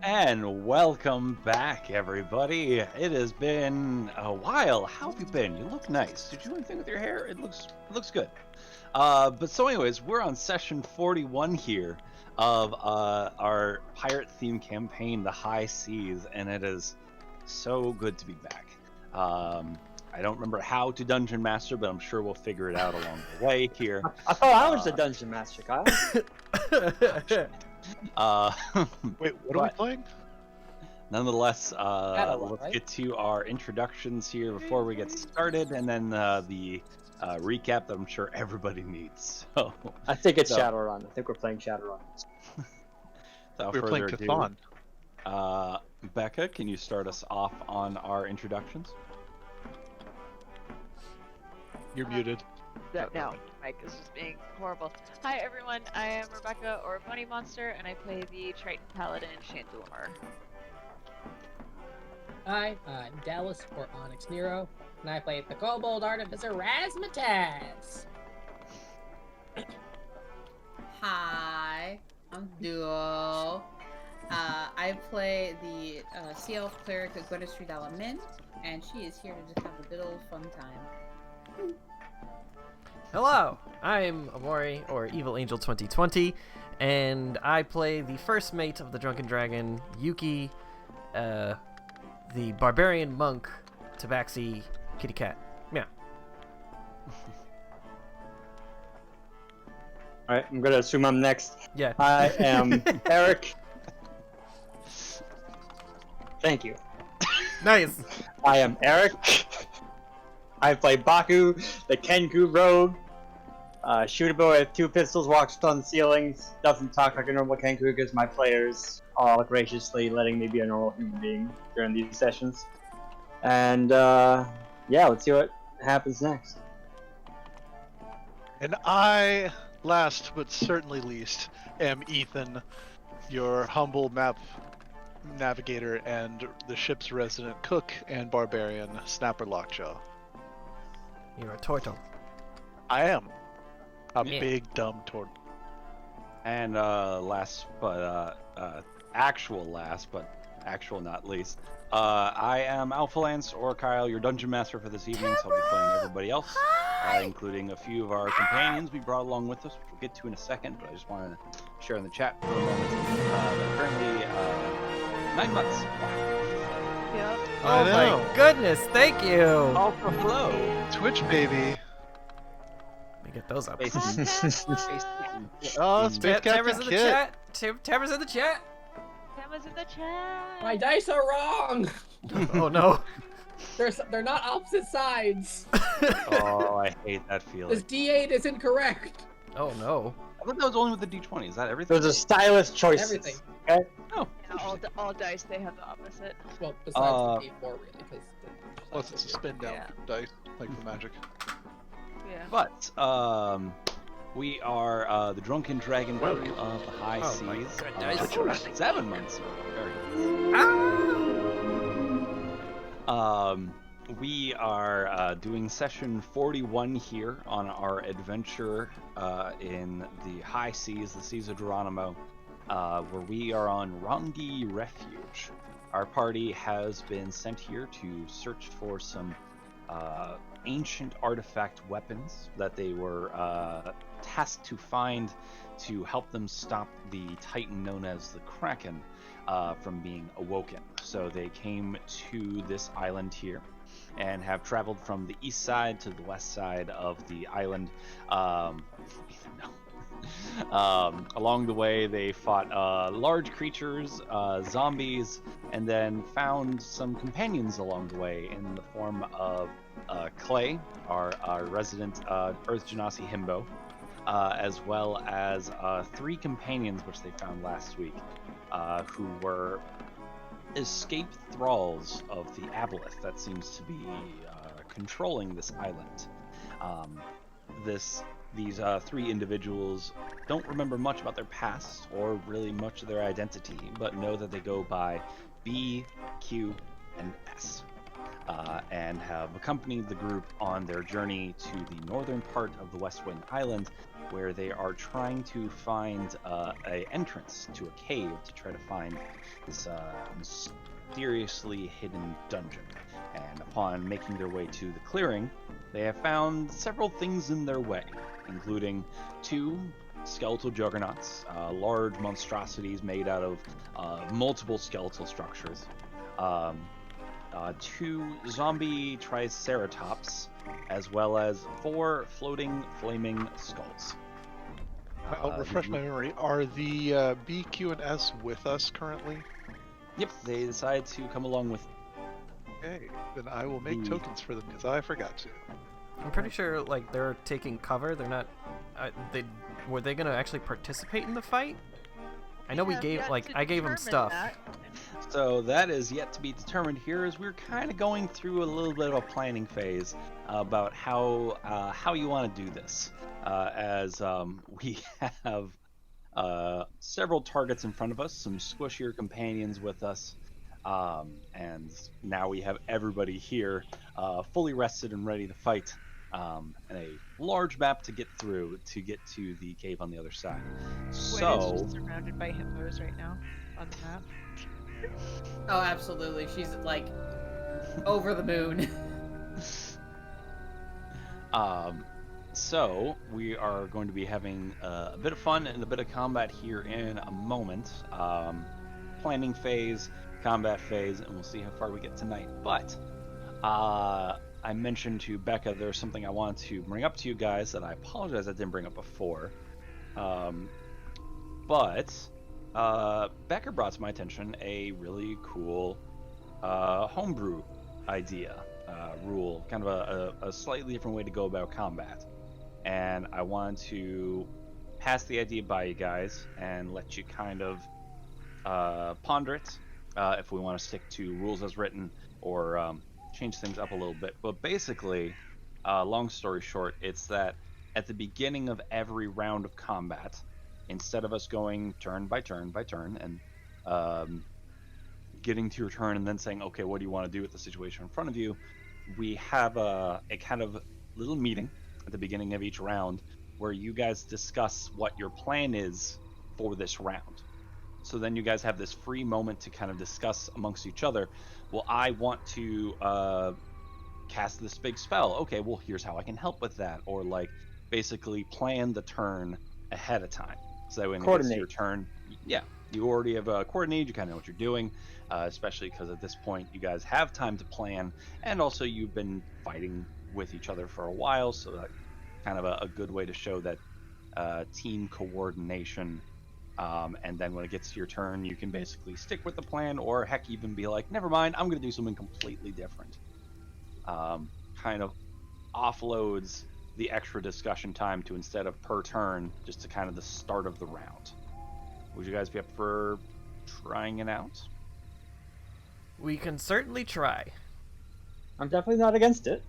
And welcome back, everybody. It has been a while. How have you been? You look nice. Did you do anything with your hair? It looks good. But so anyways, we're on session 41 here of our pirate theme campaign, The High Seas, and it is so good to be back. I don't remember how to dungeon master, but I'm sure we'll figure it out along the way here. I thought I was the dungeon master, Kyle. Wait, what are we playing? Nonetheless, Catalog, let's right? get to our introductions here before we get started, and then the recap that I'm sure everybody needs. So, I think it's Shadowrun. I think we're playing Shadowrun. without We're playing further Cthulhu. Becca, can you start us off on our introductions? You're muted. No, Mike is just being horrible. Hi everyone, I am Rebecca, or Bunny Monster, and I play the Triton Paladin Chandelure. Hi, I'm Dallas, or Onyx Nero, and I play the Kobold Artificer Razmataz. Hi, I'm Duo. I play the Sea Elf Cleric Gwendolyn Dalamin, and she is here to just have a good old fun time. Hello, I'm Amori, or Evil Angel 2020, and I play the first mate of the Drunken Dragon, Yuki, the Barbarian Monk, Tabaxi, Kitty Cat. Yeah. Alright, I'm gonna assume I'm next. Yeah. I am Eric. Thank you. Nice. I am Eric. I play Baku, the Kenku Rogue. Shootable with 2 pistols, walks on ceilings, doesn't talk like a normal Kenku because my players are graciously letting me be a normal human being during these sessions. And yeah, let's see what happens next. And I, last but certainly least, am Ethan, your humble map navigator and the ship's resident cook and barbarian, Snapper Lockjaw. You're a turtle. I am a Yeah. big dumb turtle. And last but actual not least, I am Alpha Lance, or Kyle, your dungeon master for this evening. So I'll be playing everybody else, including a few of our companions we brought along with us, which we'll get to in a second. But I just wanted to share in the chat for a moment. They're currently 9 months. Yep. Oh I know. my goodness, thank you. Alpha hello. Twitch baby. Let me get those up. Oh, Space Captain Tamara's in the Kit. chat. Tamara's in the chat. Tama's in the chat. My dice are wrong! Oh no. They're not opposite sides. Oh, I hate that feeling. This D8 is incorrect. Oh no. I thought that was only with the D20. Is that everything? Those are stylist choices. Everything. Okay? Oh. Yeah, all dice, they have the opposite. Well, besides the D4, really, because... Plus it's a spin down Yeah. dice, like the magic. Yeah. But we are the Drunken Dragon crew of the High Oh my Seas. goodness. 7 months. Very good. We are doing session 41 here on our adventure in the High Seas, the Seas of Geronimo, where we are on Rangi Refuge. Our party has been sent here to search for some ancient artifact weapons that they were tasked to find to help them stop the titan known as the Kraken from being awoken. So they came to this island here and have traveled from the east side to the west side of the island. Along the way, they fought large creatures, zombies, and then found some companions along the way in the form of Clay, our resident Earth Genasi Himbo, as well as 3 companions which they found last week, who were escaped thralls of the aboleth that seems to be controlling this island. These 3 individuals don't remember much about their past or really much of their identity, but know that they go by B, Q, and S. and have accompanied the group on their journey to the northern part of the West Wing Island, where they are trying to find a entrance to a cave to try to find this mysteriously hidden dungeon. And upon making their way to the clearing, they have found several things in their way, including 2 skeletal juggernauts, large monstrosities made out of multiple skeletal structures, 2 zombie triceratops, as well as 4 floating flaming skulls. I'll refresh my memory. Are the B, Q, and S with us currently? Yep, they decided to come along with. Okay, then I will make The- tokens for them because I forgot to. I'm pretty sure like they're taking cover. They're not. Were they gonna actually participate in the fight? I know we have gave yet like to I gave them determine stuff. that. So that is yet to be determined here, as we're kind of going through a little bit of a planning phase about how you want to do this. As we have several targets in front of us, some squishier companions with us, and now we have everybody here, fully rested and ready to fight, and a large map to get through to get to the cave on the other side. Gwen is So. just surrounded by hippos right now on the map. Oh, absolutely. She's like over the moon. So we are going to be having a bit of fun and a bit of combat here in a moment. Planning phase, combat phase, and we'll see how far we get tonight. But I mentioned to Becca there's something I wanted to bring up to you guys that I apologize I didn't bring up before. But Becca brought to my attention a really cool homebrew idea, rule, kind of a slightly different way to go about combat. And I wanted to pass the idea by you guys and let you kind of ponder it, if we want to stick to rules as written or change things up a little bit. But basically, long story short, it's that at the beginning of every round of combat, instead of us going turn by turn by turn and getting to your turn and then saying, okay, what do you want to do with the situation in front of you, we have a kind of little meeting at the beginning of each round where you guys discuss what your plan is for this round. So then you guys have this free moment to kind of discuss amongst each other, well, I want to cast this big spell. Okay, well, here's how I can help with that. Or like basically plan the turn ahead of time. So that when it gets to your turn, yeah, you already have coordinated, you kind of know what you're doing, especially because at this point you guys have time to plan, and also you've been fighting with each other for a while, so that kind of a good way to show that team coordination. And then when it gets to your turn, you can basically stick with the plan, or heck, even be like, never mind, I'm going to do something completely different. Kind of offloads the extra discussion time to, instead of per turn, just to kind of the start of the round. Would you guys be up for trying it out? We can certainly try. I'm definitely not against it.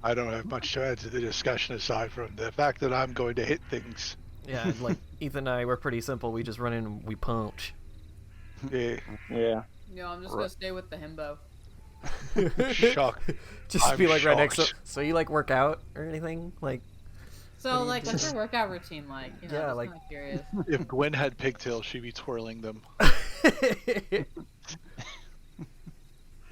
I don't have much to add to the discussion aside from the fact that I'm going to hit things. Yeah, like Ethan and I, we're pretty simple. We just run in and we punch. Yeah. Yeah. No, I'm just gonna stay with the himbo. Shock. Just I'm be like right next to. shocked. So you like work out or anything? Like. So, like, what's your workout routine like? You know, Yeah, just like- kind of curious. If Gwen had pigtails, she'd be twirling them.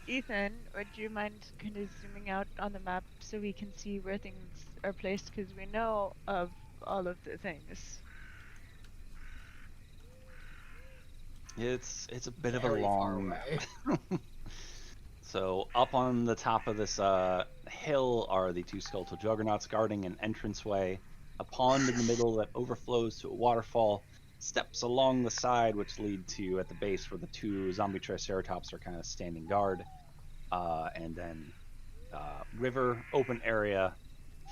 Ethan, would you mind kind of zooming out on the map so we can see where things are placed? Because we know of all of the things. It's a bit of a Very far long away. So up on the top of this hill are the 2 skeletal juggernauts guarding an entranceway, a pond in the middle that overflows to a waterfall, steps along the side which lead to at the base where the 2 zombie triceratops are kind of standing guard, and then river, open area,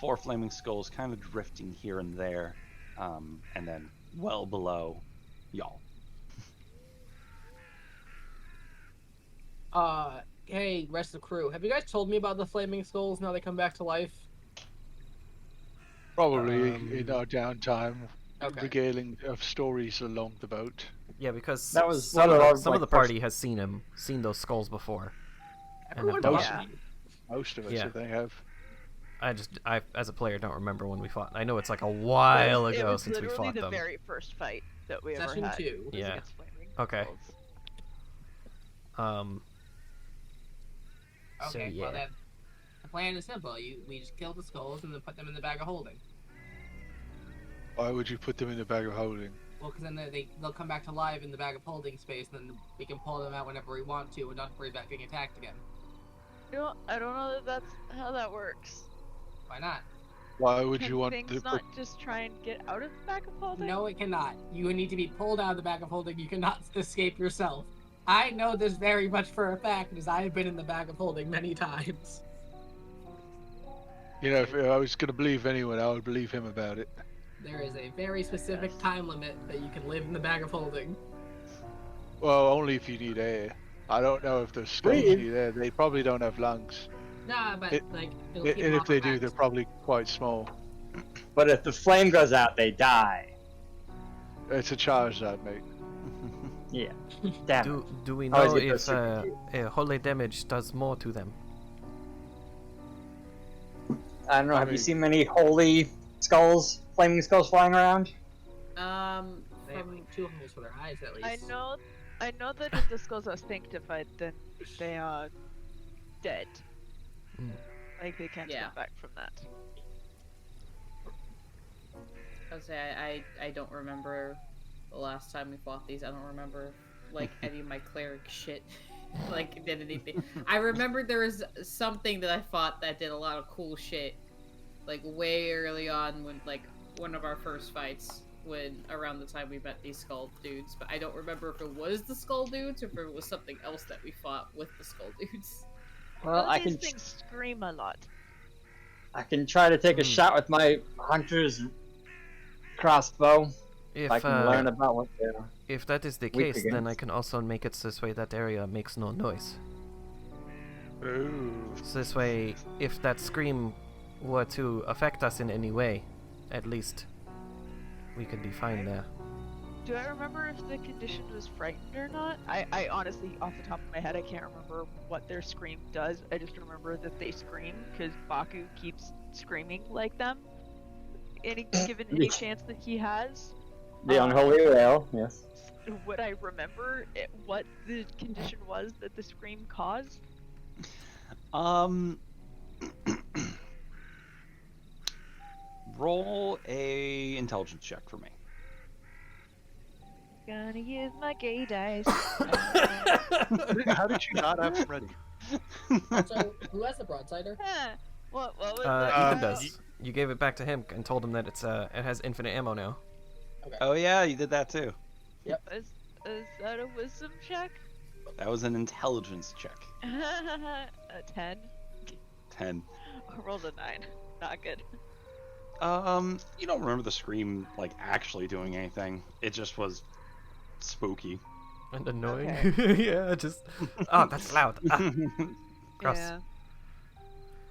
4 flaming skulls kind of drifting here and there, and then well below y'all. Hey, rest of the crew. Have you guys told me about the flaming skulls now they come back to life? Probably in our downtime, Okay. regaling of stories along the boat. Yeah, because That was some one of our, of the like, party has seen those skulls before. And Everyone I've done- Most, Yeah. most of us, Yeah. I think, have. I as a player don't remember when we fought. I know it's like a while It ago was since we literally fought the them. very first fight that we ever Session had. 2. Was Yeah. against Flaming Okay. Wolves. So Okay, yeah. well then, the plan is simple. We just kill the skulls and then put them in the bag of holding. Why would you put them in the bag of holding? Well, because then they'll come back to life in the bag of holding space, and then we can pull them out whenever we want to, and not worry about being attacked again. I don't know that that's how that works. Why not? Why would Can you want things to put... not just try and get out of the back of holding? No, it cannot. You need to be pulled out of the bag of holding. You cannot escape yourself. I know this very much for a fact, because I have been in the bag of holding many times. You know, if I was going to believe anyone, I would believe him about it. There is a very specific time limit that you can live in the bag of holding. Well, only if you need air. I don't know if the skulls Breathe. need air. They probably don't have lungs. Nah, but It- like it'll And keep them if off they our do, they're backs. probably quite small. But if the flame goes out, they die. It's a charge that, mate. Yeah. Damn. Do we How is know it if super holy damage does more to them? I don't know. I Have you mean- seen many holy skulls, flaming skulls flying around? They have like 2 holes for their eyes at least. I know that if the skulls are sanctified, then they are dead. Mm. Like they can't Yeah. come back from that. I would say I don't remember the last time we fought these. I don't remember like any of my cleric shit. Like did anything. I remember there was something that I fought that did a lot of cool shit. Like way early on when like one of our first fights when around the time we met these skull dudes. But I don't remember if it was the skull dudes or if it was something else that we fought with the skull dudes. Well, I These can things scream a lot. try to take a Hmm. shot with my hunter's crossbow. If I can learn about what they're. if that is the weak case, then I against. can also make it this way that area makes no noise. Ooh. So this way, if that scream were to affect us in any way, at least we could be fine there. Do I remember if the condition was frightened or not? I honestly, off the top of my head, I can't remember what their scream does. I just remember that they scream because Baku keeps screaming like them. Given any chance that he has, The unholy whale, yes. would I remember what the condition was that the scream caused? Roll a intelligence check for me. Gonna use my gay dice. How did you not have them ready? So, who has the broadsider? Huh. What was Ethan that? does. You gave it back to him and told him that it has infinite ammo now. Oh yeah, you did that too. Is that a wisdom check? That was an intelligence check. A 10. 10. I rolled a 9. Not good. You don't remember the scream like actually doing anything. It just was spooky. And annoying. Yeah, just. Oh, that's loud. Ah. Gross. Yeah.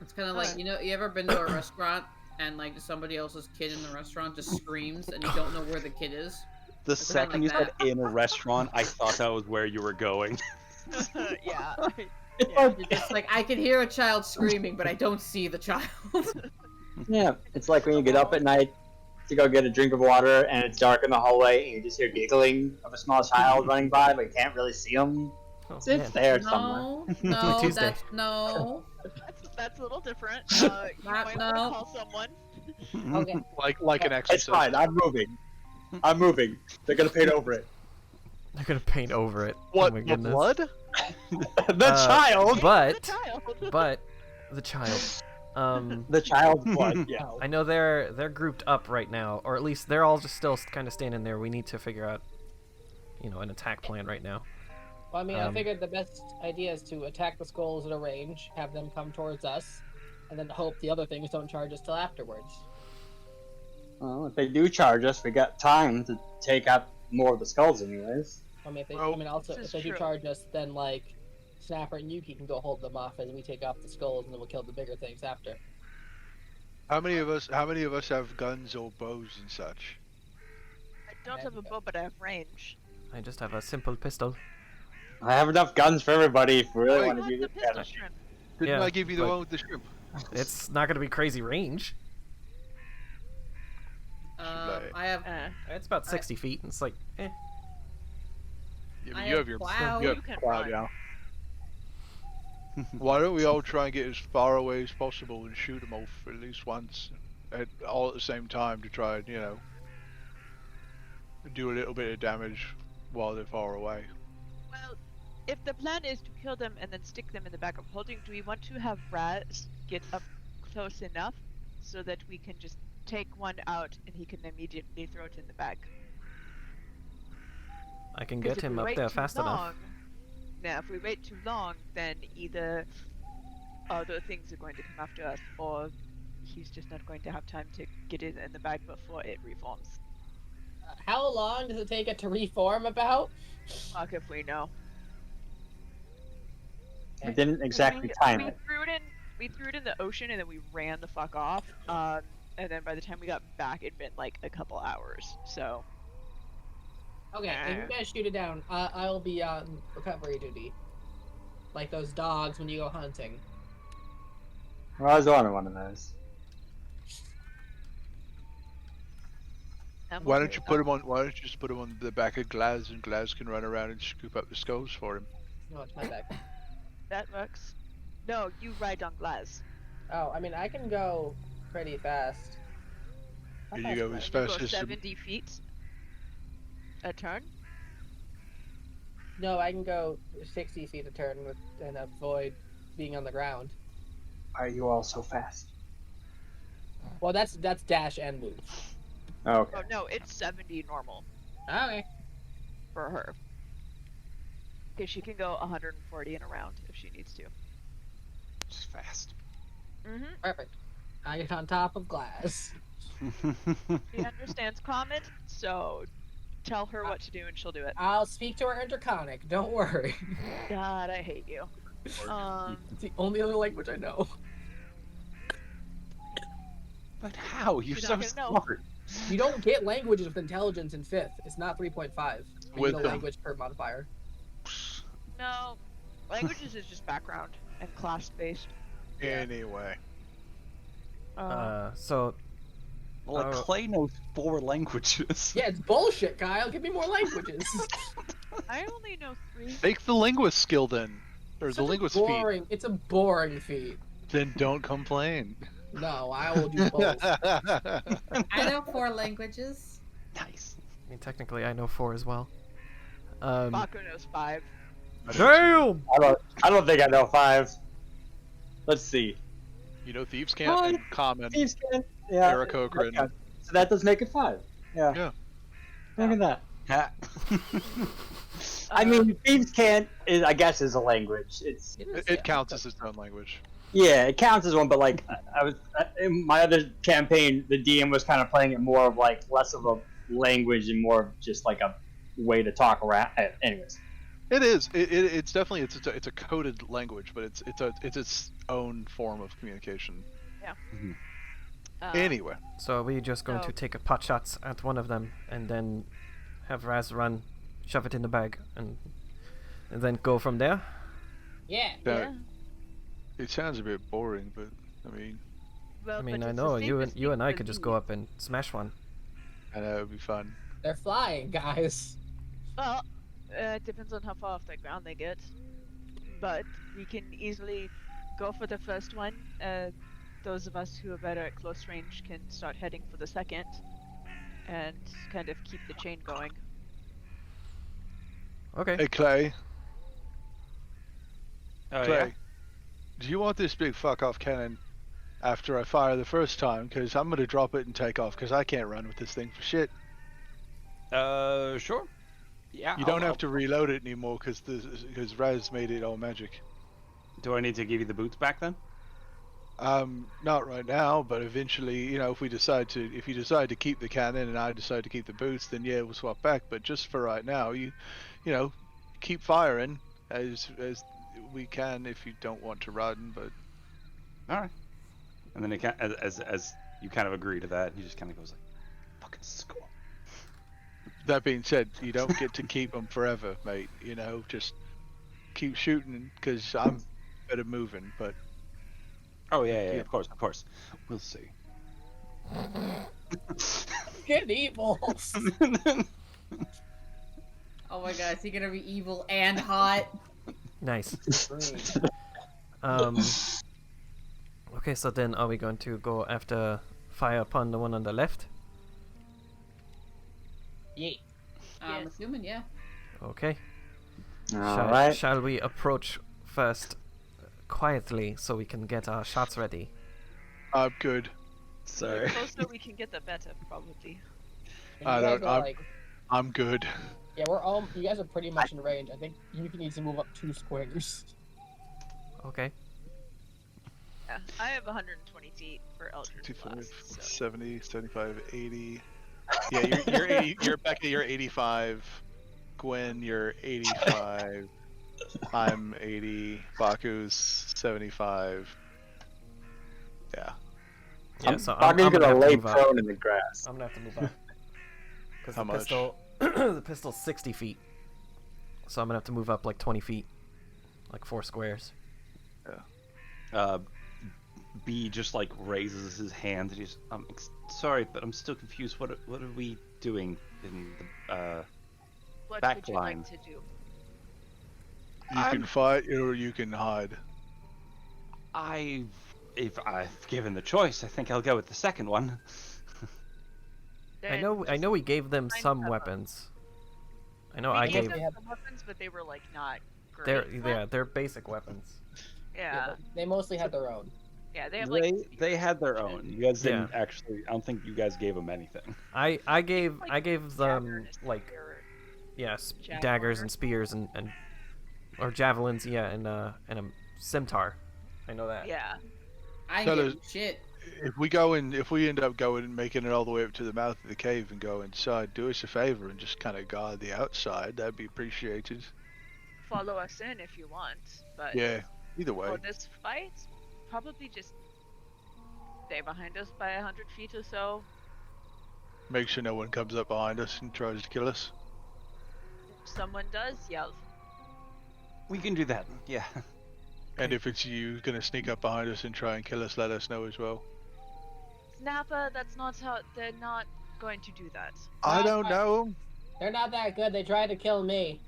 It's kind of like, you know, you ever been to a restaurant and like somebody else's kid in the restaurant just screams and you don't know where the kid is? The It's kinda second like you said in a restaurant, I thought that was where you were going. Yeah. It's like I can hear a child screaming, but I don't see the child. Yeah, it's like when you get up at night to go get a drink of water and it's dark in the hallway and you just hear giggling of a small child running by, but you can't really see them. Oh, It's man. there somewhere. No, Tuesday. no. That's a little different. You might want to No. call someone. Okay. Like an It's exorcist. fine, I'm moving. I'm moving. They're gonna paint over it. They're gonna paint over it. What? Oh my The goodness. blood? The child! But The child. but the child. The child's blood, yeah. I know they're grouped up right now, or at least they're all just still kind of standing there. We need to figure out, an attack plan right now. Well, I mean, I Um, figured the best idea is to attack the skulls at a range, have them come towards us, and then hope the other things don't charge us till afterwards. Well, if they do charge us, we got time to take out more of the skulls anyways. I mean, Well, also, this if they is do true. charge us, then like Snapper and Yuki can go hold them off as we take off the skulls, and then we'll kill the bigger things after. How many of us have guns or bows and such? I don't have a bow, but I have range. I just have a simple pistol. I have enough guns for everybody if we really Wait. want to Not do the this pistol battle. shrimp. Didn't Yeah, I give you the but- one with the shrimp? It's not going to be crazy range. I have. It's about 60 feet, and it's like, eh. Yeah, I but you have your plow. you have You can plow run. now. Why don't we all try and get as far away as possible and shoot them off at least once, all at the same time to try and do a little bit of damage while they're far away. Well, if the plan is to kill them and then stick them in the back of holding, do we want to have Raz get up close enough so that we can just take one out and he can immediately throw it in the bag? I can 'Cause get if him we up wait there too fast enough. long, now, if we wait too long, then either other things are going to come after us, or he's just not going to have time to get it in the bag before it reforms. How long does it take it to reform about? Fuck if we know. I didn't exactly time it. We threw it in the ocean and then we ran the fuck off. And then by the time we got back, it'd been like a couple hours. So Okay, if you guys shoot it down, I'll be on recovery duty. Like those dogs when you go hunting. Well, I was on one of those. Why don't you put him on? Why don't you just put him on the back of Glaz, and Glaz can run around and scoop up the skulls for him? No, it's my back. That works. No, you ride on Glaz. Oh, I mean, I can go pretty fast. How Can fast you go can I as You go fast as 70 feet a turn. No, I can go 60 feet a turn and avoid being on the ground. Why are you all so fast? Well, that's dash and move. Okay. Oh no, it's 70 normal Okay. for her. Because she can go 140 in a round if she needs to. Just fast. Mm-hmm. Perfect. I get on top of glass. She understands comment, so tell her what to do and she'll do it. I'll speak to her interconic. Don't worry. God, I hate you. It's the only other language I know. But how? You're You're so not gonna know. smart. You don't get languages with intelligence in 5th. It's not 3.5. You With get a them. language per modifier. No, languages is just background and class based. Anyway, So, Well, like, Clay knows 4 languages. Yeah, it's bullshit, Kyle. Give me more languages. I only know 3. take the linguist skill then, or the Such a linguist feat. boring. It's a boring feat. Then don't complain. No, I will do both. I know 4 languages. Nice. I mean, technically, I know 4 as well. Baku knows 5. Damn! I don't think I know 5. Let's see. You know, thieves can't and common. Thieves can. Yeah. Aarakocra. Okay. So that does make it 5. Yeah. Yeah. Look at that. Ha. I mean, thieves can't. I guess is a language. It's It counts as its own language. yeah, it counts as one. But like, I was in my other campaign, the DM was kind of playing it more of like less of a language and more of just like a way to talk around. Anyways. It is. It's definitely it's a coded language, but it's its own form of communication. Anyway, So are we just going So- to take a pot shots at one of them and then have Raz run, shove it in the bag, and then go from there? Yeah. that, it sounds a bit boring, but I mean, Well, I mean, but I it's know the you safest and I thing could to just do. go up and smash one. I know it'd be fun. They're flying, guys. Well, it depends on how far off the ground they get. But we can easily go for the first one. Those of us who are better at close range can start heading for the second. And kind of keep the chain going. Okay. Hey Clay, Oh, Clay, yeah? do you want this big fuck off cannon after I fire the first time? Because I'm gonna drop it and take off. Because I can't run with this thing for shit. Sure. Yeah. You don't have to reload it anymore because Raz made it all magic. Do I need to give you the boots back then? Not right now, but eventually, you know, if you decide to keep the cannon and I decide to keep the boots, then yeah, we'll swap back. But just for right now, you know, keep firing as we can if you don't want to run. But All right. And then as you kind of agree to that, he just kind of goes like, "Fucking school." that being said, you don't get to keep them forever, mate. You know, just keep shooting because I'm better moving. But Oh yeah, Yeah. of course, of course. We'll see. Get evils. Oh my god, is he gonna be evil and hot? Nice. Rude. Okay, so then are we going to go after fire upon the one on the left? Yeah. I'm Yes. assuming, yeah. Okay. Alright. Shall we approach first quietly so we can get our shots ready? I'm good. The Sorry. closer we can get, the better, probably. You I guys don't- are I'm- like, I'm good. yeah, we're all. You guys are pretty much in range. I think you needs to move up 2 squares. Okay. Yeah, I have 120 feet for Eldritch 25, Blast. So. 70, 75, 80. Yeah, you're 80. You're Becca. You're 85. Gwen, you're 85. I'm 80. Baku's 75. Yeah. Yeah, so I'm gonna gonna have to lay move up. prone in the grass. I'm gonna have to move up. Because How the much? pistol, the pistol's 60 feet. So I'm gonna have to move up like 20 feet, like 4 squares. B just like raises his hand and he's sorry, but I'm still confused. What are we doing in the What Back would you line. like to do? You can fight or you can hide. if I've given the choice, I think I'll go with the second one. I Then know we gave them find some cover. weapons. I know we I gave gave. them have- some weapons, but they were like not great. They're basic weapons. Yeah, but they mostly had their own. yeah, they have like. They had their spears. own. You guys Yeah. didn't actually. I don't think you guys gave them anything. I gave Like, them dagger and a like spear. daggers Javelin. and spears and or javelins, yeah, and a scimitar. I know that. Yeah, I ain't Tell getting us- shit. If we end up going and making it all the way up to the mouth of the cave and go inside, do us a favor and just kind of guard the outside. That'd be appreciated. follow us in if you want, but Yeah. Either way. for this fight, probably just stay behind us by 100 feet or so. Make sure no one comes up behind us and tries to kill us. If someone does, yell. We can do that. Yeah. And if it's you gonna sneak up behind us and try and kill us, let us know as well. Snapper, that's not how. They're not going to do that. I don't I- know. They're not that good. They tried to kill me.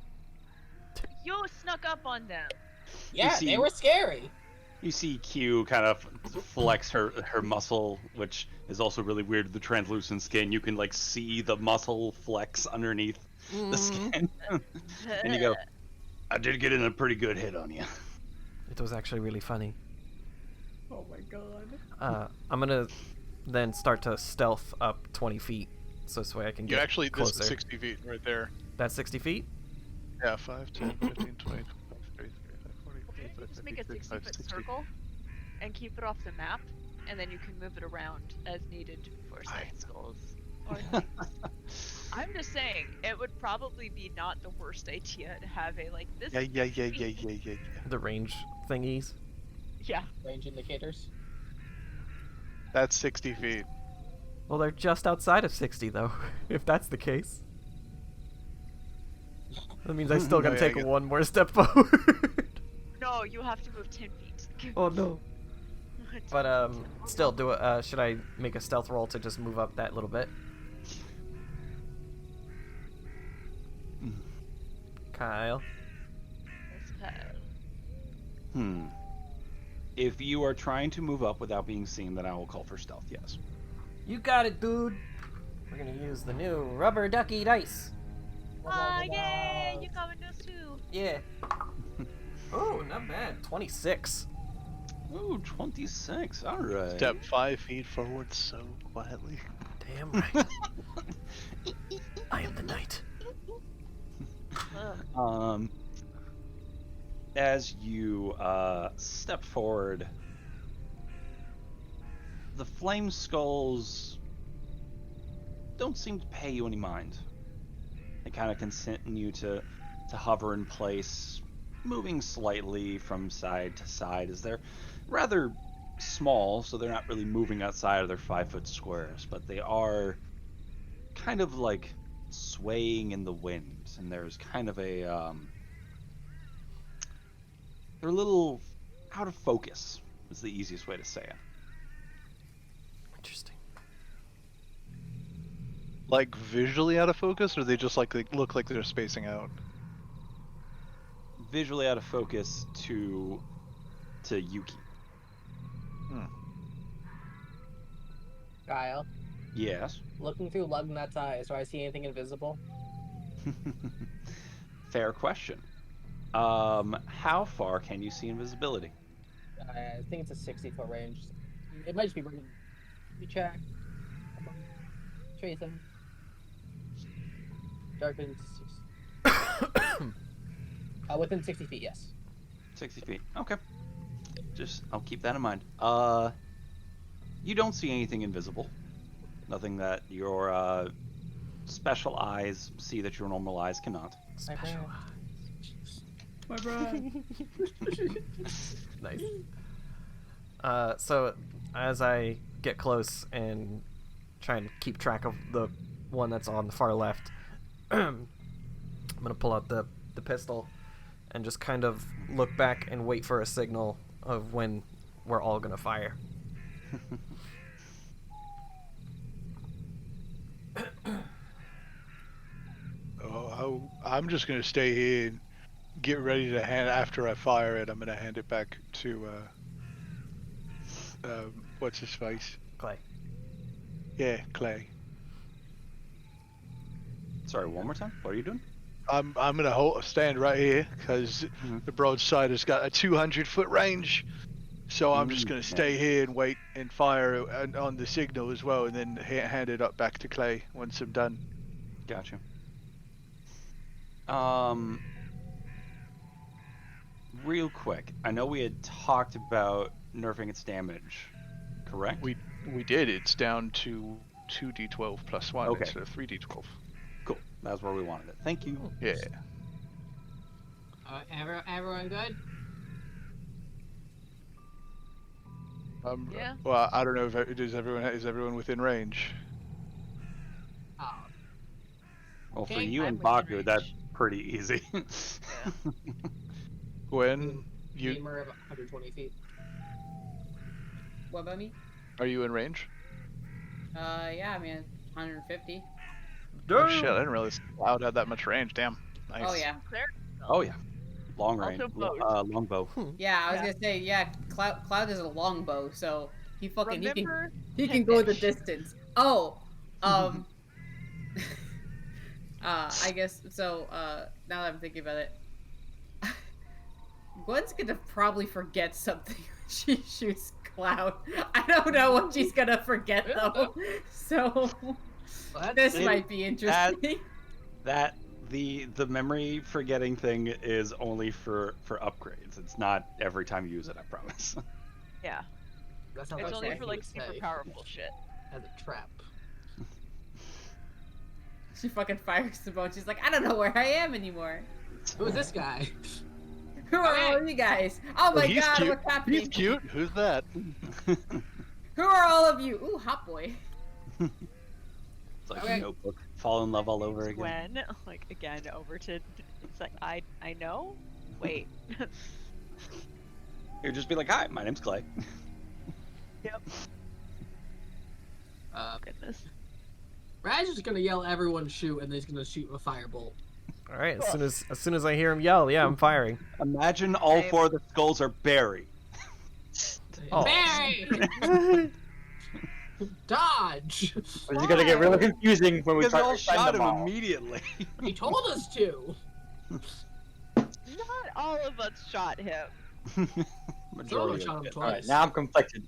You snuck up on them. Yeah, see- they were scary. You see Q kind of flex her muscle, which is also really weird. The translucent skin, you can like see the muscle flex underneath the skin, and you go, "I did get in a pretty good hit on you." It was actually really funny. Oh my god. I'm gonna then start to stealth up 20 feet, so this way I can You get actually, this closer. is 60 feet right there. That's 60 feet. Yeah, 5, 10, 15, 20, 25, 30, 35, 40, Okay, you 45, just make a 50, 60 55, foot 60. circle and keep it off the map, and then you can move it around as needed for I side skulls or things. I'm just saying, it would probably be not the worst idea to have a like this. Yeah. The range thingies. Yeah. Range indicators. That's 60 feet. Well, they're just outside of 60 though. If that's the case, that means I still gotta yeah, I take guess- one more step forward. No, you have to move 10 feet. Oh no. But still, do it. Should I make a stealth roll to just move up that little bit? Kyle. If you are trying to move up without being seen, then I will call for stealth. Yes. You got it, dude. We're gonna use the new rubber ducky dice. Ah, yay! You got Windows too. Yeah. Oh, not bad. 26. Ooh, 26. All right. Step 5 feet forward so quietly. Damn right. I am the knight. Ugh. As you step forward, the flame skulls don't seem to pay you any mind. They kind of continue to hover in place, moving slightly from side to side, as they're rather small, so they're not really moving outside of their 5-foot squares, but they are kind of like swaying in the wind, and there's kind of a they're a little out of focus. Is the easiest way to say it. Interesting. Like visually out of focus, or they just like they look like they're spacing out? Visually out of focus to Yuki. Kyle, Yes. looking through Lugnut's eyes, do I see anything invisible? Fair question. How far can you see invisibility? I think it's a 60-foot range. It might just be running. You check. Tracing. Darkened. Within 60 feet, yes. 60 feet. Okay. I'll keep that in mind. You don't see anything invisible. Nothing that your special eyes see that your normal eyes cannot. Special My bro. Nice. So as I get close and try and keep track of the one that's on the far left, I'm gonna pull out the pistol and just kind of look back and wait for a signal of when we're all gonna fire. I'm just gonna stay here and get ready to hand. After I fire it, I'm gonna hand it back to what's his face? Clay. Yeah, Clay. Sorry, one more time. What are you doing? I'm gonna stand right here because the broadside has got a 200-foot range. So I'm just gonna stay here and wait and fire on the signal as well, and then hand it up back to Clay once I'm done. Gotcha. Real quick, I know we had talked about nerfing its damage, correct? We did. It's down to 2d12 plus 1 Okay. instead of 3d12. Cool. That's where we wanted it. Thank you. Yeah. Everyone good? Yeah. Well, I don't know if is everyone within range. Oh. Well, for Okay, you I'm and within Baku, range. that's pretty easy. Gwen, you Gamer of 120 feet. What about me? are you in range? Yeah, I mean, 150. Oh shit! I didn't realize Cloud had that much range. Damn. Nice. Oh, yeah. Oh yeah, long range, Also bows. longbow. Yeah, I was Yeah. gonna say, yeah, Cloud is a longbow, so he Remember he can go the Hendish. distance. Oh, I guess so. Now that I'm thinking about it, Gwen's gonna probably forget something when she shoots Cloud. I don't know what she's gonna forget though, so this might be interesting. That the memory forgetting thing is only for upgrades. It's not every time you use it. I promise. Yeah. That sounds It's like only something for he like would super say powerful shit. as a trap. She fucking fires the bow. She's like, I don't know where I am anymore. Who is this guy? Who are all of you guys? Oh my he's god, cute. what's happening? He's cute. Who's that? Who are all of you? Ooh, hot boy. It's like Okay. a Notebook. Fall in love all over again. Gwen, like again, over to. It's like I know. Wait. You'd just be like, "Hi, my name's Clay." Yep. Goodness. Raj is gonna yell everyone shoot and then he's gonna shoot a firebolt. All right. As soon as I hear him yell, yeah, I'm firing. Imagine all four of the skulls are Barry. Oh. Barry! Dodge! It's gonna get really confusing when we Because they try all to find shot them him all. immediately. He told us to. Not all of us shot him. Majority shot of him it. twice. Alright, now I'm conflicted.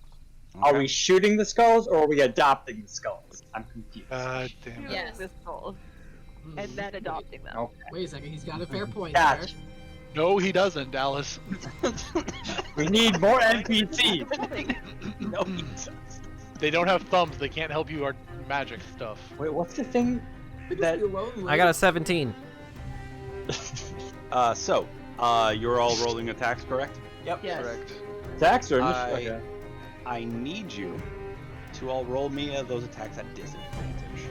Are Okay. we shooting the skulls or are we adopting the skulls? I'm confused. Damn. Shooting Yes. the skulls and then adopting them. Okay. Wait a second, he's got a fair point Gotcha. there. No, he doesn't, Dallas. We need more NPCs. No, he doesn't. They don't have thumbs. They can't help you our magic stuff. Wait, what's the thing Could that? just be lonely. I got a 17. You're all rolling attacks, correct? Yep. Yes. Correct. Attacks or I- okay. I need you to all roll me those attacks at disadvantage.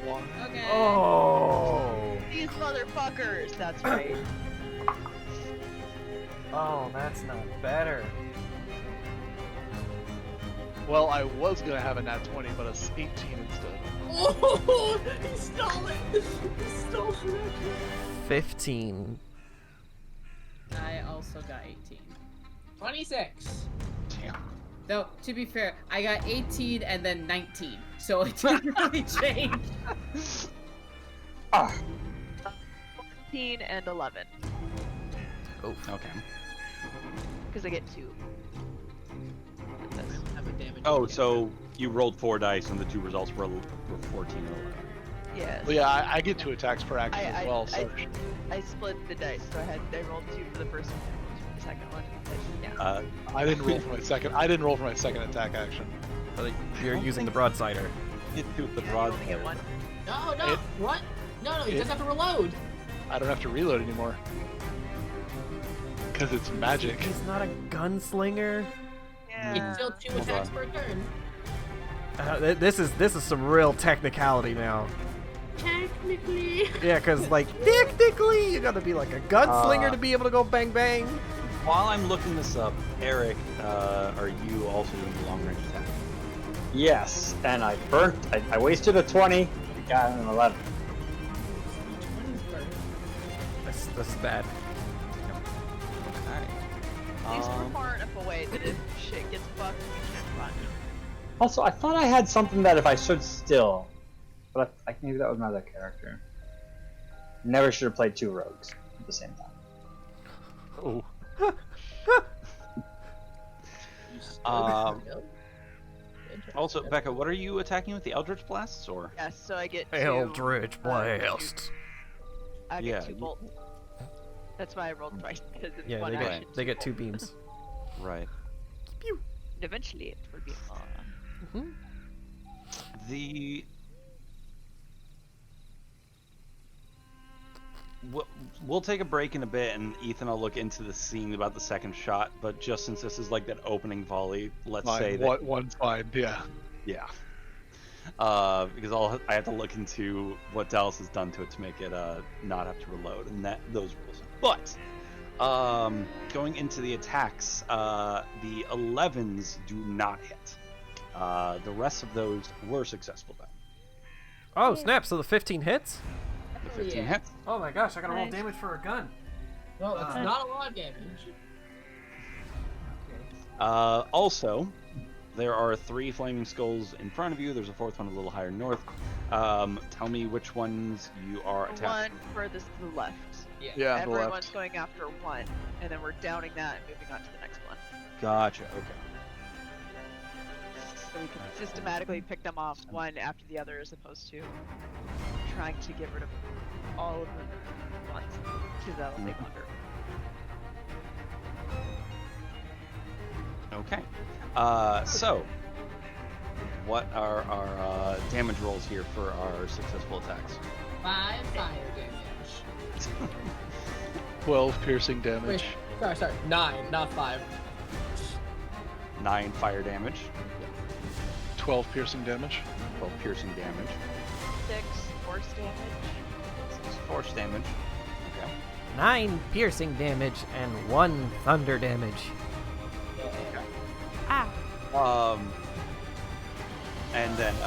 Okay. Oh. These motherfuckers. That's right. Oh, that's not better. Well, I was gonna have a nat 20, but it's 18 instead. Oh, he stole it. He stole it. 15. I also got 18. 26. Damn. Though, to be fair, I got 18 and then 19, so it didn't really change. Ah, 14 and 11. Oh, Okay. Because I get 2. Have a damage. Oh, so you rolled 4 dice and the 2 results were 14 and 11. Yes. Well, yeah, I get 2 attacks per action as well, so... I split the dice, so I rolled 2 for the first one and 2 for the second one. Yeah. I didn't roll for my second. I didn't roll for my second attack action. but you're don't using the think- broadsider. Hit 2 with the Yeah, you broad. only get 1. No, It- what? No, he it- doesn't have to reload. I don't have to reload anymore. Because it's magic. He's not a gunslinger. It's still 2 Hold attacks on. per turn. This is some real technicality now. Technically. Yeah, because, like, technically, you gotta be like a gunslinger to be able to go bang bang. While I'm looking this up, Eric, are you also doing the long range attack? yes, and I burnt. I wasted a 20. I got an 11. This is bad. At least we're far enough away that if shit gets fucked, we can't run. Also, I thought I had something that if I stood still, but maybe that was my other character. Never should have played 2 rogues at the same time. Oh. Also, Becca, what are you attacking with? The Eldritch Blasts, or? Yes, so I get 2. Eldritch Blast. I Yeah, get 2 you- bolts. That's why I rolled twice, because it's Yeah, one they action. get 2 beams. Right. And eventually it will be on. The we'll take a break in a bit, and Ethan will look into the scene about the second shot. But just since this is like that opening volley, let's say Fine. that One's fine, yeah. yeah. Because I have to look into what Dallas has done to it to make it not have to reload, and those rules. But going into the attacks, the 11s do not hit. The rest of those were successful though. Oh, snap, so the 15 hits? The 15 yeah. hits. Oh my gosh, I gotta roll Nice. damage for a gun. Well, it's not a lot of damage. Also, there are 3 flaming skulls in front of you. There's a 4th one a little higher north. Tell me which ones you are The attacking. one furthest to the left. Yeah. Yeah, the Everyone's left. going after one, and then we're downing that and moving on to the next one. Gotcha. Okay. So we can systematically pick them off one after the other, as opposed to trying to get rid of all of them at once, because that'll take longer. Okay. So, what are our damage rolls here for our successful attacks? 5 fire damage. 12 piercing damage. Wait, sorry. 9, not 5. 9 fire damage, 12 piercing damage. 12 piercing damage, 6 force damage. 6 force damage. Okay. 9 piercing damage and 1 thunder damage. And then I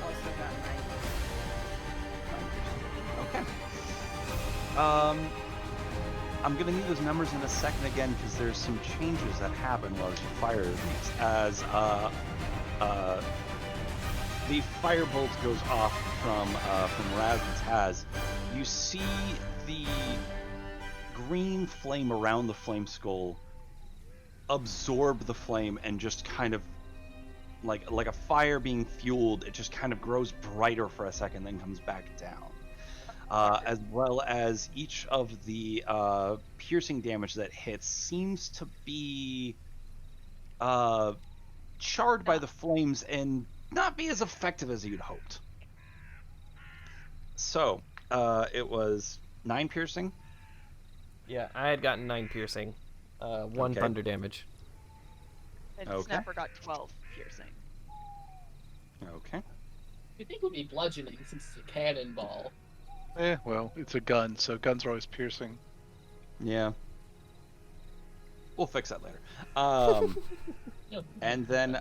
also got 9. okay. I'm gonna need those numbers in a second again because there's some changes that happen while you fire these. As the firebolt goes off from Raz and Taz, you see the green flame around the flame skull absorb the flame and just kind of like a fire being fueled. It just kind of grows brighter for a second, then comes back down. As well as each of the piercing damage that hits seems to be charred by the flames and not be as effective as you'd hoped. So, it was 9 piercing. Yeah, I had gotten 9 piercing. 1 Okay. thunder damage. And Okay. Snapper got 12 piercing. Okay. You think it would be bludgeoning since it's a cannonball? Well, it's a gun, so guns are always piercing. Yeah. We'll fix that later. And then,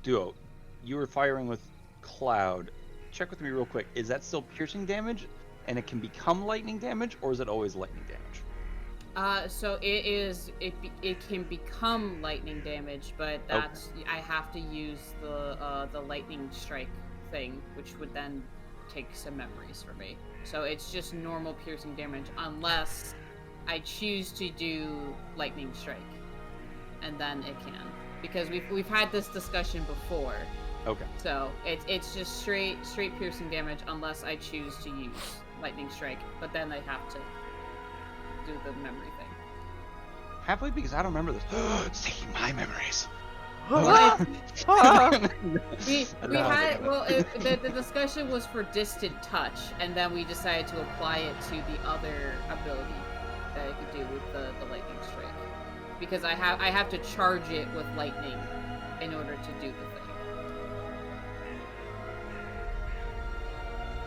Duo, you were firing with Cloud. Check with me real quick. Is that still piercing damage, and it can become lightning damage, or is it always lightning damage? So it is. It can become lightning damage, but that's I have to use the lightning strike thing, which would then take some memories for me. So it's just normal piercing damage unless I choose to do lightning strike, and then it can, because we've had this discussion before. Okay. So it's just straight piercing damage unless I choose to use lightning strike, but then I have to do the memory thing. Happily, because I don't remember this. It's taking my memories. We had the discussion was for distant touch, and then we decided to apply it to the other ability that I could do with the lightning strike, because I have to charge it with lightning in order to do the thing.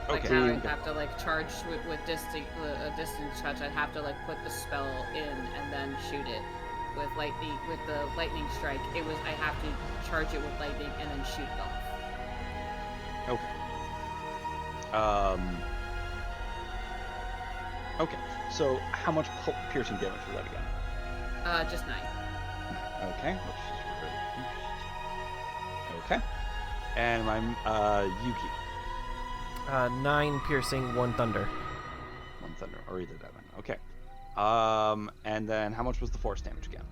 Like Okay. how I have to like charge with distant touch. I have to like put the spell in and then shoot it with lightning. With the lightning strike, I have to charge it with lightning and then shoot it off. Okay. Okay. So how much piercing damage was that again? Just 9. Okay. Okay. And my Yuki. 9 piercing, 1 thunder. 1 thunder, or either that one. Okay. And then how much was the force damage again?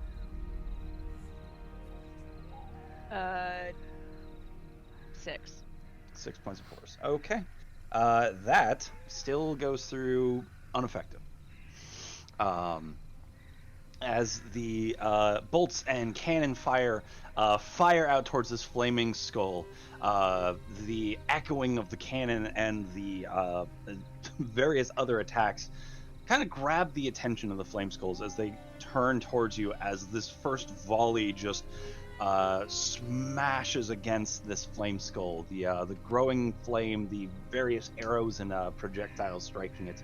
6. 6 points of force. Okay. That still goes through unaffected. As the bolts and cannon fire out towards this flaming skull, the echoing of the cannon and the various other attacks kind of grab the attention of the flame skulls as they turn towards you, as this first volley just smashes against this flame skull. The growing flame, the various arrows and projectiles striking it,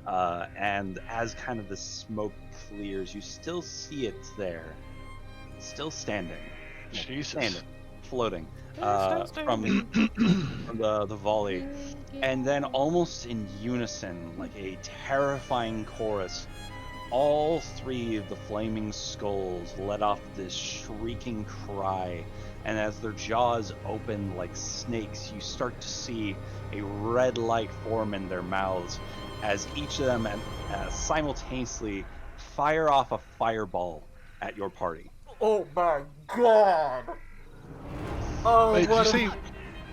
and as kind of the smoke clears, you still see it there, still standing. Jesus. Standing, floating from the volley. And then almost in unison, like a terrifying chorus, all 3 of the flaming skulls let off this shrieking cry, and as their jaws open like snakes, you start to see a red light form in their mouths as each of them simultaneously fire off a fireball at your party. Oh my god! Oh, Wait, did you what say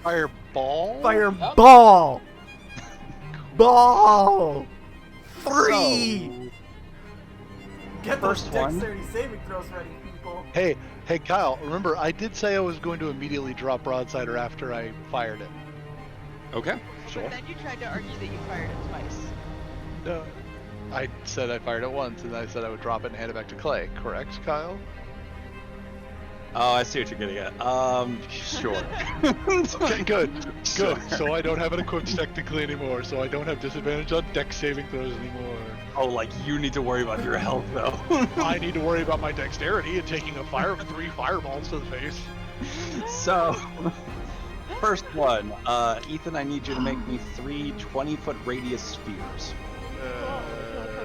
fireball? Fireball! Ball! 3! Get those first one. dexterity saving throws ready, people. Hey, Kyle, remember, I did say I was going to immediately drop broadsider after I fired it. Okay, sure. But then you tried to argue that you fired it twice. No. I said I fired it once, and I said I would drop it and hand it back to Clay. Correct, Kyle? Oh, I see what you're getting at. Sure. Okay, good. Sure. So I don't have an equipped technically anymore, so I don't have disadvantage on dex saving throws anymore. Oh, like you need to worry about your health, though. I need to worry about my dexterity and taking 3 fireballs to the face. So, first one, Ethan, I need you to make me 3 20-foot radius spheres.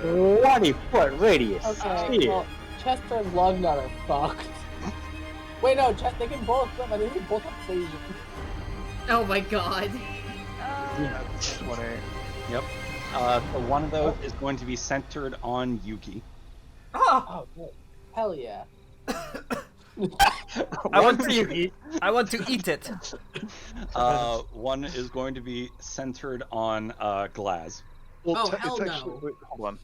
20-foot radius. Okay, Sphere. well, Chester and Lugnut are fucked. Wait, no, they can both, I think they both have poison. Oh my god. That's 20. Yep. So one of those is going to be centered on Yuki. Oh, good. Hell yeah. I want to eat it. One is going to be centered on Glaz. Well, Oh, hell it's no. actually, wait, hold on.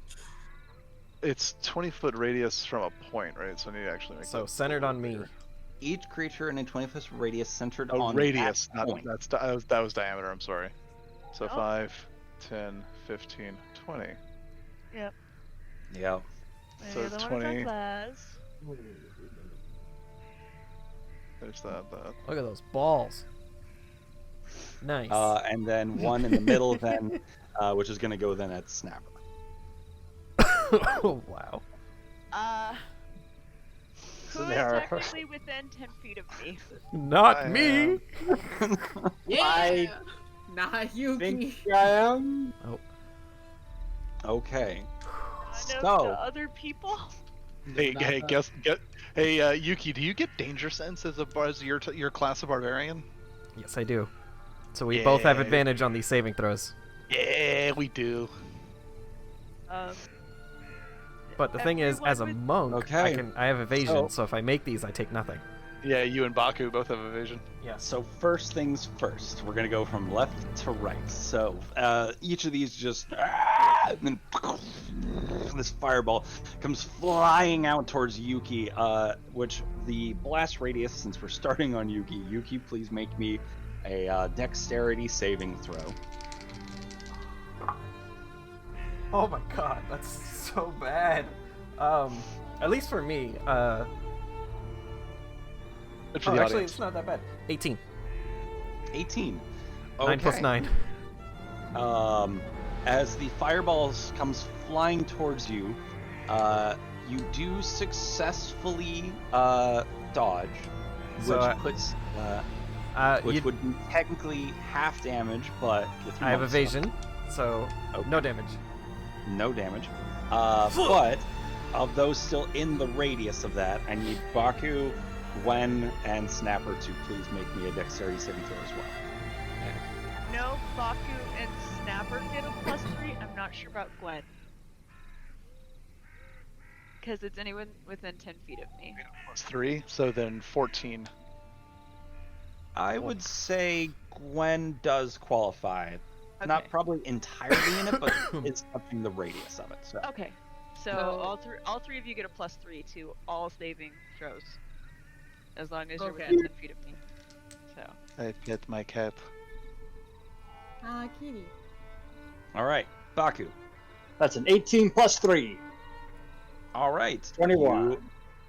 It's 20-foot radius from a point, right? So I need to actually make So that centered on me. Each creature in a 20-foot radius centered a on radius, that not point. that was diameter. I'm sorry. So Oh. 5, 10, 15, 20. Yep. Yeah. So And the other 20. one is on class. There's that. Look at those balls. Nice. And then one in the middle, then, which is going to go then at Snapper. Oh, wow. Who is there are- technically within 10 feet of me? Not I me. Yeah. Not Yuki. think I am. Okay. None of So, the other people? Hey, Not hey, the- hey, Yuki, do you get danger sense as your class of barbarian? Yes, I do. So we both have Yeah. advantage on these saving throws. Yeah, we do. But the thing is, as a Everyone monk, Okay. I have evasion, So- so if I make these, I take nothing. Yeah, you and Baku both have evasion. Yes. So first things first, we're gonna go from left to right. So each of these just and then this fireball comes flying out towards Yuki, which the blast radius, since we're starting on Yuki. Yuki, please make me a dexterity saving throw. Oh my god, that's so bad. At least for me. Good for Oh, the actually, audience. it's not that bad. 18. 18. 9 plus Okay. 9. As the fireballs comes flying towards you, you do successfully dodge, So, which puts which You, would be technically half damage, but with your I have monk evasion, so Okay. no damage. stuff, no damage. But of those still in the radius of that, I need Baku, Gwen, and Snapper to please make me a dexterity saving throw as well. No, Baku and Snapper get a +3. I'm not sure about Gwen. Because it's anyone within 10 feet of me. Plus 3, so then 14. I would say Gwen does qualify. Not Okay. probably entirely in it, but it's touching the radius of it. So Okay. So So- all three of you get a +3 to all saving throws. As long as you're Okay. within 10 feet of me. So. I get my cat. Ah, kitty. all right, Baku. That's an 18 plus 3. All right, 21.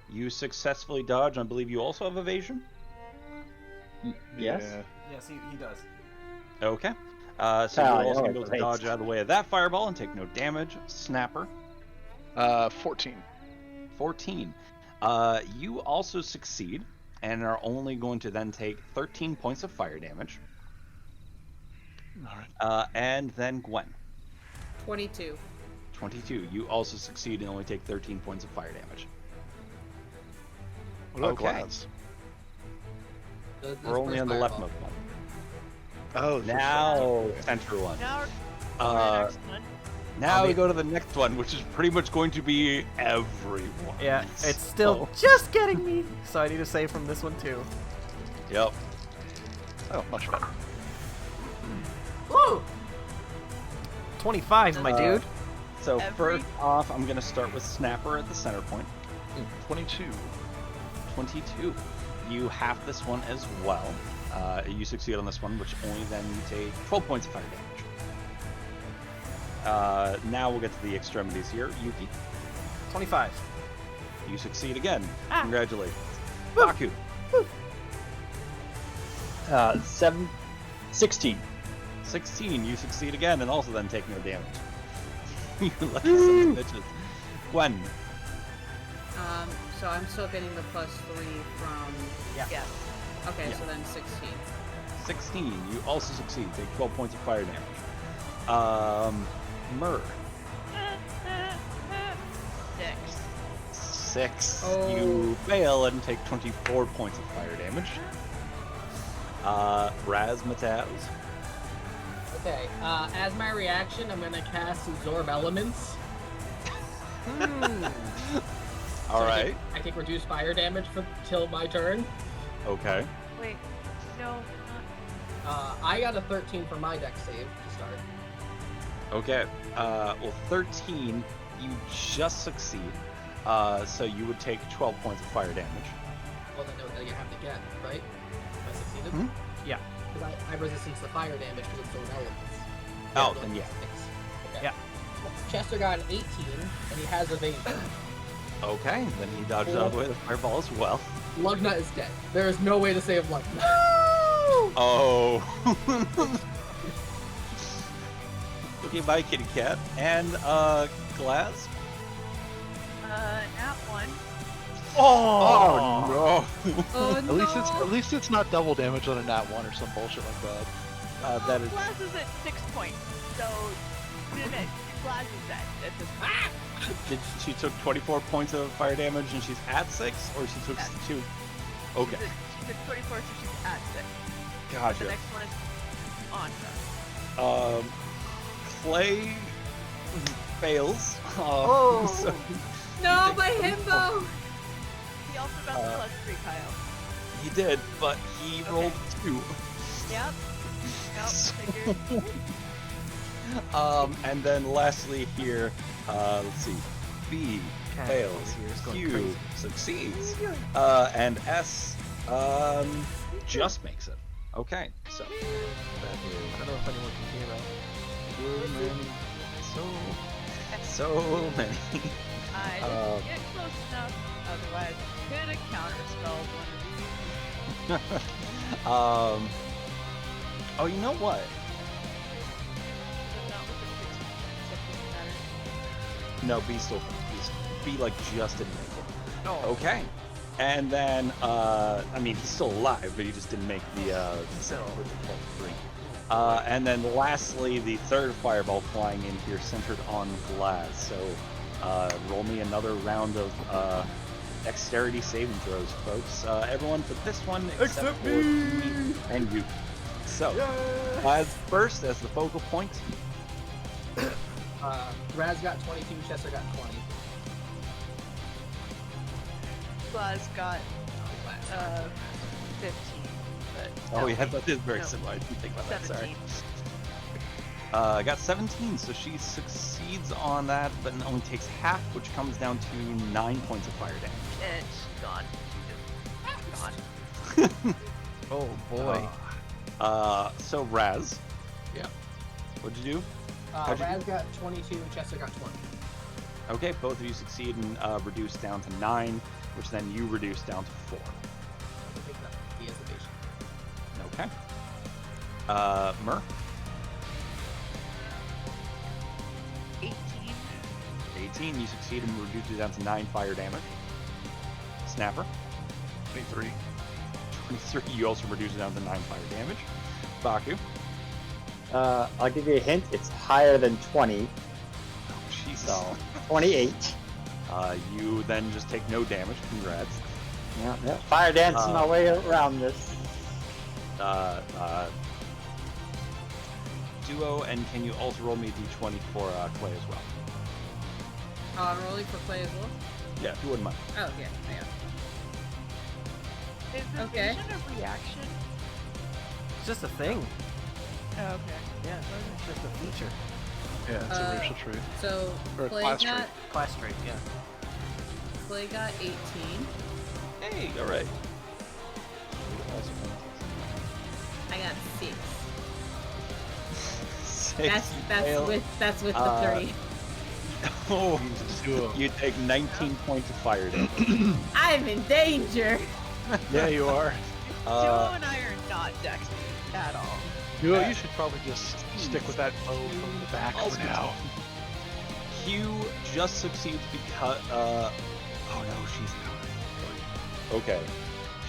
You successfully dodge. I believe you also have evasion. Yes. Yeah. Yes, he does. Okay. So Oh, you're yeah, also right, able to right. dodge out of the way of that fireball and take no damage. Snapper, 14. 14. You also succeed and are only going to then take 13 points of fire damage. All right. And then Gwen, 22. 22. You also succeed and only take 13 points of fire damage. What about Okay. glass? This We're only on the left fireball. one. Oh, Now, center one. Now Uh, next one. Now we be- go to the next one, which is pretty much going to be everyone. Yeah, it's still So- just getting me, so I need to save from this one too. Yep. Oh, much better. Woo! 25, my dude. So Every- first off, I'm going to start with Snapper at the center point. 22. 22. You half this one as well. You succeed on this one, which only then you take 12 points of fire damage. Now we'll get to the extremities here. Yuki, 25. you succeed again. Ah. Congratulations. Baku, 16. 16. You succeed again and also then take no damage. You lucky sons of bitches. Gwen, So I'm still getting the +3 from. Yes. Okay, Yeah. so then 16. 16. You also succeed. Take 12 points of fire damage. Myrrh, 6. 6. Oh. You fail and take 24 points of fire damage. Razmataz. Okay, as my reaction, I'm gonna cast Absorb Elements. All So right. I can reduce fire damage for till my turn. Okay. Wait. No. I got a 13 for my dex save to start. Okay. Well, 13. You just succeed. So you would take 12 points of fire damage. Well, then no, you have to get, right? If I succeeded? Hmm? Yeah. Because I have resistance to fire damage because Absorb Elements. Oh, no, then yeah. six. Okay. Yeah. Chester got an 18, and he has evasion. Okay. Then he dodges out of the way of the fireball as well. Lugnut is dead. There is no way to save Lugnut. Oh. Okay, bye, kitty cat. And Glass. Oh no! Oh At least it's not double damage on a nat 1 or some bullshit like that. That is. Glass is at 6 points, so Glass is dead at this point. She took 24 points of fire damage and she's at 6, or she took Yes. 2? Okay. She's at 24, so she's at 6. The Gotcha. next one is on her. Clay fails. Oh. So No, my himbo! He also got the +3, Kyle. he did, but he rolled 2. Yep. Yep, figured. And then lastly here, let's see. B Cat fails. over here is going Q crazy. succeeds. And S just makes it. Okay, so that I don't know if anyone can hear that. is too many. So many. I didn't get close enough, otherwise I could have counterspelled one of these. Oh, you know what? But not with the 16 No, B still B like just didn't make it. Oh, Okay. And then I mean he's still alive, but he just didn't make the set with the +3. And then lastly, the third fireball flying in here centered on Glass. So roll me another round of dexterity saving throws, folks. Everyone but this one except for me and you. So, as first, as the focal point, Raz got 22, Chester got 20. Glass got 15, but oh no, yeah, that is very no, similar. I didn't think about that. 17. Sorry. Got 17, so she succeeds on that, but only takes half, which comes down to 9 points of fire damage. And she's gone. She's gone. oh boy. So Raz. Yeah. What'd you do? How'd you Raz got 22, Chester got 20. Okay, both of you succeed and reduce down to 9, which then you reduce down to 4. I'll pick up the evasion. Okay. Mur? 18. 18, you succeed and reduce it down to 9 fire damage. Snapper? 23. 23, you also reduce it down to 9 fire damage. Baku? I'll give you a hint. It's higher than 20, Oh, Jesus. so 28. You then just take no damage. Congrats. Yeah, yeah. Fire dancing my way around this. Duo, and can you also roll me a d20 for Clay as well? Oh, I'm rolling for play as well? Yeah, if you wouldn't mind. Oh, yeah, I got it. Is the Okay. vision a reaction? It's just a thing. Oh, okay. Yeah, it's just a feature. Yeah, it's a racial trait. So, Or a Clay class got, trait. Class trait, yeah. Clay got 18. Hey, alright. I got 6. 6. That's with the 3. Oh, Duo. you take 19 points of fire damage. I'm in danger! Yeah, you are. Duo and I are not dex at all. Duo, you should probably just stick with that bow from the back for now. Q just succeeds because oh no, she's out. Okay,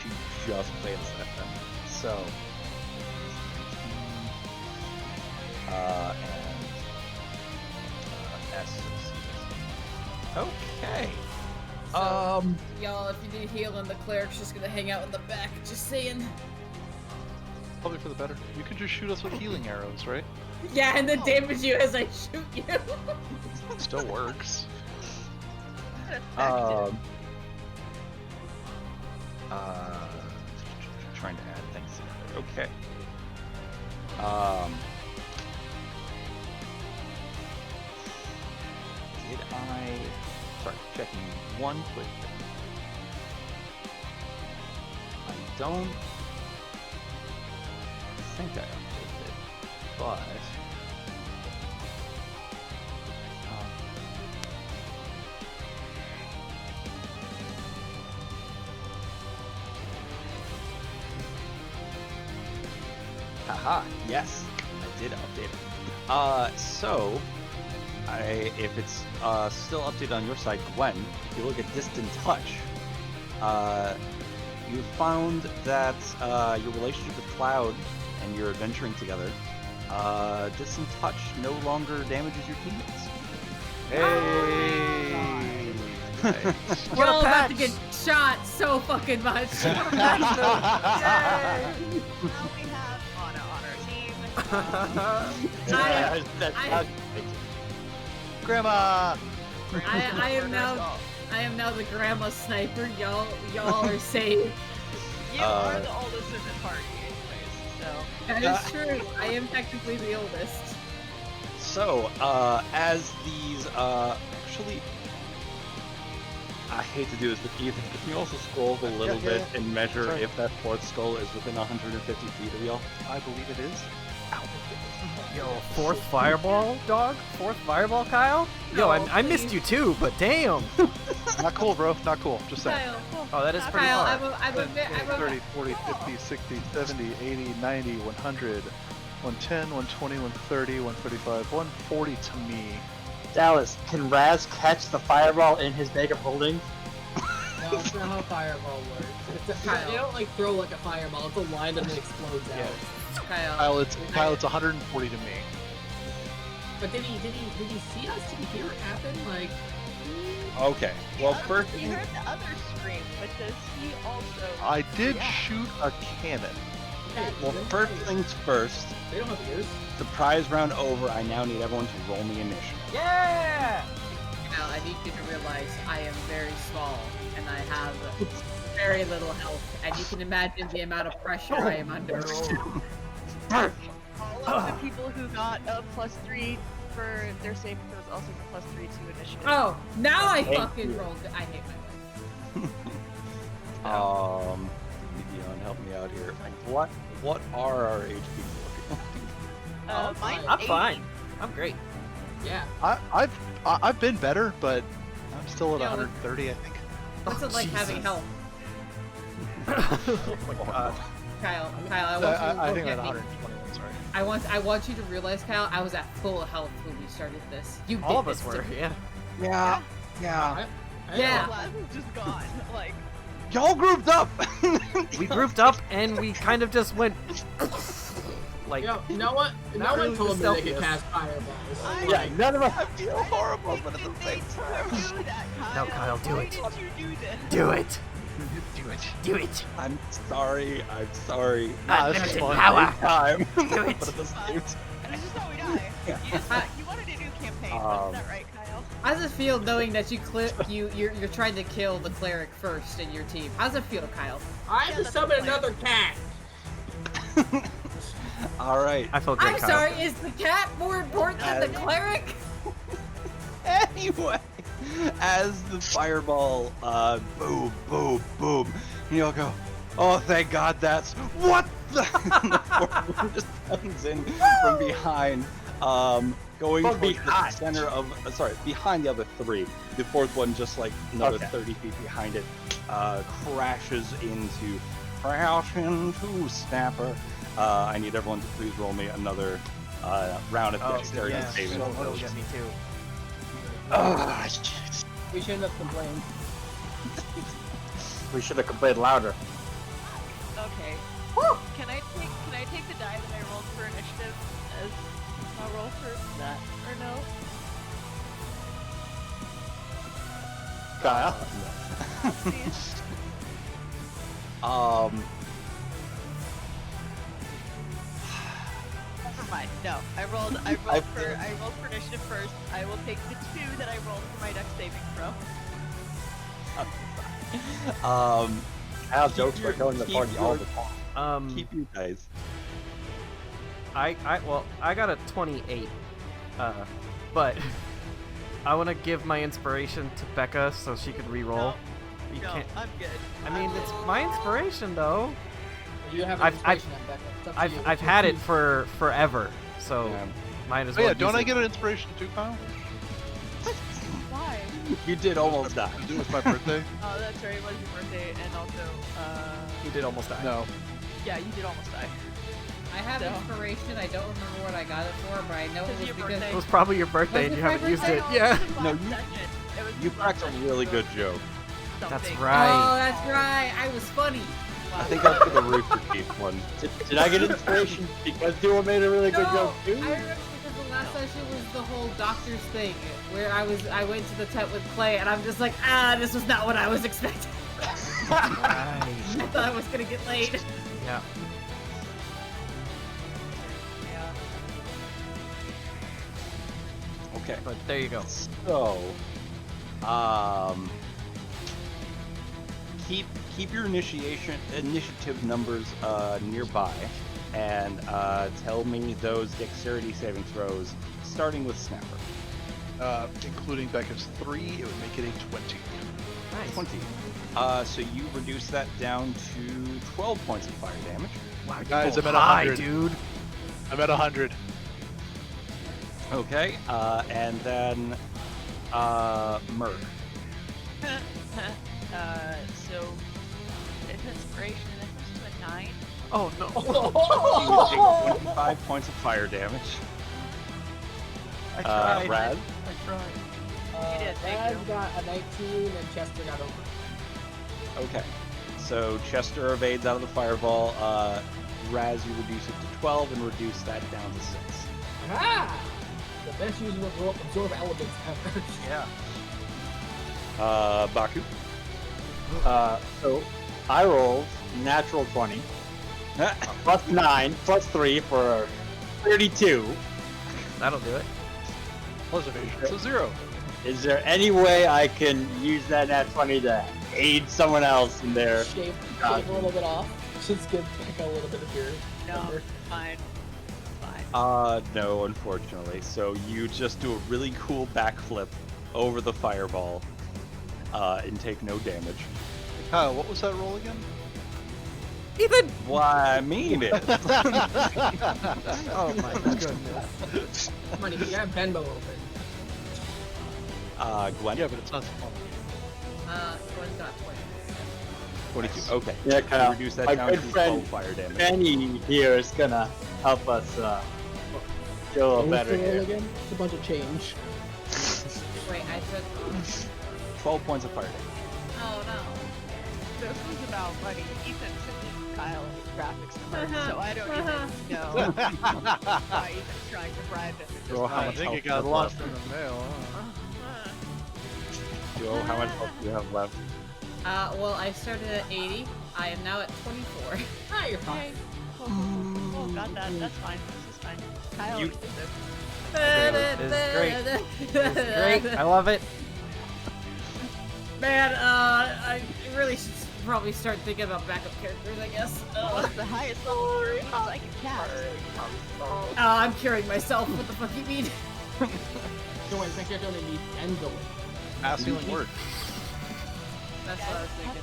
she just fails that then. So and S succeeds. Okay. Y'all, if you need healing, the cleric's just gonna hang out in the back. Just saying. Probably for the better. You can just shoot us with healing arrows, right? Yeah, and then damage you as I shoot you. Still works. Effective. Trying to add things together. Okay. Did I? Sorry, checking one quick thing. I don't think I updated it, but. Haha, yes, I did update it. So, if it's still updated on your side, Gwen, if you look at Distant Touch, you found that your relationship with Cloud and your adventuring together, distant touch no longer damages your teammates. Hey! Nice. We're all about to get shot so fucking much. Now we have Anna on our team. Grandma! I am now the grandma sniper. Y'all are safe. You are the oldest in the party, anyways, so. That is true. I am technically the oldest. So, as these, actually, I hate to do this, but Ethan, can you also scroll a little bit and measure Sorry. if that fourth skull is within 150 feet of y'all? I believe it is. Yo, fourth fireball, dog? Fourth fireball, Kyle? Yo, No, I missed please. you too, but damn. Not cool, bro. Not cool. Just saying. Kyle, Oh, that is pretty Kyle, far. I'm a 10, bit. 20, 30, 40, 50, 60, 70, 80, 90, 100, 110, 120, 130, 135, 140 to me. Dallas, can Raz catch the fireball in his bag of holding? No, that's not how fireball works. Kyle. They don't like throw like a fireball. It's a line that then explodes out. Kyle. Kyle, it's 140 to me. But did he see us? Did he hear it happen? Like, Okay, well, first, He heard the other scream, but does he also? I did react? shoot a cannon. well, first things first, they don't have ears. surprise round over, I now need everyone to roll me initiative. Yeah! Kyle, I need you to realize I am very small and I have very little health, and you can imagine the amount of pressure I am under. All of the people who got a +3 for their saving throws also get +3 to initiative. Oh, now I Thank fucking you. rolled. I hate my life. Dion, help me out here. What are our HP looking like? Mine's I'm 80. fine. I'm great. Yeah. I've been better, but I'm still at Yeah, 130, I think. What's it like having Jesus. health? Oh my god. Kyle, I want you to I look think I'm at at me. 121. Sorry. I want you to realize, Kyle, I was at full health when we started this. You All did of us this to were, me. yeah. Yeah. Yeah. Glass is just gone. Like, Y'all grouped up! We grouped up and we kind of just went like You know what? No one really told the me they could stealthiest. cast fireballs. I- Yeah, none of us. I feel horrible, but at the they same time. do that, Kyle. No, Kyle, do Why it. did you do this? do it. Do it. Do it. I'm sorry. Nah, this is Unlimited fun. power. Time. Do it. But at the same time. This is how we die. You wanted a new campaign, wasn't that right, Kyle? How does it feel knowing that you're trying to kill the cleric first in your team? How does it feel, Kyle? I have Yeah, to that's summon the plan. another cat. Alright. I feel great, I'm Kyle. sorry, is the cat more important than the cleric? Anyway, as the fireball, boom, boom, boom, and you'll go, oh, thank God that's, what the? And the fourth one just comes in from behind, going From towards the behind. center of, behind the other three. The fourth one just like another Okay. 30 feet behind it, crashes into Snapper. I need everyone to please roll me another round of Oh, dexterity yeah. saving That'll throws. get me too. Ah, shit. We shouldn't have complained. We should have complained louder. Okay. Can I take the die that I rolled for initiative as a roll for that or no? Kyle. Please. Never mind. No, I rolled for initiative first. I will take the 2 that I rolled for my dex saving throw. Al jokes your- were killing the keep party all your- the time. Keep you guys. I got a 28. But I want to give my inspiration to Becca so she could re-roll. No, You no, can't. I'm good. I mean, it's my inspiration though. You have I've- inspiration on Becca. It's up to you. I've had it for forever, so Yeah. might as Oh well. yeah, don't use I it. get an inspiration too, Kyle? Why? You did almost die. To do with my birthday? Oh, that's right. It was your birthday, and also, You did almost die. No. yeah, you did almost die. I have So. inspiration. I don't remember what I got it for, but I know it Because was your because birthday. It was probably your birthday Was and it you my haven't used birthday? it. Yeah. No, Last session. It was You his last cracked a session, really so- good joke. something. That's Oh, right. that's right. I was funny. I think I'll pick a Rooster Teeth one. Did I get inspiration because Duo made a really good joke I too? remember because the last session was the whole doctor's thing, where I went to the tent with Clay, and I'm just like, this was not what I was expecting. Right. I thought I was gonna get laid. Yeah. Okay. But there you go. So, keep your initiative numbers nearby, and tell me those dexterity saving throws, starting with Snapper. Including Becca's 3, it would make it a 20. Nice. 20. So you reduce that down to 12 points of fire damage. Wow, Guys, you're I'm at high, 100. dude. I'm at 100. Okay. And then Merc. So if inspiration, and if this is a 9. Oh no. You take 25 points of fire damage. I tried. Raz. I tried. You did, thank Raz you. got a 19 and Chester got over. Okay. So Chester evades out of the fireball. Raz, you reduce it to 12 and reduce that down to 6. Ah! The best use of absorb elements ever. Yeah. Baku. So I rolled natural 20, plus 9, plus 3 for 32. That'll do it. Plus evasion, so 0. Is there any way I can use that nat 20 to aid someone else in their... Shave a little bit off. Just give back a little bit of your No, number. fine. Fine. No, unfortunately. So you just do a really cool backflip over the fireball, and take no damage. Kyle, what was that roll again? Ethan. Why, I mean it. Oh my goodness. Come on, you got Benbow open. Gwen. Yeah, but it's not small. Gwen got 20. 22. Okay. Yeah, You Kyle. reduce that My down good to friend 12 fire damage. Benny here is gonna help us feel a little better here. Again? It's a bunch of change. Wait, I took. 12 points of fire damage. Oh no. This was about money. Ethan sent Kyle his graphics number, so I don't even know why Ethan's trying to bribe him. Joe, how I much think health it do you got have lost left? in the mail. Joe, how much health do you have left? Well, I started at 80. I am now at 24. Ah, you're fine. Oh, got that. That's fine. This is fine. Kyle, You- did this. It's great. It's great. I love it. Man, I really should probably start thinking about backup characters, I guess. What's the highest level runes I can cast? I'm curing myself. What the fuck you mean? So I think you're gonna need Benbow. Pass healing word. That's what I was thinking.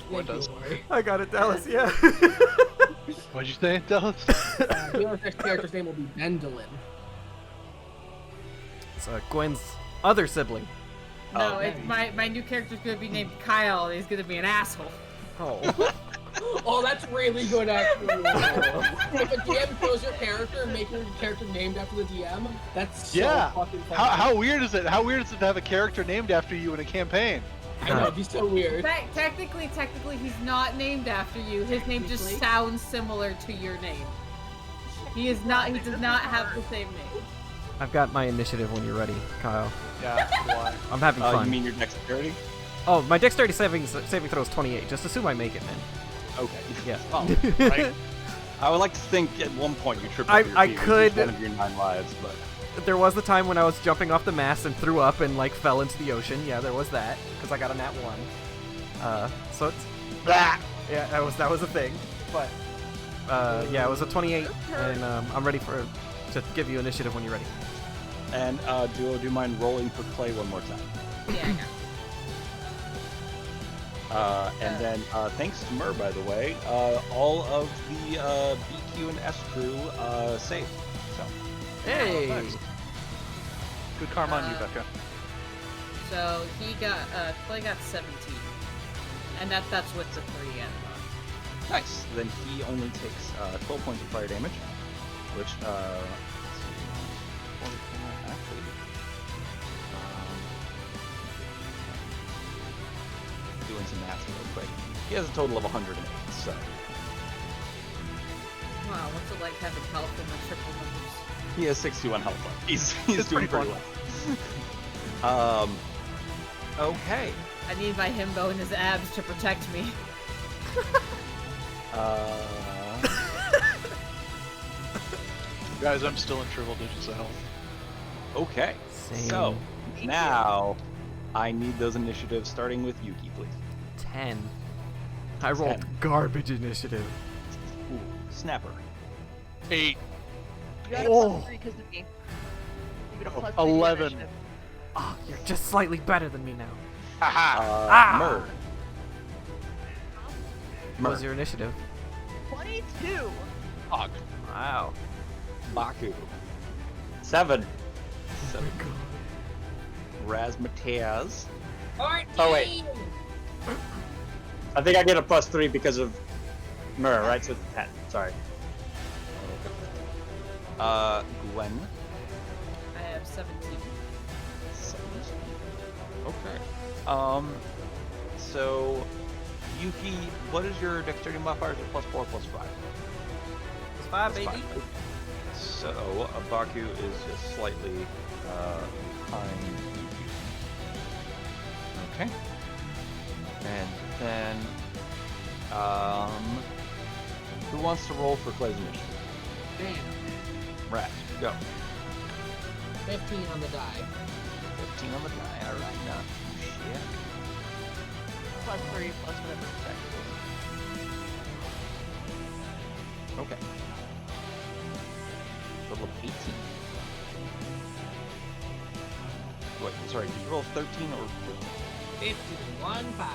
What Thank does? you, Lori. I got it, Dallas. Yeah. What'd you say, Dallas? Your next character's name will be Bendolin. It's Gwen's other sibling. No, Oh. it's my new character's gonna be named Kyle. And he's gonna be an asshole. Oh. Oh, that's really good, actually. If a DM kills your character and make your character named after the DM, that's so Yeah. fucking funny. How weird is it? How weird is it to have a character named after you in a campaign? I know, he's so weird. Technically, he's not named after you. His name just Technically? sounds similar to your name. He is not. He does not have the same name. I've got my initiative when you're ready, Kyle. Yeah, why? I'm having fun. You mean your dexterity? Oh, my dexterity saving throw is 28. Just assume I make it, man. Okay. Yeah. Oh, Right? I would like to think at one point you tripped I- over your I feet, could- which is one of your 9 lives, but There was the time when I was jumping off the mast and threw up and like fell into the ocean. Yeah, there was that because I got a nat 1. So it's yeah, that was a thing. But yeah, it was a 28, and I'm ready to give you initiative when you're ready. and Duo, do you mind rolling for Clay one more time? Yeah, I got And then, thanks to Mur, by the way, all of the BQ and S crew saved. So, Hey. Nice. Good karma on you, Becca. So he got Clay got 17, and that's with the 3 and nice. Then he only takes 12 points of fire damage, which, let's see, actually, some math real quick. He has a total of 108, so Wow, what's it like having health in the triple numbers? he has 61 health left. He's It's doing pretty pretty well. Okay. I need my himbo and his abs to protect me. Guys, I'm still in triple digits of health. Okay. Same. So now I need those initiatives, starting with Yuki, please. 10. I rolled 10. garbage initiative. Ooh, Snapper. 8. You got a Oh. +3 because of me. You get a +3 to 11. initiative. Oh, you're just slightly better than me now. Haha. Mer. What was your initiative? 22. Fuck. Wow. Baku. 7. 7. Razmataz. 14! Oh, wait. I think I get a +3 because of Myrrh, right? So it's 10. Sorry. Gwen. I have 17. 17. Okay. So Yuki, what is your dexterity modifier? Is it +4, +5? It's 5, baby. Fine. So Baku is just slightly behind Yuki. Okay. And then, who wants to roll for Clay's initiative? Damn. Rat, go. 15 on the die. 15 on the die. All right, now. Shit. +3 plus whatever the dex is. Okay. Total of 18. Wait, sorry, did you roll 13 or 14? 51 5.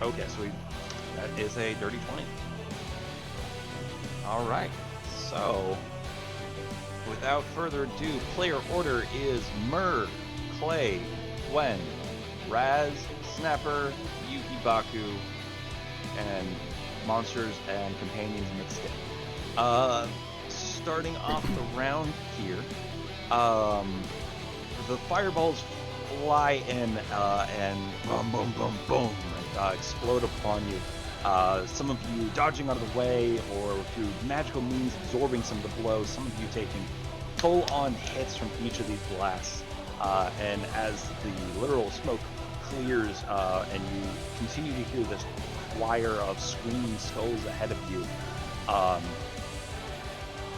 Okay, so that is a dirty 20. All right, so without further ado, player order is Myrrh, Clay, Gwen, Raz, Snapper, Yuki, Baku, and monsters and companions mixed in. Starting off the round here, the fireballs fly in and boom, boom, boom, boom, explode upon you. Some of you dodging out of the way, or through magical means absorbing some of the blows. Some of you taking full-on hits from each of these blasts. And as the literal smoke clears, and you continue to hear this choir of screaming skulls ahead of you,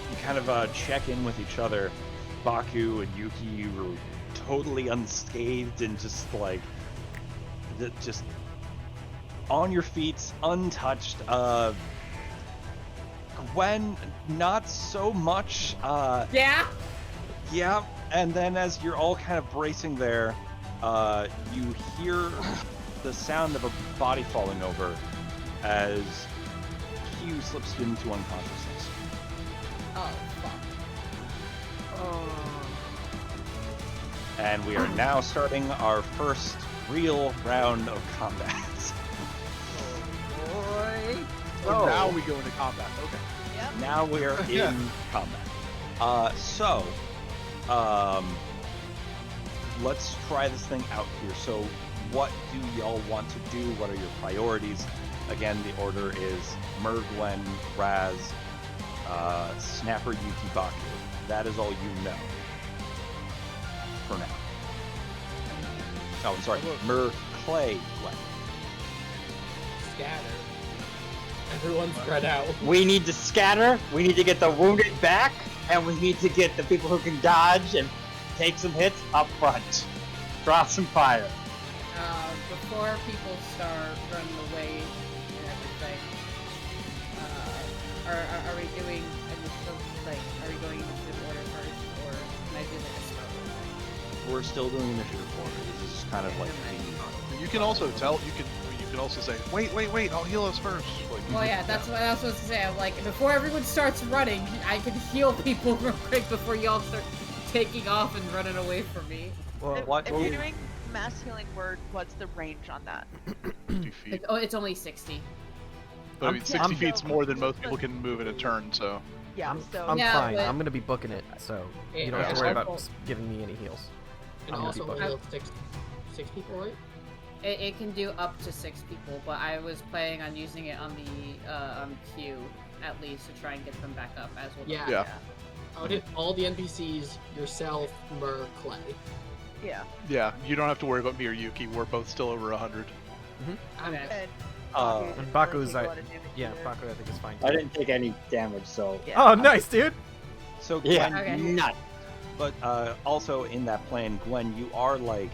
you kind of check in with each other. Baku and Yuki were totally unscathed and just like just on your feet, untouched. Gwen, not so much. Yeah? Yeah, and then as you're all kind of bracing there, you hear the sound of a body falling over as Q slips into unconsciousness. Oh, fuck. And we are now starting our first real round of combat. So now we go into combat. Okay. Yep. Now we are in combat. Let's try this thing out here. So what do y'all want to do? What are your priorities? Again, the order is Myrrh, Gwen, Raz, Snapper, Yuki, Baku. That is all you know for now. Oh, I'm sorry. Myrrh, Clay, Gwen. Scatter. Everyone's spread out. We need to scatter, we need to get the wounded back, and we need to get the people who can dodge and take some hits up front. Draw some fire. Before people start running away and everything, are we doing initiative, like, are we going initiative order first, or can I do like a slow order? We're still doing initiative order. This is kind of like You can also tell. You can also say, wait, I'll heal us first. Like, Well, yeah, that's what I was supposed to say. I'm like, before everyone starts running, I can heal people real quick before y'all start taking off and running away from me. Well, If what? you're doing mass healing word, what's the range on that? 50 feet. It's only 60. But I mean, 60 feet's more than most people can move in a turn, so. Yeah, I'm Yeah, fine. but- I'm gonna be booking it, so Yeah, you don't have to yeah, worry I'll- about giving me any heals. And I'm gonna also, be we bugging. healed six people, right? It can do up to 6 people, but I was planning on using it on the queue at least to try and get them back up as well. Yeah. Yeah. I would hit all the NPCs, yourself, Mur, Clay. Yeah. Yeah, you don't have to worry about me or Yuki. We're both still over 100. I'm Okay. And And doesn't Baku's take a I- lot of damage Yeah, either. Baku I think is fine I too. didn't take any damage, so Yeah. Oh, nice, dude. So yeah, Gwen, Okay. none. but also in that plan, Gwen, you are like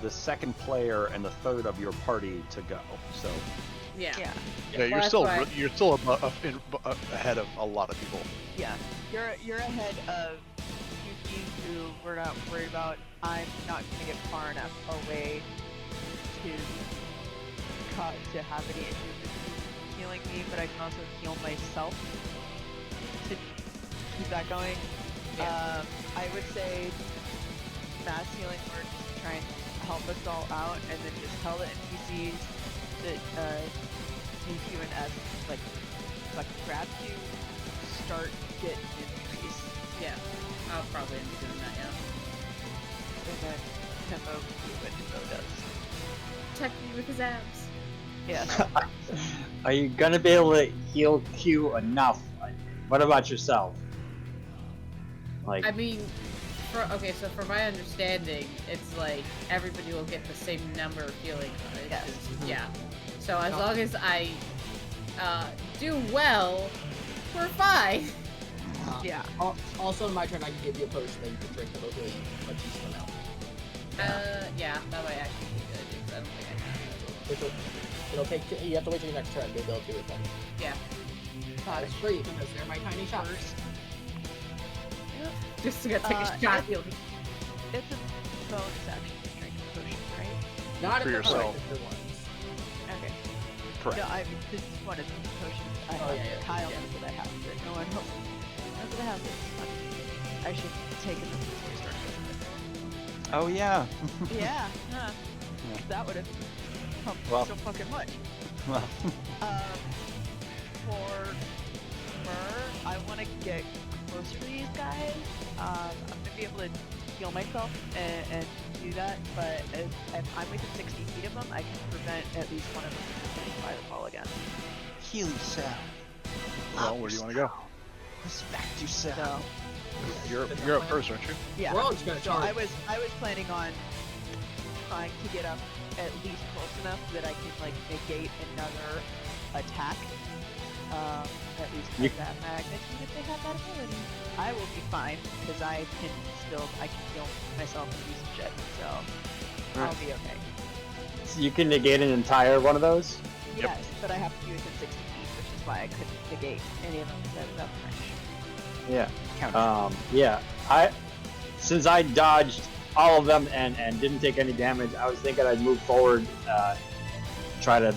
the second player and the third of your party to go. So Yeah. Yeah. Yeah, you're that's still why- ahead of a lot of people. Yeah. You're ahead of Yuki, who we're not worried about. I'm not gonna get far enough away to have any issues with healing me, but I can also heal myself to keep that going. I would say mass healing works to try and help us all out, and then just tell the NPCs that DQ and S like grab you, start getting increase, Yeah. I'll probably end up doing that, yeah. and then tempo do what tempo does. Check me with his abs. Yeah. Are you gonna be able to heal Q enough? What about yourself? Like, I mean, so for my understanding, it's like everybody will get the same number of healing cards. Yes. Yeah. So as long as I do well, we're fine. Yeah. Also, on my turn, I can give you a potion that you can drink that'll heal you, but you still know. Yeah, that might actually be good because I don't think I can. It'll take. You have to wait till your next turn to be able to do it then. Yeah. It's free because they're my tiny shots. Just to take a shot healing. It's a bonus action to drink a potion, right? Not For if they're yourself. collected ones. Okay. correct. No, I mean, this is one of the potions I Oh, have. yeah, yeah. Kyle knows that I have it. No one else knows that I have this. I should take it before we start using it. Oh yeah. Yeah, huh. Yeah. That would have helped Well. so fucking much. Well, For Mur, I want to get closer to these guys. I'm gonna be able to heal myself and do that, but if I'm within 60 feet of them, I can prevent at least one of them from getting fireball again. heal yourself. Well, where do you want to go? Respect yourself. So, You're up first, aren't you? yeah. We're all just gonna So charge. I was planning on trying to get up at least close enough that I can like negate another attack. At least You- at that magnitude if they have that ability. I will be fine because I can heal myself and do some shit. So I'll be okay. so you can negate an entire one of those? Yep. Yes, but I have to be within 60 feet, which is why I couldn't negate any of them that was out of range. Yeah. Count. Yeah. Since I dodged all of them and didn't take any damage, I was thinking I'd move forward, try to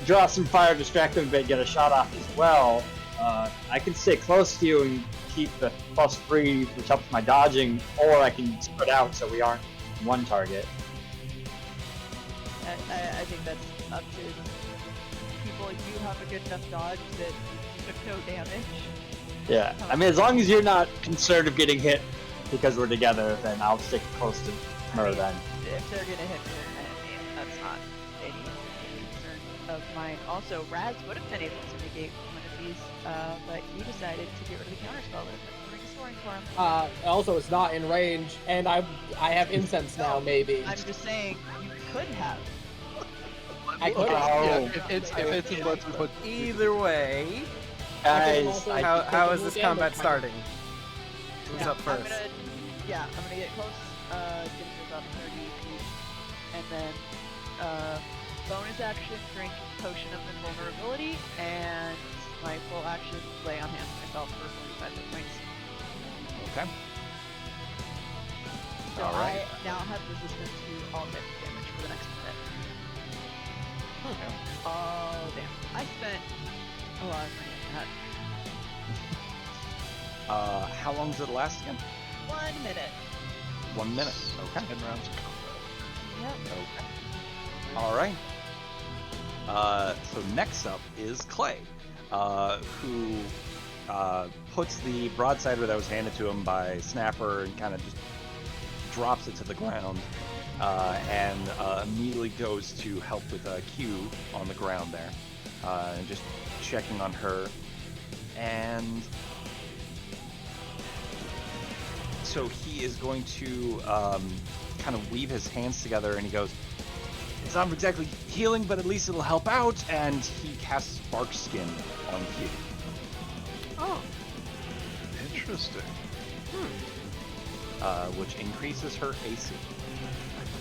draw some fire, distract them a bit, get a shot off as well. I can stay close to you and keep the +3, which helps my dodging, or I can spread out so we aren't one target. I think that's up to people. You have a good enough dodge that you took no damage. Yeah. I mean, as long as you're not concerned of getting hit because we're together, then I'll stick close to Mur then. If they're gonna hit me, I mean, that's not any concern of mine. Also, Raz would have been able to negate one of these, but he decided to get rid of the counterspell that was doing scoring for him. Also, it's not in range, and I have incense now. Maybe I'm just saying, you could have. I could. Oh. Yeah, if it's let's put Either way, Guys, how is this combat starting? Who's Yeah, up first? I'm gonna get close, get to about 30 feet, and then bonus action, drink potion of invulnerability, and my full action, lay on hands myself for 45 hit points. Okay. So All right. I now have resistance to all types of damage for the next minute. Oh damn! I spent a lot of money on that. How long does it last again? 1 minute. 1 minute. Okay. 10 rounds of combat. Yep. Okay. All right. So next up is Clay, who puts the broadsider that was handed to him by Snapper and kind of just drops it to the ground. and immediately goes to help with Q on the ground there, and just checking on her. And so he is going to kind of weave his hands together, and he goes, "It's not exactly healing, but at least it'll help out." And he casts Spark Skin on Q. Oh. Interesting. Which increases her AC.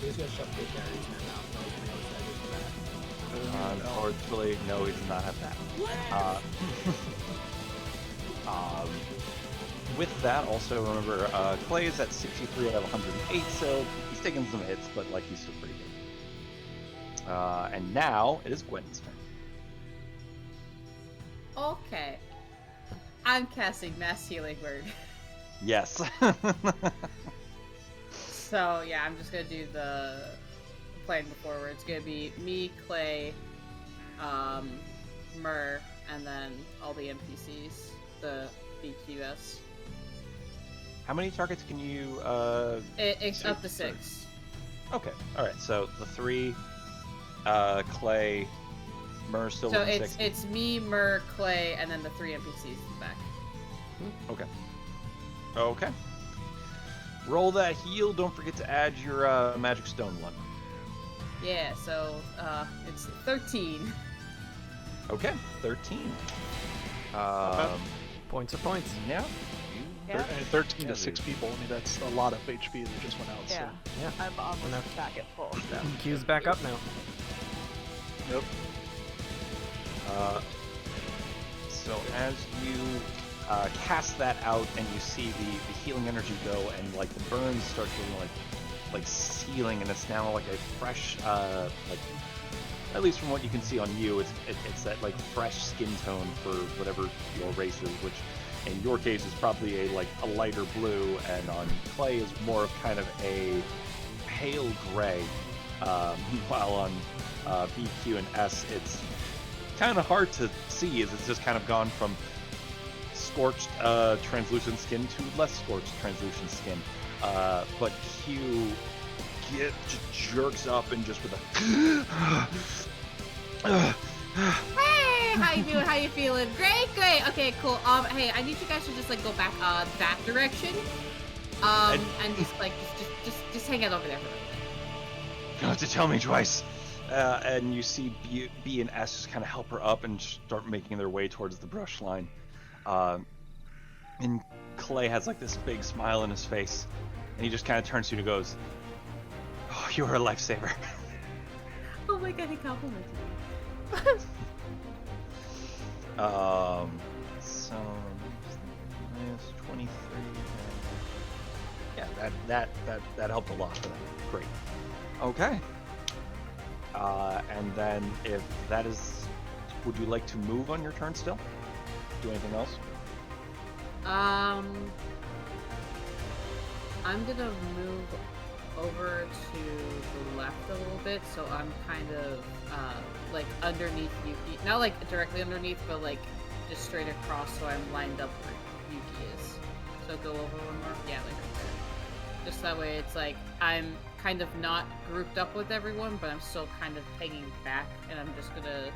He's gonna shove big berries in her mouth. No, he's gonna use that. Unfortunately, no, he does not have that. With that, also remember, Clay is at 63 out of 108, so he's taking some hits, but like he's still pretty good. And now it is Gwen's turn. Okay. I'm casting Mass Healing Word. Yes. So yeah, I'm just gonna do the plan before where it's gonna be me, Clay, Myrrh, and then all the NPCs, the BQS. How many targets can you? It's up to 6. Okay. All right. So the 3, Clay, Myrrh still So within it's 60. it's me, Myrrh, Clay, and then the 3 NPCs in the back. Okay. Okay. Roll that heal. Don't forget to add your magic stone one. Yeah. So it's 13. Okay. 13. Points are points. Yeah. Yeah. And 13 to 6 people. I mean, that's a lot of HP that just went out. Yeah. Yeah. I'm almost Enough. back at full. So. Q's back up now. So. Yep. So as you cast that out and you see the healing energy go, and like the burns start getting like sealing, and it's now like a fresh like, at least from what you can see on you, it's that like fresh skin tone for whatever your race is, which in your case is probably a lighter blue, and on Clay is more of kind of a pale gray, while on B, Q, and S it's kind of hard to see, as it's just kind of gone from scorched translucent skin to less scorched translucent skin. But Q just jerks up and just with a Hey, how you doing? How you feeling? Great. Okay, cool. Hey, I need you guys to just like go back that direction. And just hang out over there for a minute. You don't have to tell me twice. And you see B and S just kind of help her up and start making their way towards the brush line. And Clay has like this big smile on his face, and he just kind of turns to you and goes, "Oh, you are a lifesaver." Oh my god, he complimented me. So minus 23. Yeah, that helped a lot for them. Great. Okay. And then if that is, would you like to move on your turn still? Do anything else? I'm gonna move over to the left a little bit, so I'm kind of like underneath Yuki. Not like directly underneath, but like just straight across, so I'm lined up where Yuki is. So go over one more. Yeah, like right there. Just that way it's like I'm kind of not grouped up with everyone, but I'm still kind of hanging back, and I'm just gonna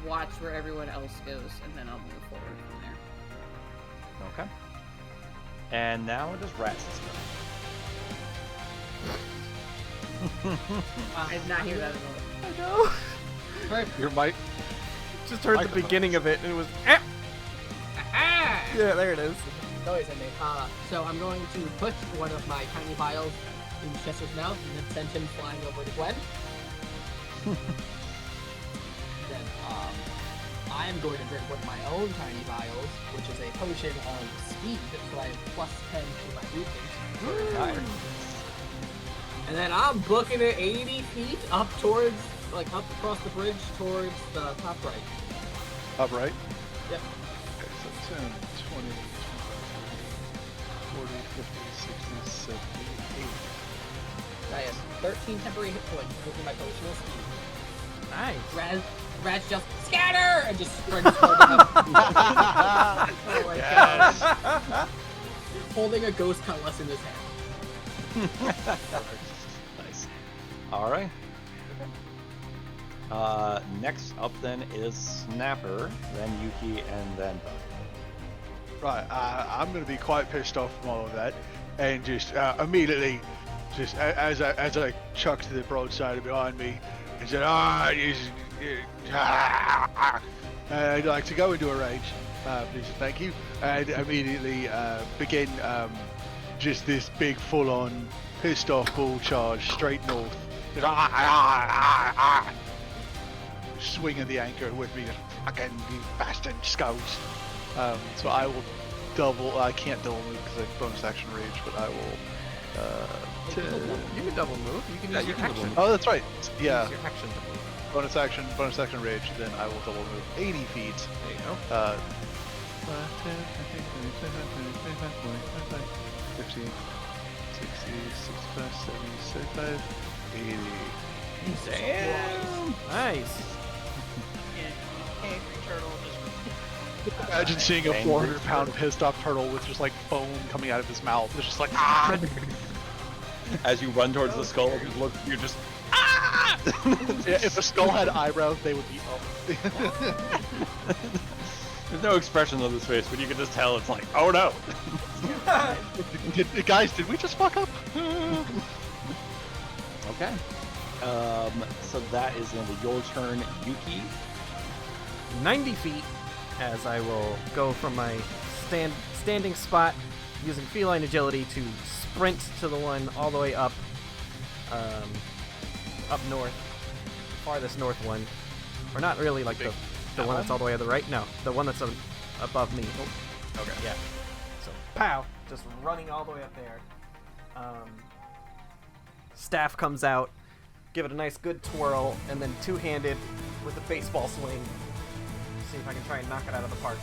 watch where everyone else goes, and then I'll move forward from there. Okay. And now it is Rat's turn. I did not hear that at all. I know. Your mic. Just heard the Microphone. beginning of it, and it was. Eh! Ah! Yeah, there it is. Noise I made. So I'm going to put one of my tiny vials in Chester's mouth and then send him flying over to Gwen. Then I am going to drink one of my own tiny vials, which is a potion of speed, so I have plus 10 to my movement. And then I'm booking it 80 feet up towards, like up across the bridge towards the top right. Up right? Yep. Okay, so 10, 20, 40, 50, 60, 70, 80. I have 13 temporary hit points, booking my potion of speed. Nice. Raz just scatter and just sprints holding up. Oh my gosh. Holding a ghost cutlass in his hand. Nice. All right. Next up then is Snapper, then Yuki, and then Bug. Right, I'm going to be quite pissed off from all of that, and just immediately, just as I chucked the broadside behind me, and said, I'd like to go into a rage, please, thank you, and immediately begin just this big full-on pissed off bull charge straight north. Just swinging the anchor with me, just fucking you bastard skulls. So I will I can't double move because I have bonus action rage, but I will. You can double move. You can use your action. Oh, that's right. Yeah. Use your action to move. Bonus action rage, then I will double move 80 feet. There you go. 50, 60, 65, 70, 75, 80. Damn. Nice. Angry turtle just. Imagine seeing a Angry 400-pound pissed off turtle with just like foam coming out of his mouth. It's just like As you run towards the skull, you're just Yeah, if a skull had eyebrows, they would be There's no expression on his face, but you can just tell it's like, oh no. Guys, did we just fuck up? Okay. So that is going to be your turn, Yuki. 90 feet, as I will go from my standing spot using feline agility to sprint to the one all the way up north, farthest north one, or not really like the one that's all the way to the right. No, the one that's above me. Oh, okay, yeah. So pow, just running all the way up there. Staff comes out, give it a nice good twirl, and then two-handed with a baseball swing. See if I can try and knock it out of the park.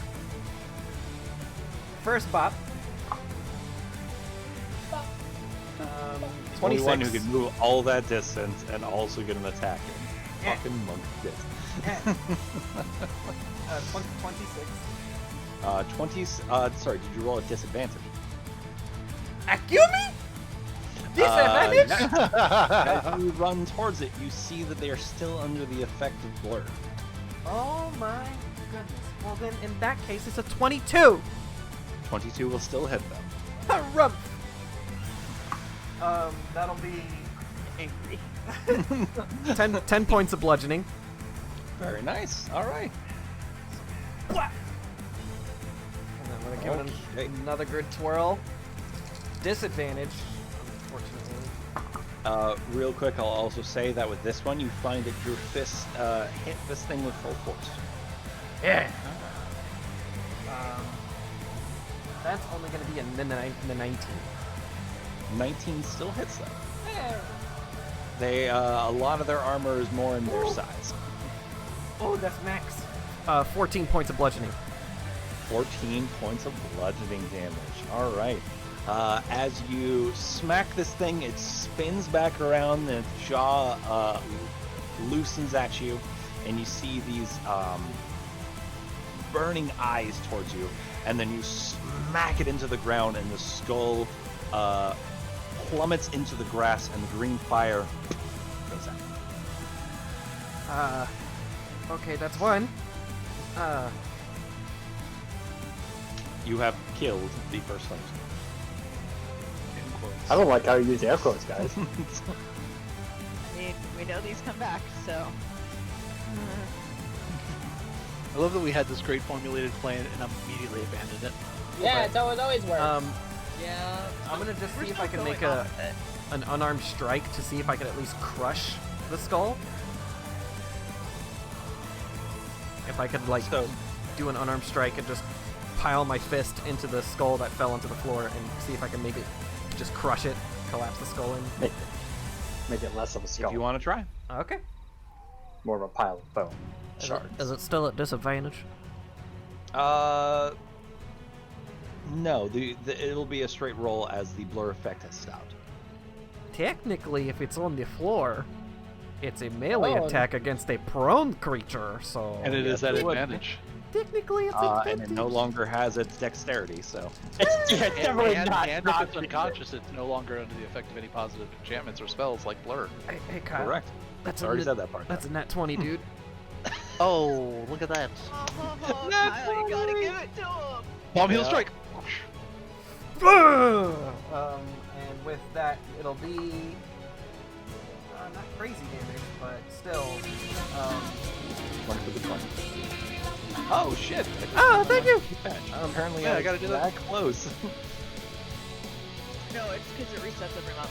First bop. 26. Only one who can move all that distance and also get an attack in. Eh. Fucking monk this. 26. Sorry, did you roll a disadvantage? Akumi? Disadvantage? As you run towards it, you see that they are still under the effect of blur. Oh my goodness. Well then, in that case, it's a 22. 22 will still hit them. Rump. That'll be Angry. 10 points of bludgeoning. Very nice. All right. And I'm gonna give it another good twirl. Disadvantage, unfortunately. Real quick, I'll also say that with this one, you find that your fist hit this thing with full force. Yeah. That's only gonna be in the 19. 19 still hits them. They a lot of their armor is more in their size. Oh, that's max. 14 points of bludgeoning. 14 points of bludgeoning damage. All right. As you smack this thing, it spins back around, and its jaw loosens at you, and you see these burning eyes towards you, and then you smack it into the ground, and the skull plummets into the grass, and the green fire goes out. Okay, that's one. You have killed the first flames. I don't like how you use air quotes, guys. I mean, we know these come back, so. I love that we had this great formulated plan and immediately abandoned it. Yeah, it always works. Yeah. I'm gonna just We're see if still I can going make on with it. an unarmed strike to see if I can at least crush the skull. If I could like do an unarmed strike and just pile my fist into the skull that fell onto the floor and see if I can make it just crush it, collapse the skull in. Make it less of a If skull, you want to try. Okay. more of a pile of bone. Is it still at disadvantage? No, it'll be a straight roll as the blur effect has stopped. Technically, if it's on the floor, it's a melee Oh. attack against a prone creature, so... And it is yes, at it would. advantage. Technically, it's and advantage. it no longer has its dexterity. So It's definitely and not. if it's unconscious, it's no longer under the effect of any positive enchantments or spells like Blur. Hey, Kyle. correct. That's Already a said that part. That's a nat 20, dude. Oh, look at that. Oh, Kyle, you gotta give it to him. Bomb heal Yeah. strike. And with that, it'll be not crazy damage, but still. One for the 20. Oh shit! Oh, thank you. Apparently, yeah, I gotta do that. close. No, it's because it resets every month.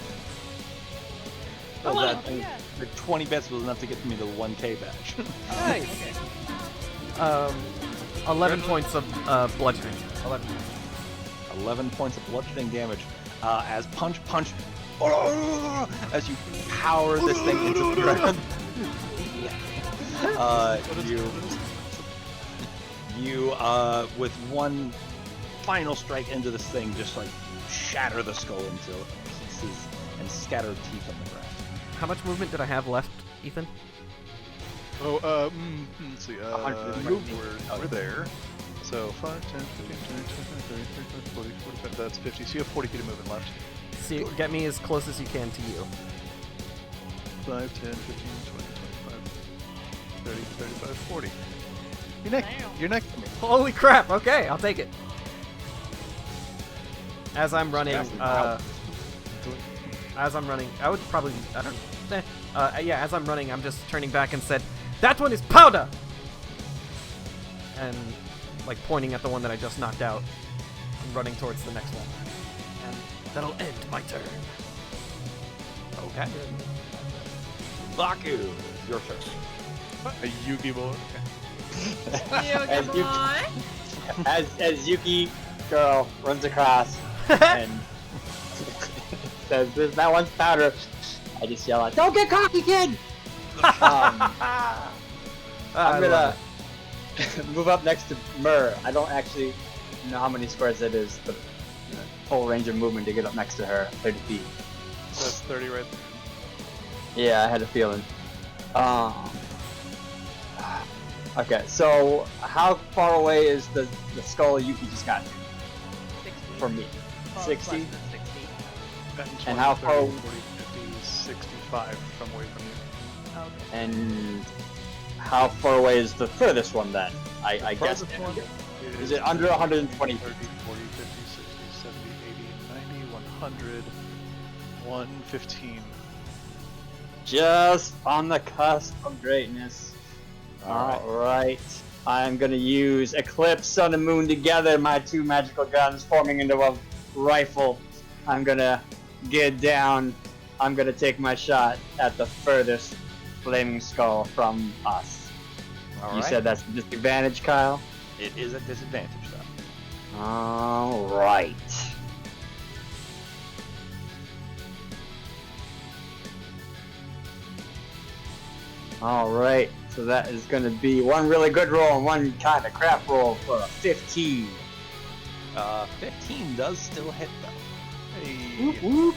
So Oh, that yeah. the 20 bits was enough to get me the 1K badge. Nice. Okay. 11 points of bludgeoning. 11. 11 points of bludgeoning damage as punch, as you power this thing into the ground. You with one final strike into this thing, just like shatter the skull into pieces and scatter teeth on the ground. How much movement did I have left, Ethan? Oh, let's see. 120. We're there. So 5, 10, 15, 20, 25, 30, 40, 45, that's 50. So you have 40 feet of movement left. See, get me as close as you can to you. 5, 10, 15, 20, 25, 30, 35, 40. You're next to me. Holy crap! Okay, I'll take it. As I'm running, I would probably, I don't know. Yeah, as I'm running, I'm just turning back and said, "That one is powder!" And, like, pointing at the one that I just knocked out and running towards the next one. And that'll end my turn. Okay. Baku, your turn. A Yugi boy. as, as Yuki girl runs across and says, "That one's powder," I just yell out, "Don't get cocky, kid!" I'm gonna move up next to Mur. I don't actually know how many squares that is, but full range of movement to get up next to her, 30 feet. That's 30 right there. Yeah, I had a feeling. Okay, so how far away is the skull Yuki just got 60. from me? Well, 60? less than 60. 10, 20, And how 30, far- 40, 50, 65 from away from you. Okay. And how far away is the furthest one then? I guess. Farthest one Is it under 120 feet? 30, 40, 50, 60, 70, 80, 90, 100, 115. Just on the cusp of greatness. Alright. I'm gonna use Eclipse, Sun, and Moon together, my two magical guns forming into a rifle. I'm gonna get down. I'm gonna take my shot at the furthest flaming skull from us. You said that's a disadvantage, Kyle? It is a disadvantage, though. Alright. Alright, so that is going to be one really good roll and one kind of crap roll for a 15. 15 does still hit, though. Hey. Whoop, whoop.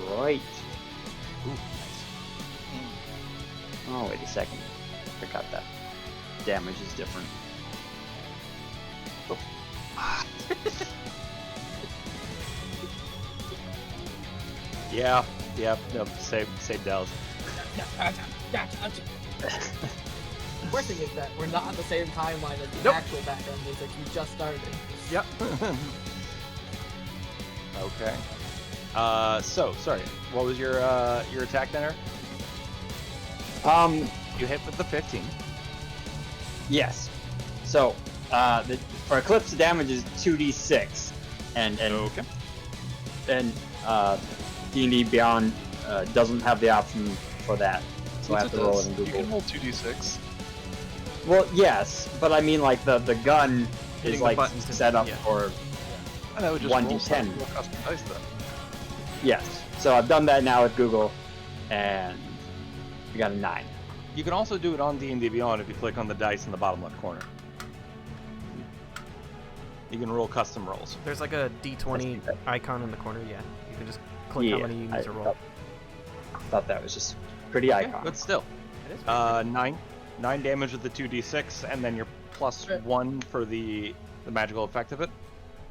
Alright. Ooh, nice. Oh, wait a second. Forgot that. Damage is different. Yeah, no, save Dells. The worst thing is that we're not on the same timeline as the Nope. actual background music. You just started. Yep. Okay. So, sorry, what was your attack then, Eric? You hit with the 15. Yes. So, for Eclipse, the damage is 2d6. And Okay. D&D Beyond doesn't have the option for that. So I have to roll it in You Google. can roll 2d6. Well, yes, but I mean, like, the gun Hitting is, the like, button to- set up yeah. for... And that would just 1d10. roll custom dice then. Yes. So I've done that now with Google, and we got a 9. You can also do it on D&D Beyond if you click on the dice in the bottom left corner. You can roll custom rolls. There's like a D20 icon in the corner. Yeah, you can just click how many you need to roll. Thought that was just pretty Okay, icon. but still, It is 9. 9 damage with the 2d6, and then your +1 for the magical effect of it?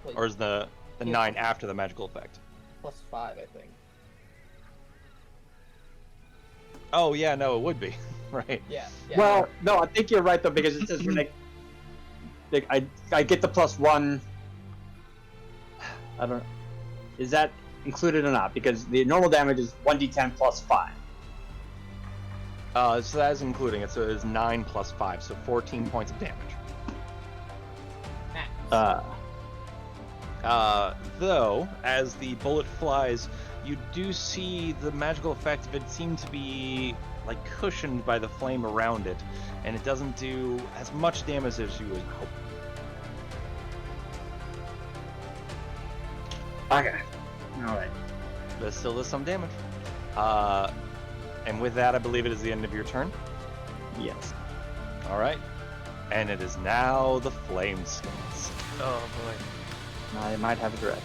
Wait, Or is the Yeah. 9 after the magical effect? +5, I think. Oh, yeah, no, it would be. Right. Yeah. Well, no, I think you're right though, because it says when I get the +1. I don't. Is that included or not? Because the normal damage is 1d10 +5. So that is including it, so it is 9 + 5, so 14 points of damage. Though, as the bullet flies, you do see the magical effect of it seem to be like cushioned by the flame around it, and it doesn't do as much damage as you would hope. Okay. All right. But it still does some damage. And with that, I believe it is the end of your turn. Yes. All right. And it is now the flame skins. Oh boy. I might have a direct.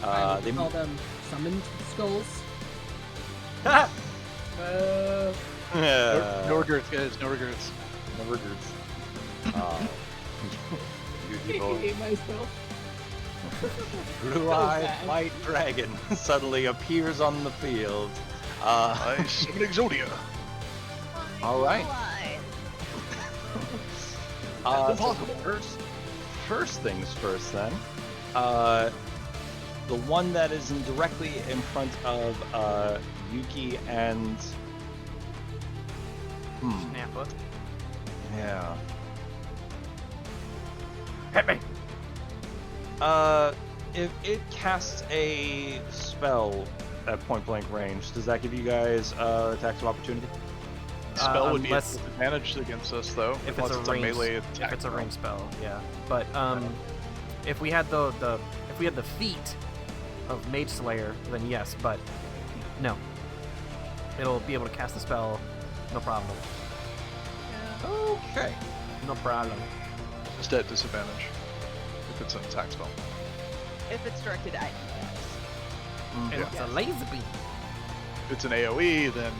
I They would call them summoned skulls. Ha! No regrets, guys. No regrets. No regrets. You I evil hate myself. blue-eyed bad. white dragon suddenly appears on the field. I summon Exodia. All right. So Impossible. first things first, then. The one that is directly in front of Yuki and. Snappa. Yeah. Hit me. If it casts a spell at point blank range, does that give you guys attacks of opportunity? Spell would be a unless- disadvantage against us, though. If unless it's a range, melee attack. if it's a range spell, yeah. But if we had the if we had the feat of Mage Slayer, then yes. But no, it'll be able to cast the spell, no problem. Okay. No problem. Just at disadvantage if it's an attack spell. If it's directed at you guys. And Yeah. it's a laser beam. If it's an AoE, then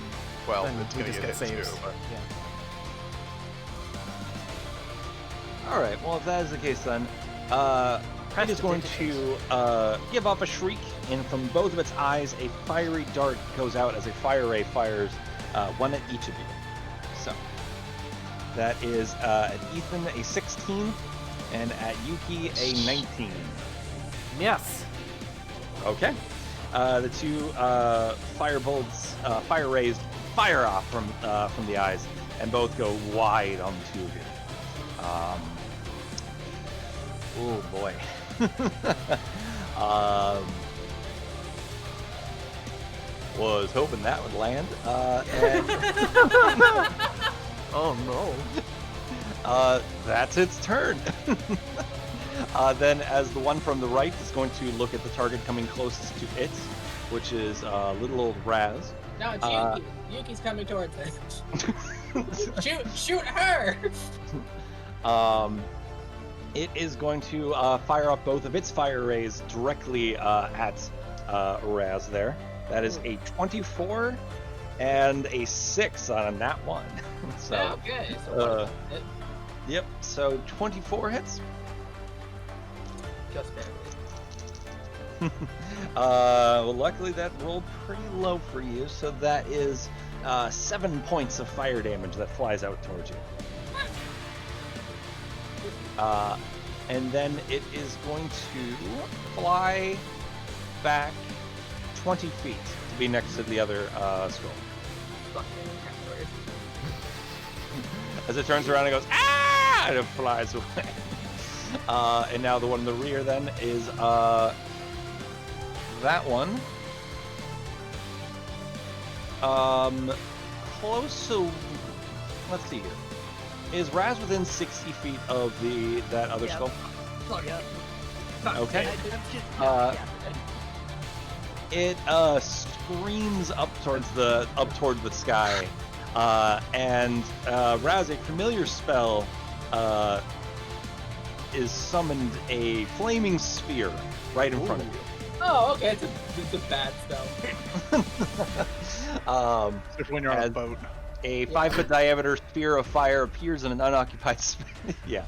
well, then it's we gonna just get get hit saves. too. But Yeah. All right. Well, if that is the case, then it is going to give off a shriek, and from both of its eyes, a fiery dart goes out as a fire ray fires one at each of you. So that is at Ethan a 16, and at Yuki a 19. Yes. Okay. The two fire bolts, fire rays, fire off from the eyes, and both go wide on the two of you. Oh boy. Was hoping that would land. Oh no. That's its turn. Then, as the one from the right is going to look at the target coming closest to it, which is little old Raz. No, it's Yuki. Yuki's coming towards us. Shoot her! It is going to fire up both of its fire rays directly at Raz there. That is a 24 and a 6 on a nat 1. So, Oh, good. So yep, so 24 hits. just barely. Well, luckily that rolled pretty low for you, so that is 7 points of fire damage that flies out towards you. And then it is going to fly back 20 feet to be next to the other skull. Fucking coward. As it turns around and goes, ah! And it flies away. And now the one in the rear then is that one. Close to, let's see here. Is Raz within 60 feet of that other Yep. skull? Fuck Yep. Okay. Yeah. It screams up towards the sky, and Raz, a familiar spell, is summoned a flaming spear right in front of you. Oh, okay. It's a bad spell. Except when you're on a as- boat. A 5-foot diameter sphere of fire appears in an unoccupied space. Yeah,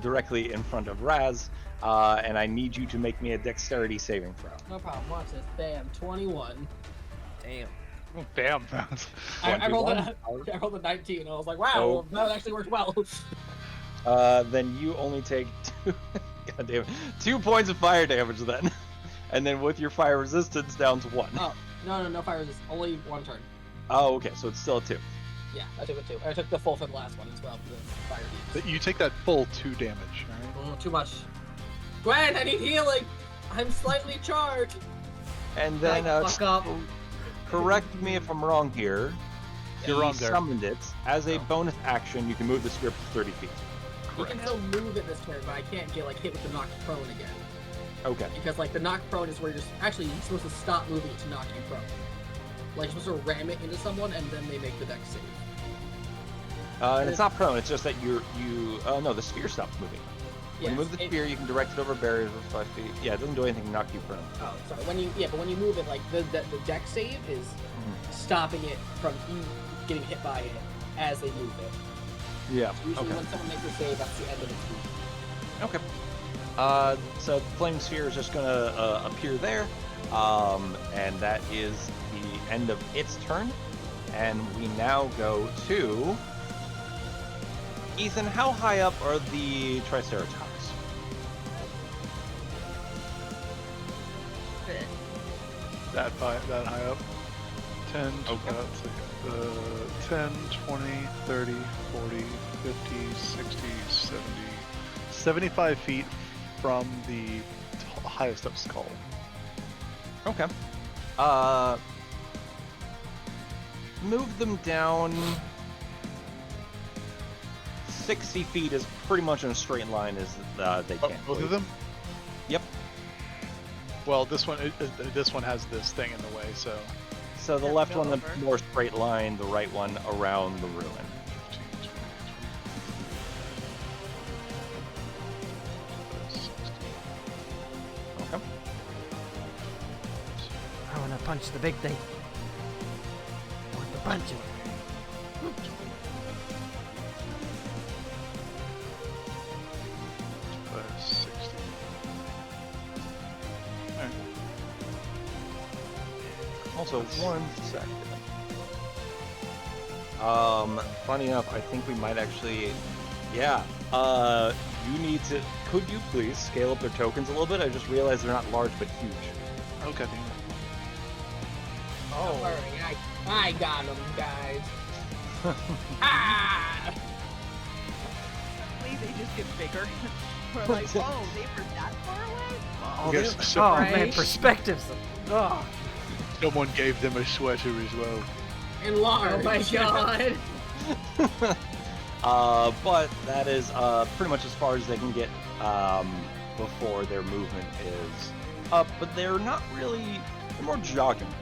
directly in front of Raz, and I need you to make me a dexterity saving throw. No problem. Watch this. Bam. 21. Damn. Oh, damn. I rolled a 21? I rolled a 19. I was like, wow, Oh. that actually worked well. Then you only take two, God damn it, 2 points of fire damage then, and then with your fire resistance down to 1. Oh, no fire resist. Only one turn. Oh, okay, so it's still a 2. Yeah, I took it too. I took the full for the last one as well. For the fire But beams. you take that full 2 damage, alright? Too much. Gwen, I need healing. I'm slightly charged. And then, Fuck up. correct me if I'm wrong here. You're He wrong there. summoned it. As a bonus action, you can move the sphere up to 30 feet. You can still move it this turn, but I can't get like hit with the knock prone again. Okay. Because like the knock prone is where you're actually you're supposed to stop moving it to knock you prone. Like you're supposed to ram it into someone and then they make the dex save. And it's not prone, it's just that no, the sphere stops moving. When you Yes, move the sphere, you can direct it over barriers of 5 feet. Yeah, it doesn't do anything to knock you prone. Oh, sorry. But when you move it, like the dex save is stopping it from you getting hit by it as they move it. Yeah, So usually okay. when someone makes a save, that's the end of its move. Okay. So the flame sphere is just gonna appear there, and that is the end of its turn. And we now go to Ethan. How high up are the Triceratops? That high up. 10, Okay. 10, 20, 30, 40, 50, 60, 70, 75 feet from the highest up skull. Okay. Move them down 60 feet is pretty much in a straight line as they Oh, can. both of them? Yep. Well, this one has this thing in the way, so So the Yep, left go one, the over. more straight line, the right one around the ruin. 15, 20, 60. Okay. I want to punch the big thing. I want to punch it. 60. Alright. Also, one second. Funny enough, I think we might actually, yeah. You need to. Could you please scale up their tokens a little bit? I just realized they're not large but huge. Okay. Don't worry, I got them, guys. Ah! Suddenly they just get bigger. We're like, oh, they were that far away? Oh, Yes, they- so- oh man, Right? perspectives. Oh. Someone gave them a sweater as well. Enlarge. Oh my god. But that is pretty much as far as they can get before their movement is up. But they're not really. They're more jogging.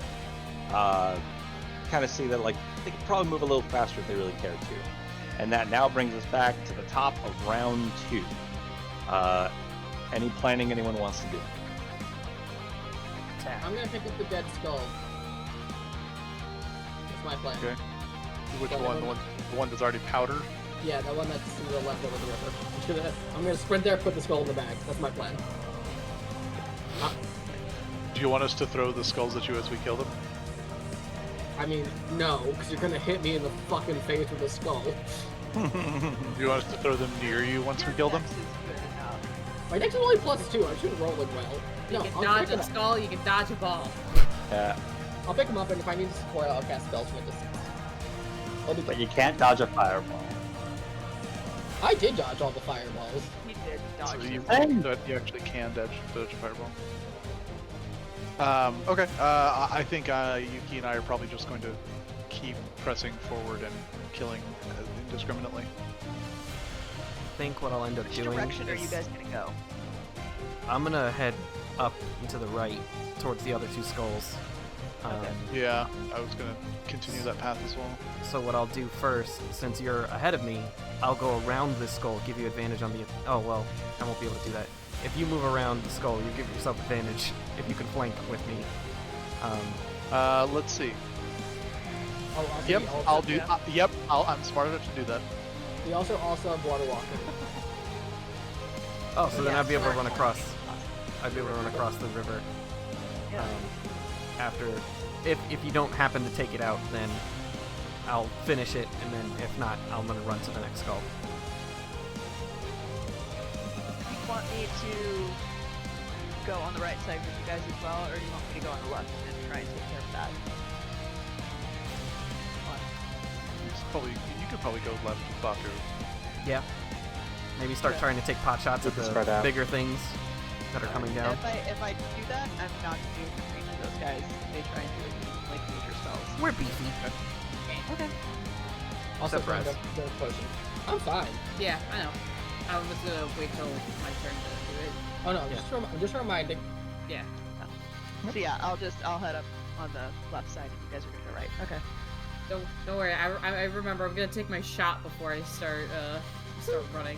Kind of see that like they could probably move a little faster if they really cared to. And that now brings us back to the top of round 2. Any planning anyone wants to do? Attack. I'm gonna pick up the dead skull. That's my plan. Okay. Which Well, one? The one that's already powdered? Yeah, that one that's to the left over the river. I'm gonna sprint there, put the skull in the bag. That's my plan. Do you want us to throw the skulls at you as we kill them? I mean, no, because you're gonna hit me in the fucking face with a skull. Do you want us to throw them near you once we kill them? Dex is good enough. My dex is only +2. I should roll it well. You No, can I'll dodge pick, a skull, you can dodge a ball. Yeah. I'll pick him up, and if I need to support, I'll cast spells from a distance. I'll be But you can't dodge a fireball. I did dodge all the fireballs. He did So dodge you, them. you actually can dodge a fireball. Okay. I think Yuki and I are probably just going to keep pressing forward and killing indiscriminately. I think what I'll end up Which doing direction are you is guys gonna go? I'm gonna head up and to the right towards the other 2 skulls. Yeah, I was gonna continue that path as well. So what I'll do first, since you're ahead of me, I'll go around this skull, give you advantage on the. Oh well, I won't be able to do that. If you move around the skull, you give yourself advantage if you can flank with me. Let's see. Oh, also, Yep, we also, I'll do. yeah. Yep, I'm smart enough to do that. We also have water walking. Oh, so then Yeah, I'd be able to so run we're across. walking. I'd be able to run across the river. Yeah. After, if you don't happen to take it out, then I'll finish it, and then if not, I'm gonna run to the next skull. Do you want me to go on the right side with you guys as well, or do you want me to go on the left and try and take care of that? You could probably go left with Baku. Yeah. Maybe start Yeah. trying to take pot shots at can spread the out. bigger things that are coming down. If I do that, I'm not gonna be able to reach those guys. They try and do like major spells. We're beefy. Okay. Also, Surprise. trying the potion. I'm fine. Yeah, I know. I was gonna wait till my turn to do it. Oh no, Yeah. just reminding. Yeah. So yeah, I'll head up on the left side, and you guys are gonna go right. Okay. Don't worry. I remember. I'm gonna take my shot before I start running.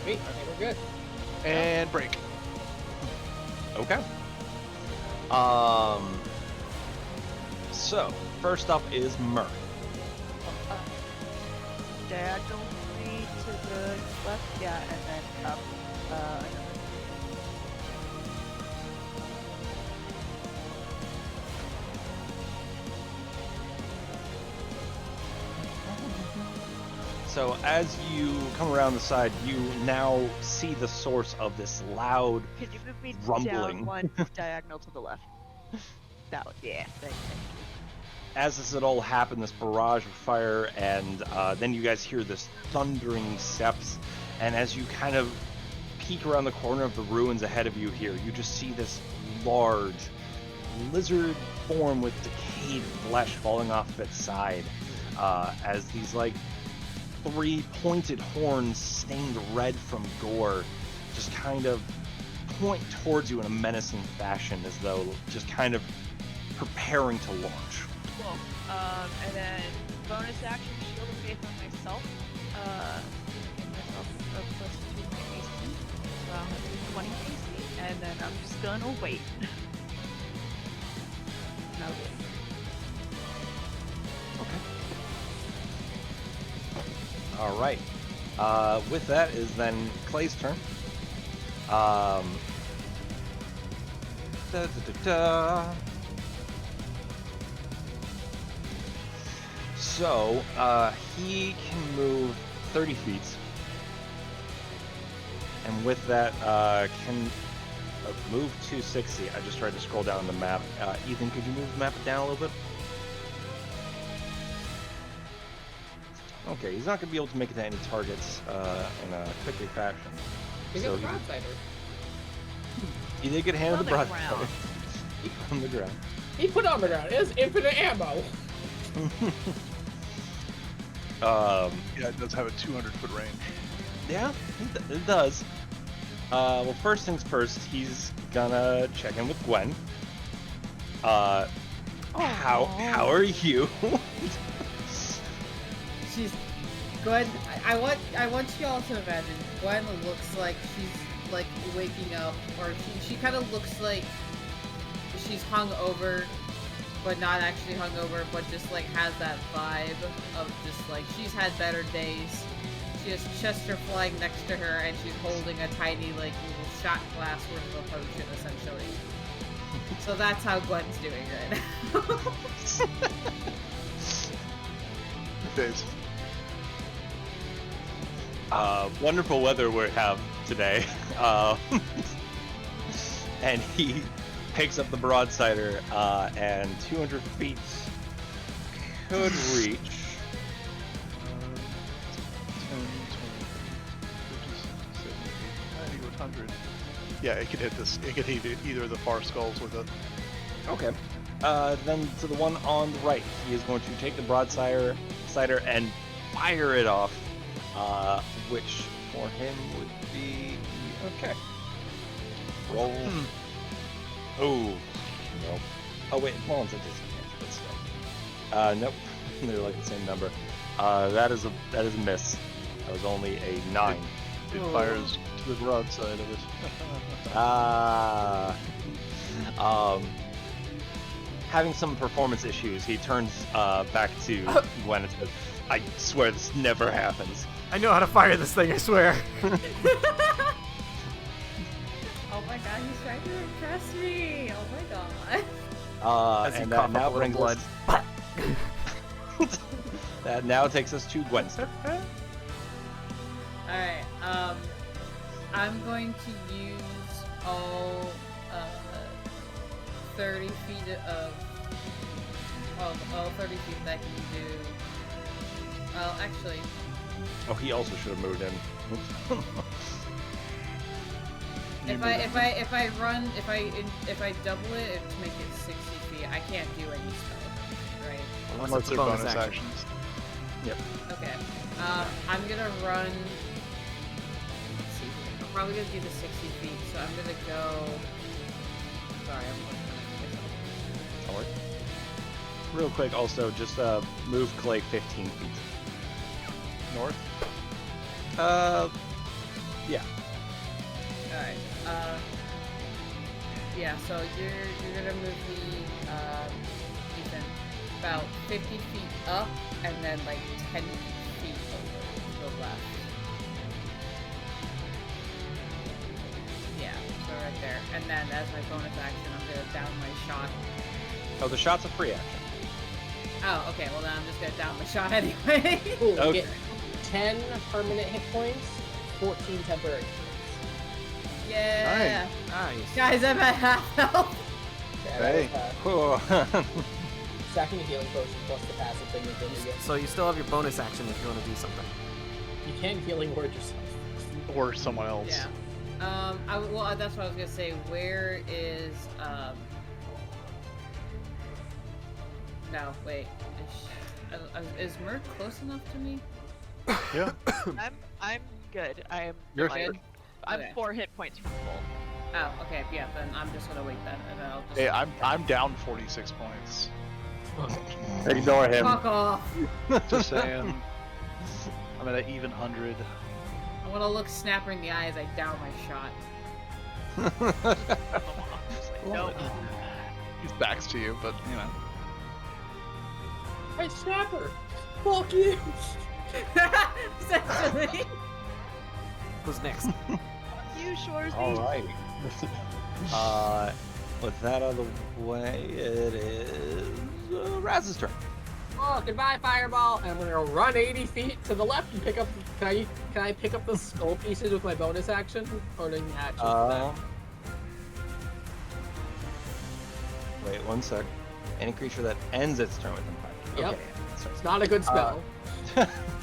Sweet, I think we're good. And break. Okay. So first up is Murph. Diagonally to the left, yeah, and then up. Another. So as you come around the side, you now see the source of this loud. Could you move me Rumbling. down one diagonal to the left? That would, yeah. Thank you. As this had all happened, this barrage of fire, and then you guys hear this thundering steps, and as you kind of peek around the corner of the ruins ahead of you here, you just see this large lizard form with decayed flesh falling off of its side, as these like 3 pointed horns stained red from gore just kind of point towards you in a menacing fashion, as though just kind of preparing to launch. Cool. And then bonus action shield of faith on myself. Give myself a plus 2 to my AC. So I'll have 20 AC. And then I'm just gonna wait. No wait. All right. With that is then Clay's turn. Da, da, da, da. So he can move 30 feet, and with that can move 260. I just tried to scroll down the map. Ethan, could you move the map down a little bit? Okay, he's not going to be able to make it to any targets in a quickly fashion. We So got the he- broadsider. He did get handed On the the broadside. ground. On the ground. He put it on the ground. It has infinite ammo. Yeah, it does have a 200-foot range. Yeah, it does. Well, first things first, he's gonna check in with Gwen. How are you? She's Gwen. I want y'all to imagine Gwen looks like she's like waking up, or she kind of looks like she's hungover, but not actually hungover, but just like has that vibe of just like she's had better days. She has Chester flying next to her, and she's holding a tiny like little shot glass worth of a potion, essentially. So that's how Gwen's doing right now. Days. Wonderful weather we have today. And he picks up the broadsider, and 200 feet could reach. 10, 20, 50, 70, 90, 100. Yeah, it could hit this. It could hit either of the far skulls with it. Okay. Then to the one on the right, he is going to take the broadsider and fire it off, which for him would be okay. Roll. Oh, no. Oh wait, well, it's a disadvantage, but still. Nope. They're like the same number. That is a miss. That was only a 9. It fires to the broadside of it. having some performance issues, he turns back to Gwen and says, "I swear this never happens." I know how to fire this thing, I swear. Oh my god, he's trying to impress me. Oh my god. As you And cough that now up a little brings blood. us. That now takes us to Gwen's turn. Alright, I'm going to use all 30 feet of all 30 feet that I can do. Well, actually, Oh, he also should have moved in. if I double it to make it 60 feet, I can't do any spell, right? Unless it's a they're bonus bonus action. actions. Okay. I'm gonna run. Let's see. I'm probably gonna do the 60 feet, so I'm gonna go. Sorry, I'm looking at myself. All right. Real quick, also, just move Clay 15 feet. North. Yeah. Alright. Yeah. So you're gonna move me, Ethan, about 50 feet up, and then like 10 feet over to the left. Yeah. So right there, and then as my bonus action, I'm gonna down my shot. Oh, the shot's a free action. Oh, okay. Well, then I'm just gonna down my shot anyway. Cool. You Okay. get 10 permanent hit points, 14 temporary hit Yeah. Nice. Guys, I'm at half health. points. Yeah, Hey. that was, Cool. stacking a healing potion plus the passive thing is really good. So you still have your bonus action if you want to do something. You can healing word yourself. Or someone else. Yeah. Well, that's what I was gonna say. Where is No, wait. Is Merc close enough to me? Yeah. I'm good. You're fine. good? I'm Okay. 4 hit points from full. Oh, okay. Yeah. Then I'm just gonna wait then, and then I'll just. Hey, I'm down 46 points. Ignore him. Fuck off. Just saying. I'm at an even 100. I want to look Snapper in the eye as I down my shot. No. His back's to you, but you know. Hey, Snapper! Fuck you! Essentially. Who's next? You Shorzy. All right. With that out of the way, it is Raz's turn. Oh, goodbye, Fireball! And I'm gonna run 80 feet to the left and pick up. Can I pick up the skull pieces with my bonus action? Or an action for that? Wait 1 sec. Any creature that ends its turn with impact. Yep. Okay. Sorry. It's not a good spell.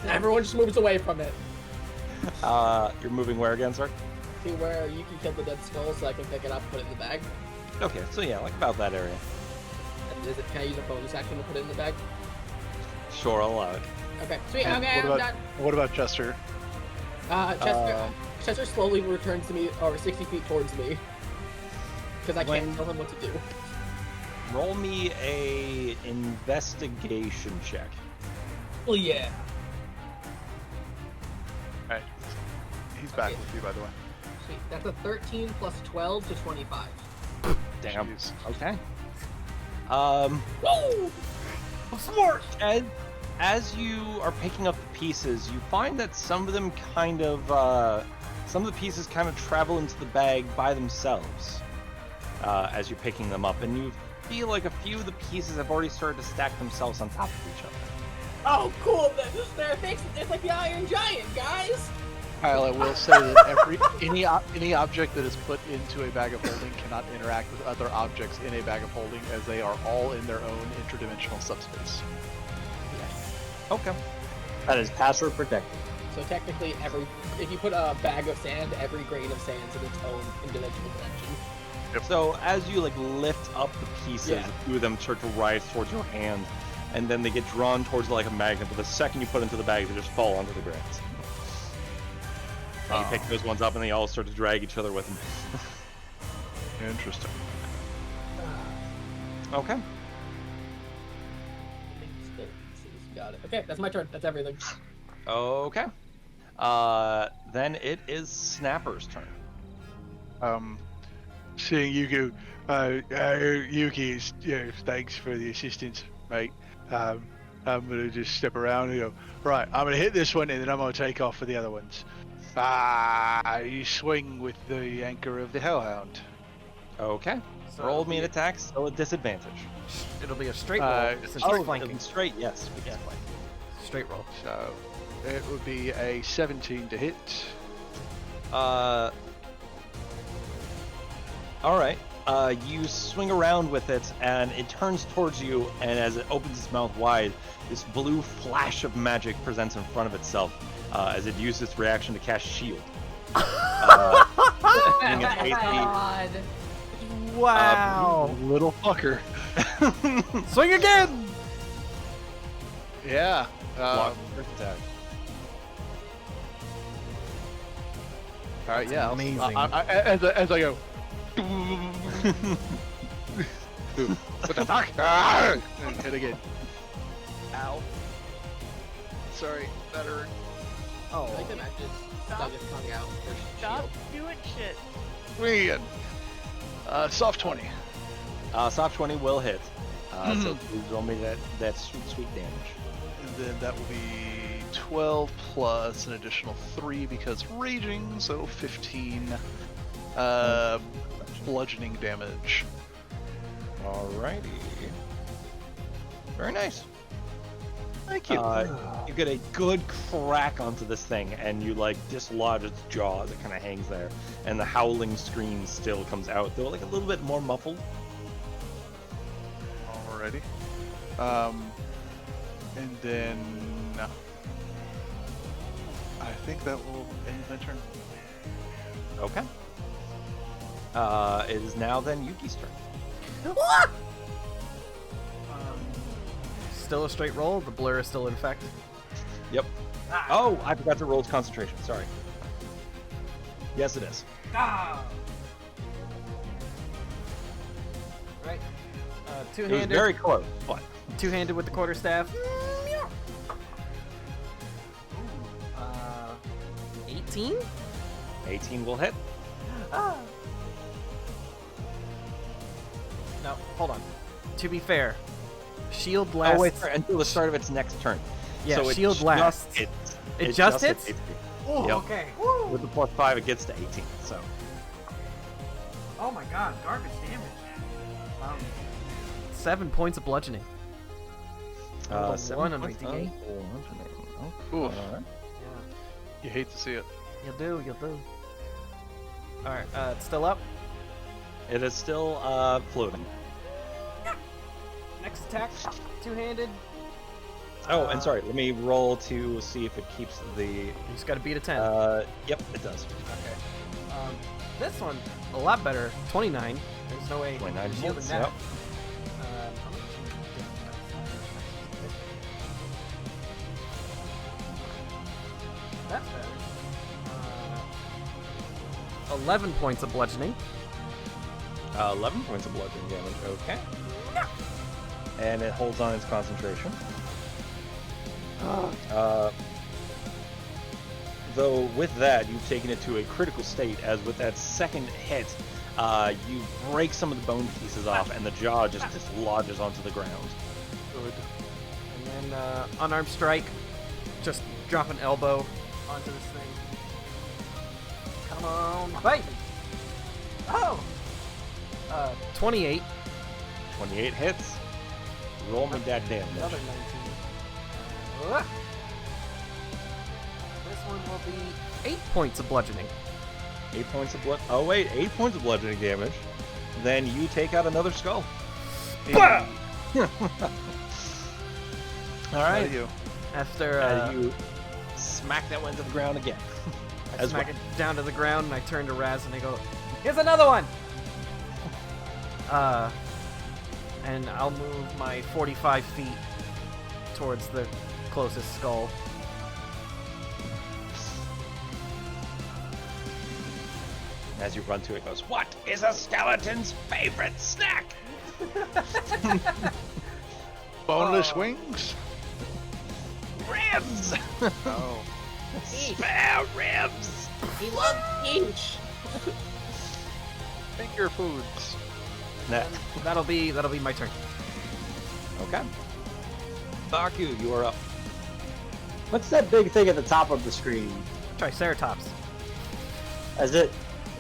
Everyone just moves away from it. You're moving where again, sir? See where you can kill the dead skull so I can pick it up and put it in the bag. Okay, so yeah, like about that area. And can I use a bonus action to put it in the bag? Sure, I'll allow it. Okay, sweet. And Okay, I'm done. what about Chester? Chester slowly returns to me, or 60 feet towards me. Because I can't When- tell him what to do. Roll me a investigation check. Well, yeah. Alright. He's back Okay. with you, by the way. Sweet. That's a 13 plus 12 to 25. Damn. Jeez. Okay. Woo! Smart. As you are picking up the pieces, you find that some of them some of the pieces kind of travel into the bag by themselves as you're picking them up, and you feel like a few of the pieces have already started to stack themselves on top of each other. Oh, cool! It's like the Iron Giant, guys! Kyle, I will say that any object that is put into a bag of holding cannot interact with other objects in a bag of holding, as they are all in their own interdimensional subspace. Yes. Okay. That is password protected. So technically, if you put a bag of sand, every grain of sand is in its own individual dimension. So as you like lift up the pieces, Yeah. a few of them start to rise towards your hand, and then they get drawn towards like a magnet. But the second you put into the bag, they just fall onto the ground. And you pick those ones up, and they all start to drag each other with them. Interesting. Okay. Got it. Okay, that's my turn. That's everything. Okay. Then it is Snapper's turn. Seeing Yuki, Yuki, thanks for the assistance, mate. I'm gonna just step around and go, right, I'm gonna hit this one and then I'm gonna take off for the other ones. You swing with the anchor of the Hellhound. Okay. So Roll it'll me an be- attack, still at disadvantage. It'll be a straight roll since Oh, it's flanking. straight, yes. We can flank. Straight roll. So it would be a 17 to hit. All right. You swing around with it, and it turns towards you. And as it opens its mouth wide, this blue flash of magic presents in front of itself as it uses its reaction to cast Shield. Being its AC. God. Wow! Little fucker. Swing again! Yeah. Block first attack. All right. Yeah. amazing. As I go. What the fuck? And hit again. Ow. Sorry, that hurt. Oh. I can actually stuck his tongue out for Stop shield. doing shit. Swing again. Soft 20. Soft 20 will hit. So please roll me that sweet damage. And then that will be 12 plus an additional 3 because raging, so 15 bludgeoning damage. Alrighty. Very nice. Thank you. You get a good crack onto this thing, and you like dislodge its jaw as it kind of hangs there, and the howling scream still comes out, though like a little bit more muffled. Alrighty. And then I think that will end my turn. Okay. It is now then Yuki's turn. Still a straight roll. The blur is still in effect. Yep. Oh, I forgot to roll its concentration. Sorry. Yes, it is. Ah! Right. It was Two-handed. very close, but Two-handed with the quarterstaff. 18? 18 will hit. No, hold on. To be fair, shield lasts. Oh wait, sorry, until the start of its next turn. Yeah, so shield just lasts. hits. It just hits? hits 18. Oh, Yep. okay. With the +5, it gets to 18. So Oh my god, garbage damage. 7 points of bludgeoning. Roll a 7 1 on my points D8. of bludgeoning. Okay. Oof. Alright. You hate to see it. You'll do, you'll do. Alright, it's still up. It is still floating. Next attack, two-handed. Oh, and sorry, let me roll to see if it keeps the. You just gotta beat a 10. Yep, it does. Okay. This one, a lot better. 29. There's no way 29 I'm shielding hits, that. yep. How much That's better. 11 points of bludgeoning. 11 points of bludgeoning damage. Okay. And it holds on its concentration. Though with that, you've taken it to a critical state, as with that second hit, you break some of the bone pieces off, and the jaw just dislodges onto the ground. Good. And then unarmed strike. Just drop an elbow onto this thing. Come on, bite! Oh! 28. 28 hits. Roll me that damage. Another 19. This one will be 8 points of bludgeoning. 8 points of blood. Oh wait, 8 points of bludgeoning damage. Then you take out another skull. Bah! All Right. right. You. After As you smack that one to the ground again. I as smack well. it down to the ground and I turn to Raz and I go, here's another one! And I'll move my 45 feet towards the closest skull. As you run to it, it goes, "What is a skeleton's favorite snack?" Boneless wings? Ribs! Oh. Spare ribs! He loves peach. Finger foods. Nah. That'll be my turn. Okay. Baku, you are up. What's that big thing at the top of the screen? Triceratops. Has it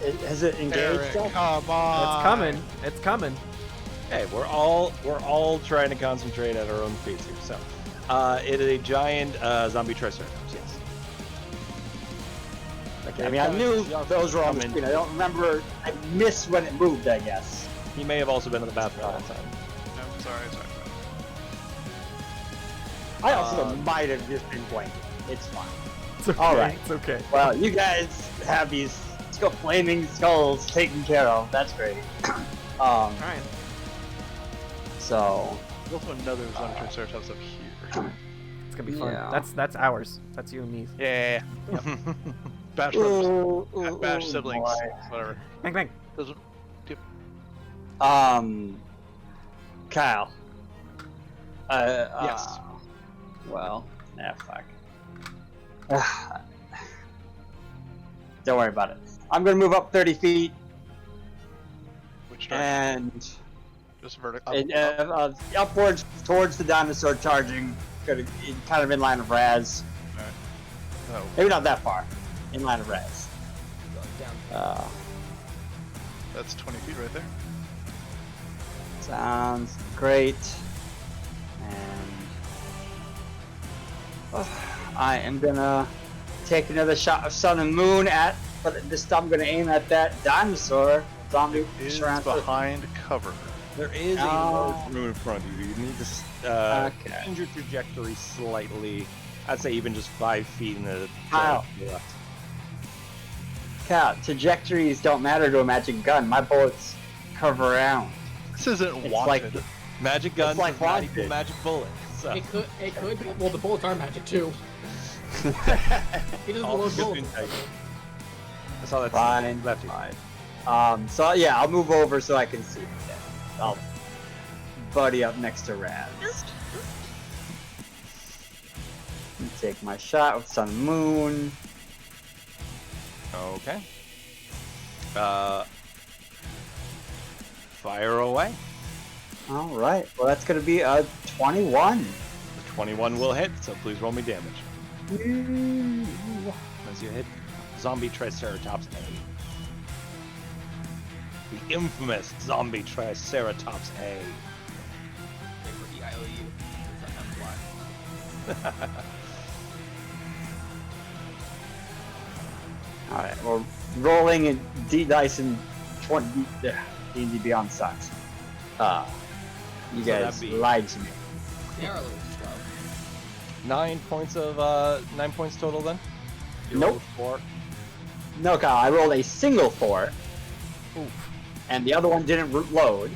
engaged? Eric, yet? come on. It's coming. It's coming. Hey, we're all trying to concentrate at our own pace here. So, it is a giant zombie triceratops. Yes. Okay, I mean, I knew those were on the screen. I don't remember. I missed when it moved, I guess. He may have also been in the bathroom at that time. I'm sorry. I also might have just been blanking. It's fine. It's okay. All right. It's okay. Well, you guys have these flaming skulls taken care of. That's great. All right. So There's also another zombie triceratops up here. It's gonna be fun. Yeah. That's ours. That's you and me. Yeah. Bash Ooh, brothers. ooh, Bash ooh, siblings. boy. Whatever. Bang bang. Doesn't. Kyle. Yes. Well, fuck. Don't worry about it. I'm gonna move up 30 feet Which direction? and Just vertical. upwards towards the dinosaur charging. Kind of in line of Raz. Oh. Maybe not that far. In line of Raz. Down. That's 20 feet right there. Sounds great. And I am gonna take another shot of Sun and Moon but this time I'm gonna aim at that dinosaur zombie. It is Tyrannosaurus. behind cover. There is a large room in front of you. You need to Okay. change your trajectory slightly. I'd say even just 5 feet in the Kyle. to the left. Cal, trajectories don't matter to a magic gun. My bullets curve around. This isn't It's wanted. like Magic guns like does not wanted. equal magic bullets. So. It could be. Well, the bullets are magic too. He doesn't All load good bullets. insight. I saw that. Fine, left. fine. So yeah, I'll move over so I can see. I'll buddy up next to Raz. And take my shot with Sun and Moon. Okay. Fire away. All right. Well, that's gonna be a 21. The 21 will hit, so please roll me damage. As you hit zombie triceratops A. The infamous zombie triceratops A. Wait for EIOU. Does that have fly? All right. Well, rolling in D dice and 20. D&D Beyond sucks. You So guys that'd be- lied to me. They are a little slow. 9 points total then? You Nope. rolled 4. No, Kyle. I rolled a single 4, Oof. and the other one didn't load.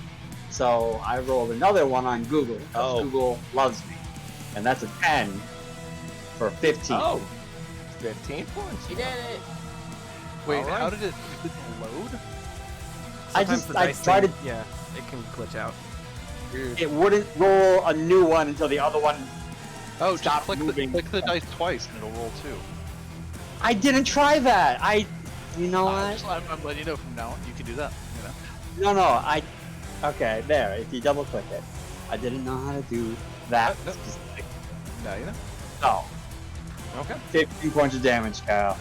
So I rolled another one on Google. 'Cause Oh. Google loves me, and that's a 10 for 15. Oh. 15 points. He did it. Wait, Alright. how did it didn't load? Sometimes the dice tried thing- to. Yeah, it can glitch out. Weird. It wouldn't roll a new one until the other one. Oh, just Stop click moving. the dice twice and it'll roll too. I didn't try that. You know what? I'm letting you know from now on. You can do that. You know. No. Okay, there. If you double click it, I didn't know how to do that. No. specific. Now you know. Oh, Okay. 15 points of damage, Kyle.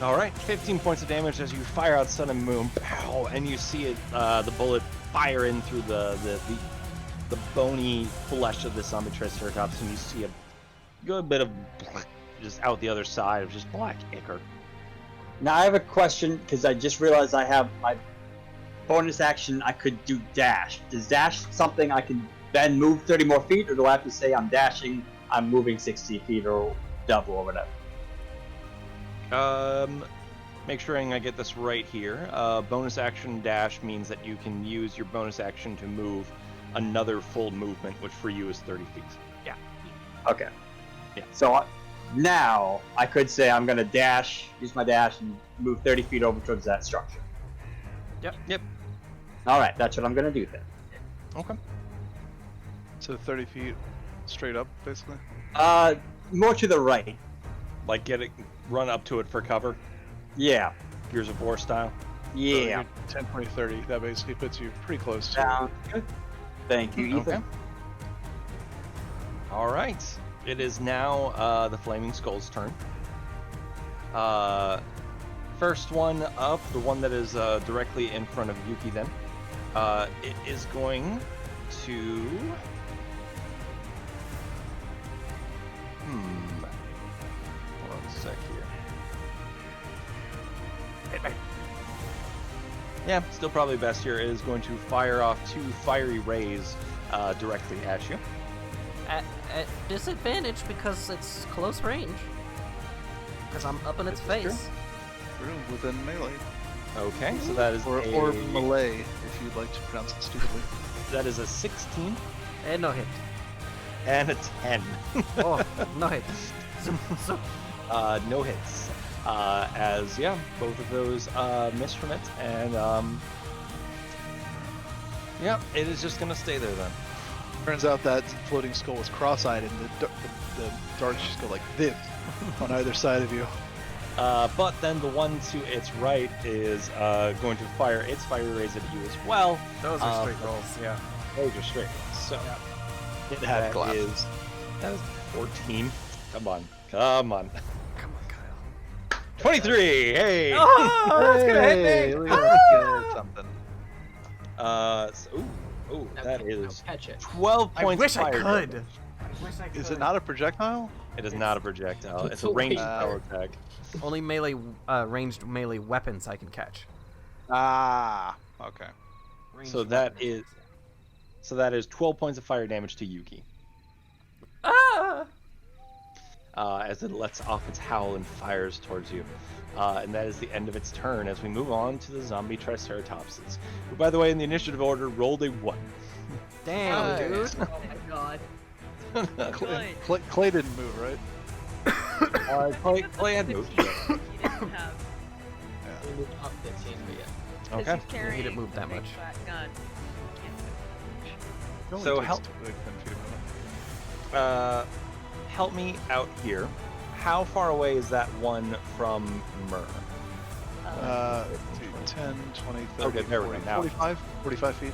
All right, 15 points of damage as you fire out Sun and Moon, pow, and you see it, the bullet fire in through the bony flesh of the zombie triceratops, and you see a good bit of just out the other side of just black ichor. Now I have a question because I just realized I have my bonus action. I could do dash. Is dash something I can then move 30 more feet, or do I have to say I'm dashing, I'm moving 60 feet or double or whatever? Make sure I get this right here. Bonus action dash means that you can use your bonus action to move another full movement, which for you is 30 feet. Yeah. Okay. Yeah. So now I could say I'm gonna dash, use my dash, and move 30 feet over towards that structure. Yep. All right, that's what I'm gonna do then. Okay. So 30 feet straight up, basically. More to the right. Like run up to it for cover, Yeah. Gears of War style. Yeah. 10, 20, 30. That basically puts you pretty close to. Sounds good. Thank you, Ethan. Okay. All right. It is now the Flaming Skull's turn. First one up, the one that is directly in front of Yuki then. It is going to... Hold on a sec here. Yeah, still probably best here. It is going to fire off 2 fiery rays directly at you. At disadvantage because it's close range. Because I'm up in its face. True, within melee. Okay, so that is Or melee, if you'd like to pronounce it stupidly. That is a 16 And no hit. and a 10. Oh, no hit. So, No hits. As yeah, both of those miss from it, and yeah, it is just gonna stay there then. Turns out that floating skull was cross-eyed, and the darts just go like this on either side of you. But then the one to its right is going to fire its fiery rays at you as well. those are straight rolls, yeah. Those are straight rolls. So It had that glasses. that is 14. Come on. Come on, Kyle. 23. Hey. Oh, that's gonna hit me! Look at that, something. Ooh, Now that catch- is now catch it. 12 I points. wish I fire could. damage. I wish I could. Is it not a projectile? It is not a projectile. It's a It's ranged a power attack. Only ranged melee weapons I can catch. Ah, okay. Ranged So that weapons, is- So that is 12 points of fire damage to Yuki. Ah! As it lets off its howl and fires towards you. And that is the end of its turn as we move on to the zombie Triceratopses, who, by the way, in the initiative order, rolled a 1. Damn, dude. Oh my god. Good. Clay didn't move, right? Clay had moved. He didn't have. We moved up 15, but yeah. Okay. He's carrying didn't move that a big much. fat gun. Can't move So Only help- takes 10 feet of movement. Help me out here. How far away is that one from Myrrh? 10, 20, 30, Okay, there we go, 40, now. 45 feet.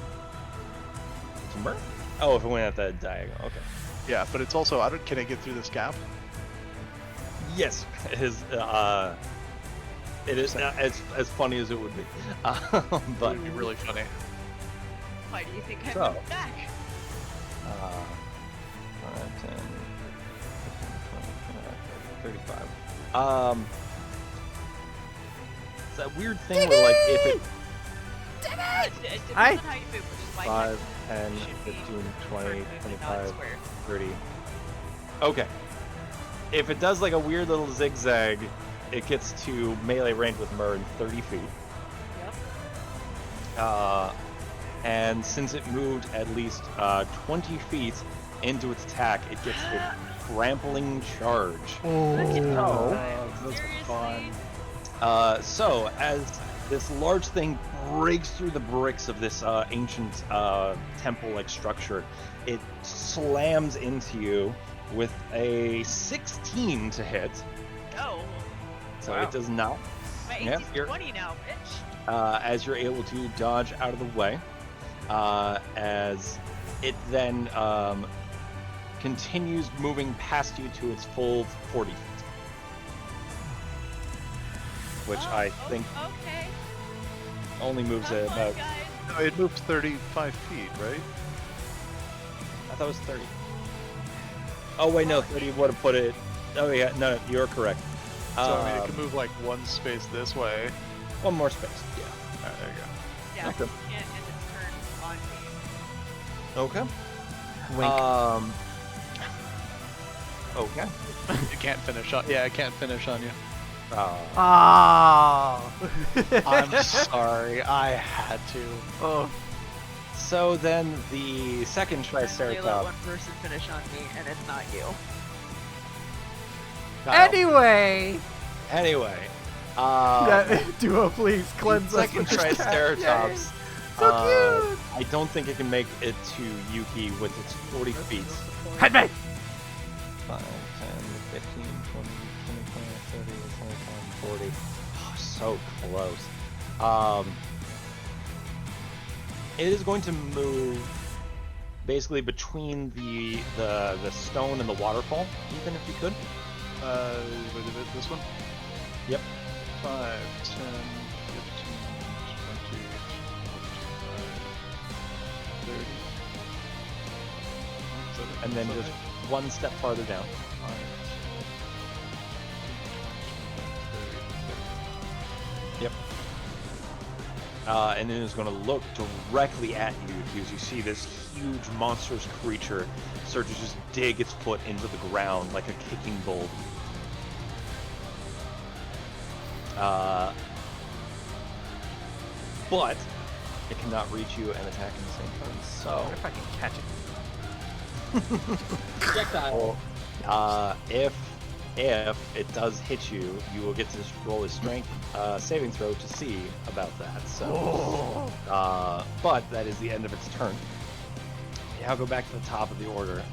To Myrrh? Oh, if it went at the diagonal. Okay. Yeah, but it's also, can I get through this gap? Yes, it is. It is as funny as it would be. But It'd be really funny. Why do you think I So. moved back? 5, 10, 15, 20, 35. It's that weird thing where, like, if it It depends I- on how you move, which is why 5, my 10, should be 15, for 20, movement, not 25, square. 30. Okay. If it does like a weird little zigzag, it gets to melee range with Myrrh in 30 feet. Yep. And since it moved at least 20 feet into its attack, it gets a trampling charge. That's fun. So, as this large thing breaks through the bricks of this ancient temple-like structure, it slams into you with a 16 to hit. No. So Wow. it does not. My Yeah, 18's you're- 20 now, bitch. As you're able to dodge out of the way, as it then continues moving past you to its full 40 feet. Which I think Okay. only moves Come at on, about. guys. No, it moved 35 feet, right? I thought it was 30. Oh, wait, no, 30 would have put it. Oh, yeah, no, you're correct. So I mean, it can move like one space this way. One more space. Yeah. Alright, there you go. Yeah, Okay. you can't end its turn on me. Okay. Wink. Okay. It can't finish on. Yeah, it can't finish on you. Ah. I'm sorry, I had to. Oh. So then the second Then they let Triceratops. one person finish on me, and it's not you. Kyle. Anyway. Anyway. Duo, please The cleanse us. second with this cat. Triceratops. Yay. So cute. I don't think it can make it to Yuki with its 40 feet. Hit me. 5, 10, 15, 20, 25, 30, 25, 40. Oh, so close. It is going to move basically between the stone and the waterfall, even if you could. This one? Yep. 5, 10, 15, 20, 25, 30. And then just one step farther down. 5, 10, 15, 20, 30. Yep. And then it's going to look directly at you as you see this huge monstrous creature start to just dig its foot into the ground like a kicking bull. But it cannot reach you and attack in the same turn. So What if I can catch it? Projectile. if it does hit you, you will get to roll a strength saving throw to see about that. So, but that is the end of its turn. Yeah, I'll go back to the top of the order,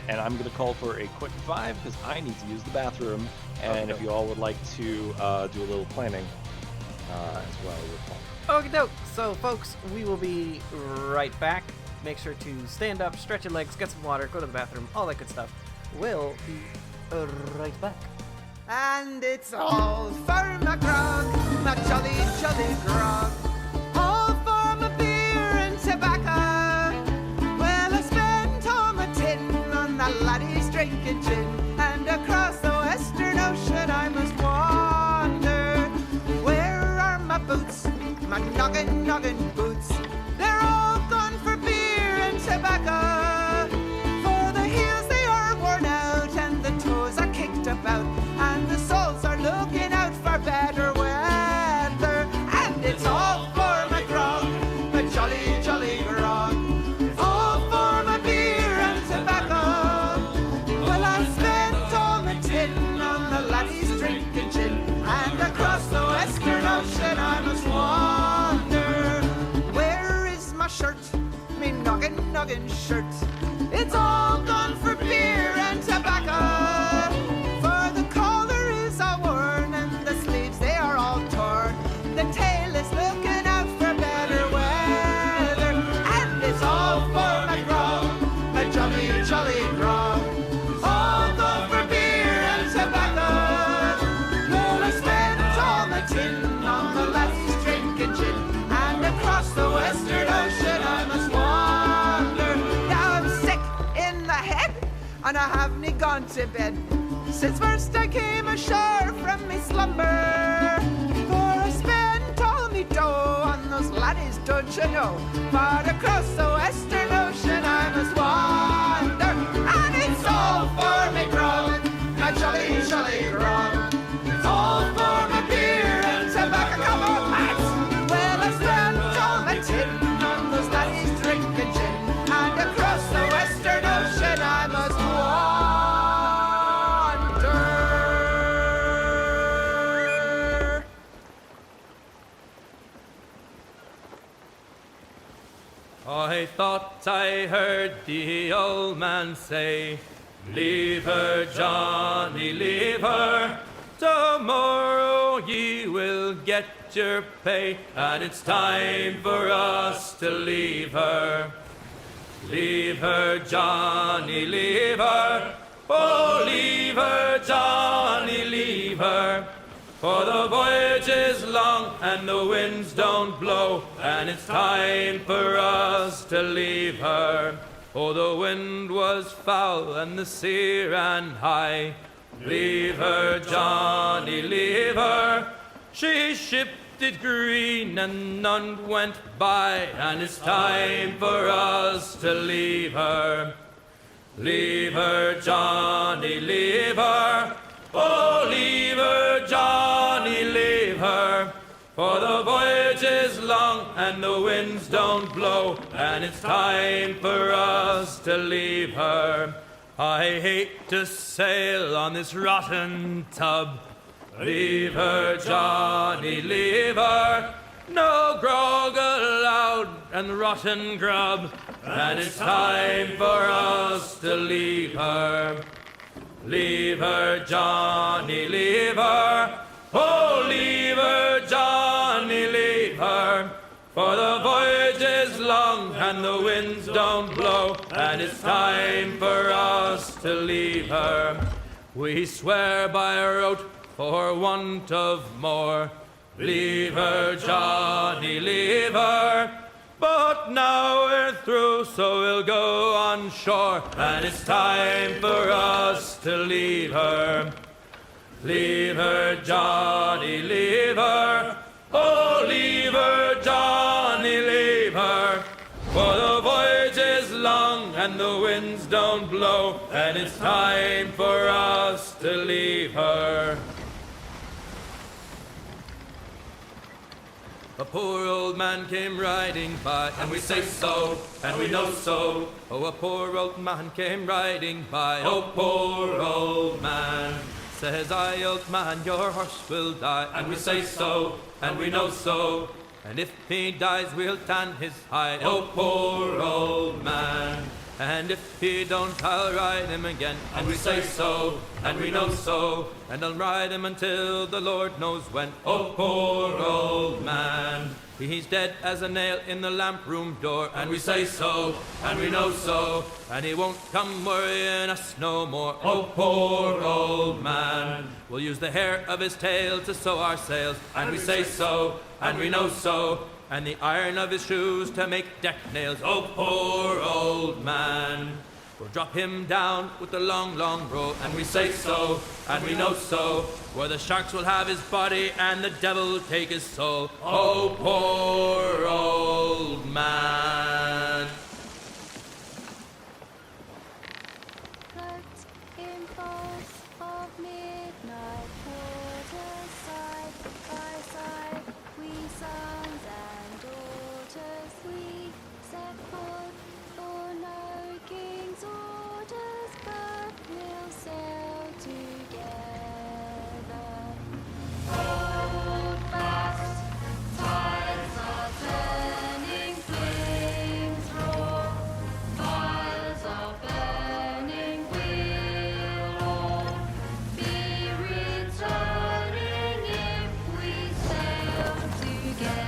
and I'm going to call for a quick 5 because I need to use the bathroom. And if you all would like to do a little planning as well, with Paul. Okie doke. So, folks, we will be right back. Make sure to stand up, stretch your legs, get some water, go to the bathroom, all that good stuff. We'll be right back. And it's all for my grog, my jolly, jolly grog. All for my beer and tobacco. Well, I spent all my tin on the laddies drinking gin. And across the western ocean I must wander. Where are my boots, my noggin boots? They're all gone for beer and tobacco. For the heels they are worn out and the toes are kicked about. And the soles are looking out for better weather. And it's all for my grog, my jolly, jolly grog. All for my beer and tobacco. Well, I spent all my tin on the laddies drinking gin. And across the western ocean I must wander. Where is my shirt, me noggin shirt? It's all gone for beer and tobacco. For the collar is all worn and the sleeves they are all torn. The tail is looking out for better weather. And it's all for my grog, my jolly, jolly grog. All gone for beer and tobacco. Well, I spent all my tin on the laddies drinking gin. And across the western ocean I must wander. Now I'm sick in the head and I haven't gone to bed since first I came ashore from me slumber. For I spent all me dough on those laddies, don't you know? But across the western ocean I must wander. And it's all for me grog, my jolly, jolly grog. It's all for my beer and tobacco, come on, lads. Well, I spent all my tin on those laddies drinking gin. And across the western ocean I must wander. I thought I heard the old man say, leave her, Johnny, leave her. Tomorrow ye will get your pay, and it's time for us to leave her. Leave her, Johnny, leave her. Oh, leave her, Johnny, leave her. For the voyage is long and the winds don't blow, and it's time for us to leave her. Oh, the wind was foul and the sea ran high. Leave her, Johnny, leave her. She shipped it green and none went by, and it's time for us to leave her. Leave her, Johnny, leave her. Oh, leave her, Johnny, leave her. For the voyage is long and the winds don't blow, and it's time for us to leave her. I hate to sail on this rotten tub. Leave her, Johnny, leave her. No grog allowed and rotten grub, and it's time for us to leave her. Leave her, Johnny, leave her. Oh, leave her, Johnny. For the voyage is long and the winds don't blow, and it's time for us to leave her. We swear by our oath for want of more. Leave her, Johnny, leave her. But now we're through, so we'll go on shore, and it's time for us to leave her. Leave her, Johnny, leave her. Oh, leave her, Johnny, leave her. For the voyage is long and the winds don't blow, and it's time for us to leave her. A poor old man came riding by, and we say so, and we know so. Oh, a poor old man came riding by, oh, poor old man. Says I, old man, your horse will die, and we say so, and we know so. And if he dies, we'll tan his hide, oh, poor old man. And if he don't, I'll ride him again, and we say so, and we know so. And I'll ride him until the Lord knows when, oh, poor old man. He's dead as a nail in the lamp room door, and we say so, and we know so. And he won't come worrying us no more, oh, poor old man. We'll use the hair of his tail to sew our sails, and we say so, and we know so. And the iron of his shoes to make deck nails, oh, poor old man. We'll drop him down with the long, long rope, and we say so, and we know so. Where the sharks will have his body and the devil take his soul, oh, poor old man. Put in pulse of midnight quarters, side by side, we sons and daughters, we set forth for no king's orders, but we'll sail together. Hold fast, tides are turning, flames roar, fires are burning, we'll all be returning if we sail together.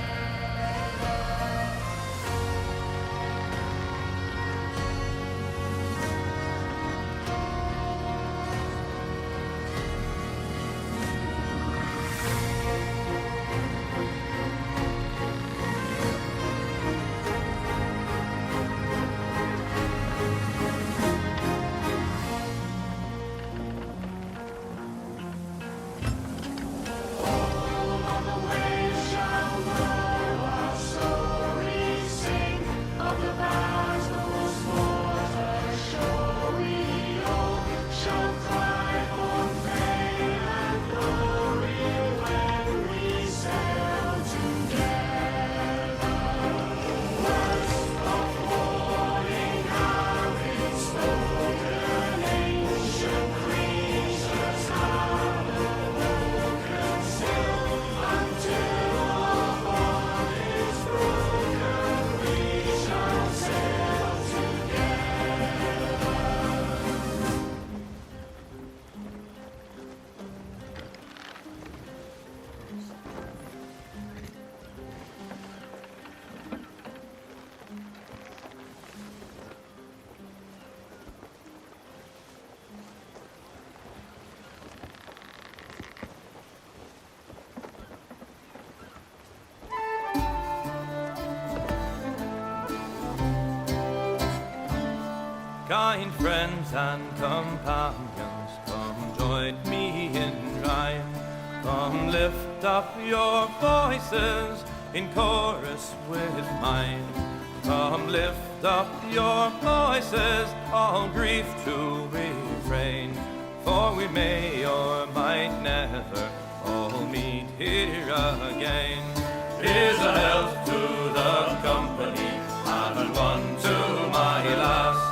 Kind friends and companions, come join me in rhyme. Come lift up your voices in chorus with mine. Come lift up your voices, all grief to refrain. For we may or might never all meet here again. Here's a health to the company, and one to my lass.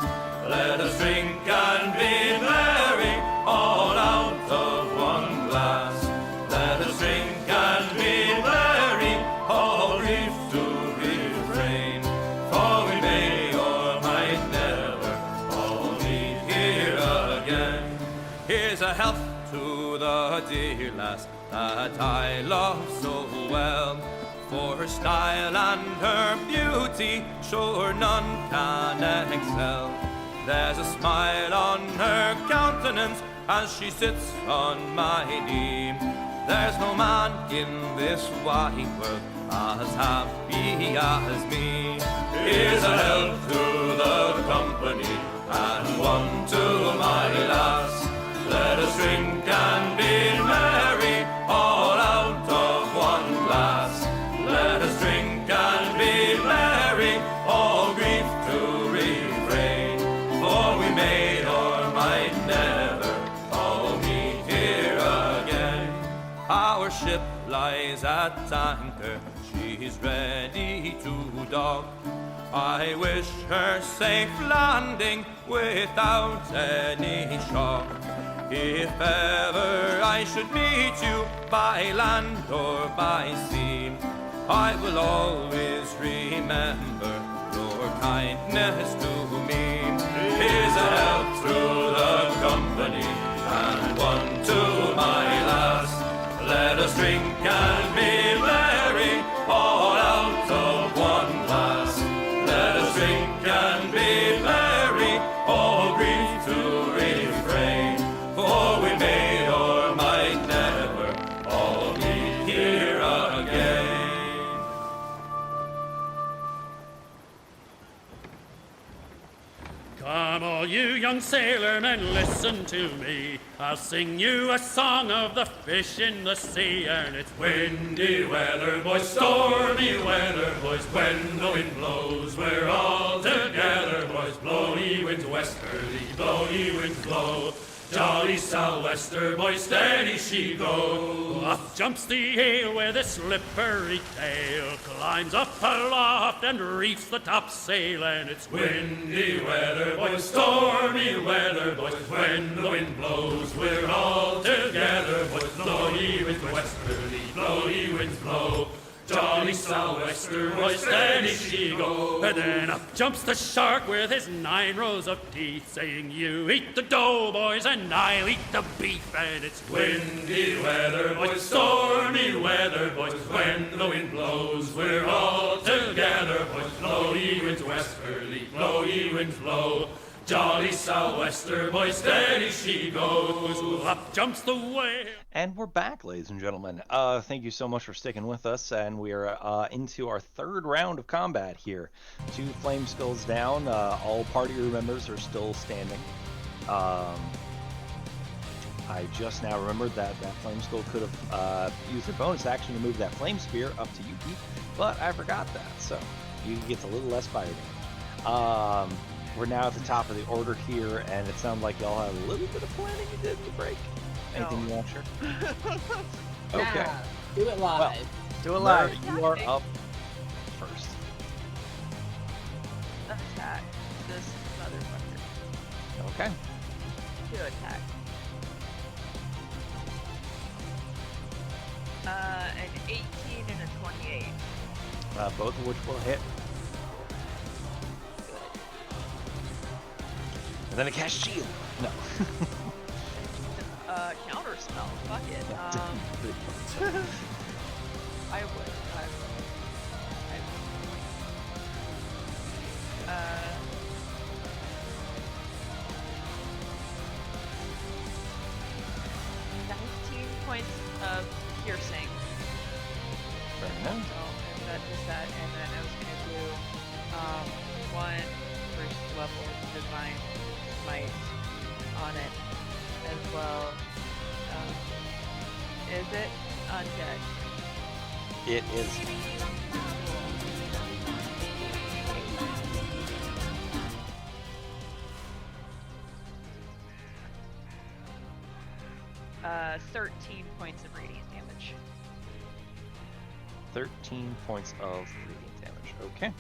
Let us drink and be merry, all out of one glass. Let us drink and be merry, all grief to refrain. For we may or might never all meet here again. Here's a health to the dear lass that I love so well. For her style and her beauty, sure none can excel. There's a smile on her countenance as she sits on my knee. There's no man in this wide world as happy as me. Here's a health to the company and one to my lass. Let us drink and be merry, all out of one glass. Let us drink and be merry, all grief to refrain. For we may or might never all meet here again. Our ship lies at anchor, she's ready to dock. I wish her safe landing without any shock. If ever I should meet you by land or by sea, I will always remember your kindness to me. Here's a health to the company and one to my lass. Let us drink and be merry, all out of one glass. Let us drink and be merry, all grief to refrain. For we may or might never all meet here again. Come all you young sailormen, listen to me. I'll sing you a song of the fish in the sea, and it's Windy weather, boys, stormy weather, boys. When the wind blows, we're all together, boys. Blow ye winds westerly, blow ye winds blow. Jolly sou'wester, boys, steady she go. Up jumps the ale with its slippery tail, climbs up aloft and reefs the topsail, and it's Windy weather, boys, stormy weather, boys. When the wind blows, we're all together, boys. Blow ye winds westerly, blow ye winds blow. Jolly sou'wester, boys, steady she go. And then up jumps the shark with his 9 rows of teeth, saying, "You eat the dough, boys, and I'll eat the beef," and it's Windy weather, boys, stormy weather, boys. When the wind blows, we're all together, boys. Blow ye winds westerly, blow ye winds blow. Jolly sou'wester, boys, steady she goes. Up jumps the whale. And we're back, ladies and gentlemen. Thank you so much for sticking with us, and we're into our third round of combat here. 2 flame skulls down. All party members are still standing. I just now remembered that that flame skull could have used a bonus action to move that flame spear up to Yuki, but I forgot that, so Yuki gets a little less fire damage. We're now at the top of the order here, and it sounds like y'all have a little bit of planning you did in the break. Anything you want to share? Okay. Nah, do it live. Do it live. You are up first. Attack this motherfucker. Okay. To attack. An 18 and a 28. Both of which will hit. And then a cast shield. No. Counter spell. Fuck it. I would. Points of piercing. Fair enough. So that is that, and then I was gonna do 1 first level divine smite on it as well. Is it undead? It is. 13 points of radiant damage. 13 points of radiant damage. Okay.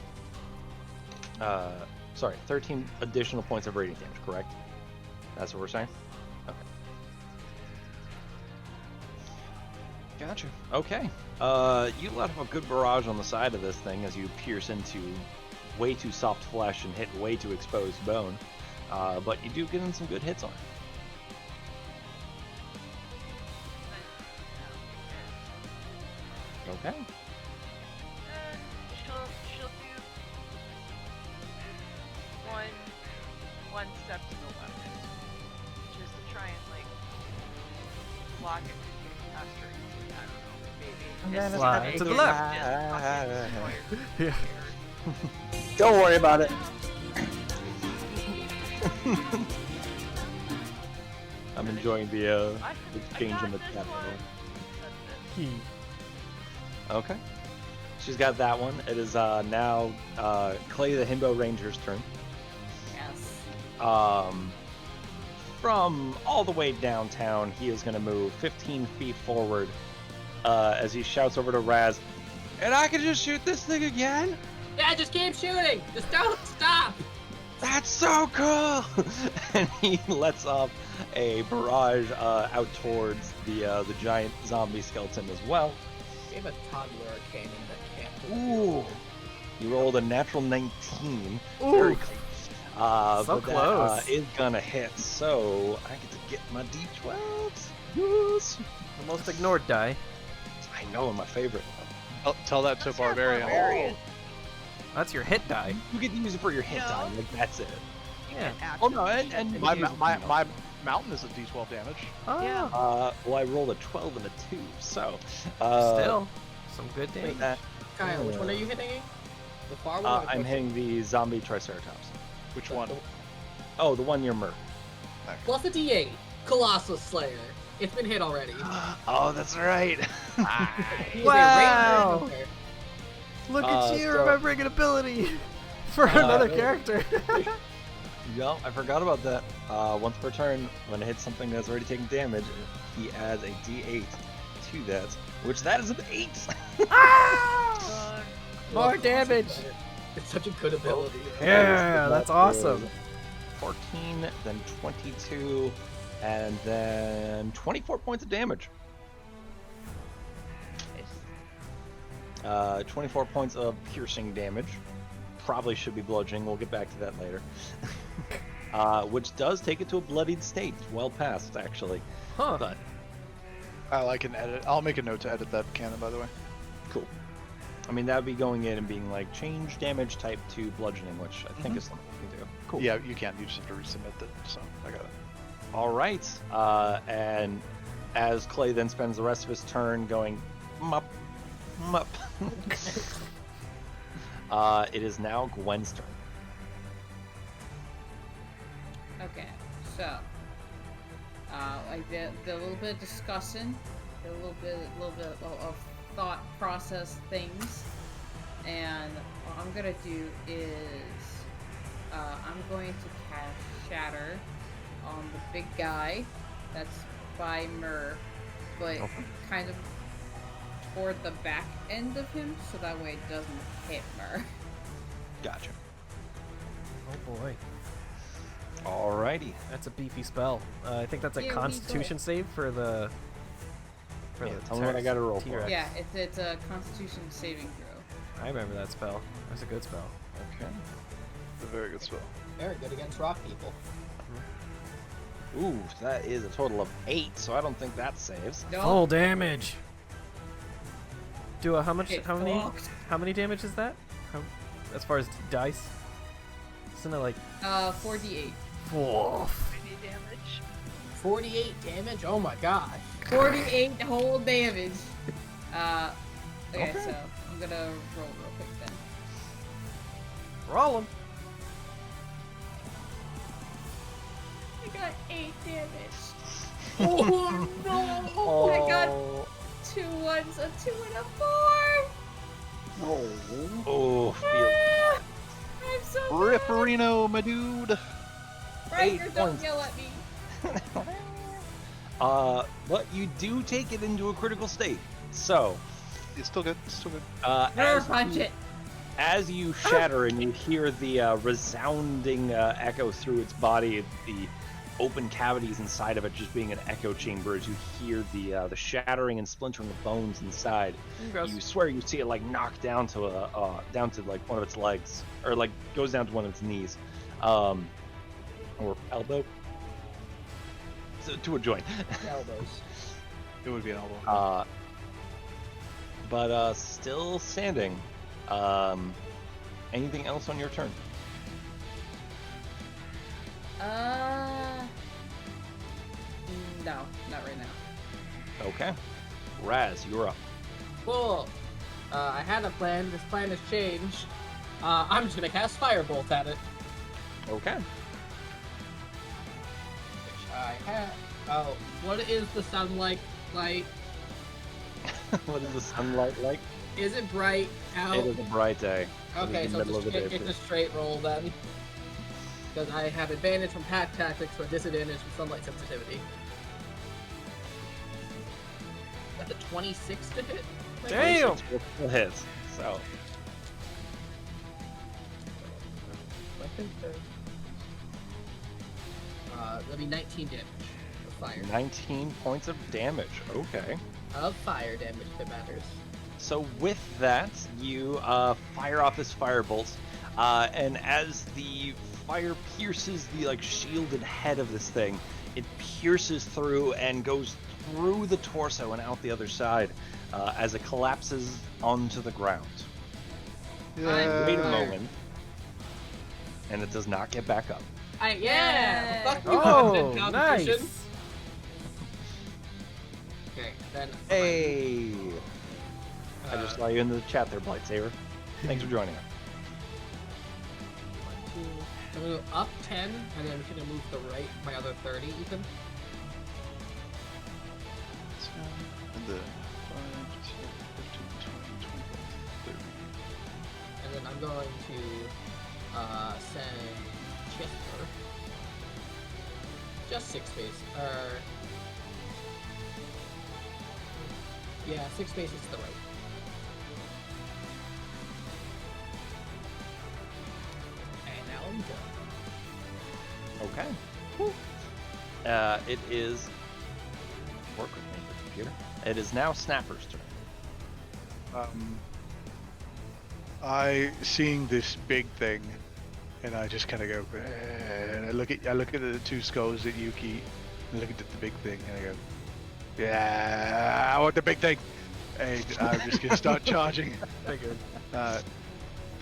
Sorry, 13 additional points of radiant damage, correct? That's what we're saying? Okay. Gotcha. Okay. You let off a good barrage on the side of this thing as you pierce into way too soft flesh and hit way too exposed bone. But you do get in some good hits on it. Okay. one step to the left, which is to try and like block it from getting past her easily. I don't know, maybe. And It's then it's Slide like to the it's left. just fucking Yeah. squared. Don't worry about it. I'm enjoying the exchange in the got chat. this by the way. one. Okay. She's got that one. It is now Clay the Himbo Ranger's turn. Yes. From all the way downtown, he is going to move 15 feet forward as he shouts over to Raz, and I can just shoot this thing again? Yeah, just keep shooting. Just don't stop. That's so cool! And he lets off a barrage out towards the giant zombie skeleton as well. We have a toddler cannon that can't. Ooh. You rolled a natural 19. Ooh. Very close. So but close. That is gonna hit, so I get to get my d12s. Yes. The most ignored die. I know, my favorite. Tell that to Let's have Barbarian. Barbarian. That's your hit die. You get to use it for your hit Yeah. die, like that's it. You Yeah. can Oh no, actively and hit My, you ma- use my, it. my mountain is a d12 damage. Oh, Yeah. Well, I rolled a 12 and a 2, so still some good with damage. that, Kyle, which one are you hitting? The far one. or the I'm close hitting the zombie triceratops. Which one? Oh, the one near Murph. one? Plus a D8. Colossus Slayer. It's been hit already. Oh, that's right. He is a Wow. ranger hunter. Look at you so- remembering an ability for another character. Yup, I forgot about that. Once per turn, when it hits something that's already taken damage, he adds a d8 to that, which that is an 8. Ah! More Love Colossus damage. Slayer. It's such a good ability. Yeah, that's awesome. 14, then 22, and then 24 points of damage. 24 points of piercing damage. Probably should be bludgeoning. We'll get back to that later. Which does take it to a bloodied state. Well past, actually. Huh. But I can edit. I'll make a note to edit that cannon, by the way. cool. I mean, that would be going in and being like, change damage type to bludgeoning, which I think is something you can do. Cool. Yeah, you can. You just have to resubmit it. So I got it. All right. And as Clay then spends the rest of his turn going, mup, mup. It is now Gwen's turn. Okay, so I did a little bit of discussing, did a little bit of thought process things, and what I'm gonna do is I'm going to cast Shatter on the big guy that's by Myrrh, but kind of toward the back end of him, so that way it doesn't hit Myrrh. Gotcha. Oh boy, Alrighty. that's a beefy spell. I think that's a Here we go. Constitution save for the. Yeah, tell me what I gotta roll for. T-Rex. Yeah, it's a Constitution saving throw. I remember that spell. That's a good spell. Okay. It's a very good spell. Very good against rock people. Ooh, that is a total of 8, so I don't think that saves. No, Full damage. Do a how much? Get How many? fucked. How many damage is that? As far as dice, isn't it like 4d8. whoa? Any damage. 48 damage. Oh my god. 48 whole damage. Okay, Okay. so I'm gonna roll real quick then. Roll 'em. I got 8 damage. Oh no! I got 2 1s, a 2 and a 4. Oh, feel. I'm so Ripperino, my dude. mad. Ryder, 8 don't points. yell at me. But you do take it into a critical state. So, It's still good. It's still good. Never as punch you, it. as you shatter and you hear the resounding echo through its body, the open cavities inside of it just being an echo chamber as you hear the shattering and splintering of bones inside. Gross. You swear you see it like knock down to like one of its legs, or like goes down to one of its knees, or elbow, to a joint. Elbows. It would be an elbow. But still standing. Anything else on your turn? No, not right now. Okay. Raz, you're up. Cool. I had a plan. This plan has changed. I'm just gonna cast Firebolt at it. Okay. Which I have. Oh, what is the sunlight like? What is the sunlight like? Is it bright out? It is a bright day. Okay, It is so the middle of the day it's for a straight roll then. Because I have advantage from pack tactics, but disadvantage from sunlight sensitivity. That's a 26 to hit. Damn! Still hits. So I think that'll be 19 damage of fire. 19 points of damage. Okay. Of fire damage, if it matters. So with that, you fire off this firebolt, and as the fire pierces the shielded head of this thing, it pierces through and goes through the torso and out the other side as it collapses onto the ground. Wait a moment, and it does not get back up. Yeah! Fuck you, Oh, competition. nice! Okay, then. Hey! I just saw you in the chat there, Blightsaber. Thanks for joining us. I'm gonna go up 10, and then I'm gonna move to the right my other 30, Ethan. And the 5, 10, 15, 20, 25, 30. And then I'm going to send Chester just 6 space. Yeah, 6 spaces to the right. And now I'm done. Okay. It is. Work with me, computer. It is now Snapper's turn. I seeing this big thing, and I just kind of go, and I look at the two skulls at Yuki, and look at the big thing, and I go, yeah, I want the big thing, and I'm just gonna start charging. Figured. I'm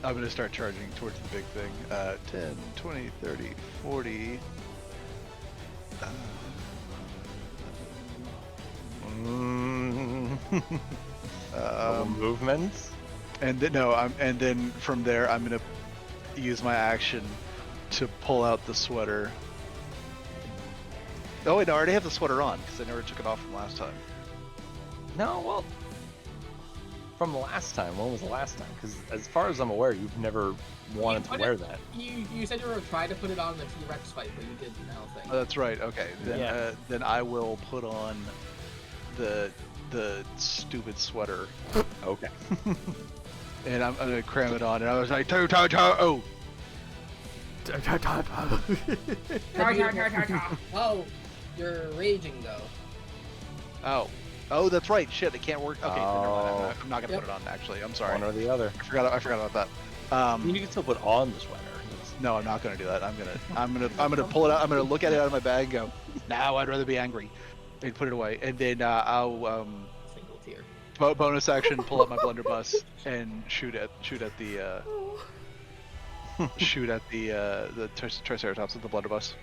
gonna start charging towards the big thing. 10, 20, 30, 40. Movements. And then and then from there I'm gonna use my action to pull out the sweater. Oh wait, no, I already have the sweater on because I never took it off from last time. No, well, from last time. When was the last time? Because as far as I'm aware, you've never wanted to wear that. You said you were trying to put it on the T-Rex fight, but you did the now thing. Oh, that's right. Okay, then Yeah. Then I will put on the stupid sweater, Okay. and I'm gonna cram it on, and I was like, oh. Oh, you're raging though. Oh, that's right. Shit, it can't work. Okay, then never Oh. mind. I'm not gonna put it on. Actually, I'm sorry. One or the other. I forgot about that. I mean, you can still put on the sweater. No, I'm not gonna do that. I'm gonna pull it out. I'm gonna look at it out of my bag and go, now I'd rather be angry, and put it away. And then I'll Single tier. bonus action, pull up my blunderbuss and shoot at the Triceratops with the blunderbuss.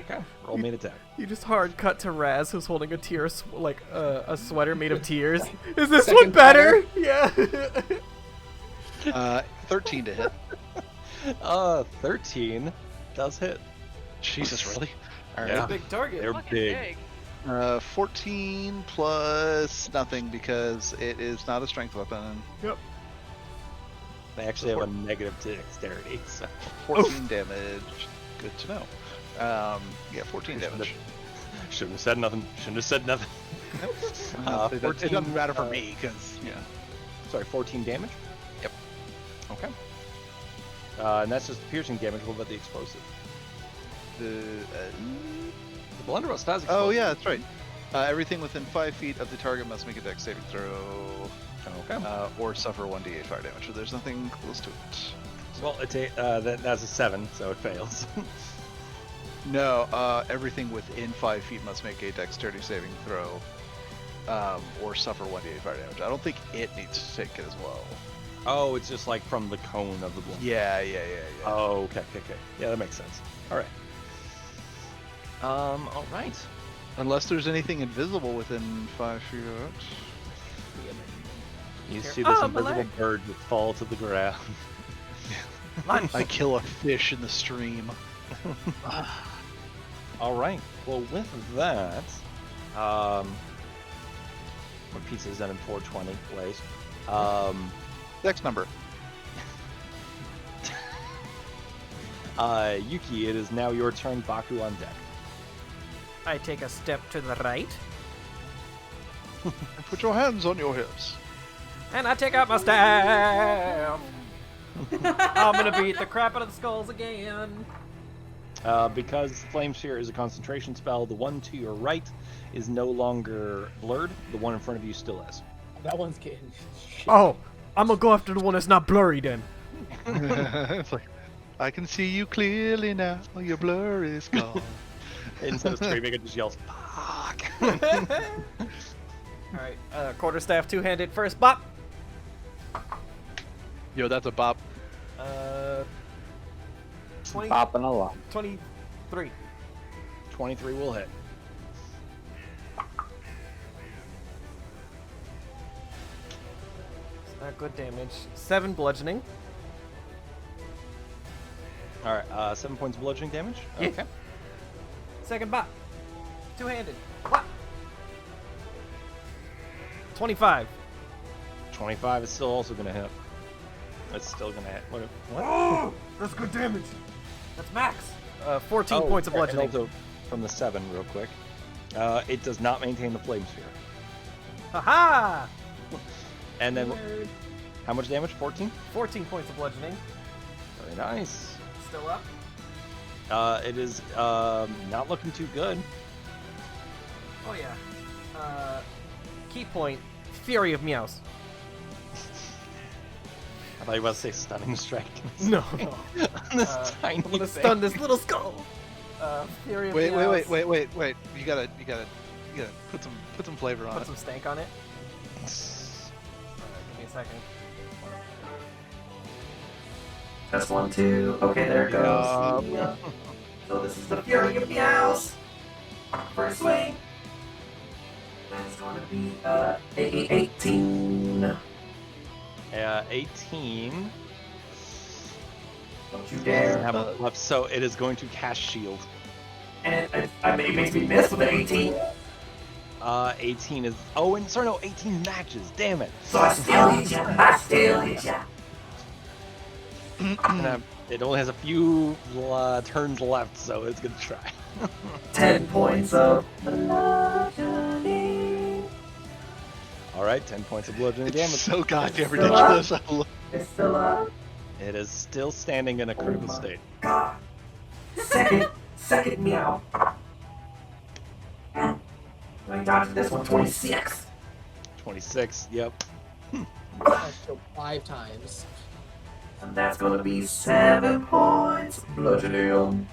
Okay. Roll me an attack. You just hard cut to Raz, who's holding a tear, a sweater made of tears. Is this Second one better? Yeah. 13 to hit. 13 does hit. Jesus, really? All right. Yeah. Big target. They're Fucking big. 14 plus nothing because it is not a strength weapon. Yep. They actually have a negative dexterity, so 14 damage. Good to know. Yeah, 14 damage. shouldn't have said nothing. Shouldn't have said nothing. It doesn't matter for me because yeah. Sorry, 14 damage. Yep. Okay. And that's just piercing damage. What about the explosive? The blunderbuss does. oh explode. yeah, that's right. Everything within 5 feet of the target must make a dex saving throw, Okay. or suffer 1d8 fire damage. So there's nothing close to it. Well, it's that's a 7, so it fails. No, everything within 5 feet must make a dexterity saving throw, or suffer 1d8 fire damage. I don't think it needs to take it as well. Oh, it's just like from the cone of the blunderbuss. Yeah. Oh, okay. Yeah, that makes sense. All right. All right. Unless there's anything invisible within 5 feet. You see this Oh, my invisible leg. bird that fall to the ground. Lunch. I kill a fish in the stream. All right. Well, with that, my pizza's done in 420 ways. Next number. Yuki, it is now your turn. Baku on deck. I take a step to the right, And put your hands on your hips. and I take out my staff. I'm gonna beat the crap out of the skulls again. Because Flame Sphere is a concentration spell, the one to your right is no longer blurred. The one in front of you still is. That one's getting shit. Oh, I'm gonna go after the one that's not blurry then. It's like, I can see you clearly now. Your blur is gone. Instead of screaming, it just yells, "Fuck!" Alright, quarterstaff two-handed first bop. Yo, that's a bop. 20, Popping along. 23. 23 will hit. It's not good damage. 7 bludgeoning. All right, 7 points of bludgeoning damage. Yeah. Okay. Second bop. Two-handed. Bop. 25. 25 is still also gonna hit. It's still gonna hit. What? Oh, that's good damage. That's max. 14 points of and bludgeoning. Also, from the 7, real quick. It does not maintain the flame sphere. Haha! And then, how much damage? 14? 14 points of bludgeoning. Very nice. Still up. It is not looking too good. Oh yeah. Key point. Fury of Meows. I thought you were about to say stunning strike. No. On this tiny I'm gonna thing. stun this little skull. Fury of Wait. Meows. You gotta put some flavor on Put it. some stank on it. Give me a second. Test 1, 2. Okay, there it goes. Yeah. So this is the Fury of Meows. First swing. That's going to be 18. 18. Don't you Doesn't dare. have enough left, so it is going to cast shield. And it makes me miss with an 18. 18 is. Oh, and sorry, no, 18 matches. Damn it. So I still hit ya. I still hit ya. It only has a few turns left, so it's gonna try. 10 points of bludgeoning. All right, 10 points of bludgeoning It's damage. so goddamn ridiculous. I love- It's still up. It is still standing in a critical state. God. Second meow. And I dodged this one, 26. 26. Yep. I killed 5 times. And that's gonna be 7 points. Bludgeoning.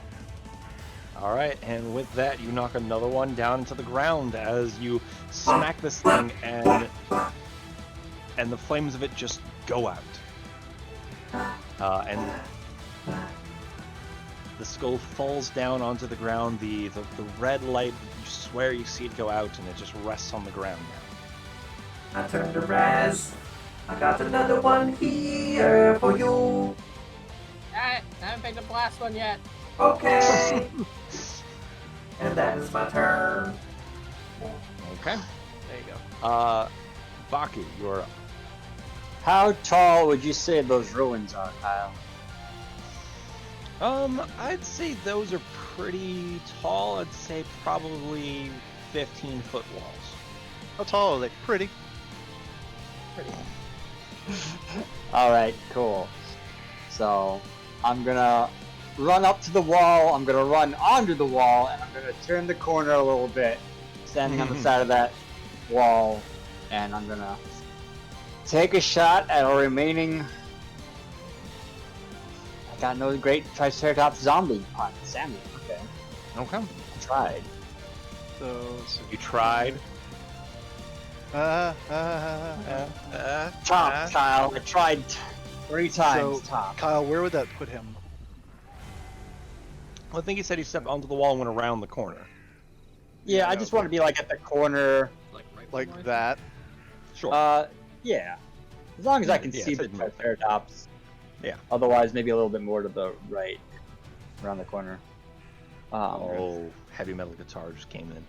All right, and with that, you knock another one down into the ground as you smack this thing, and the flames of it just go out. And the skull falls down onto the ground. The red light, you swear you see it go out, and it just rests on the ground now. I turned to Raz. I got another one here for you. Alright, I haven't picked up the last one yet. Okay. And that is my turn. Okay. There you go. Baku, you're up. How tall would you say those ruins are, Kyle? I'd say those are pretty tall. I'd say probably 15-foot walls. How tall are they? Pretty. Alright, cool. So, I'm gonna run up to the wall, I'm gonna run onto the wall, and I'm gonna turn the corner a little bit, standing on the side of that wall, and I'm gonna take a shot at a remaining... I got no great Triceratops zombie pun. Sammy, okay. Okay. Tried. So, You tried. Top, Kyle. I tried 3 times, so top. Kyle, where would that put him? Well, I think he said he stepped onto the wall and went around the corner. Yeah, I just want to be like at the corner. Like right Like before that. Sure. Yeah. As long as I can Yeah, see it's the like north. Triceratops. Yeah. Otherwise, maybe a little bit more to the right, around the corner. Oh, heavy metal guitar just came in.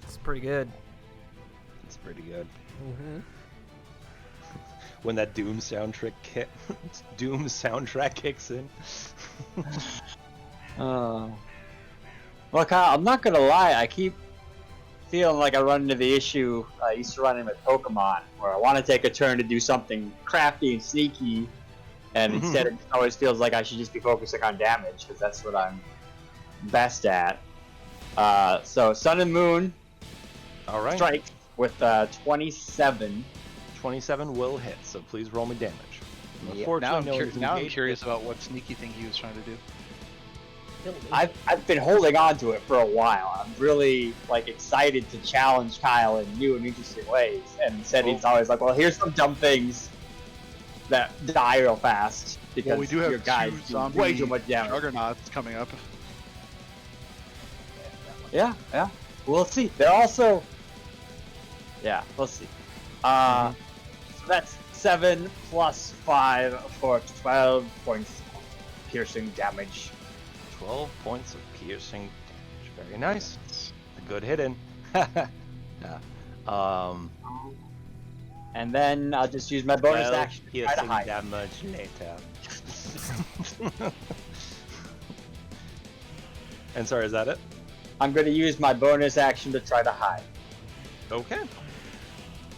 It's pretty good. It's pretty good. Mm-hmm. When that Doom soundtrack kicks in. Well, Kyle, I'm not gonna lie. I keep feeling like I run into the issue I used to run in with Pokemon, where I want to take a turn to do something crafty and sneaky, and instead it always feels like I should just be focusing on damage because that's what I'm best at. So Sun and Moon All right. strike with 27. 27 will hit, so please roll me damage. Yep. Unfortunately, Now no one's I'm engaged. curious about what sneaky thing he was trying to do. Kill me. I've been holding on to it for a while. I'm really excited to challenge Kyle in new and interesting ways. And instead he's always like, "Well, here's some dumb things that die real fast because Well, we do have your guys two do zombie way too much damage." juggernauts coming up. Yeah. We'll see. They're also. Yeah, we'll see. So that's 7 plus 5 for 12 points of piercing damage. 12 points of piercing damage. Very nice. A good hit-in. Yeah. And then I'll just use my bonus 12 action to try to piercing hide. damage later. And sorry, is that it? I'm going to use my bonus action to try to hide. Okay.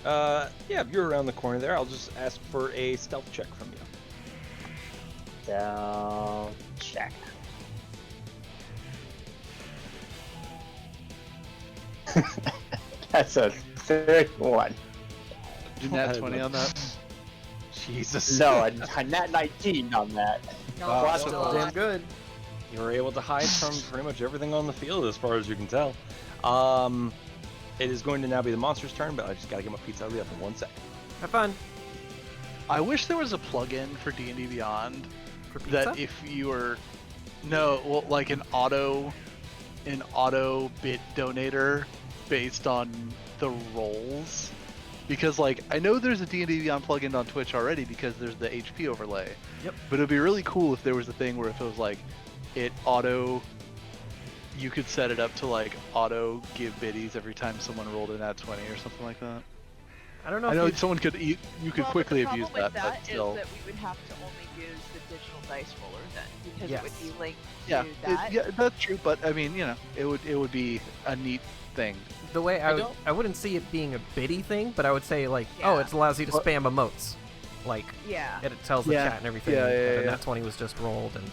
Yeah, if you're around the corner there, I'll just ask for a stealth check from you. So, check. That's a 31. Do nat 20 on that. Jesus. No, a nat 19 on that. Oh, Plus still one. damn good. You were able to hide from pretty much everything on the field as far as you can tell. It is going to now be the monster's turn, but I just gotta get my pizza out of the oven. 1 second. Have fun. I wish there was a plugin for D&D Beyond For pizza? that if you were like an auto bit donator based on the rolls, because I know there's a D&D Beyond plugin on Twitch already because there's the HP overlay. Yep. But it'd be really cool if there was a thing where if it was you could set it up to auto give biddies every time someone rolled in at 20 or something like that. I don't know I if know you someone could you could Well, quickly but the abuse problem that, with but is still. that we would have to only use the digital dice roller then, because Yes. it would be linked Yeah, to that. yeah, that's true. But I mean, it would be a neat thing. the way I I don't- wouldn't see it being a biddy thing, but I would say oh, Yeah. it allows you to Well- spam emotes, Yeah. and it tells the Yeah. chat and everything. Yeah, and yeah. that 20 was just rolled, and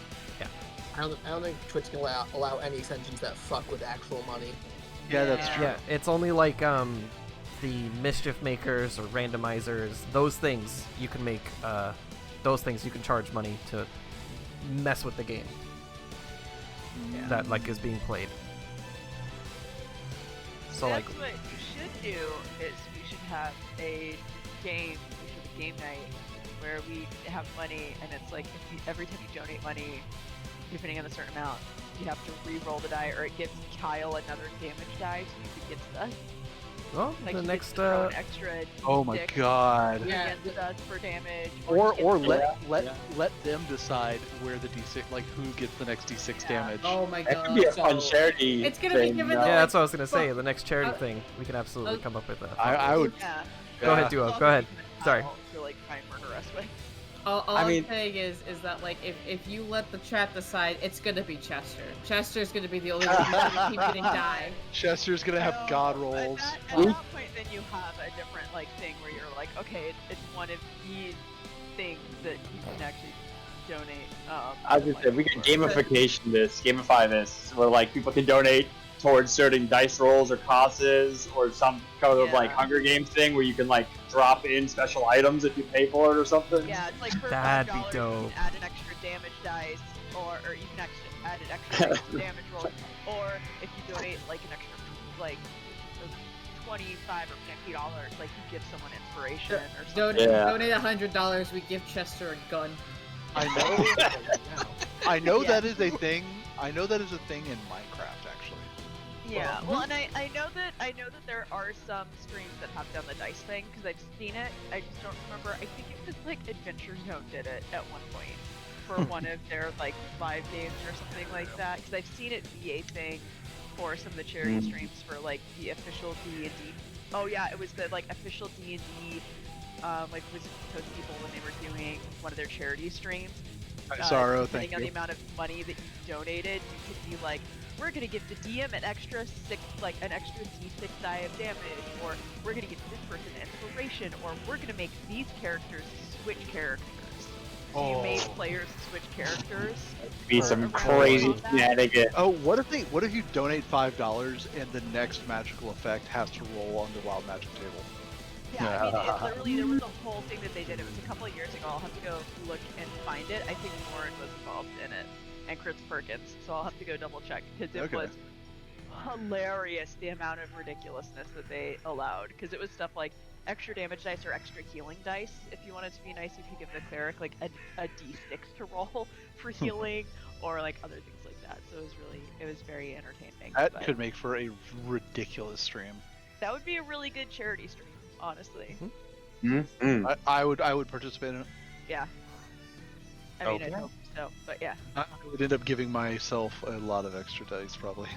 I don't think Twitch can allow any extensions that fuck with actual money. Yeah, that's Yeah. true. yeah, it's only the mischief makers or randomizers. Those things you can make. Those things you can charge money to mess with the game. Yeah. That is being played. So That's what you should do is we should have a game, we should have a game night where we have money and it's every time you donate money, depending on a certain amount, you have to re-roll the die or it gives Kyle another damage die so you can get stuff. well, Like the he next gets to throw an extra Oh my D6 god. Yeah, against us for damage. Or he gets let them decide where the D6 who gets the next D6 damage. Oh my That god. could be a so fun charity. It's gonna be thing, given though. yeah, that's what I was gonna say. The next charity uh, thing, we can absolutely come up with that. I would. Yeah. Go ahead, yeah. Duo. Also Go ahead. even Sorry. Kyle To try and murder us with. All I mean- I'm saying is that if you let the chat decide, it's gonna be Chester. Chester's gonna be the only one who's gonna keep getting die. Chester's gonna have So, god rolls. At that point, then you have a different thing where you're okay, it's one of these things that you can actually donate. I was just saying, we can gamify this, where people can donate towards certain dice rolls or causes, or some kind of Yeah. Hunger Games thing where you can drop in special items if you pay for it or something. Yeah, it's for That'd be $5 you dope. can add an extra damage dice, or you can add an extra dice to damage roll, or if you donate an extra $25 or $50, you give someone inspiration or something. Donate $100. We give Chester a gun. I know. I know Yeah. that is a thing I know that is a thing in Minecraft, actually. Yeah, well, and I know that there are some streams that have done the dice thing because I've seen it. I just don't remember. I think it was like Adventure Zone did it at one point for one of their like 5 games or something like that. Because I've seen it be a thing for some of the charity streams for like the official D&D. Oh yeah, it was the like official D&D like Wizards of the Coast people when they were doing one of their charity streams. Sorrow, thank depending on you. the amount of money that you donated, you could be like, we're gonna give the DM an extra an extra D6 die of damage, or we're gonna give this person inspiration, or we're gonna make these characters switch characters. So you made players switch characters. Be some around crazy combat. shenanigans. Oh, what if you donate $5 and the next magical effect has to roll on the Wild Magic table? Yeah, I mean, it literally, there was a whole thing that they did. It was a couple of years ago. I'll have to go look and find it. I think Warren was involved in it, and Chris Perkins, so I'll have to go double check, because it was hilarious, the amount of ridiculousness that they allowed, because it was stuff like extra damage dice or extra healing dice. If you wanted to be nice, you could give the cleric like a d6 to roll for healing, or like other things like that. So it was very entertaining. That but could make for a ridiculous stream. that would be a really good charity stream, honestly. I would participate in it. Yeah. I mean, I hope so, but yeah. I would end up giving myself a lot of extra dice, probably.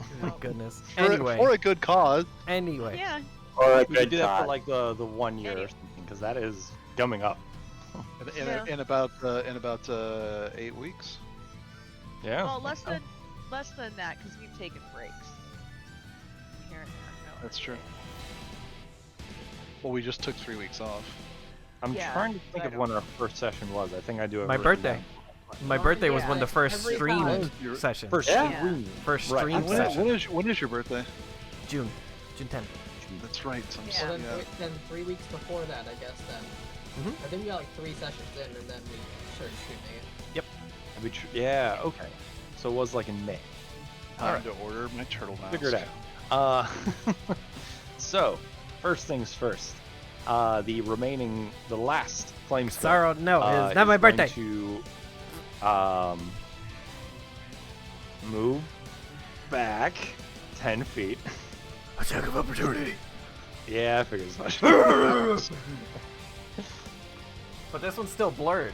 Oh my goodness. For, Anyway. for a good cause. Anyway. Yeah. Or a We should good do that for cause. like the 1 year or something, because that is coming up. In about 8 weeks. Yeah. Well, less than that, because we've taken breaks. Here and there. No, That's true. Well, we just took 3 weeks off. I'm Yeah, trying to think but of when our first session was. I think I do have My it written birthday. down. My birthday was yeah. when the first Every stream time. session. First Yeah. stream. First Right. stream session. When is your birthday? June 10th. That's right. Some Yeah. Well, yeah. then 3 weeks before that, I guess, then. Mhm. I think we got like 3 sessions in, and then we started streaming it. Yeah. Okay. So it was like in May. Time to order my turtle mouse. Figure it out. So first things first. The last flame skull. Sorrow, no, it's not is my going birthday. To move back 10 feet. Attack of opportunity. Yeah, I figured as much. But this one's still blurred.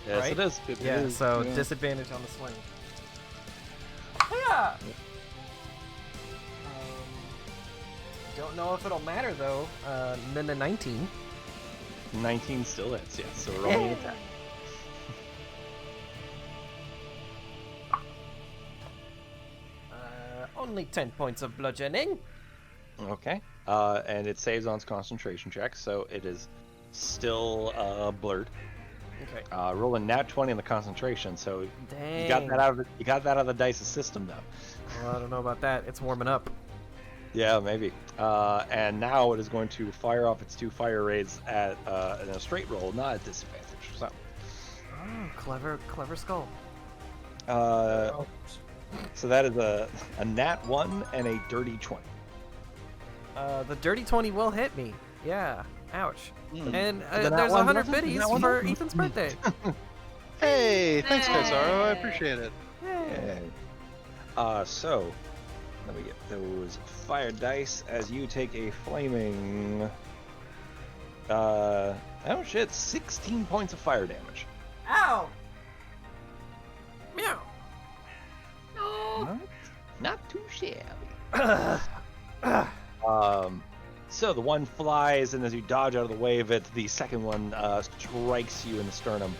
Yes, Right? it is. Yeah, so yeah. disadvantage on the swing. Yeah. Don't know if it'll matter though. Then the 19. 19 still hits, yes. So roll me an attack. Only 10 points of bludgeoning. Okay. And it saves on its concentration check, so it is still blurred. Okay. Roll a nat 20 on the concentration, so Dang. you got that out of the dice's system though. Well, I don't know about that. It's warming up. Yeah, maybe. And now it is going to fire off its 2 fire raids at in a straight roll, not at disadvantage. So, Oh, clever skull. so that is a nat 1 and a dirty 20. The dirty 20 will hit me. Yeah. Ouch. And The nat there's one 100 doesn't? biddies That one for doesn't? Ethan's birthday. Hey, thanks, Kaisaro. I appreciate it. Yay. So let me get those fire dice as you take a flaming. Oh shit! 16 points of fire damage. Ow! Meow. Not too shabby. So the one flies, and as you dodge out of the way of it, the second one strikes you in the sternum,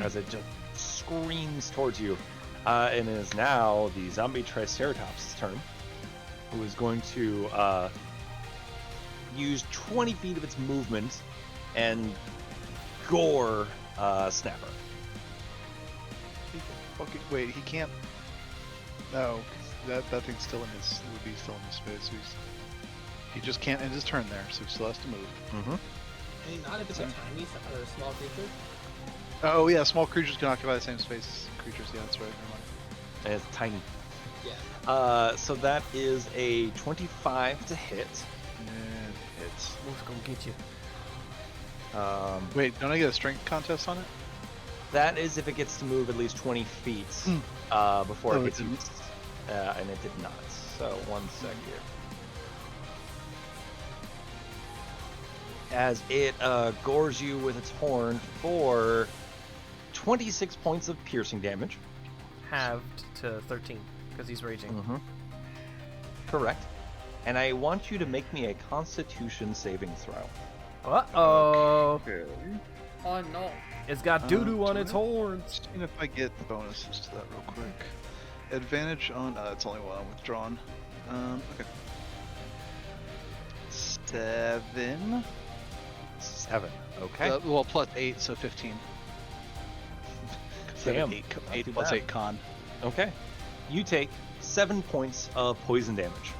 as it just screams towards you. And it is now the zombie Triceratops' turn, who is going to use 20 feet of its movement and gore Snapper. Okay, wait, he can't. No, that thing's still in his. Would be still in his space. He just can't end his turn there, so he still has to move. Mm-hmm. And not if it's a tiny or a small creature. Oh yeah, small creatures can occupy the same space as creatures. Yeah, that's right. Never mind. And it's tiny. Yeah. So that is a 25 to hit. And hits. Wolf's gonna get you. Wait, don't I get a strength contest on it? That is if it gets to move at least 20 feet before Oh, it it hits you. didn't? And it did not. So 1 sec here. As it gores you with its horn for 26 points of piercing damage. Halved to 13 because he's raging. Mm-hmm. Correct. And I want you to make me a Constitution saving throw. Uh-oh. Okay. Oh no. It's got doo-doo on do its it. horns. And if I get bonuses to that real quick. Advantage on, it's only one I'm withdrawn. Okay. 7. 7. Okay. Well, plus 8, so 15. Damn. 8 too plus bad. 8 con. Okay. You take 7 points of poison damage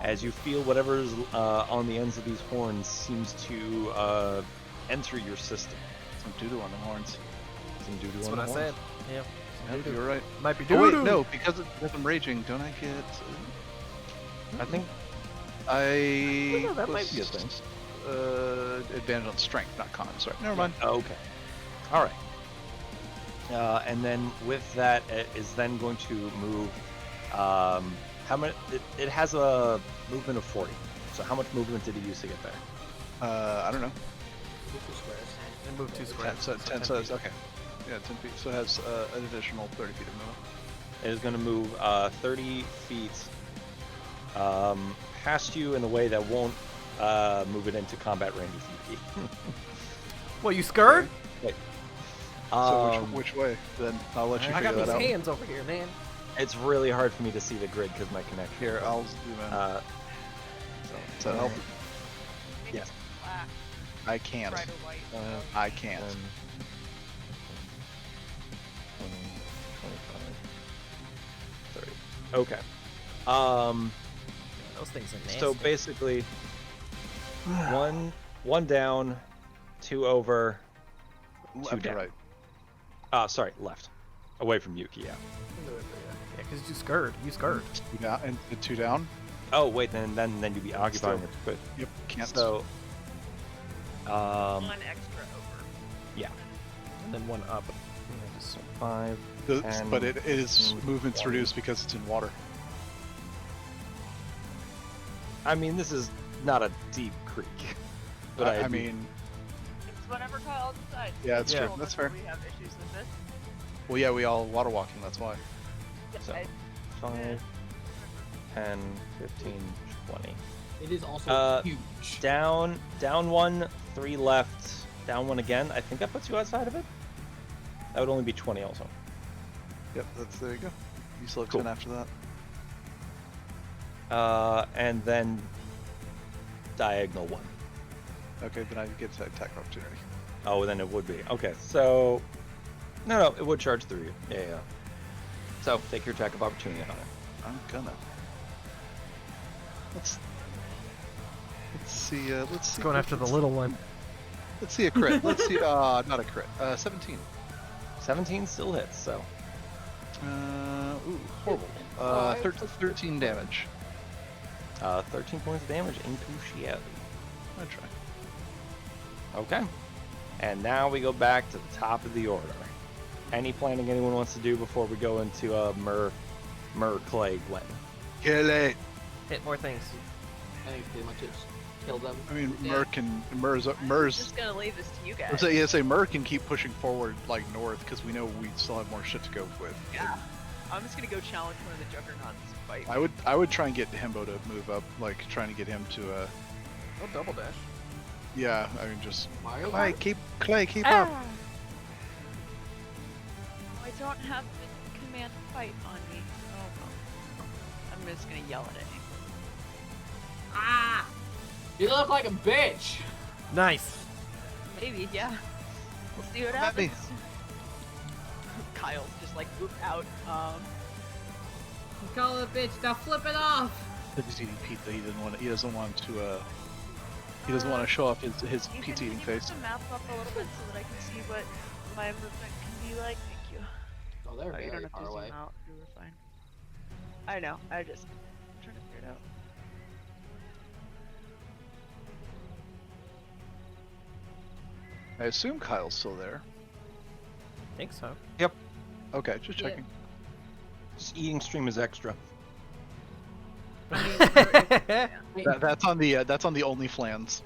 as you feel whatever's on the ends of these horns seems to enter your system. Some doo-doo on the horns. Some doo-doo That's on what the I horns. said. Yeah. Yep, you're right. Might be Oh, doo-doo. wait, no, because I'm raging, don't I get... I think I... that might be a thing. Advantage on strength, not con. Sorry, never mind. Okay. All right. And then with that, it is then going to move. How much? It has a movement of 40. So how much movement did he use to get there? I don't know. Move 2 squares. And move 2 squares. 10, so it's okay. Yeah, 10 feet. So it has an additional 30 feet of movement. It is going to move 30 feet past you in a way that won't move it into combat range with Yuki. What, you scared? Wait. So which way? Then I'll let you I got figure these that out. hands over here, man. It's really hard for me to see the grid because my connection. Here, I'll zoom in. Does that help? Yes. Black, I can't. bright or white. I can't. 20, 25, 30. Okay. Those things are nasty. So basically, one down, 2 over, 2 Left or down. right? Sorry, left. Away from Yuki, yeah. Yeah, because you scared. You scared. 2 down and 2 down. Oh wait, then you'd be occupying Still. it. But Yep. Can't. so, One extra over. yeah. And then 1 up. So 5. But it is 10, movement's 20. reduced because it's in water. I mean, this is not a deep creek, but I mean, It's whatever Kyle decides. Yeah, it's true. That's fair. We have issues with this. well, yeah, we all water walking. That's why. So, 5, 10, 15, 20. It is also Uh, huge. Down 1, 3 left, down 1 again. I think that puts you outside of it. That would only be 20 also. Yep. There you go. You still have Cool. 10 after that. And then diagonal 1. Okay, then I get to attack opportunity. Oh, then it would be. Okay, so... No, it would charge through you. Yeah. So, take your attack of opportunity on it. I'm gonna. Let's see. Let's see. Going after the little one. Let's see a crit. Let's see. Not a crit. 17. 17 still hits, so... Ooh, horrible. 13 damage. 13 points of damage into Shieli. I try. Okay. And now we go back to the top of the order. Any planning anyone wants to do before we go into Myrrh, Clay, Gwen? Kill it. Hit more things. I think pretty much just kill them. I mean, Yeah. Myr's. I'm just gonna leave this to you guys. Say Myr can keep pushing forward like north because we know we still have more shit to go with. Yeah. I'm just gonna go challenge one of the juggernauts to fight. I would try and get Himbo to move up, like trying to get him to Oh, double dash. yeah. I mean, just Mario Clay, Kart? keep up. I don't have the command fight on me. Oh no. I'm just gonna yell at it. Ah! You look like a bitch! Nice. Maybe, yeah. We'll see what Come at me. happens. Kyle's just like whoop out. You call it a bitch, now flip it off! He's eating pizza. He doesn't want to show off his You pizza can eating you face. put the map up a little bit so that I can see what my movement can be like? Thank you. Oh, they're Oh, you don't very have to far zoom away. out. You were fine. I know. I just trying to figure it out. I assume Kyle's still there. think so. Yep. Okay, just Yeah. checking. Just eating stream is extra. That's on the only flans.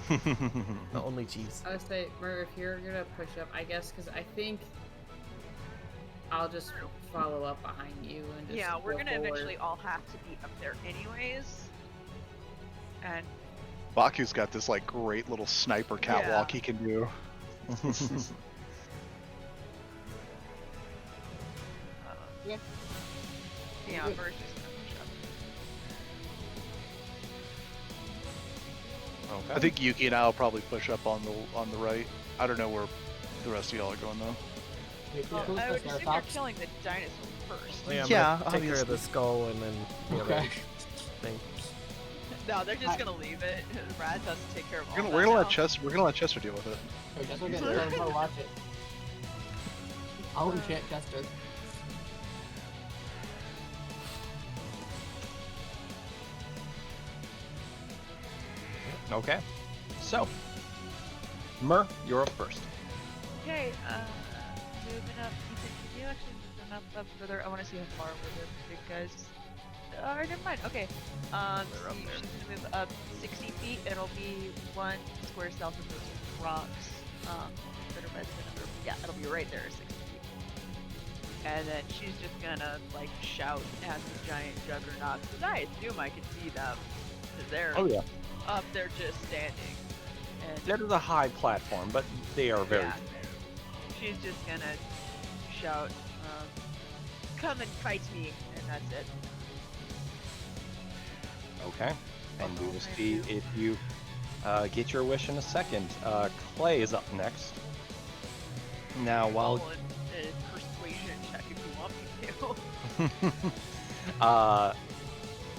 The only cheese. I would say, Murr, if you're gonna push up, I guess, because I think I'll just follow up behind you and just Yeah, we're go gonna forward. eventually all have to be up there anyways. And Baku's got this like great little sniper catwalk he can do. Yeah. yeah, Good. Murr's just gonna push up. Okay. I think Yuki and I will probably push up on the right. I don't know where the rest of y'all are going though. Wait, Well, who's I the would assume you're Ceratops? killing the dinosaur first. Well, yeah, I'm Yeah, gonna take care of the obviously. skull and then the other Okay. thing. No, they're just I- gonna leave it. Raz has to take care of all We're that gonna let now. Chester deal with it. Oh, Chester gets let him watch it. I'll enchant Chester. Okay. So, Mur, you're up first. Okay, moving up. Ethan, can you actually move them up further? I want to see how far we're the big guys. Never mind. Okay. They're up so there. she's gonna move up 60 feet. It'll be 1 square south of those rocks. That are resident of the- yeah, it'll be right there, 60 feet. And then she's just gonna like shout at the giant juggernauts, because I assume I can see them, because they're Oh yeah. up there just standing. And They're the high platform, but they are very. yeah. She's just gonna shout, come and fight me, and that's it. Okay. And we will Thank see you. if you get your wish in a second. Clay is up next. Now, while Roll a persuasion check if you want me to.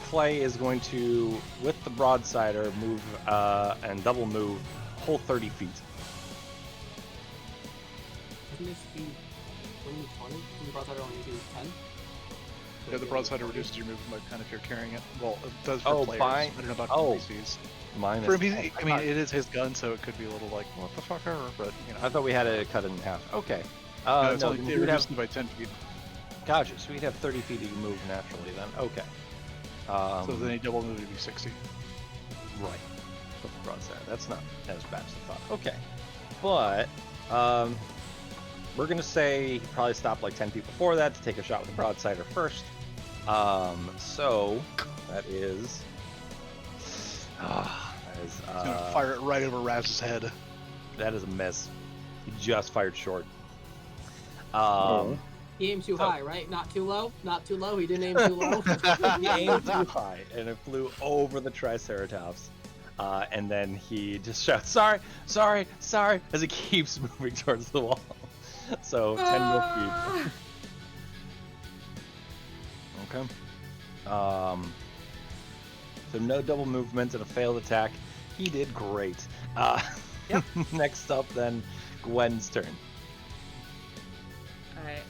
Clay is going to, with the broadsider, move and double move, whole 30 feet. Isn't this speed only 20? And the broadside only do 10? Yeah, the broadside reduces your movement by 10 if you're carrying it. Well, it does for Oh, players. by- I don't know about oh. NPCs. Minus. For NPC, I I mean, thought- it is his gun, so it could be a little like, what the fuck ever, but, you know. I thought we had to cut it in half. Okay. No, it's no, only, then it we would reduces have, it by 10 feet. gotcha, so we'd have 30 feet to move naturally then. Okay. So then a double move would be 60. Right. With the broadside. That's not as bad as I thought. Okay. But, we're going to say he probably stopped like 10 feet before that to take a shot with the broadsider first. So, that is... He's gonna fire it right over Raz's head. that is a miss. He just fired short. He aimed too So- high, right? Not too low? Not too low? He didn't aim too low? He aimed too high, and it flew over the Triceratops. And then he just shouts, sorry, sorry, sorry, as he keeps moving towards the wall. So, 10 more feet. Okay. So no double movement and a failed attack. He did great. Yep. Next up, then, Gwen's turn. Alright,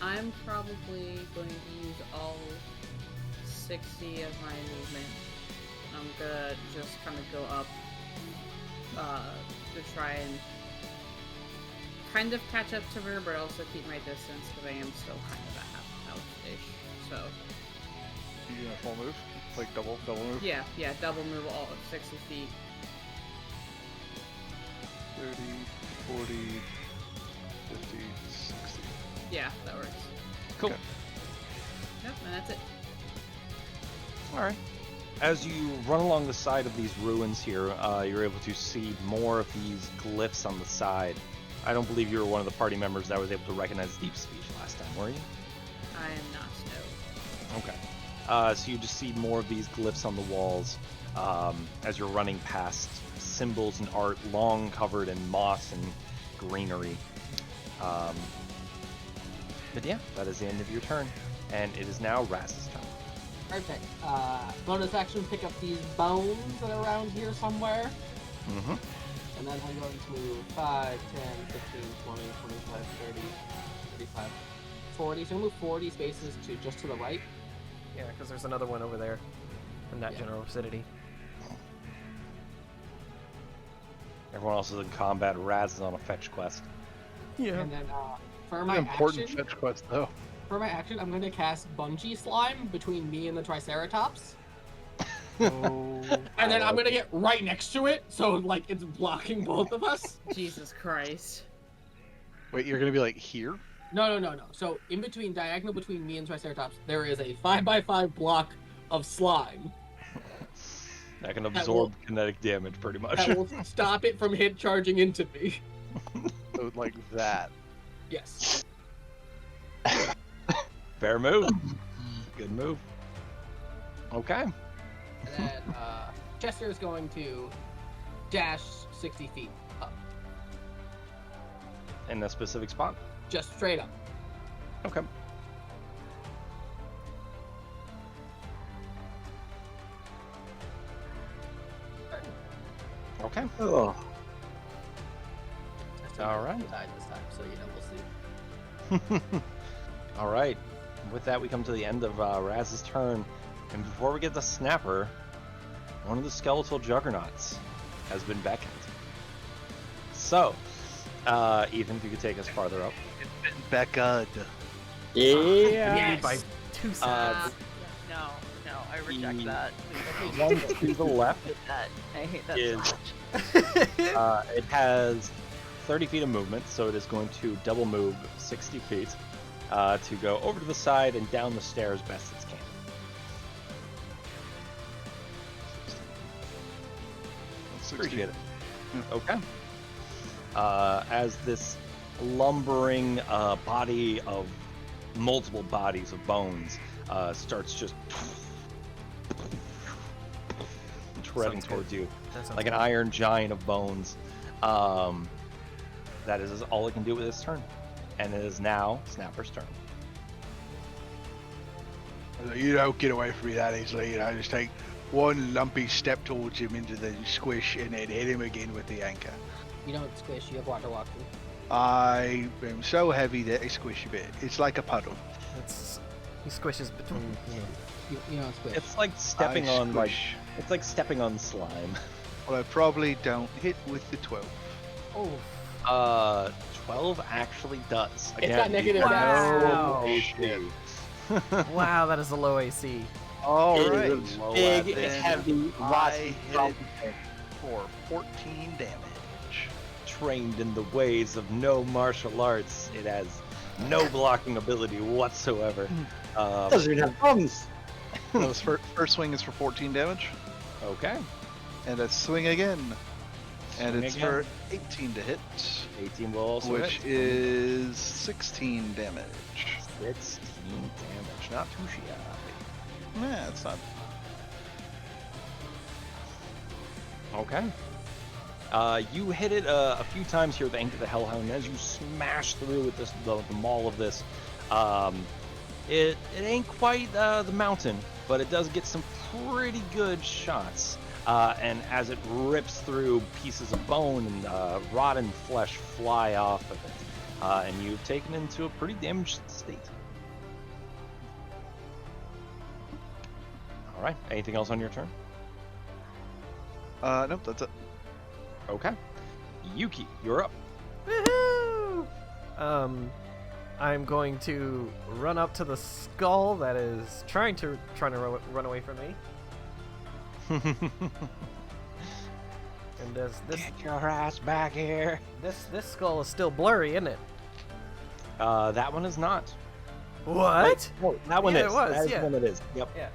I'm probably going to use all 60 of my movement. I'm gonna just kind of go up, to try and kind of catch up to her, but also keep my distance, because I am still kind of at half health-ish, so. You doing a full move? Like double move? Yeah, double move all 60 feet. 30, 40, 50, 60. Yeah, that works. Cool. Okay. Yep, and that's it. Alright. As you run along the side of these ruins here, you're able to see more of these glyphs on the side. I don't believe you were one of the party members that was able to recognize deep speech last time, were you? I am not snow. Okay. So you just see more of these glyphs on the walls as you're running past symbols and art long covered in moss and greenery. But yeah, that is the end of your turn. And it is now Raz's turn. Perfect. Bonus action, pick up these bones that are around here somewhere. Mm-hmm. And then I'm going to move 5, 10, 15, 20, 25, 30, 35, 40. So I'm going to move 40 spaces to just to the right. Yeah, because there's another one over there in that general vicinity. Everyone else is in combat. Raz is on a fetch quest. Yeah. And then for An my important action, fetch quest, though. I'm going to cast Bungee Slime between me and the Triceratops. Oh. And then I'm going to get right next to it, so like it's blocking both of us. Jesus Christ. Wait, you're gonna be like here? No. So in between, diagonal between me and Triceratops, there is a 5x5 block of slime That can absorb kinetic damage pretty much. that will stop it from hit charging into me. So like that. Yes. Fair move. Good move. Okay. And then Chester is going to dash 60 feet up. In a specific spot. Just straight up. Okay. Okay. Oh. All right. Died this time, so we'll see. All right. With that, we come to the end of Raz's turn. And before we get to Snapper, one of the skeletal juggernauts has been beckoned. So, Ethan, if you could take us farther up. Becca. Yeah. By 2 seconds. No, I reject that. Please. One to the left I hate that is so much. it has 30 feet of movement, so it is going to double move 60 feet to go over to the side and down the stairs best it can. Appreciate it. Okay. As this lumbering body of multiple bodies of bones starts just treading Sounds good. towards you That sounds like an good. iron giant of bones. That is all it can do with its turn. And it is now Snapper's turn. You don't get away from me that easily, you know, just take one lumpy step towards him into the squish and then hit him again with the anchor. You don't squish, you have water walking. I am so heavy that I squish a bit. It's like a puddle. He squishes between, You don't squish. It's like stepping I on squish. it's like stepping on slime. Well, I probably don't hit with the 12. Oh, 12 actually does. It's got negative you dex. know Wow. AC. Wow, that is a low AC. All It right. is Low big, then heavy, I rotten hit it for 14 damage. Trained in the ways of no martial arts, it has no blocking ability whatsoever. doesn't even have thumbs. So this first swing is for 14 damage, Okay. and a swing again, and Swing it's again. for 18 to hit, 18 will also which hit. is 16 damage. 16 damage. Not too shabby. Nah, it's not. Okay. You hit it a few times here with the Anchor of the Hellhound, and as you smash through with this, the maul of this, it ain't quite the mountain, but it does get some pretty good shots. And as it rips through, pieces of bone and rotten flesh fly off of it, and you've taken into a pretty damaged state. All right. Anything else on your turn? Nope, that's it. Okay. Yuki, you're up. Woohoo! I'm going to run up to the skull that is trying to run away from me. And this Get your ass back here. this skull is still blurry, isn't it? That one is not. What? Oh, that one Yeah, is. it was, That is yeah. the one it is. Yep. Yeah.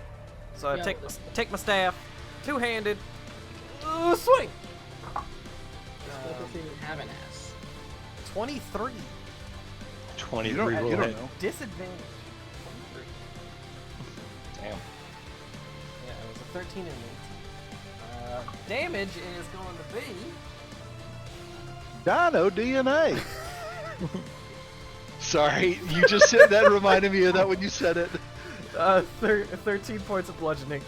So I Yeah, take my staff, two-handed, swing. Doesn't even have an ass. 23. 23 You don't will hit. know. Disadvantage. 23. Damn. Yeah, it was a 13 and 8. Damage is going to be Dino DNA. Sorry, you just said that. Reminded me of that when you said it. 13 points of bludgeoning.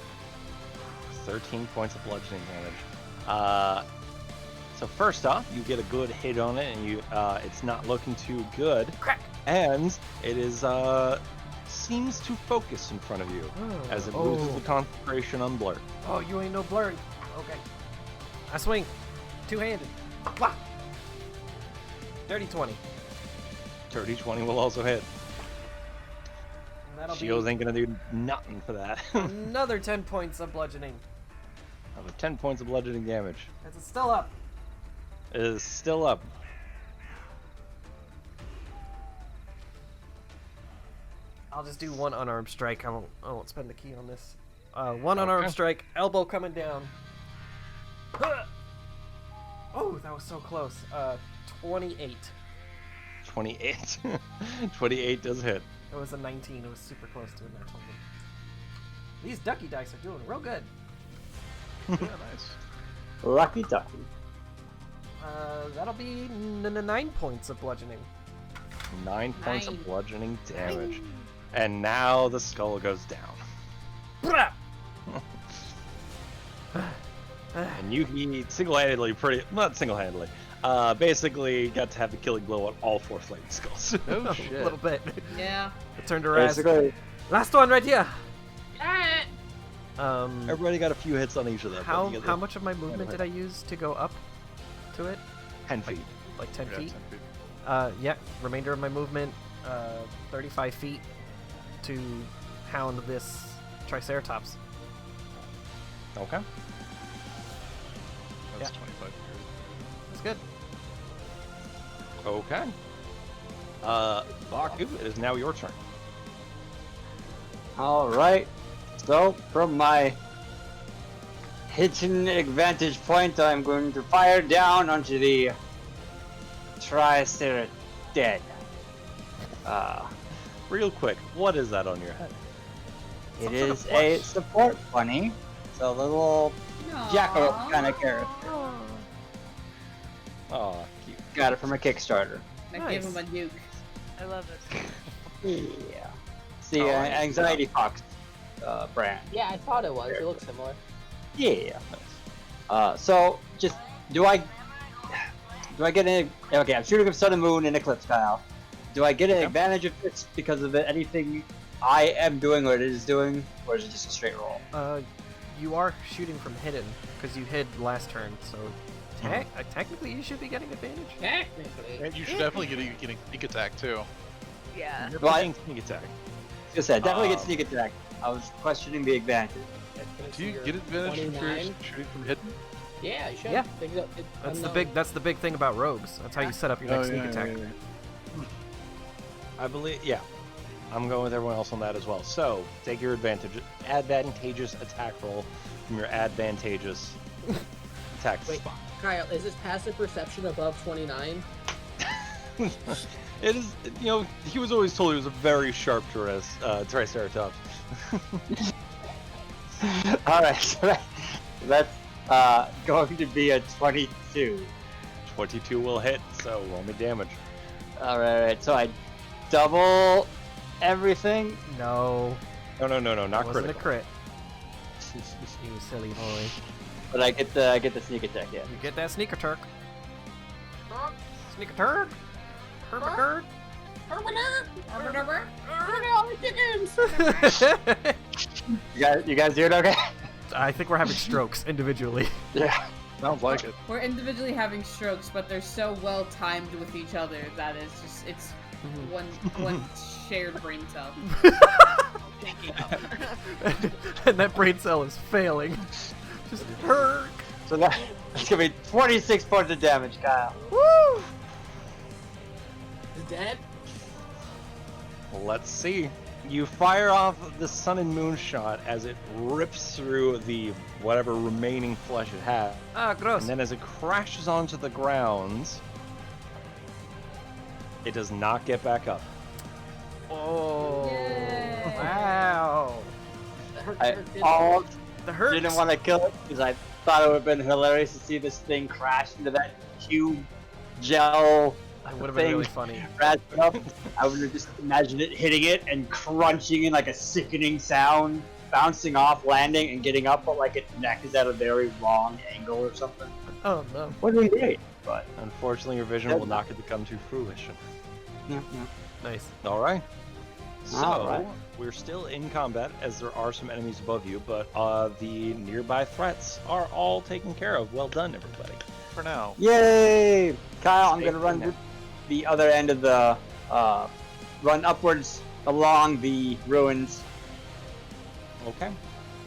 13 points of bludgeoning damage. So first off, you get a good hit on it, and you it's not looking too good. Crack. And it is seems to focus in front of you as it loses the concentration on blur. Oh, you ain't no blurry. Okay. I swing. Two-handed. Wah! Dirty 20. Dirty 20 will also hit. That'll Shields be ain't gonna do nothing for that. another 10 points of bludgeoning. Another 10 points of bludgeoning damage. It's still up. It is still up. I'll just do one unarmed strike. I won't spend the key on this. One unarmed strike. Elbow coming down. Oh, that was so close. 28. 28. 28 does hit. It was a 19. It was super close to a nat 20. These ducky dice are doing real good. Yeah, nice. Lucky ducky. That'll be 9 points of bludgeoning. 9 points of Nine. bludgeoning damage. And now the skull goes down. And Yuki single-handedly, not single-handedly, basically got to have the killing blow on all 4 flaming skulls. Oh A shit. little bit. Yeah. It turned to Raz. Basically, Last one right here. Everybody got a few hits on each of them. How much of my movement did I use to go up to it? 10 feet. Like 10 Yeah, feet? 10 feet. Yeah, remainder of my movement, 35 feet to hound this Triceratops. Okay. That's Yeah. 25 feet. That's good. Okay. Baku, it is now your turn. alright. So, from my hidden advantage point, I'm going to fire down onto the Triceratops dead. Real quick, what is that on your head? It Some sort of is a plush. support bunny. It's a little jackal kind of character. Oh, cute. Got it from a Kickstarter. I give him a nuke. I love it. Yeah. It's the Alright. Anxiety Fox brand. Yeah, I thought it was. It looks similar. Yeah. So just do I get an okay? I'm shooting with Sun and Moon and Eclipse, Kyle. Do I get an advantage of this because of anything I am doing or it is doing, or is it just a straight roll? You are shooting from hidden because you hid last turn, so technically you should be getting advantage. Technically. And you should definitely get a sneak attack too. Yeah. You're Well, playing sneak attack. Like I said, definitely get sneak attack. I was questioning the advantage. Do you get advantage if you're shooting from hidden? Yeah, you should. Yeah. That's the big thing about rogues. That's how you set up your next sneak attack. I believe, yeah. I'm going with everyone else on that as well. So, take your advantageous attack roll from your advantageous attack Wait. spot. Kyle, is his passive perception above 29? It is, he was always told he was a very sharp Triceratops. Alright, so that's going to be a 22. 22 will hit, so roll me damage. Alright, so I double everything. No, No, not wasn't critical. a crit. You silly boy. But I get the sneak attack, yeah. You get that sneaker turk. Sneaker turk. Hermagerd. You guys doing okay? I think we're having strokes individually. Yeah. Sounds like it. We're individually having strokes, but they're so well timed with each other that it's just one shared brain cell. And that brain cell is failing. Just herk. So that's gonna be 26 points of damage, Kyle. Woo! Is dead? Let's see. You fire off the sun and moon shot as it rips through the whatever remaining flesh it has. Ah, gross. And then as it crashes onto the ground, it does not get back up. Oh. Yay. Wow. I almost The hurt. didn't want to kill it because I thought it would have been hilarious to see this thing crash into that cube gel That would have been thing. really funny. Wrapped up. I would have just imagined it hitting it and crunching in like a sickening sound, bouncing off, landing, and getting up, but like its neck is at a very wrong angle or something. Oh no. Would be great, but Unfortunately, your vision will not get to come to fruition. Nice. All right. So, Alright. we're still in combat as there are some enemies above you, but the nearby threats are all taken care of. Well done, everybody. For now. Yay! Kyle, I'm Stay gonna run tuned. to the other end of the run upwards along the ruins. Okay.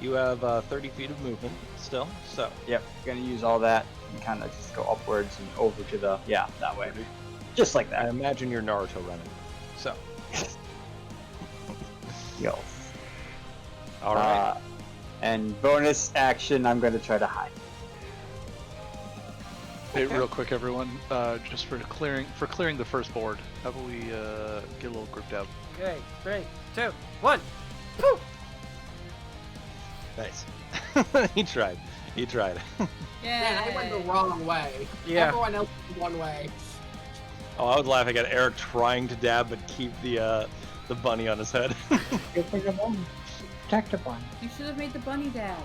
You have 30 feet of movement still, so. Yep, gonna use all that and kind of just go upwards and over to the, that way. Just like I that. imagine you're Naruto running. So. Yo. All right. And bonus action, I'm gonna try to hide. Hey, real quick, everyone. Just for clearing the first board, how about we get a little grouped out? Okay, 3, 2, 1. Poof! Nice. He tried. Yeah. Man, I went the wrong way. Yeah. Everyone else went one way. Oh, I was laughing at Eric trying to dab but keep the bunny on his head. Good for the bunny. Protect the bunny. You should have made the bunny dab.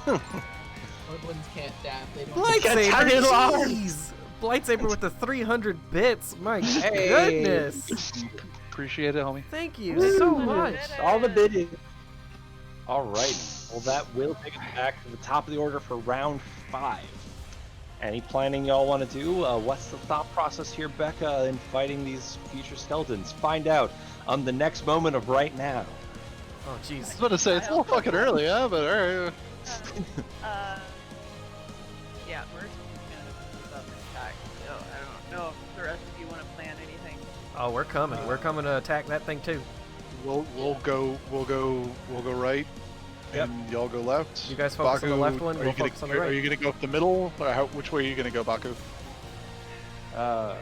Woodlands can't dab. They don't. Lightsaber, jeez! Lightsaber with the 300 bits. My goodness. Appreciate it, homie. Thank you so much. All the biddies. All right. Well, that will take us back to the top of the order for round 5. Any planning y'all want to do? What's the thought process here, Becca, in fighting these future skeletons? Find out on the next moment of right now. Oh, jeez. I was about to say it's a little fucking early, huh? But alright. Yeah, we're gonna move up and attack. So I don't know if the rest of you want to plan anything. Oh, we're coming. We're coming to attack that thing too. We'll go right, Yep. and y'all go left. You guys focus on the left one, Are we'll you gonna, focus on the Are right. you gonna go up the middle, or which way are you gonna go, Baku? Because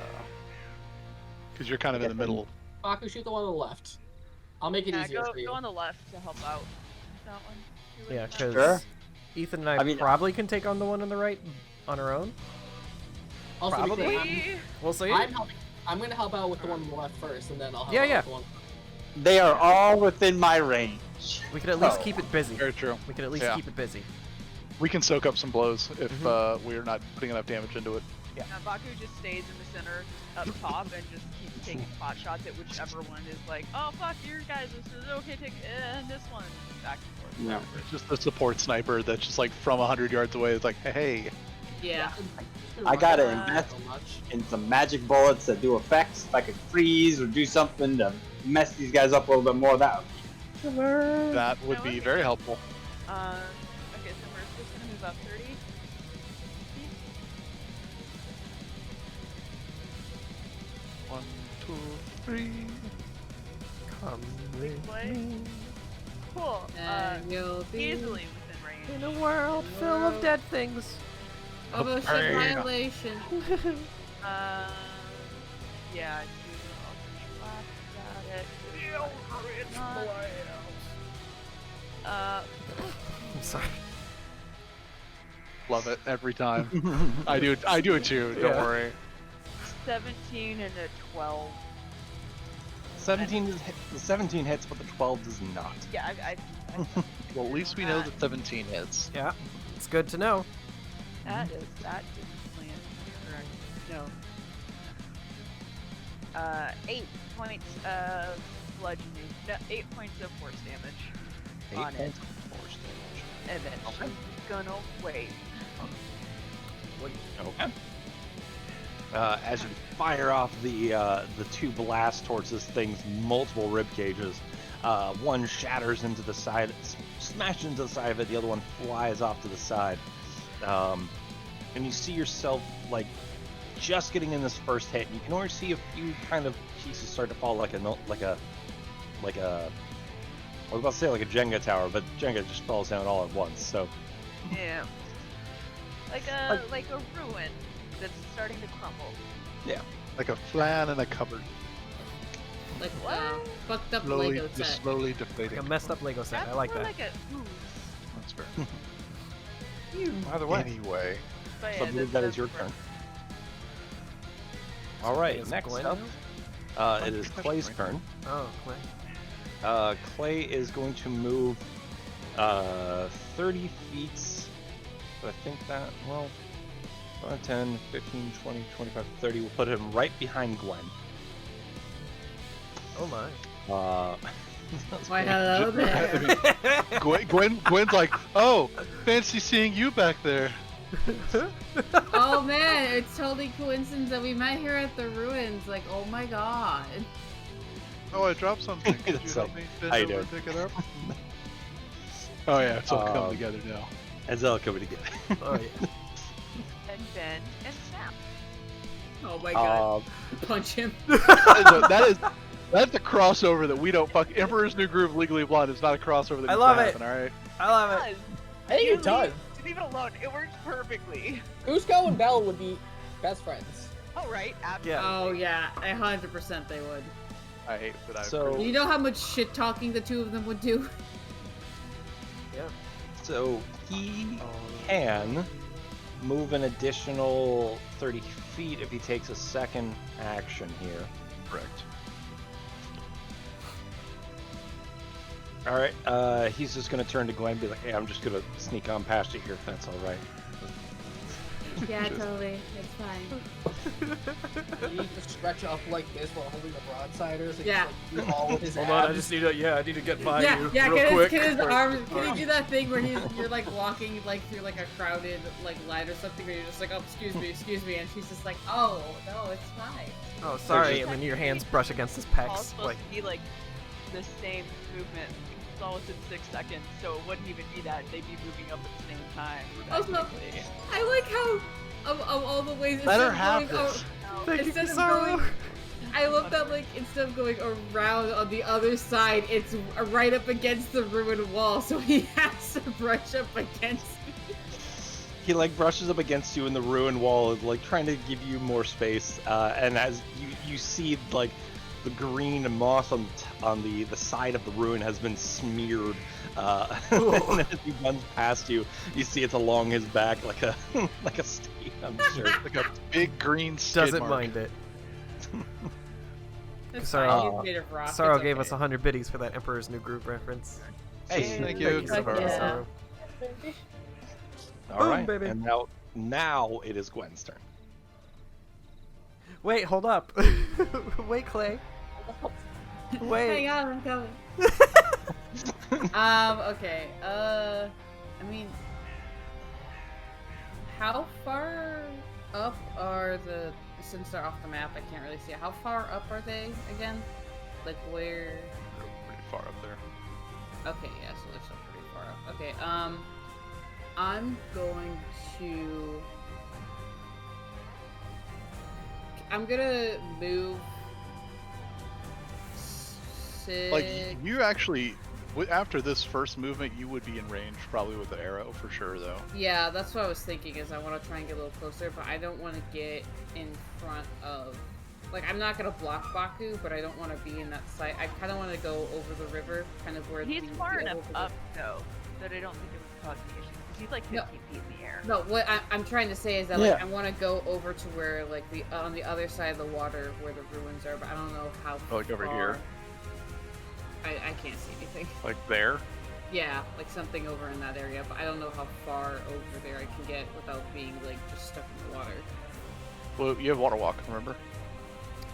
you're kind of in the middle. Baku, shoot the one on the left. I'll make it Yeah, easier for you. go on the left to help out. That one. You Yeah, wouldn't because Sure. Ethan and I probably can take on the one on the right on our own. Also, Probably. because We'll see. I'm gonna help out with the one on the left first, and then I'll help Yeah, out yeah. with the one. They are all within my range. We could at least Oh. keep it busy. Very true. We could at least Yeah. keep it busy. We can soak up some blows if we're not putting enough damage into it. Yeah. Baku just stays in the center up top and just keeps taking pot shots at whichever one is like, oh fuck, your guys, this is okay, take this one, back and forth. No. It's just the support sniper that's just like from 100 yards away. It's like, hey, Yeah. I gotta Uh, invest so much. in some magic bullets that do effects. If I could freeze or do something to mess these guys up a little bit more, that would be killer. that would be very helpful. Okay, so we're just gonna move up 30. One, two, three. Come with with me Cool. And you'll be Easily within range. in a world full of dead things. of a ship violation. Yeah, I do. I'll got it. I'm sorry. Love it every time. I do it too. Don't Yeah. worry. 17 and a 12. 17 hits, but the 12 does not. Yeah, I Well, at least we know that 17 hits. Yeah, it's good to know. that didn't land correct. No. 8 points of bludgeoning. No, 8 points of force damage. 8 on it. points of force damage. And then she's gonna wait. Okay. As you fire off the 2 blasts towards this thing's multiple rib cages, one shatters into the side, smashes into the side of it. The other one flies off to the side, and you see yourself like just getting in this first hit. You can already see a few kind of pieces start to fall, like a. I was about to say like a Jenga tower, but Jenga just falls down all at once. So. Yeah. Like a ruin that's starting to crumble. Yeah. Like a flan in a cupboard. Like fucked up Slowly, Lego just set. slowly deflating. Like a messed up Lego set. That's I like more that. like a ooze. That's fair. Either way. Anyway. But So I believe that is your turn. All right, It's next Gwen up, now? it is Clay's turn. Oh, Clay. Clay is going to move 30 feet. But I think that, well, 5, 10, 15, 20, 25, 30. We'll put him right behind Gwen. Oh my. Why, hello there. Gwen's like, oh, fancy seeing you back there. Oh man, it's totally coincidence that we met here at the ruins. Like, oh my god. Oh, I dropped something. Could you It's help like, me bend how you over and doing? pick it up? Oh yeah, it's all come together now. It's all coming together. Oh yeah. And bend and snap. Oh my god. Um, Punch him. That's the crossover that we don't fuck. Emperor's New Groove Legally Blonde is not a crossover that I needs love to it. happen, alright? I love it. I think it does. Leave it alone. It works perfectly. Cusco and Belle would be best friends. Oh, right. Absolutely. Yeah. Oh yeah, 100% they would. I hate that I So- You know how much shit talking the two of them would do? Yeah. So he can move an additional 30 feet if he takes a second action here. correct. All right. He's just gonna turn to Gwen and be like, "Hey, I'm just gonna sneak on past you here if that's all right." Yeah, totally. It's fine. You need to stretch up like this while holding the broadsiders. And Yeah. Just, like, do all with his Hold on, I abs. just need to. I need to get by Yeah, you yeah. real quick. Can his arms? Can he do that thing where you're like walking like through like a crowded like line or something where you're just like, oh, excuse me, and she's just like, oh, no, it's fine. Oh, sorry. And then your hands brush against his All pecs. supposed Like, to be like the same movement. It's all within 6 seconds, so it wouldn't even be that. They'd be moving up at the same time. Also, technically. I like how of all the ways Let her instead of have going this. thank you, instead of Sorrow. going, I love that like instead of going around on the other side, it's right up against the ruined wall, so he has to brush up against me. He like brushes up against you in the ruined wall, like trying to give you more space. And as you see, like the green moss on the side of the ruin has been smeared. And as he runs past you, you see it's along his back like a like a stain. I'm sure. Like a big green skid Doesn't mark. mind it. That's Sorrow- fine, he's made of rock. Sorrow it's gave okay. us 100 biddies for that Emperor's New Groove reference. Hey, Thank you. Thank you, Sorrow. Yeah. Sorrow. all Boom, right, baby. and now it is Gwen's turn. Wait, hold up. Wait, Clay. Wait. Hang on, I'm coming. Okay. I mean, how far up are the? Since they're off the map, I can't really see. How far up are they again? Like where? They're pretty far up there. Okay, yeah, so they're still pretty far up. Okay, I'm going to. I'm gonna move. Like you actually, after this first movement, you would be in range probably with the arrow for sure, though. Yeah, that's what I was thinking. Is I want to try and get a little closer, but I don't want to get in front of. Like, I'm not gonna block Baku, but I don't want to be in that site. I kind of want to go over the river, kind of where He's the far enough over the- up, though, that I don't think it would cause any issues. 'Cause he's like 15 feet in the air. No, what I'm trying to say is that like I want to go over to where like the on the other side of the water where the ruins are, but I don't know how. Like over far. here? I can't see anything. Like there. Yeah, like something over in that area, but I don't know how far over there I can get without being like just stuck in the water. Well, you have water walk, remember?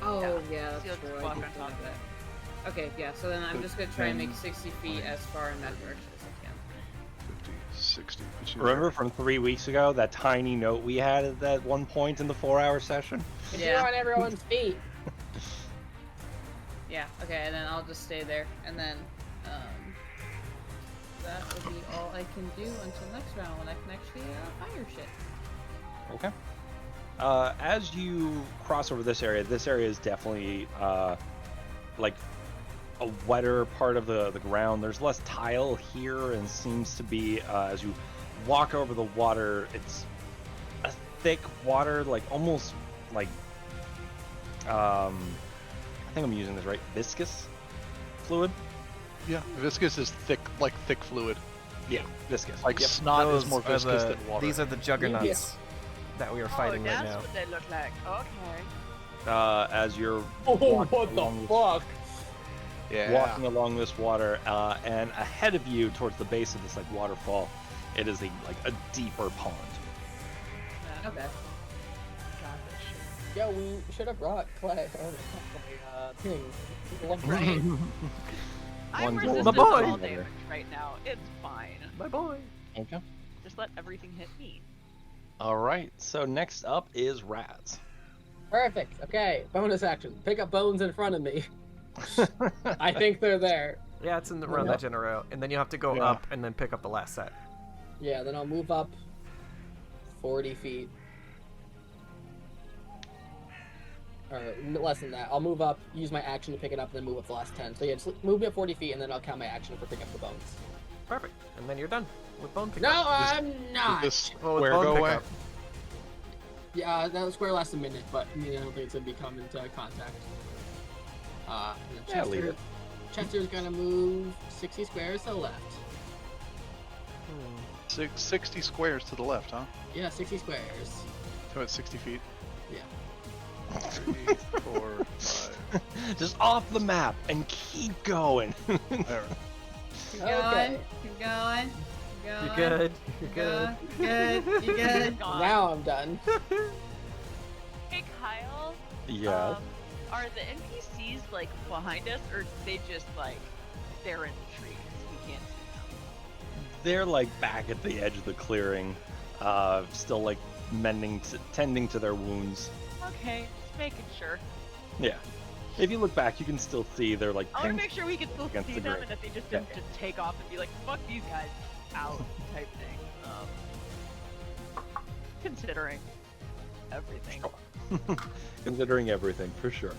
Oh yeah, So you'll that's just true. walk I on do top have of that. Okay, yeah. So then I'm just gonna try and make 60 feet as far in that direction as I can. 50, 60. puts you Remember from 3 weeks ago that tiny note we had at that one point in the 4-hour session? If Yeah. you're on everyone's feet. Yeah. Okay, and then I'll just stay there, and then that will be all I can do until next round when I can actually fire shit. Okay. As you cross over this area is definitely like a wetter part of the ground. There's less tile here, and seems to be as you walk over the water, it's a thick water, like almost like I think I'm using this right, viscous fluid. Yeah, viscous is thick, like thick fluid. Yeah, viscous. Like Yep. snot Those is more are viscous the- than water. These are the juggernauts that we are fighting oh, right that's now. what they look like. Okay. As you're Oh, walking what the along this- fuck? yeah. walking along this water, and ahead of you, towards the base of this like waterfall, it is a deeper pond. Okay. Yeah, we should have brought Clay. Or King. Right. I'm One's resistant My to boy. all damage right now. It's fine. My boy. Okay. Just let everything hit me. All right. So next up is Raz. Perfect. Okay, bonus action. Pick up bones in front of me. I think they're there. Yeah, it's in the around that general row, and then you have to go Yeah. up and then pick up the last set. Yeah, then I'll move up 40 feet. Or less than that. I'll move up, use my action to pick it up, and then move up the last 10. So yeah, just move me up 40 feet, and then I'll count my action for picking up the bones. Perfect. And then you're done with bone pickup. No, I'm not! This Well, with square bone go away? pickup. Yeah, that square lasts a minute, but I mean, I don't think it's gonna be come into contact. And then Yeah, leave Chester, it. Chester's gonna move 60 squares to the left. 60 squares to the left, huh? Yeah, 60 squares. So it's 60 feet. Yeah. 3, 4, 5. Just off the map and keep going. There. Keep Okay. going. Keep going. You're good. You're good. Good. You good? Now I'm done. Hey Kyle, Yeah. are the NPCs like behind us, or they just like they're in the trees? We can't see them. They're like back at the edge of the clearing, still like tending to their wounds. Okay, just making sure. Yeah. If you look back, you can still see they're like. I want to make sure we can still against see the them, grid. and that they just didn't just take off and be like, "Fuck these guys," out type thing. Considering everything. Considering everything, for sure.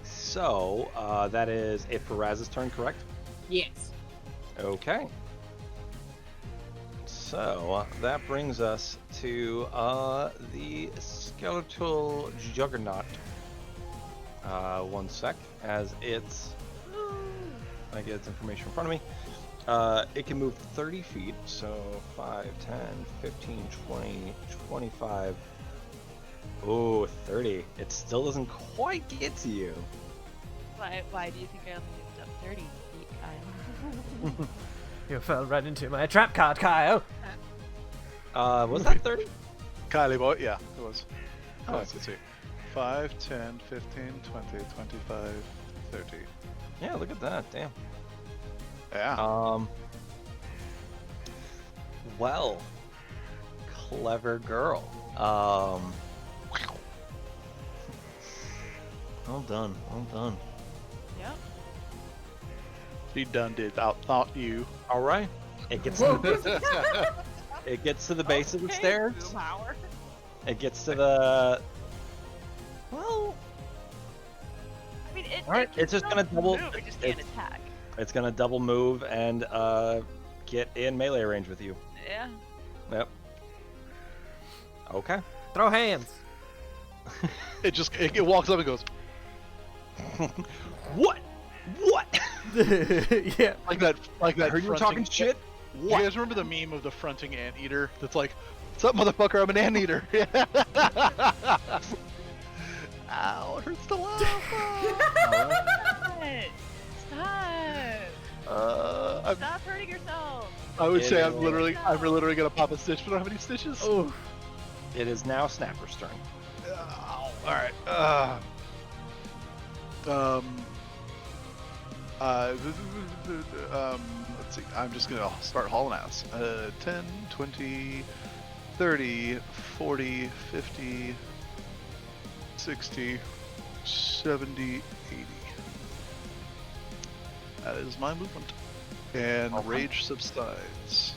So that is it for Raz's turn, correct? Yes. Okay. So that brings us to the skeletal juggernaut. One sec, as it's. I get its information in front of me. It can move 30 feet, so 5, 10, 15, 20, 25. Oh, 30. It still doesn't quite get to you. Why do you think I only moved up 30 feet, Kyle? You fell right into my trap card, Kyle. Was that 30? Kylie boy, yeah, it was. Oh. Let's see. 5, 10, 15, 20, 25, 30. Yeah, look at that. Damn. Yeah. Well, clever girl. Well done. Well done. Yep. She done did outthought you. All right. It gets to the, it gets to the base of the Okay, stairs. boom power. It gets to the. Well, I mean, it. all right. It can It's just still gonna double. move, it just can't It's, attack. it's gonna double move and get in melee range with you. Yeah. Yep. Okay. Throw hands. It just it walks up and goes What? What? Yeah. like that. Like that. I heard you were fronting- talking shit. You What? guys remember the meme of the fronting anteater? That's like, "What's up, motherfucker? I'm an anteater." Ow! It hurts to laugh. Stop! I'm, Stop hurting yourself. I would It say is- I'm literally gonna pop a stitch, but I don't have any stitches. Oh. It is now Snapper's turn. Ow. All right. Let's see. I'm just gonna start hauling ass. 10, 20, 30, 40, 50, 60, 70, 80. That is my movement. And Okay. rage subsides.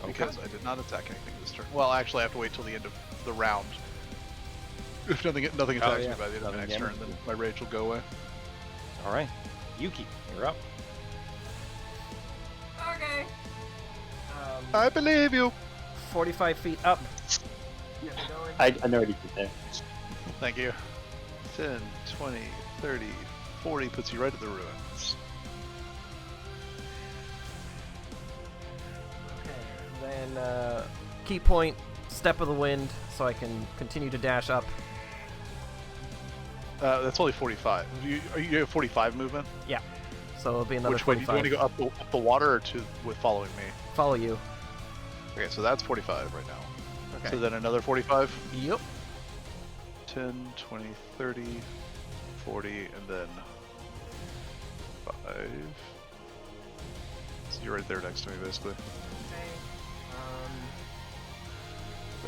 Okay. Because I did not attack anything this turn. Well, actually, I have to wait till the end of the round. If nothing attacks yeah. me by the end of the Nothing next turn, damages then you. my rage will go away. All right. Yuki, you're up. Okay. I believe you. 45 feet up. I know what you did there. Thank you. 10, 20, 30, 40 puts you right at the ruins. Then key point, step of the wind, so I can continue to dash up. That's only 45. You have 45 movement? Yeah. So it'll be another Which way? Do you 45. want to go up the water or with following me? Follow you. Okay, so that's 45 right now. Okay. So then another 45? Yep. 10, 20, 30, 40, and then 5. So you're right there next to me, basically. Okay.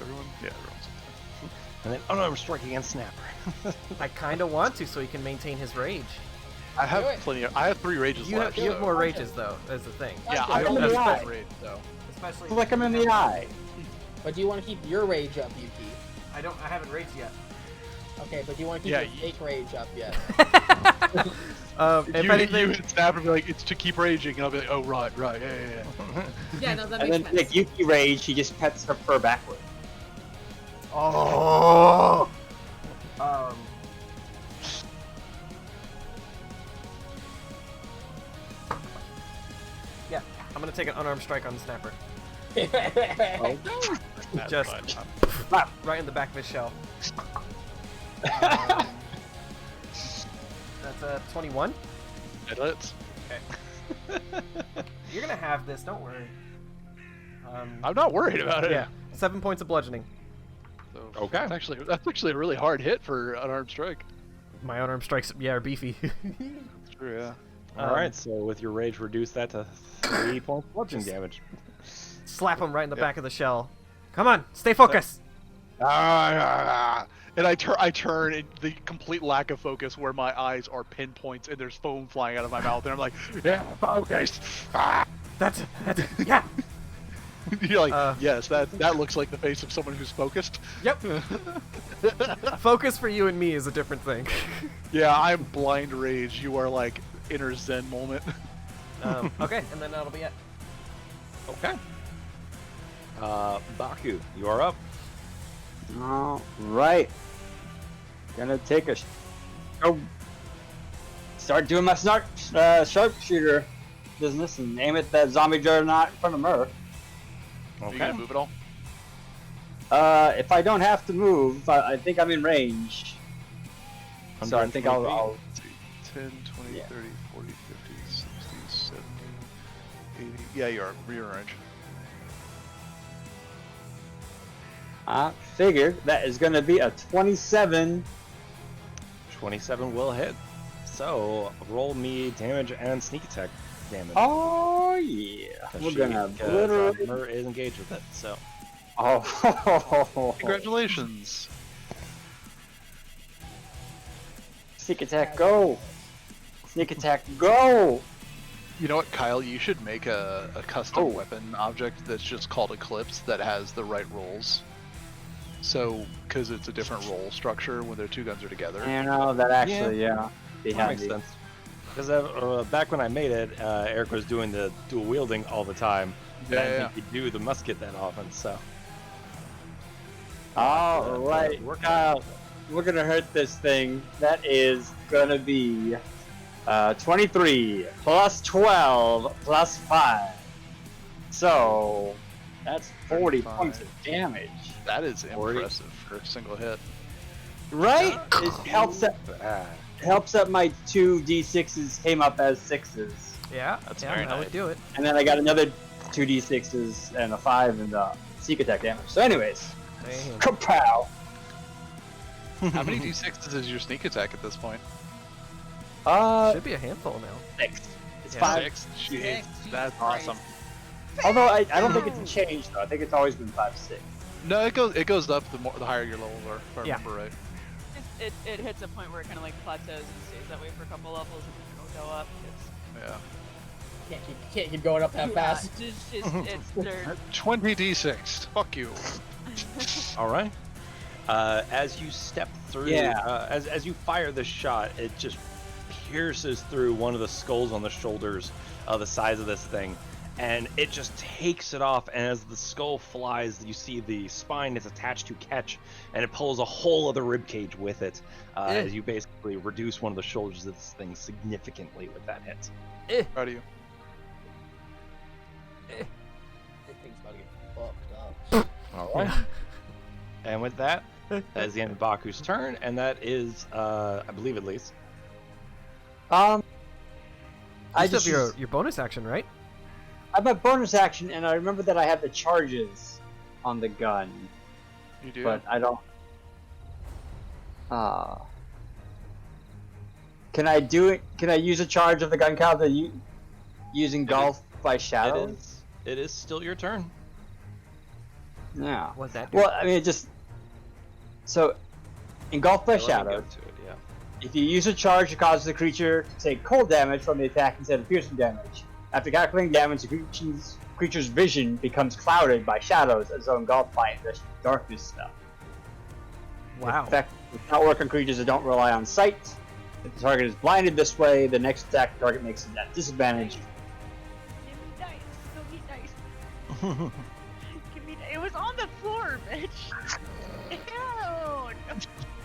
everyone? Yeah, everyone's up there. And then unarmed strike against Snapper. I kind of want to, so he can maintain his rage. I have Do it. plenty of. I have 3 rages You have, left. you have so- more rages though. Is the thing. Yeah, Flick I him in only the have eye. rage though. Especially. Flick him in the eye. But do you want to keep your rage up, Yuki? I haven't raged yet. Okay, but do you want to keep Yeah, your fake rage up yet? If you anything, hit Snapper and be like, it's to keep raging, and I'll be like, oh right, yeah. Yeah, no, that And makes then sense. like Yuki rage, he just pets her fur backward. oh. Yeah, I'm gonna take an unarmed strike on the Snapper. That's Just fine. right in the back of his shell. That's a 21. It hits. You're gonna have this, don't worry. I'm not worried about it. Yeah, 7 points of bludgeoning. So, Okay. That's actually a really hard hit for unarmed strike. My unarmed strikes, yeah, are beefy. True, yeah. All right, so with your rage, reduce that to 3 points of bludgeoning damage. Slap him right in the back of the shell. Come on, stay focused. And I turn in the complete lack of focus where my eyes are pinpoints and there's foam flying out of my mouth and I'm like, yeah, focus. That's yeah. You're like, yes, that looks like the face of someone who's focused. Yep. Focus for you and me is a different thing. Yeah, I'm blind rage. You are like inner zen moment. Okay, and then that'll be it. Okay. Baku, you are up. All right. Gonna take a. Start doing my sharpshooter business and aim at that zombie juggernaut in front of Murph. You gonna move at all? If I don't have to move, I think I'm in range. So I think I'll. 10, 20, Yeah. 30, 40, 50, 60, 70, 80. Yeah, you're in range. I figured that is going to be a 27. 27 will hit. So roll me damage and sneak attack damage. Oh yeah, we're gonna obliterate. Mur is engaged with it. So Oh, Congratulations. sneak attack, go! Sneak attack, go! You know what, Kyle? You should make a custom weapon object that's just called Eclipse that has the right rolls. So, because it's a different roll structure when their 2 guns are together. You know that actually, be that makes handy. sense. Because back when I made it, Eric was doing the dual wielding all the time. And I didn't think he'd do the musket that often. So. All right, Kyle, we're gonna hurt this thing. That is gonna be 23 plus 12 plus 5. So that's 40 35. points of damage. That is impressive for a single hit. Right? It helps that my 2 d6s came up as 6s. Yeah, That's yeah, very that nice. would do it. And then I got another 2 d6s and a 5 and sneak attack damage. So anyways, Damn. kapow! How many d6s is your sneak attack at this point? Should be a handful now. 6. It's Yeah. 5. 6? Jeez, Jesus that's Christ. awesome. Although I don't think it's changed though. I think it's always been 5, 6. No, it goes up the higher your levels are, if I Yeah. remember right. It hits a point where it kind of like plateaus and stays that way for a couple levels and then it'll go up. Yeah. Can't keep going up that fast. They're 20 d6. Fuck you. All right. As you step through, as you fire the shot, it just pierces through one of the skulls on the shoulders of the size of this thing, and it just takes it off. And as the skull flies, you see the spine is attached to catch, and it pulls a whole other rib cage with it. As you basically reduce one of the shoulders of this thing significantly with that hit. Proud of you. This thing's about to get fucked up. All right. And with that, that is the end of Baku's turn, and that is, I believe at least. I You still just have your bonus action, right? I have my bonus action, and I remember that I have the charges on the gun, You do? but I don't. Can I do it? Can I use a charge of the gun counter using golf by shadows? It is still your turn. Yeah. What'd that do? Well, I mean, it just so engulfed by Let me go shadow. to it, yeah. If you use a charge, it causes the creature to take cold damage from the attack instead of piercing damage. After calculating damage, the creature's vision becomes clouded by shadows as though engulfed by a darkness spell. Wow. The effect does not work on creatures that don't rely on sight. If the target is blinded this way, the next attack the target makes is at disadvantage. Give me dice. Give me dice. Give me. It was on the floor, bitch. Ew.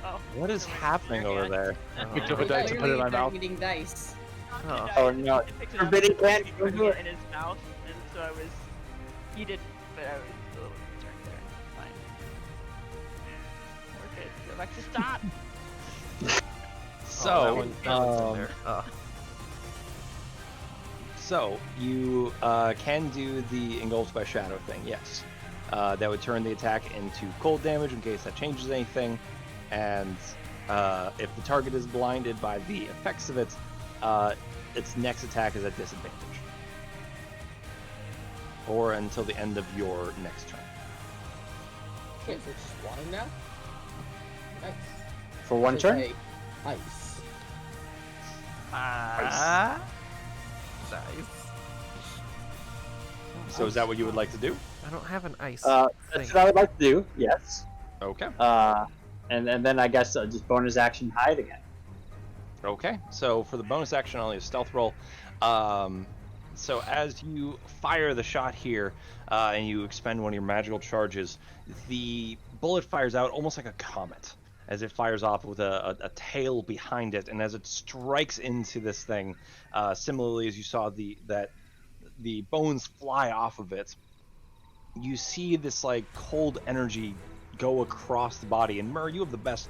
Oh, What is happening over there? Picked up a dice and put it in my mouth. Eating dice. Oh. Oh no! Forbidden candy. Putting it in his mouth, and so I was. He didn't, but I was a little concerned there. Fine. We're good. Go back to stop. Oh, that So, one's in there. Oh. so you can do the engulfed by shadow thing, yes. That would turn the attack into cold damage in case that changes anything, and if the target is blinded by the effects of it, its next attack is at disadvantage. Or until the end of your next turn. Okay, so just one now? Nice. For one turn? Okay, ice. Nice. So is that what you would like to do? I don't have an ice That's thing. what I would like to do. Yes. Okay. And then I guess just bonus action hide again. Okay, so for the bonus action, I'll use stealth roll. So as you fire the shot here, and you expend one of your magical charges, the bullet fires out almost like a comet, as it fires off with a tail behind it, and as it strikes into this thing, similarly as you saw that the bones fly off of it, you see this like cold energy go across the body, and Murr, you have the best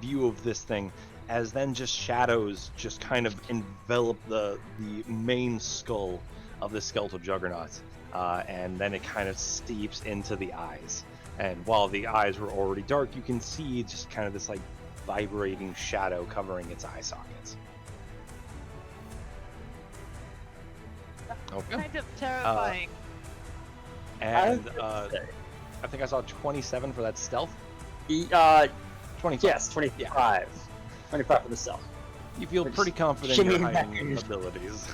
view of this thing, as then just shadows just kind of envelop the main skull of the skeletal juggernaut, and then it kind of steeps into the eyes. And while the eyes were already dark, you can see just kind of this like vibrating shadow covering its eye sockets. Okay. Kind of terrifying. And I think I saw 27 for that stealth. 25. 25. Yes, 25. Yeah. 25 for the stealth. You feel pretty confident in your hiding abilities.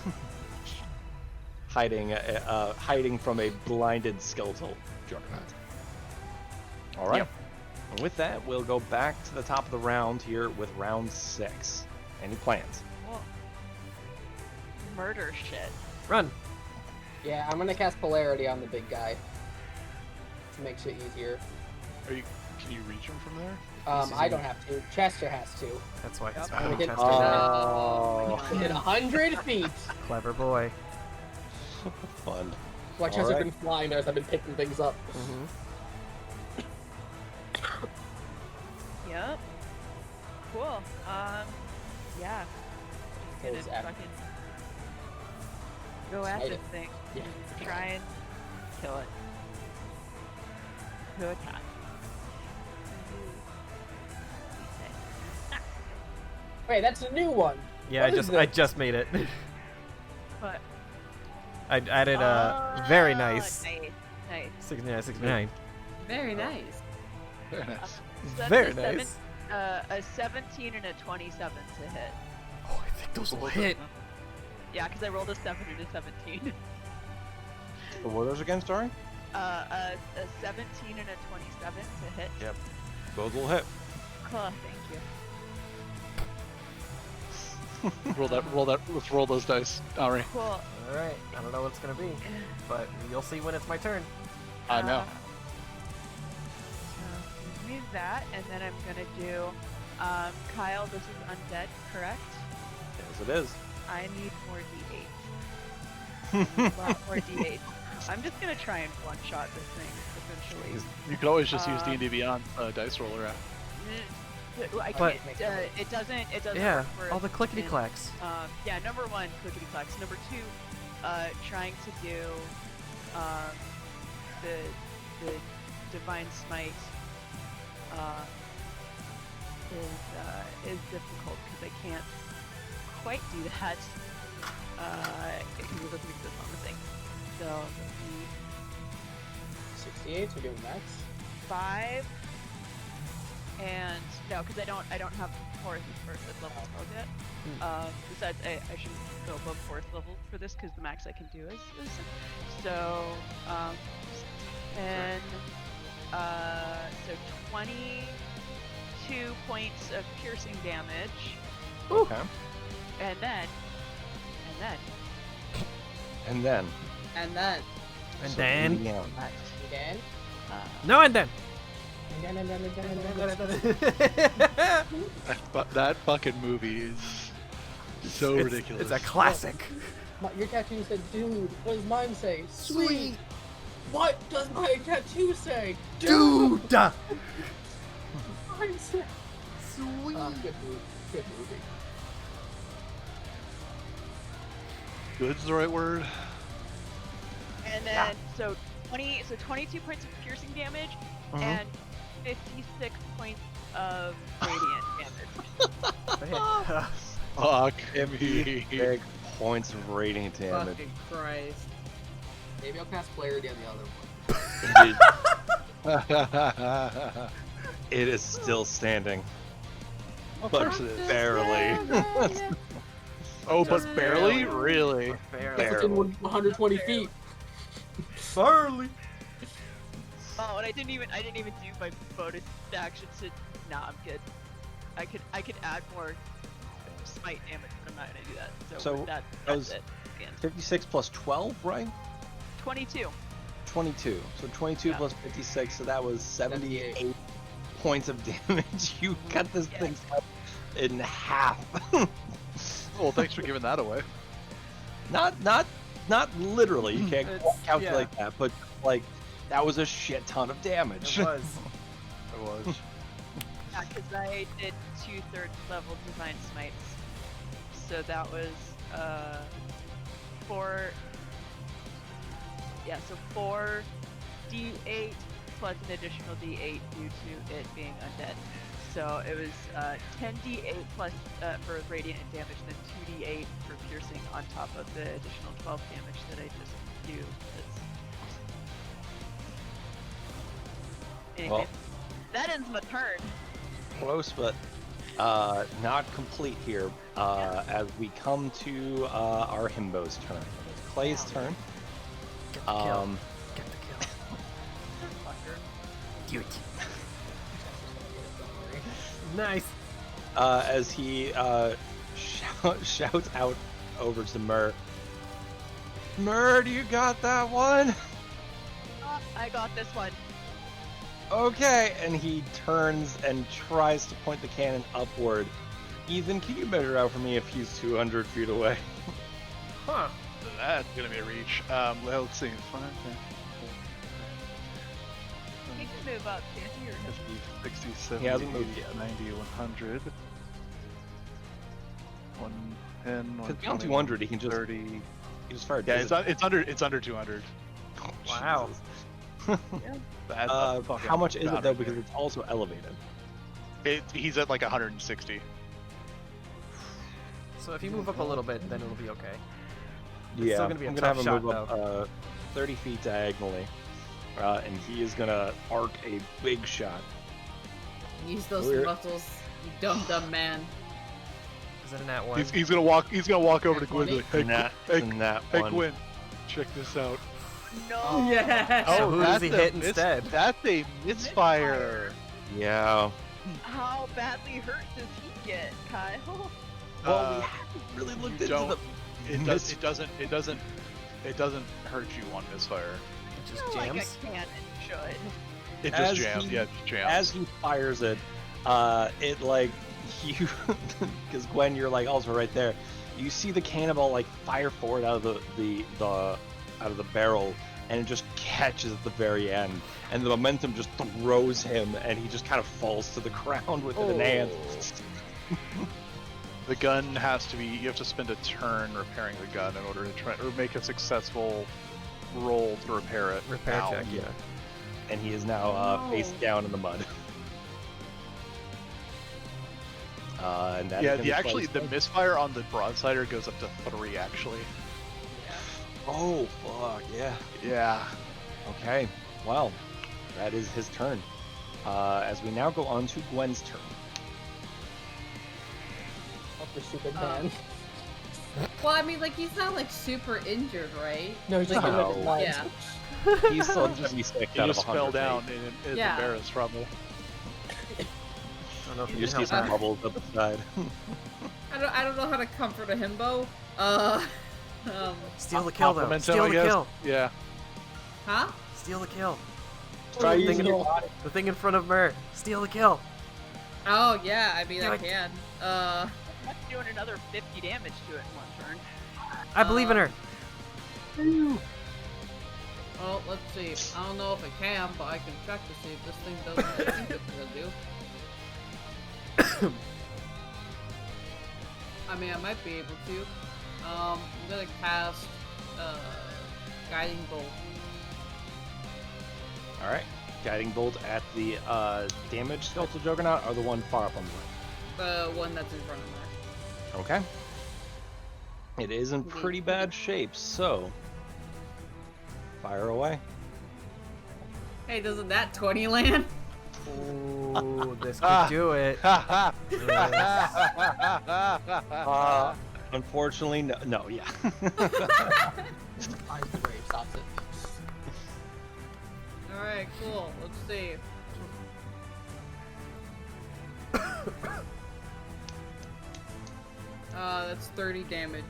hiding from a blinded skeletal juggernaut. All right. Yep. And with that, we'll go back to the top of the round here with round 6. Any plans? Well, murder shit. Run. Yeah, I'm gonna cast Polarity on the big guy to make shit easier. Can you reach him from there? I don't have to. Chester has to. That's why he's I'm running gonna get Chester. Oh. hit 100 feet. Clever boy. Fun. Watch All as I've right. been flying as I've been picking things up. Mm-hmm. Yep. Cool. Yeah. Just Is gonna that- fucking go at Smite this it. thing. Yeah. Try and kill it. Who attack? Wait, that's a new one. Yeah, What is I this? just made it. What? I added a very nice Nice. 69, 69. Very nice. Very nice. So that's Very a seven- nice. A 17 and a 27 to hit. Oh, I think those will hit. Yeah, because I rolled a 7 and a 17. What were those again, sorry? A 17 and a 27 to hit. Yep. Those will hit. Cool, thank you. Roll that. Let's roll those dice, Ari. Cool. All right. I don't know what it's gonna be, but you'll see when it's my turn. I know. So give me that, and then I'm gonna do. Kyle, this is undead, correct? Yes, it is. I need more D8. A lot more D8. I'm just gonna try and one-shot this thing, essentially. You could always just use D&D Beyond Dice Roller app. I But- can't. It doesn't. Yeah, work for all the clickety in- clacks. Yeah, number one, clickety clacks. Number two, trying to do the divine smite is difficult because I can't quite do that because it doesn't exist on the thing. So 68, so we're doing max. 5. And no, because I don't have fourth or fifth level spells yet. Besides, I should go above fourth level for this because the max I can do is 6. So and so 22 points of piercing damage. Okay. And then And then. And So then. yeah. Again. No, and then. That fucking movie is so ridiculous. It's a classic. Your tattoo said, dude. What does mine say? Sweet. What does my tattoo say? Dude. Mine said. Sweet. Good movie. Good movie. Good's the right word. and then so 22 points of piercing damage and 56 points of radiant damage. Fuck me. Big points of radiant damage. Fucking Christ. Maybe I'll cast Clarity on the other one. It is still standing. Of But course it is. barely. Oh, but barely? Really? It's within 120 feet. Barely. Oh, and I didn't even do my bonus action to. Nah, I'm good. I could add more smite damage, but I'm not gonna do that. So that's that was it. Again. 56 plus 12, right? 22. 22. So 22 plus 56, so that was 78 points of damage. You cut this thing up in half. Well, thanks for giving that away. Not literally. You can't calculate that, but like that was a shit ton of damage. It was. It was. Yeah, because I did 2/3 level divine smites, so that was 4. Yeah, so 4 d8 plus an additional d8 due to it being undead. So it was 10 d8 plus for radiant damage, then 2 d8 for piercing on top of the additional 12 damage that I just do. Anyway, Well, that ends my turn. close, but not complete here. As we come to our Himbo's turn, it's Clay's turn. Get the kill. Get the kill. Do it. Nice. As he shouts out over to Myrrh. Myrrh, do you got that one? I got this one. Okay, and he turns and tries to point the cannon upward. Ethan, can you measure out for me if he's 200 feet away? Huh. That's gonna be a reach. Let's see. 5, 10, You can move up, can't you? 50, 60, 70, He hasn't moved yet. 90, 100. 110, Because beyond 200, he can just 30. He just fired. Yeah, it's under 200. Wow. That's a fucking how much is it though? boundary. Because it's also elevated. He's at like 160. So if you move up a little bit, then it'll be okay. It's Yeah, still gonna be a I'm tough gonna have shot, him move up 30 feet diagonally, and he is gonna arc a big shot. Use those We're- muscles, you dumb man. Is it a nat 1? He's gonna walk. He's gonna walk over to Gwen. and be like, Hey, hey one. Gwen, check this out. No. Yeah. So who does he that's a hit instead? That's a misfire. Yeah. How badly hurt does he get, Kyle? Well, we haven't really looked you into don't. the. It doesn't hurt you on misfire. It just Like jams. a cannon should. It As just jams. he- Yeah, it just jams. As he fires it, it like you, because Gwen, you're like also right there. You see the cannonball like fire forward out of the barrel, and it just catches at the very end, and the momentum just throws him, and he just kind of falls to the ground with it in hand. The gun has to be. You have to spend a turn repairing the gun in order to try or make a successful roll to repair it. Repair Ow. check, yeah. And he is now face down in the mud. And that Yeah, is gonna actually close. the misfire on the broadsider goes up to 3 actually. Oh fuck yeah. Yeah. Okay. Well, that is his turn. As we now go on to Gwen's turn. Oh, for stupid man. Well, I mean, like, he's not, like, super injured, right? No, he's just No. getting his mind. Yeah. He's still just 6 He out of just 100. fell down feet. and is Yeah. embarrassed probably. I don't know if You you just can see help some that. bubbles up the side. I don't know how to comfort a himbo. Steal the kill, though. Compliment him, Steal I the guess. kill. Yeah. Huh? Steal the kill. Try The using thing, your body. the thing in front of Mer. Steal the kill. Oh, yeah, I mean, Do I it. can. I'm doing another 50 damage to it in one turn. I believe in her. Well, let's see. I don't know if it can, but I can check to see if this thing does what I think it's gonna do. I mean, I might be able to. I'm gonna cast, Guiding Bolt. Alright. Guiding Bolt at the damaged Skeletal Juggernaut or the one far up on the right? The one that's in front of her. Okay. It is in pretty bad shape, so fire away. Hey, doesn't that 20 land? Ooh, this could do it. Unfortunately, no, yeah. Eyes the grave stops it. Alright, cool. Let's see. That's 30 damage.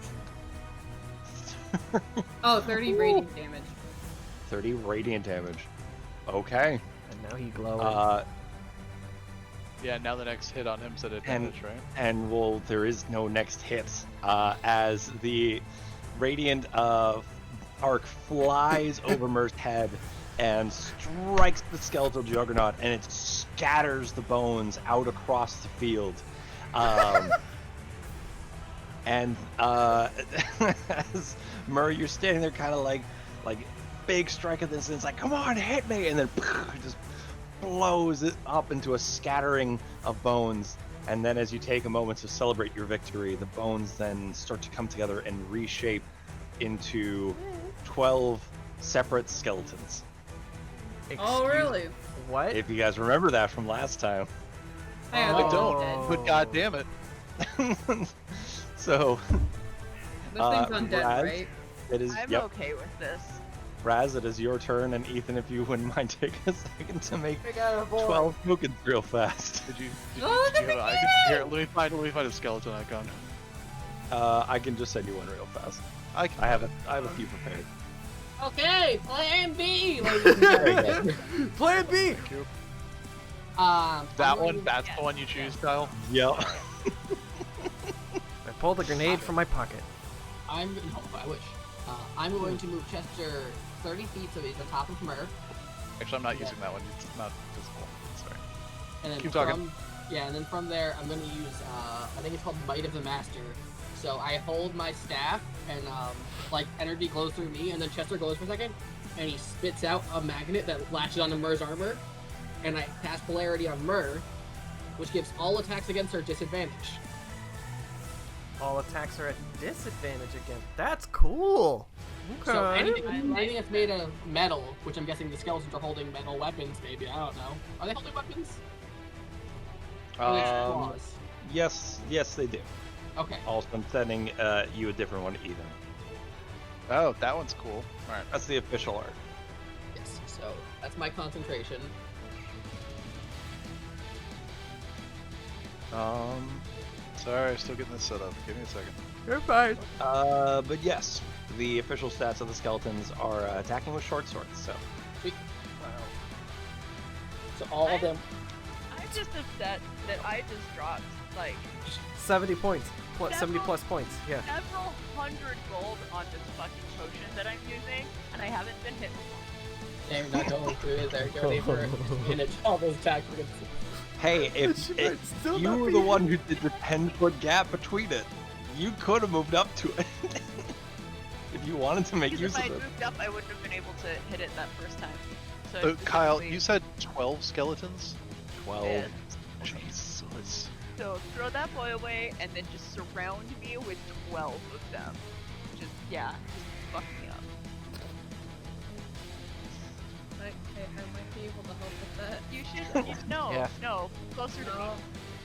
Oh, 30 radiant damage. 30 radiant damage. Okay. And now he glowing. Yeah, now the next hit on him's at advantage, right? And well, there is no next hit. As the radiant arc flies over Mer's head and strikes the skeletal juggernaut, and it scatters the bones out across the field. And as Murray, you're standing there, kind of like big strike of this, and it's like, come on, hit me, and then it just blows it up into a scattering of bones. And then, as you take a moment to celebrate your victory, the bones then start to come together and reshape into 12 separate skeletons. Oh, really? What? If you guys remember that from last time. Hey, I I'm don't, dead. but god damn it. So, This thing's undead, Raz, right? it is. I'm Yep, okay with this. Raz, it is your turn, and Ethan, if you wouldn't mind taking a second to make We got a boy. 12 tokens real fast. Did you Oh, have an icon? Here, let me find a skeleton icon. I can just send you one real fast. I have a few prepared. Okay, plan B, ladies and gentlemen. Plan B. That one, that's the one you choose, Kyle? Yep. I pulled a grenade from my pocket. No, I wish. I'm going to move Chester 30 feet so he's the top of Mer. Actually, I'm not using that one. It's not visible. Sorry. And then Keep talking. and then from there, I'm going to use, I think it's called Might of the Master. So I hold my staff, and, like, energy glows through me, and then Chester glows for a second, and he spits out a magnet that latches onto Mer's armor, and I cast Polarity on Mer, which gives all attacks against her disadvantage. All attacks are at disadvantage again. That's cool. Okay. So anything that's made of metal, which I'm guessing the skeletons are holding metal weapons, maybe, I don't know. Are they holding weapons? Or they just claws? Yes, they do. Okay. Also, I'm sending you a different one, Ethan. Oh, that one's cool. Alright. That's the official art. Yes, so that's my concentration. Sorry, still getting this set up. Give me a second. You're fine. But yes, the official stats of the skeletons are attacking with short swords. So So all of them. I'm just upset that I just dropped, like, 70 points. 70 Several- plus points. Yeah. several hundred gold on this fucking potion that I'm using, and I haven't been hit. They're not going through it. They're going for advantage. All those attacks are against. hey, if This might still you not were be the it. one who did the 10-foot gap between it, you could have moved up to it if you wanted to make Because use if I of it. moved up, I wouldn't have been able to hit it that first time. So Kyle, basically- you said 12 skeletons? 12. Yeah. Jesus. So throw that boy away, and then just surround me with 12 of them. Just fuck me up. Hey, might be able to help with that. You should. No, Yeah. no, closer to me.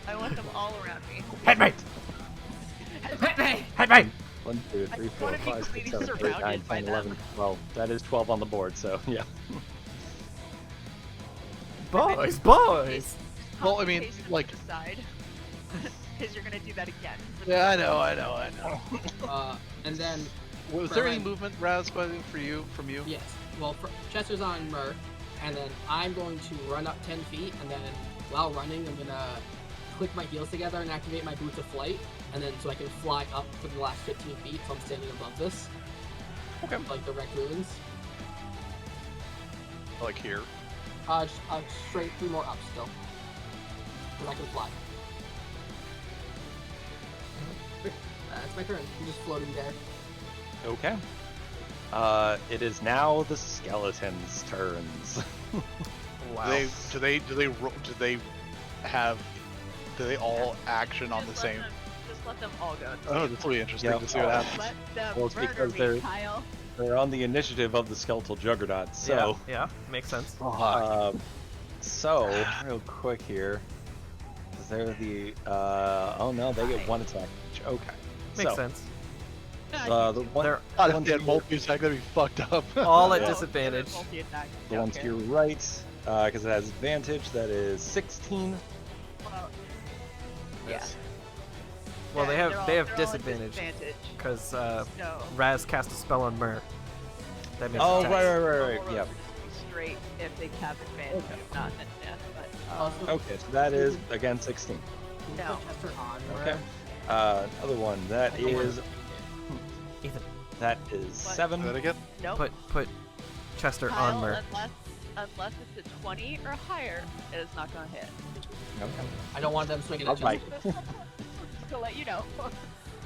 I want them all around me. Headmate! Hey, Headmate! 1, 2, 3, 4, wanna be 5, 6, completely 7, 8, 9, surrounded by 10, them. 11, 12. That is 12 on the board, so yeah. Boys, boys! Well, I mean, Face them like- to the side. Because you're gonna do that again. Yeah, I know. And then Was there any Brian- movement, Raz, from you? yes, well, Chester's on Mur, and then I'm going to run up 10 feet, and then while running, I'm gonna click my heels together and activate my boots of flight, and then so I can fly up to the last 15 feet, so I'm standing above this. Okay. Like the wrecked ruins. Like here. Just straight 3 more up still. And I can fly. That's my turn. I'm just floating there. Okay. It is now the skeleton's turns. Wow. Do they all action on the Just let same? them- Just let them all go. Oh, that's really interesting Yeah. to see what happens. Let them Well, it's murder because me, they're- Kyle. They're on the initiative of the skeletal juggernaut, so. Yeah, makes sense. So, real quick here. They're the. Oh no, they get 1 attack each. Okay. Makes so, sense. The one, They're God, one if they had to- multi-attack, that'd be fucked up. all at Yeah. disadvantage. Multi-attack. the one to your right, because it has advantage, that is 16. Well, yeah. Well, Yeah, they they're have all- they have they're all at disadvantage disadvantage. because No. Raz cast a spell on Mur. That makes Oh, sense. right. Roll Yep. Straight if they have advantage. Okay. If not, then death. But Also, Okay, so that is, again, 16. can you No. put Chester on Mur? Okay. Other one, that I don't wanna is. be there. Ethan, That is What? 7. That again? nope. put Chester Kyle, on Mur. unless it's a 20 or higher, it is not gonna hit. Okay. I don't want them swinging at Alright. Chester. Just to let you know.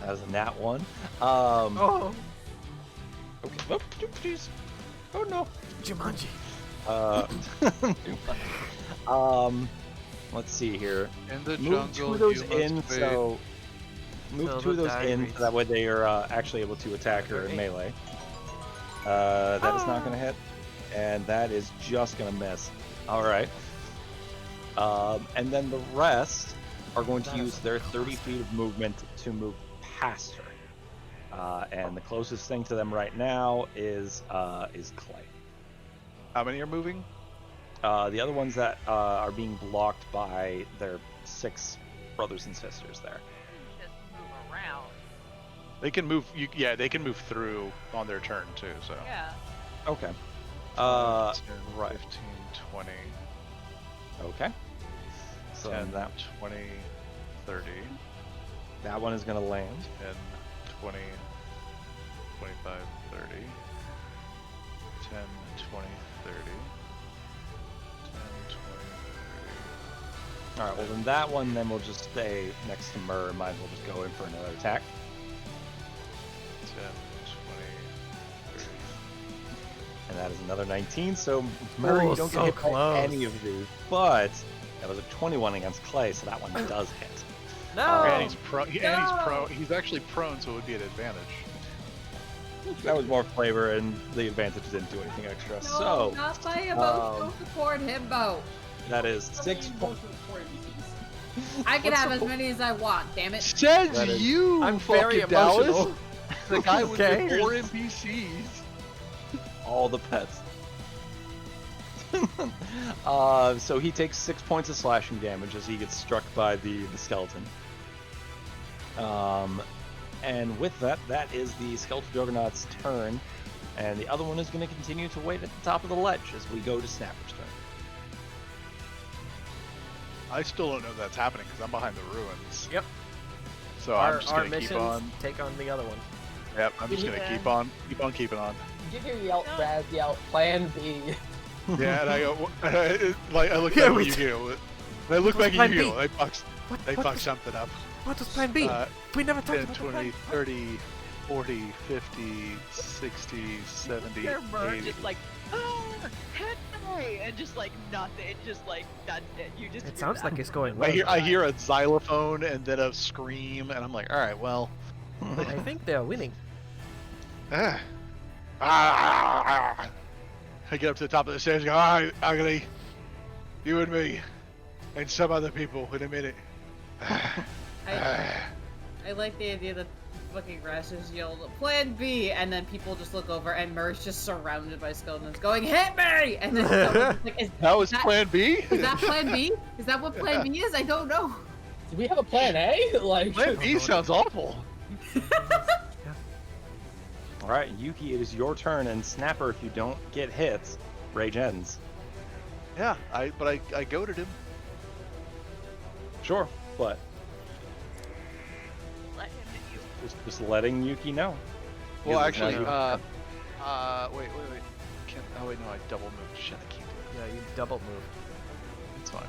That was a nat 1. Oh, Okay. Oh, jeez. Oh no. Jumanji. Let's see here. In the Move jungle, 2 of those you must in, wait. so move Till 2 of the those die in, reads. so that way they are actually able to attack her in Okay. melee. That is not going to hit, and that is just going to miss. All right. And then the rest are going to That use is their 30 feet of movement to move past her. And the closest thing to them right now is Clay. How many are moving? The other ones that are being blocked by their 6 brothers and sisters there. Just move around. They can move. They can move through on their turn too. So. Yeah. Okay. 10, Right. 15, 20, Okay. So 10, that 20, 30, that one is going to land. 10, 20, 25, 30, 10, 20, 30, 10, 20, 30. All right. Well, then that one, then we'll just stay next to Murr and might as well just go in for another attack. 10, 20, 30. And that is another 19. So Murray, Oh, you don't so get hit by close. any of these, but that was a 21 against Clay, so that one does hit. No. And he's prone. And he's prone. He's actually prone, so it would be an advantage. That was more flavor, and the advantage didn't do anything extra. No, So not my emotional support himbo. that is 6 points. I can What's have the as many as I want, damn it. Says That is- you, I'm very fucking Dallas. emotional. The guy with Okay. the 4 NPCs. All the pets. So he takes 6 points of slashing damage as he gets struck by the skeleton. And with that, that is the skeletal juggernaut's turn, and the other one is going to continue to wait at the top of the ledge as we go to Snapper's turn. I still don't know if that's happening because I'm behind the ruins. Yep. So I'm Our just gonna keep missions on. take on the other one. Yep, I'm just gonna Yeah. keep on keeping on. Did you yell, Raz yell, Plan B? Yeah, and I go, I look Yeah, back we at you, and I look back Plan at B? you, they fucked What something up. What was Plan B? We never talked 10, about 20, the 30, 40, 50, 60, 70, Their Murr 80. just like, Henry, and just like nothing, just like that's it. You just. It hear sounds that. like it's going well. I hear a xylophone and then a scream, and I'm like, all right, well. I think they're winning. Ah. Ah. I get up to the top of the stairs and go, alright, Ugly. You and me. And some other people in a minute. I like the idea that fucking Rashes yelled, Plan B! And then people just look over and Mer's just surrounded by skeletons going, hit me! And then someone's like, that was Plan B? Is that Plan B? Is that what Plan B is? I don't know. Do we have a Plan A? Like, Plan B sounds awful. All right, Yuki, it is your turn, and Snapper, if you don't get hits, rage ends. Yeah, but I goaded him. Sure, but Let him hit you. just letting Yuki know. Well, Because actually, now wait. Oh wait, no, I double moved. Shit, I can't do it. Yeah, you double moved. It's fine.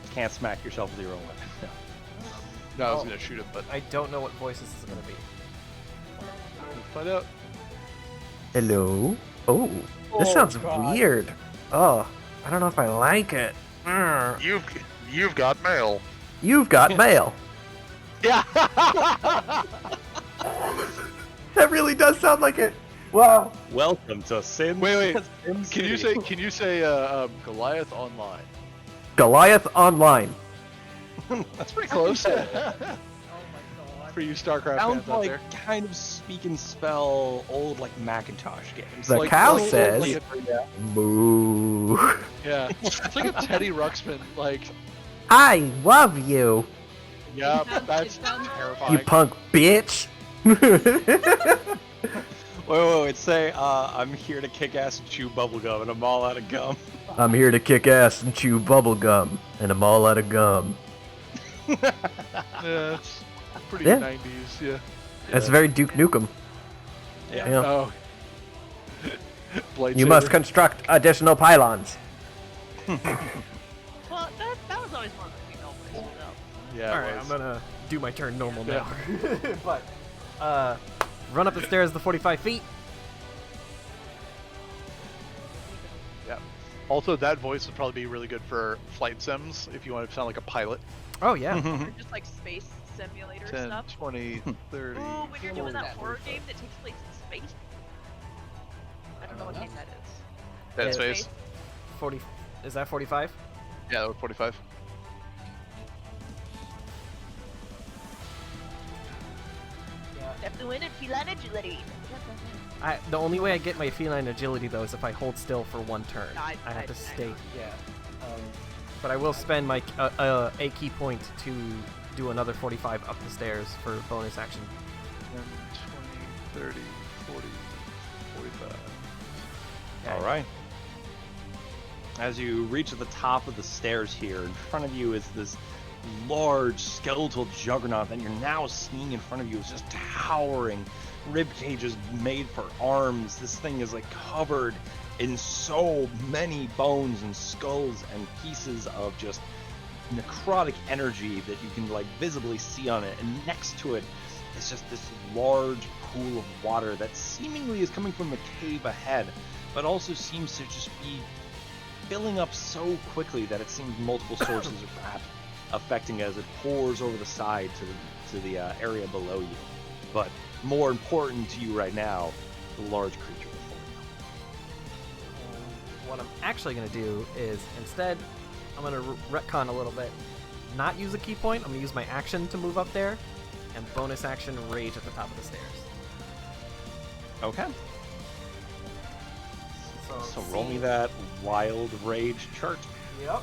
you can't smack yourself with your own weapon. No, I was Oh. gonna shoot him, but I don't know what voice this is gonna be. we'll find out. Hello? Oh, this Oh, sounds God. weird. Oh, I don't know if I like it. Arr. You've got mail. You've got mail. Yeah. That really does sound like it. Wow. Welcome to Sin. Wait. Sin Can you say Goliath Online? Goliath Online. That's pretty close. Oh my god. For you StarCraft Sounds fans out like there. kind of speak and spell old like Macintosh games. The Like, cow old, says, like, moo. Yeah, it's like a Teddy Ruxpin. Like, I love you, yeah, It that's sounds- terrifying. you punk bitch. Wait, say, I'm here to kick ass and chew bubblegum, and I'm all out of gum. I'm here to kick ass and chew bubble gum, and I'm all out of gum. Yeah, it's pretty Yeah. 90s. Yeah. That's very Duke Nukem. Yeah. Yeah. Oh. Blade You saber. must construct additional pylons. Well, that was always more of a female voice, though. Yeah. All it right, was. I'm gonna do my turn normal Yeah. now. But run up the stairs the 45 feet. Yeah. Also, that voice would probably be really good for flight sims if you want to sound like a pilot. Oh yeah. Or just like space simulator 10, stuff. 20, 30. Ooh, when you're doing that that horror voice, game that takes place in space. I don't know what game that is. Dead Yeah. Space. 40. Is that 45? Yeah, that was 45. Definitely win in feline agility. The only way I get my feline agility though is if I hold still for one turn. No, I have to know. stay. Yeah. But I will spend my a key point to do another 45 up the stairs for bonus action. 10, 20, 30, 40, 45. All right. As you reach the top of the stairs here, in front of you is this large skeletal juggernaut that you're now seeing in front of you is just towering rib cages made for arms. This thing is like covered in so many bones and skulls and pieces of just necrotic energy that you can like visibly see on it. And next to it is just this large pool of water that seemingly is coming from the cave ahead, but also seems to just be filling up so quickly that it seems multiple sources are perhaps affecting as it pours over the side to the area below you. But more important to you right now, the large creature before you. What I'm actually going to do is instead, I'm going to retcon a little bit. Not use a key point. I'm going to use my action to move up there, and bonus action rage at the top of the stairs. Okay. So roll me seeing- that wild rage chart. Yep.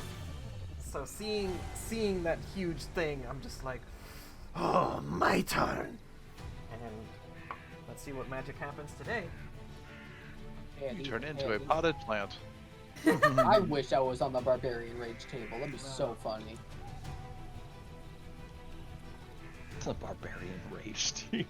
So seeing that huge thing, I'm just like, oh, my turn. And let's see what magic happens today. You turn into a potted plant. I wish I was on the Barbarian Rage table. That'd be so funny. It's a barbarian rage team.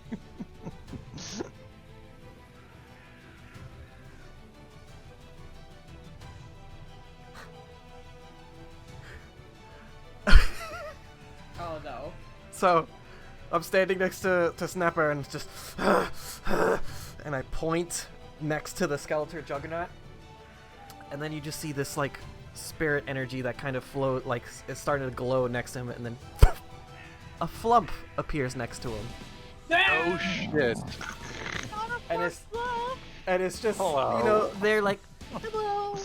Oh no. So, I'm standing next to Snapper and just, and I point next to the Skeletor Juggernaut, and then you just see this like spirit energy that kind of float, like it's starting to glow next to him, and then a flump appears next to him, Oh shit. and it's just Hello. you know they're like Hello.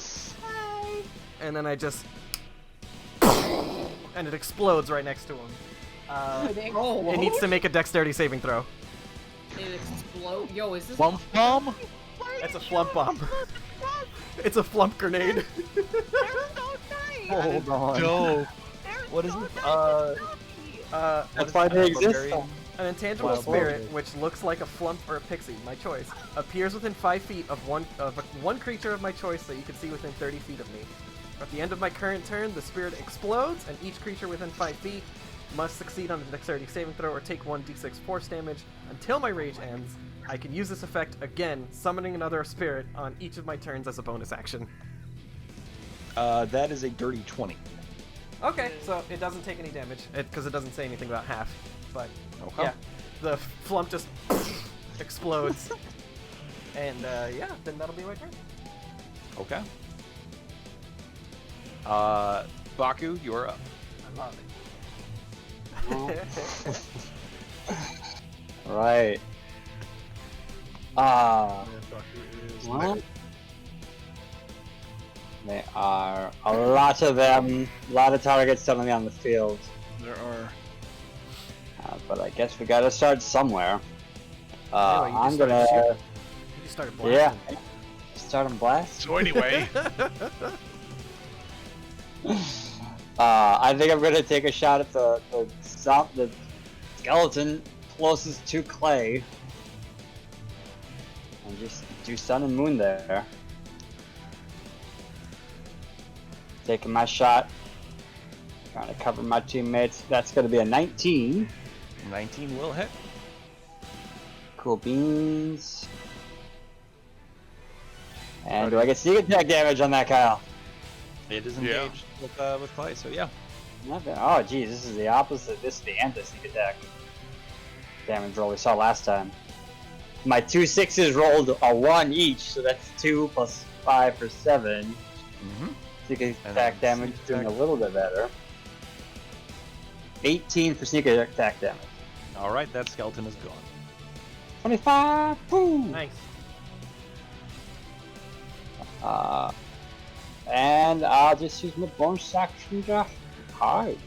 Hi. And then I just... and it explodes right next to him. It needs to make a dexterity saving throw. It explode. Yo, is this Flump bomb? That's a flump bomb. It's a flump grenade. They're so nice. Hold on. No. What is so this? nice. That's why they exist. barbarian. An intangible Wild spirit, boar. which looks like a flump or a pixie, my choice, appears within 5 feet of one creature of my choice that you can see within 30 feet of me. At the end of my current turn, the spirit explodes, and each creature within 5 feet must succeed on a dexterity saving throw or take 1d6 force damage. Until my rage ends, I can use this effect again, summoning another spirit on each of my turns as a bonus action. That is a dirty 20. Okay, so it doesn't take any damage, because it doesn't say anything about half. But, Okay. yeah, the flump just explodes. And, yeah, then that'll be my turn. Okay. Baku, you're up. I love it. Right. Well, there are a lot of them, a lot of targets suddenly on the field. There are. But I guess we gotta start somewhere. Anyway, you I'm just started gonna. shooting. You just started blasting. Yeah. Start him blast. So anyway, I think I'm gonna take a shot at the skeleton closest to Clay. And just do Sun and Moon there. Taking my shot. Trying to cover my teammates. That's gonna be a 19. 19 will hit. Cool beans. And do I get sneak attack damage on that, Kyle? It is Yeah. engaged with Clay, so yeah. Nothing. Oh, geez, this is the opposite. This is the anti-sneak attack damage roll we saw last time. My 2 6s rolled a 1 each, so that's 2 plus 5 for 7. Mm-hmm. Sneak And attack then damage sneak doing a attack. little bit better. 18 for sneak attack damage. All right, that skeleton is gone. 25. Boom. Nice. And I'll just use my bonus action to hide.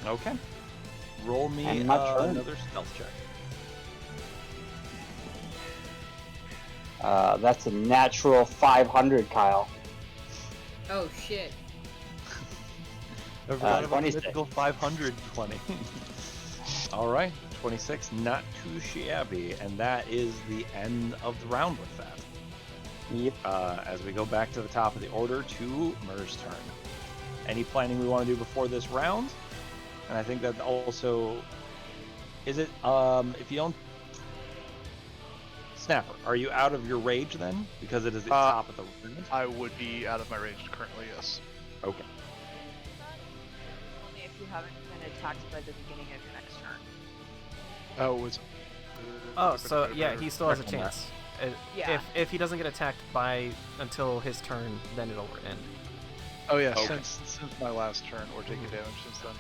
Okay. Roll me And my turn. another stealth check. That's a natural 500, Kyle. Oh shit. I forgot about the 26. mythical 520. All right, 26, not too shabby, and that is the end of the round with that. Yep. As we go back to the top of the order to Mur's turn. Any planning we want to do before this round? And I think that also is it if you don't Snapper, are you out of your rage then? Because it is the top of the round? I would be out of my range currently, yes. Okay. Only if you haven't been attacked by the beginning of your next turn. Oh, it was. Oh, so yeah, he still has a Check on chance. Yeah. If he doesn't get attacked until his turn, then it'll end. Oh yeah, Okay. since my last turn, or taking damage since then.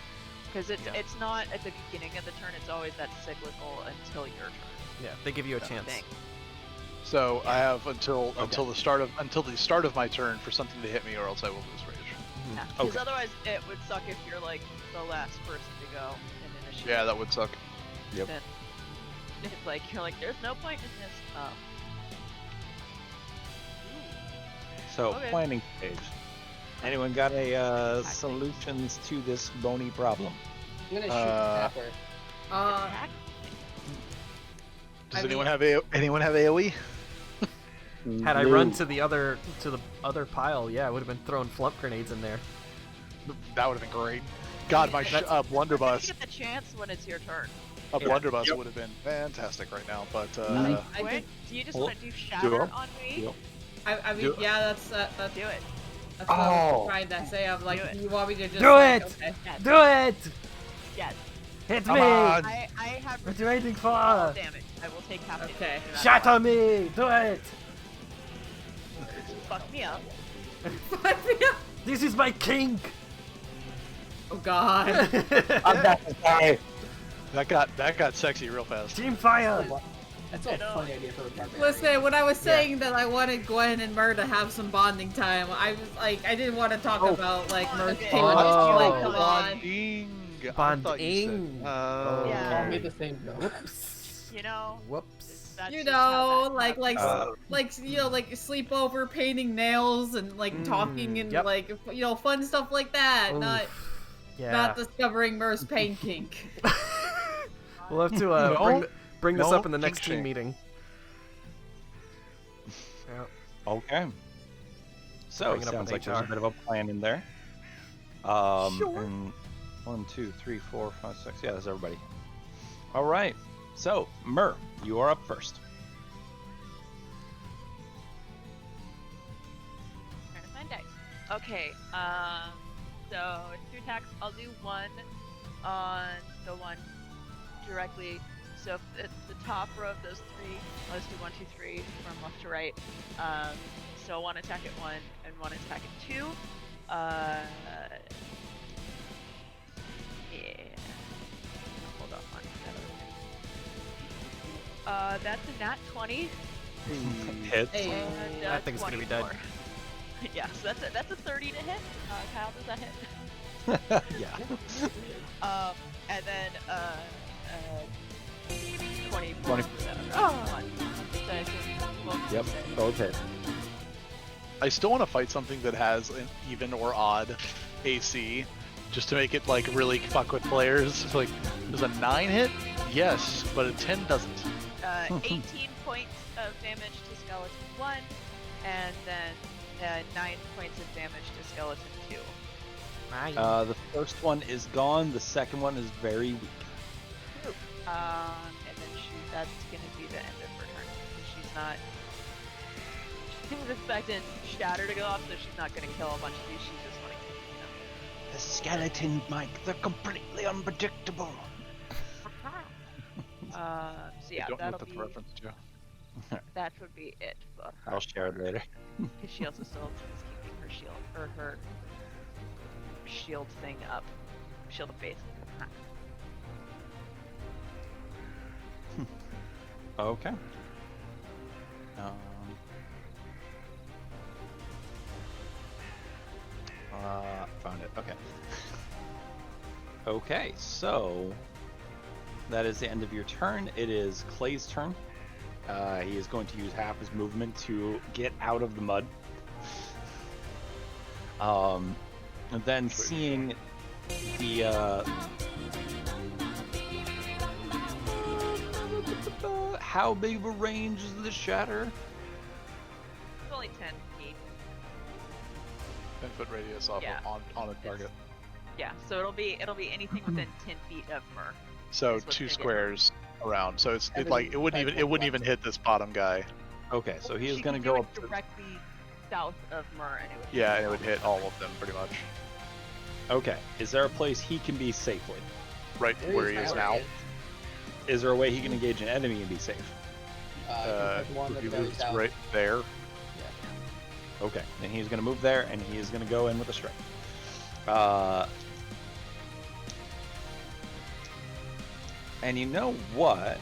Because Yeah. it's not at the beginning of the turn, it's always that cyclical until your turn Yeah, they give you a chance. thing. So I have until the start of my turn for something to hit me, or else I will lose rage. Yeah. Because Okay. otherwise it would suck if you're like the last person to go in initiative. Yeah, that would suck. Yep. Then it's like you're like, there's no point in this. So, Okay. planning stage. Anyone got a solutions to this bony problem? I'm gonna shoot the Snapper. Attack? Does I anyone mean- have anyone have AOE? Had I run to the other pile, yeah, I would have been throwing flump grenades in there. That would have been great. God, my That's- blunderbuss, You get the chance when it's your turn. blunderbuss Yep. would have been fantastic right now. But Mhm. I Wait, think- do you just Well, want to do shatter it. on me? Yep. I mean, Do- yeah, that's Do it. what I Oh. was trying to say. I'm like, Do it. you want me to just Do like, it! okay. Yes. Do it! Yes. Hit Come me! on. I have What are you waiting all for? damage. I will take half damage. Okay. no matter Shatter what. me! Do it! Fuck me up. This is my kink! Oh god. I'm not sorry. that got sexy real fast. Team fire! That's a funny idea for a barbarian. Listen, when I was saying that I wanted Gwen and Mur to have some bonding time, I was like, I didn't want to talk about like Mur's Okay. pain. Oh. Like, come on. Bonding. I thought you said- Bonding. Yeah. All made the same joke. Whoops. You know, Whoops. that's You just how know, that like happens. you know, like sleepover, painting nails, and like talking and yep. like you know, fun stuff like that. Not Yeah. discovering Mur's pain kink. We'll have to No, bring this no up in the next kink team shame. meeting. Yeah. Okay. So Bring it it up sounds with like there's a HR. bit of a plan in there. Sure. And 1, 2, 3, 4, 5, 6. Yeah, that's everybody. All right. So, Mur, you are up first. Trying to find dice. Okay, so 2 attacks. I'll do one on the one directly. So if it's the top row of those 3, let's do 1, 2, 3 from left to right. So 1 attack at 1 and 1 attack at 2. Yeah. Hold on. That's a nat 20. Hits. Hey. And, I think it's gonna be dead. 24. Yeah, so that's a 30 to hit. Kyle, does that hit? Yeah. And then 24. 20. Yep, both hit. I still want to fight something that has an even or odd AC, just to make it like really fuck with players. Like, does a 9 hit? Yes, but a 10 doesn't. 18 points of damage to skeleton 1, and then 9 points of damage to skeleton 2. The first one is gone. The second one is very weak. And then that's gonna be the end of her turn because she's not. She was expecting Shatter to go off, so she's not gonna kill a bunch of these. She's just wanting to keep them. The skeleton, Mike, they're completely unpredictable. So yeah, I don't know that'll what that's be. a reference to. That would be it for her. I'll share it later. Because she also still is keeping her shield or her shield thing up, shield of faith. Okay. Found it. Okay. Okay, so that is the end of your turn. It is Clay's turn. He is going to use half his movement to get out of the mud. And then seeing the how big of a range is the shatter? It's only 10 feet. 10-foot radius off Yeah. on a target. Yeah, so it'll be anything within 10 feet of Mur. So That's what's 2 gonna get squares around. So it Everything wouldn't even hit this bottom guy. Okay, so he is She going to can do go it up to... directly south of Mur, and it would. Yeah, and it would hit all of them pretty much. Okay, is there a place he can be safely? Right where he is now. Is there a way he can engage an enemy and be safe? One that He goes moves out. right there. Yeah. Okay, then he's going to move there, and he is going to go in with a strike. And you know what?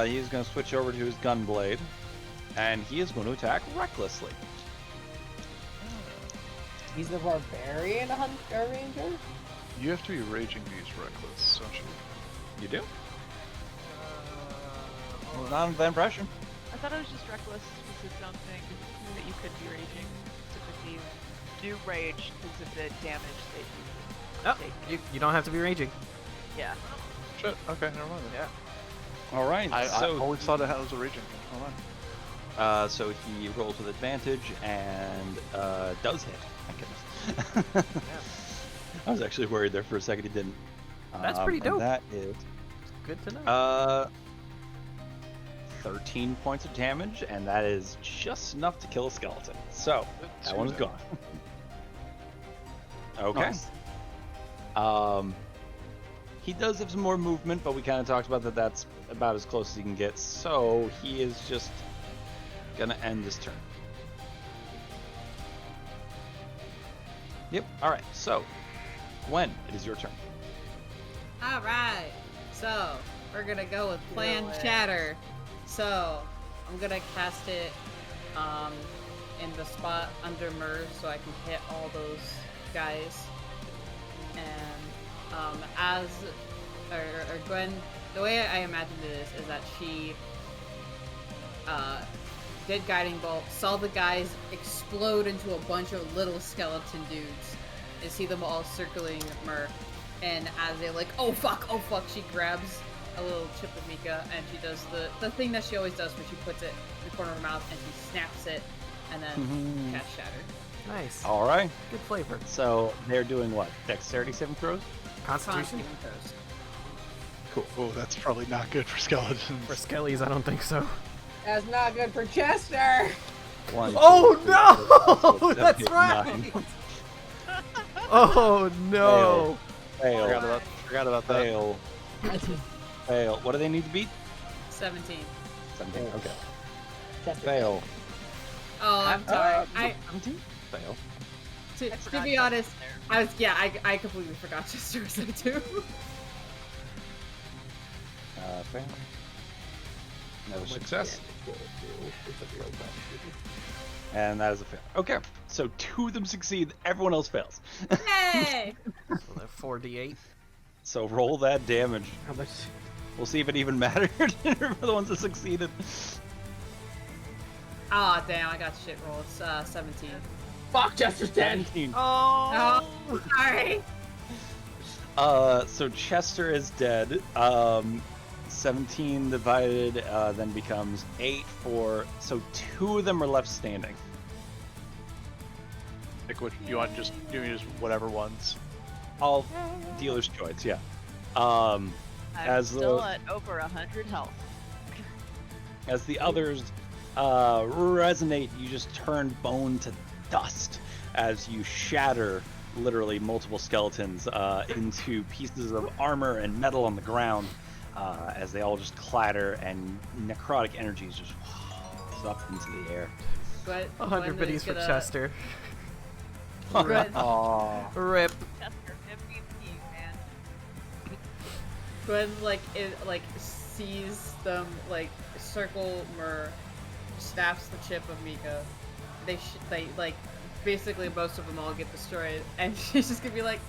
He's going to switch over to his gunblade, and he is going to attack recklessly. He's the barbarian ranger? You have to be raging these reckless, don't you? You do? Well, not under that impression. I thought it was just reckless was its own thing that you could be raging. Typically, you do rage because of the damage that you take. You don't have to be raging. Yeah. Shit. Okay, never mind. Yeah. All right. I So always thought it was a raging thing. Hold on. so he rolls with advantage and does hit. Thank goodness. I was actually worried there for a second he didn't. That's pretty and dope. that is Good to know. 13 points of damage, and that is just enough to kill a skeleton. So that one's gone. Okay. Nice. He does have some more movement, but we kind of talked about that. That's about as close as he can get. So he is just gonna end his turn. Yep. All right. So, Gwen, it is your turn. All right. So we're gonna go with Plan Do it. Shatter. So, I'm gonna cast it in the spot under Murs so I can hit all those guys. And or Gwen, the way I imagined it is that she did Guiding Bolt, saw the guys explode into a bunch of little skeleton dudes, and see them all circling Mur. And as they like, oh fuck, she grabs a little chip of Mika, and she does the thing that she always does, where she puts it in the corner of her mouth and she snaps it, and then cast Shatter. Nice. All right. Good flavor. So they're doing what? Dexterity saving throws? Constitution? throws. Cool. Oh, that's probably not good for skeletons. For skellies, I don't think so. That's not good for Chester. One, Oh two, three, no! That's right! 9. Oh no! Fail. Forgot about that. Fail. Fail. What do they need to beat? 17. 17. Okay. Chester. Fail. Oh, I'm sorry. 17? Fail. To be honest, I completely forgot Chester was there too. Fail. No success. And that is a fail. Okay, so 2 of them succeed, everyone else fails. Yay! So they're 4d8. So roll that damage. How much? We'll see if it even mattered for the ones that succeeded. Ah, damn, I got shit roll. It's 17. Fuck, Chester's dead. 17. Oh! Sorry. So Chester is dead. 17 divided then becomes 8 for. So 2 of them are left standing. Pick which you want. Just whatever ones. All dealer's choice, yeah. I'm As still at over 100 health. As the others resonate, you just turn bone to dust as you shatter literally multiple skeletons into pieces of armor and metal on the ground as they all just clatter and necrotic energies just up into the air. 100 biddies for Chester. Aww. Rip. Chester, MVP, man. Gwen sees them circle Mur, snaps the chip of Mika. They basically most of them all get destroyed, and she's just gonna be like,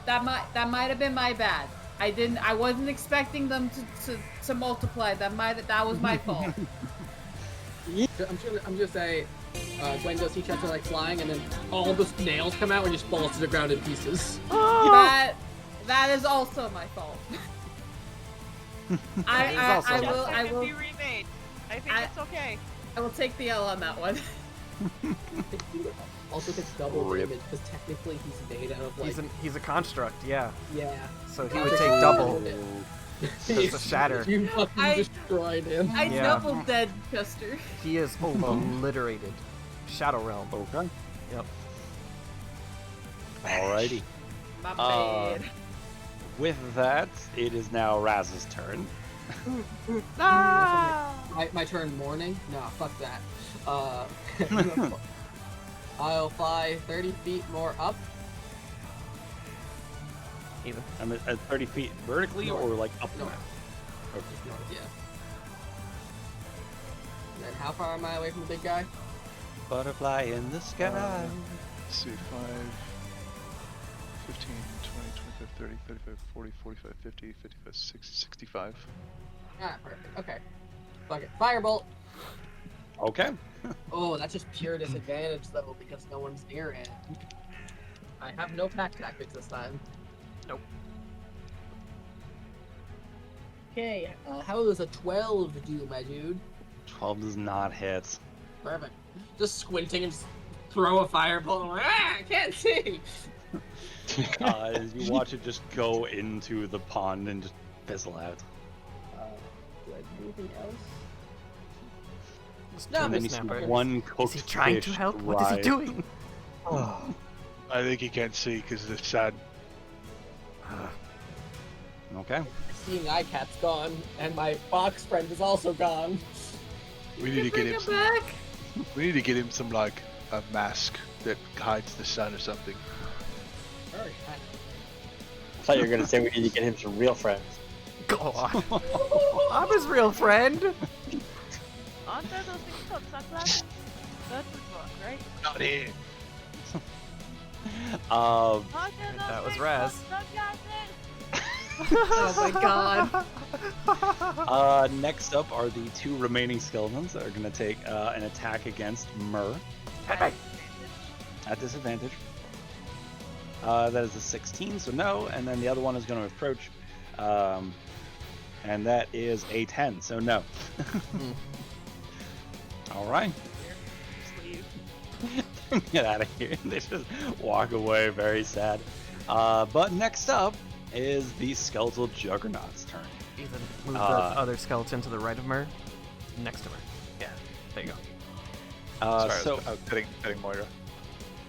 that might have been my bad. I wasn't expecting them to multiply. That was my fault. I'm just say, Gwen does see Chester flying, and then all the nails come out and just falls to the ground in pieces. That is also my fault. I will be remade. I think it's okay. I will take the L on that one. Also takes double damage because technically he's made out of He's a construct, yeah. Yeah. So he would take double. It's a shatter. You fucking destroyed him. I double dead Chester. He is obliterated. Shadow Realm. Okay. Yep. Alrighty. My bad. With that, it is now Raz's turn. My turn morning? Nah, fuck that. I'll fly 30 feet more up. Either. I'm at 30 feet vertically or like up North. Okay. Just north, yeah. And then how far am I away from the big guy? Butterfly in the sky. Let's see, 5, 15, 20, 25, 30, 35, 40, 45, 50, 55, 60, 65. Ah, perfect. Okay. Fuck it. Firebolt! Okay. Oh, that's just pure disadvantage though, because no one's near it. I have no pack tactics this time. Nope. Okay, how does a 12 do, my dude? 12 does not hit. Perfect. Just squinting and just throw a firebolt. Like, I can't see! As you watch it just go into the pond and just fizzle out. Do I do anything else? And then you see one cooked Is he trying to fish help? What is he rise. doing? I think he can't see because it's sad. Okay. Seeing Eye Cat's gone, and my fox friend is also gone. We need to get him some. back. We need to get him some like a mask that hides the sun or something. I thought you were gonna say we need to get him some real friends. Go on. I'm his real friend. Aren't there those things called sunglasses? That's the book, right? Not here. Aren't there those That was things Raz. called sunglasses? Oh my god. Next up are the 2 remaining skeletons that are going to take an attack against Myrrh at disadvantage. That is a 16, so no. And then the other one is going to approach, and that is a 10, so no. All right. Sleeve. Get out of here. They just walk away very sad. But next up is the skeletal juggernaut's turn. Ethan, move the other skeleton to the right of Myrrh. Next to her. Yeah, there you go. Sorry, I was petting Moira.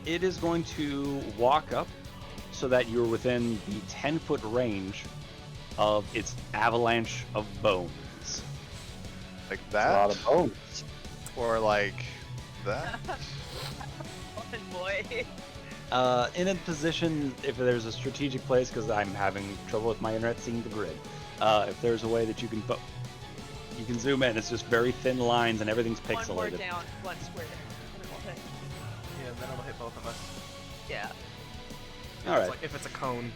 It is going to walk up so that you're within the 10-foot range of its avalanche of bones. Like A that? lot of bones. Or like that? Oh boy. In a position, if there's a strategic place, because I'm having trouble with my internet seeing the grid, if there's a way that you can zoom in, it's just very thin lines and everything's pixelated. One more down, one square there. And then we'll hit. Yeah, then it'll hit both of us. Yeah. All right. Like if it's a cone.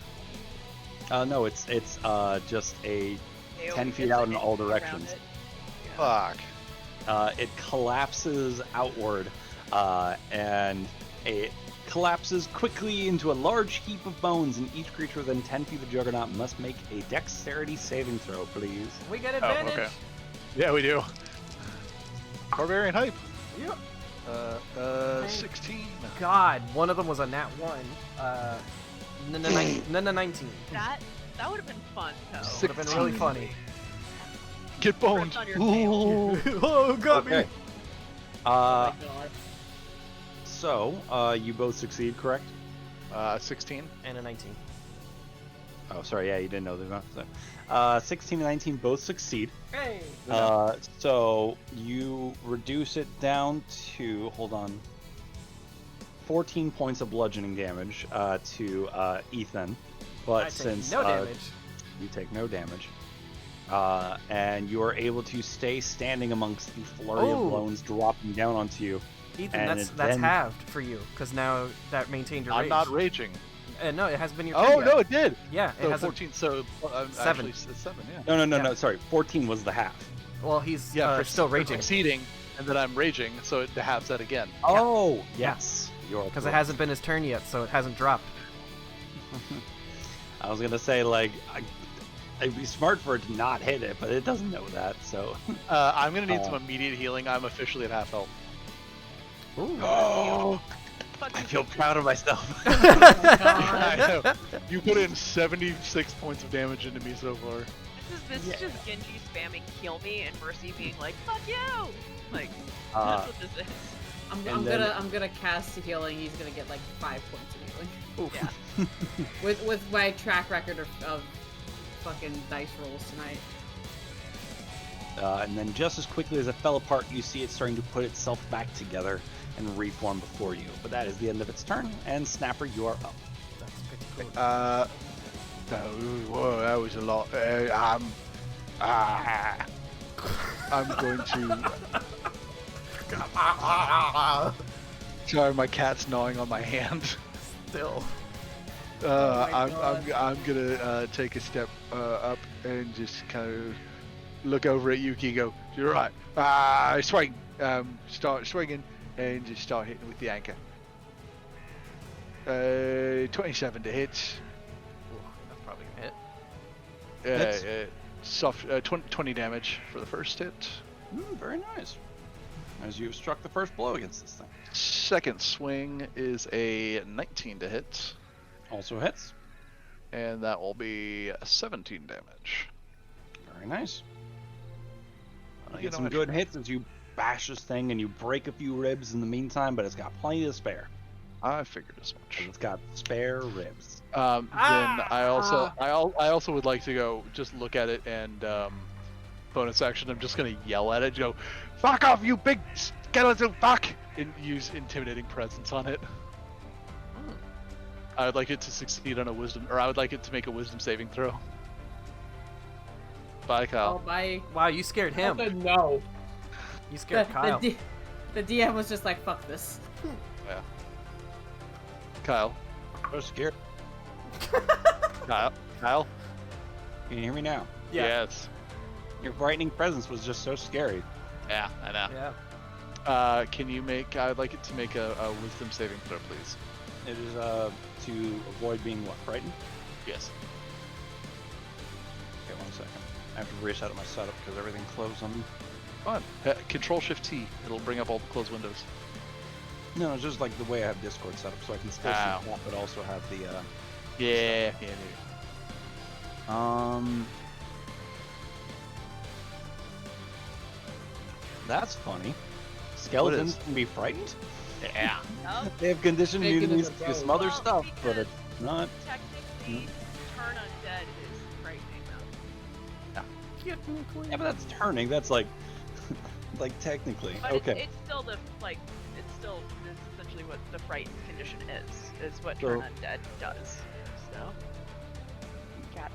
No, it's just a 10 feet It's out like in all around directions. it. Fuck. It collapses outward, and it collapses quickly into a large heap of bones, and each creature within 10 feet of the Juggernaut must make a dexterity saving throw, please. We get advantage. okay. Yeah, we do. Barbarian hype. Yep. 16. God, one of them was a nat 1. 19. That would have been fun, though. Would have been really funny. Get boned. Press on your tail. Oh, got me. Okay. Oh my god. So, you both succeed, correct? 16. And a 19. Oh, sorry, yeah, you didn't know the 16 and 19 both succeed. Hey. So you reduce it down to, hold on, 14 points of bludgeoning damage to Ethan. But I take since no damage. you take no damage, and you are able to stay standing amongst the flurry of blows dropping down onto you. Ethan, and that's then- halved for you, because now that maintained your rage. I'm not raging. No, it has been your Oh, turn yet. no, it did. Yeah, it So hasn't. 14, so 7. actually it's 7, yeah. No, sorry, 14 was the half. Well, he's Yeah, still for raging. succeeding, and then I'm raging, so it halves that again. Oh, yes. Because it hasn't been his turn yet, so it hasn't dropped. I was gonna say, like, it'd be smart for it to not hit it, but it doesn't know that, so. I'm gonna need some immediate healing. I'm officially at half health. Ooh. Oh, I feel proud of myself. I know. You put in 76 points of damage into me so far. This is just Genji spamming kill me and Mercy being like, fuck you! Like, Uh, that's what this is. I'm gonna cast healing. He's gonna get like 5 points of healing. Yeah. with my track record of fucking dice rolls tonight. And then just as quickly as it fell apart, you see it starting to put itself back together and reform before you. But that is the end of its turn, and Snapper, you are up. That's pretty cool. Whoa, that was a lot. I'm going to. Sorry, my cat's gnawing on my hand. Still. I'm gonna take a step up and just kind of look over at Yuki and go, "You're right." Swing. Start swinging and just start hitting with the anchor. 27 to hit. Ooh, that's probably gonna hit. Soft 20 damage for the first hit. Very nice. As you struck the first blow against this thing. Second swing is a 19 to hit, Also hits. and that will be 17 damage. Very nice. You You get know, some I good try. hits as you bash this thing, and you break a few ribs in the meantime, but it's got plenty to spare. I figured as much. It's got spare ribs. Then I also would like to go just look at it and bonus action. I'm just gonna yell at it, go, "Fuck off, you big skeleton fuck!" and use intimidating presence on it. I would like it to succeed on a wisdom, or I would like it to make a wisdom saving throw. Bye, Oh, Kyle. bye. Wow, you scared him. No. You scared Kyle. The DM was just like, fuck this. Yeah. Kyle. So scared. Kyle. Kyle. Can you hear me now? Yeah. Yes. Your frightening presence was just so scary. Yeah, I know. Yeah. Can you make? I'd like it to make a wisdom saving throw, please. It is to avoid being what, frightened? Yes. Okay, 1 second. I have to reset my setup because everything closed on me. Fun. Control Shift T. It'll bring up all the closed windows. No, it's just like the way I have Discord set up, so I can still see that, but also have the. Yeah. That's funny. Skeletons can be frightened? Yeah. They have conditioned Making immunities it a to joke. some other Well, stuff, but because it's not. Technically, turn undead is frightening them. Yeah, but that's turning. That's like, like technically. But Okay. it's still it's essentially what the frightened condition is what So- turn undead does. So, cat.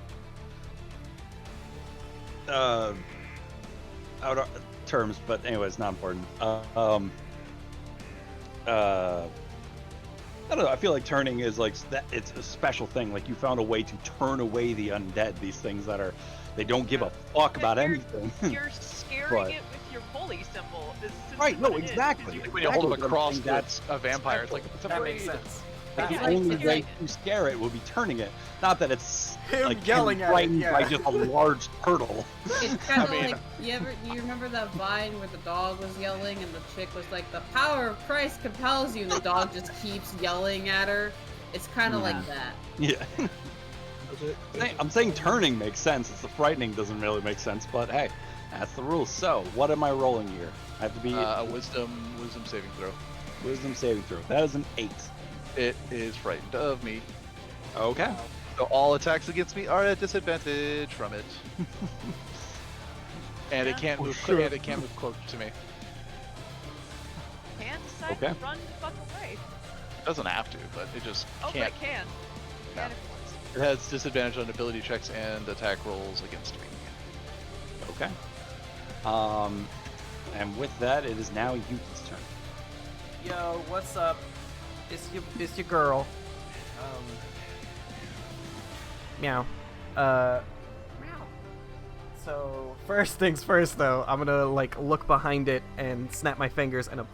Out of terms, but anyways, not important. I don't know. I feel like turning is like that. It's a special thing. Like you found a way to turn away the undead. These things that are, they don't give a fuck about anything. You're scaring But- it with your holy symbol. Is essentially Right, no, what it is, exactly. because When you hold Exactly, them across but I'm saying that's a vampire, it's like, it's That makes afraid. sense. Like the Yeah, only you're way right. to scare it will be turning it. Not that it's Him like yelling at it, frightened yeah. by just a large turtle. It's kind of mean- like you remember that Vine where the dog was yelling and the chick was like, "The power of Christ compels you," and the dog just keeps yelling at her. It's kind of like that. Yeah. I'm saying turning makes sense. It's the frightening doesn't really make sense, but hey, that's the rules. So, what am I rolling here? I have to be A wisdom saving throw. wisdom saving throw. That is an 8. It is frightened of me. Okay. So all attacks against me are at disadvantage from it. And it can't move. sure. And it can't move close to me. Can decide Okay. to run the fuck away. It doesn't have to, but it just Oh, can't. but it can. No. Can if it wants. It has disadvantage on ability checks and attack rolls against me. Okay. And with that, it is now Yuki's turn. Yo, what's up? It's your girl. Meow. Meow. So first things first, though, I'm gonna like look behind it and snap my fingers, and a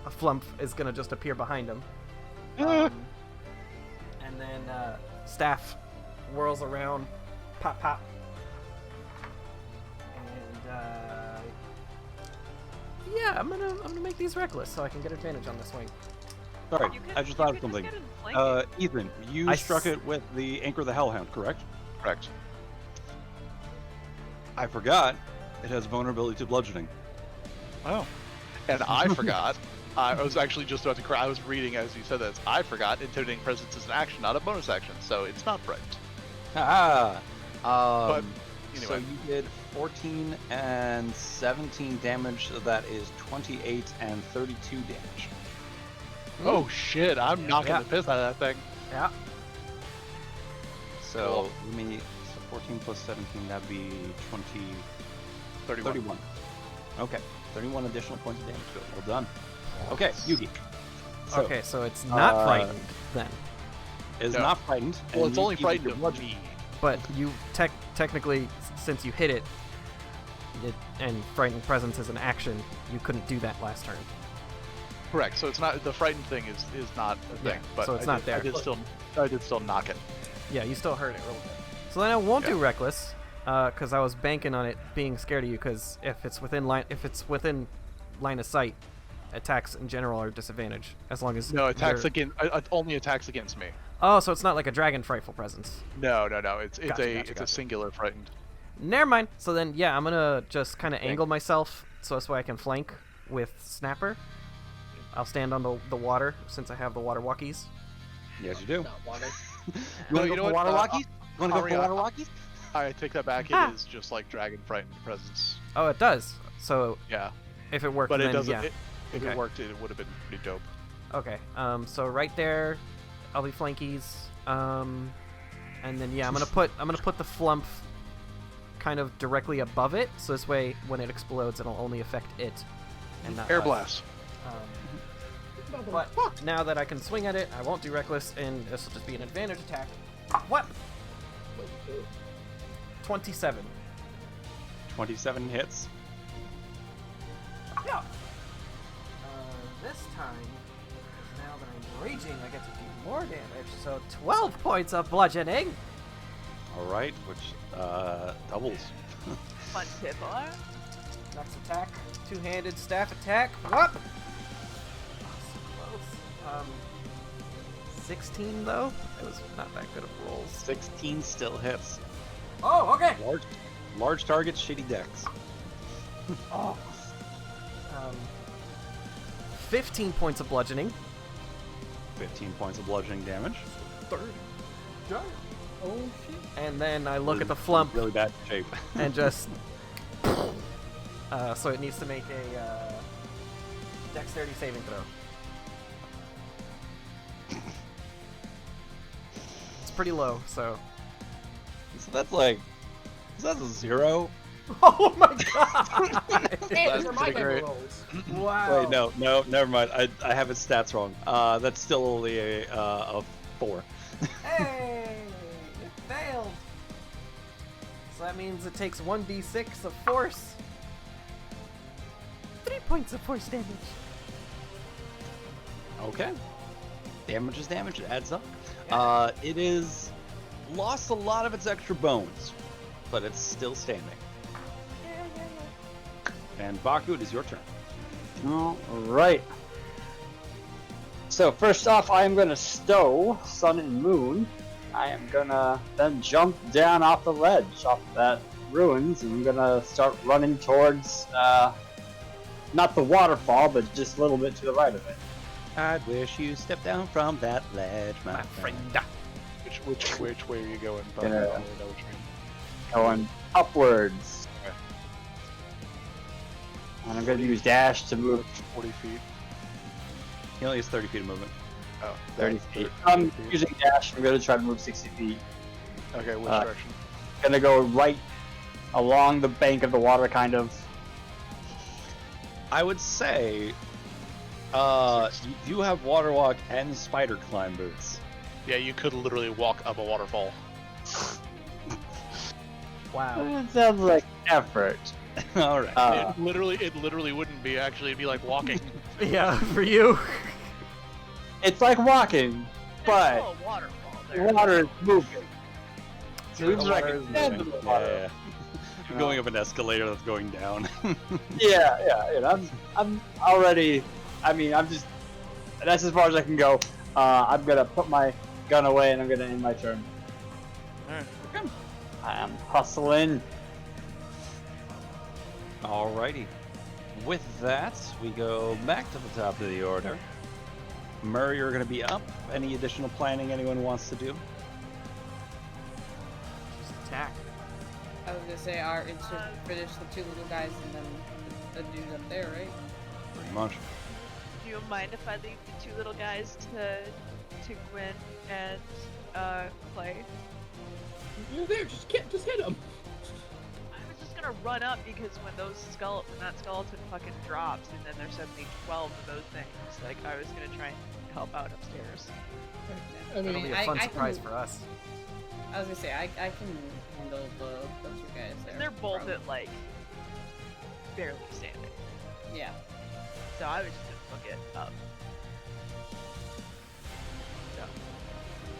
flump is gonna just appear behind him. And then staff whirls around, pop pop, and yeah, I'm gonna make these reckless so I can get advantage on the swing. Sorry, You could- I just you thought of could just something. get in flank. Ethan, you I struck s- it with the Anchor of the Hellhound, correct? Correct. I forgot. It has vulnerability to bludgeoning. Oh. And I forgot. I was actually just about to cry. I was reading as you said this. I forgot intimidating presence is an action, not a bonus action, so it's not frightened. Ah. But So anyway. you did 14 and 17 damage. So that is 28 and 32 damage. Oh shit! I'm knocking Yeah. the piss out of that thing. Yeah. So let me. So 14 plus 17, that'd be 20. 31. Okay. 31 additional points of damage. Good. Well done. Okay, Yugi. So, Okay, so it's not frightened then, Is No. not frightened. Well, and it's only Yuki, frightened you're of bludgeoned. me. but you technically, since you hit it, and frightened presence is an action, you couldn't do that last turn. Correct. So it's not the frightened thing is not a thing. Yeah, But so it's I not did, there. I did still knock it. Yeah, you still heard it real good. So then I won't do reckless, because I was banking on it being scared of you. Because if it's within line of sight, attacks in general are disadvantage as long as No, attacks you're- against only attacks against me. Oh, so it's not like a dragon frightful presence. No. It's Gotcha, a singular frightened. Never mind. So then, yeah, I'm gonna just kind of angle myself so this way I can flank with Snapper. I'll stand on the water since I have the water walkies. Yes, you do. Not water. You No, want to you go know for what, water walkies? You want to go for Ariana- water walkies? I take that back. Ah. It is just like dragon frightened presence. Oh, it does. So Yeah, if it worked, but then it doesn't. yeah. If Okay. it worked, it would have been pretty dope. Okay. So right there, I'll be flankies. And then yeah, I'm gonna put the flump kind of directly above it, so this way, when it explodes, it'll only affect it and not Air us. blast. But now that I can swing at it, I won't do reckless, and this will just be an advantage attack. What? 27. 27 hits. Yeah. This time, now that I'm raging, I get to do more damage. So 12 points of bludgeoning. All right, which doubles. Fun tip, huh? Next attack, two-handed staff attack. What? So close. 16 though. It was not that good of rolls. 16 still hits. Oh, okay. Large targets, shitty decks. Oh. 15 points of bludgeoning. 15 points of bludgeoning damage. 30. Oh shit. And then I look at the flump Really bad shape. and just. So it needs to make a dexterity saving throw. It's pretty low, so. So that's like. Is that a 0? Oh my god! Hey, those That's are my pretty great. member rolls. Wow. Wait, no, never mind. I have his stats wrong. That's still only a 4. Hey! It failed! So that means it takes 1d6 of force. 3 points of force damage. Okay. Damage is damage. It adds up. Yeah. It is lost a lot of its extra bones, but it's still standing. And Baku, it is your turn. All right. So first off, I am gonna stow Sun and Moon. I am gonna then jump down off the ledge, off that ruins, and I'm gonna start running towards not the waterfall, but just a little bit to the right of it. I'd wish you stepped down from that ledge, my friend. Which way are you going? Yeah. I don't really know what you mean. Going upwards. And I'm gonna use dash to move 40 feet. He only has 30 feet of movement. Oh, 30 that's feet. 30 I'm feet. using dash. I'm gonna try to move 60 feet. Okay, which uh, direction? Gonna go right along the bank of the water, kind of. I would say, you have water walk and spider climb boots. Yeah, you could literally walk up a waterfall. Wow. That sounds like effort. All right. It literally wouldn't be. Actually, it'd be like walking. Yeah, for you. It's like walking, but There's still a waterfall there. the water is moving. So The it's like water a is stand moving. of the water. Yeah. You're going up an escalator that's going down. Yeah. You know, I'm already. I mean, I'm just. That's as far as I can go. I'm gonna put my gun away and I'm gonna end my turn. Alright. I'm hustling. Alrighty. With that, we go back to the top of the order. Murray, you're going to be up. Any additional planning anyone wants to do? Just attack. I was gonna say, it's just finish the two little guys and then the dude up there, right? Pretty much. Do you mind if I leave the two little guys to Gwen and Clay? You're there. Just hit him. I was just gonna run up because when that skeleton fucking drops and then there's suddenly 12 of those things, like I was gonna try and help out upstairs. I It'll mean, be a fun I surprise can, for us. I was gonna say, I can handle the two guys there. They're both probably. at like barely standing, Yeah. so I was just gonna book it up. So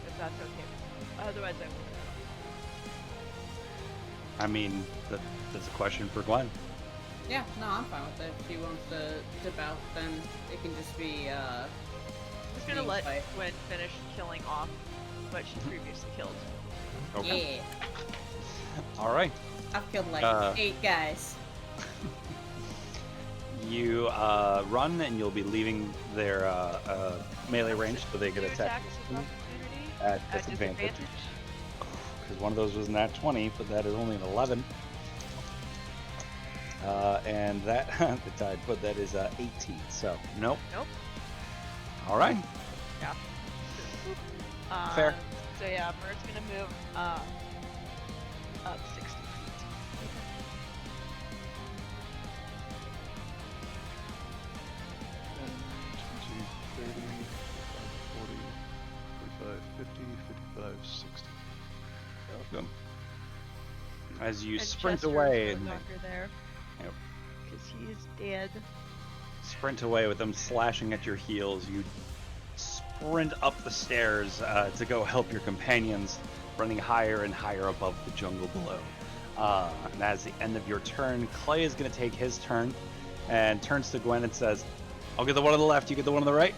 if that's okay with you. Otherwise I will. I mean, that's a question for Gwen. Yeah, no, I'm fine with it. If he wants to dip out, then it can just be, I'm just gonna being let play. Gwen finish killing off what she previously killed. Okay. Yeah. All right. I've killed like 8 guys. You run and you'll be leaving their melee range so they get Two attacked attacks of opportunity at disadvantage. Because one of those was nat 20, but that is only an 11. And that, the tide put that is 18, so nope. Nope. All right. Yeah. Fair. So yeah, Mert's gonna move up 60 feet. 60. Welcome. As you And sprint Chester's away no and longer there. Yep. Because he is dead. sprint away with them slashing at your heels, you sprint up the stairs to go help your companions, running higher and higher above the jungle below. And as the end of your turn, Clay is going to take his turn and turns to Gwen and says, I'll get the one on the left, you get the one on the right.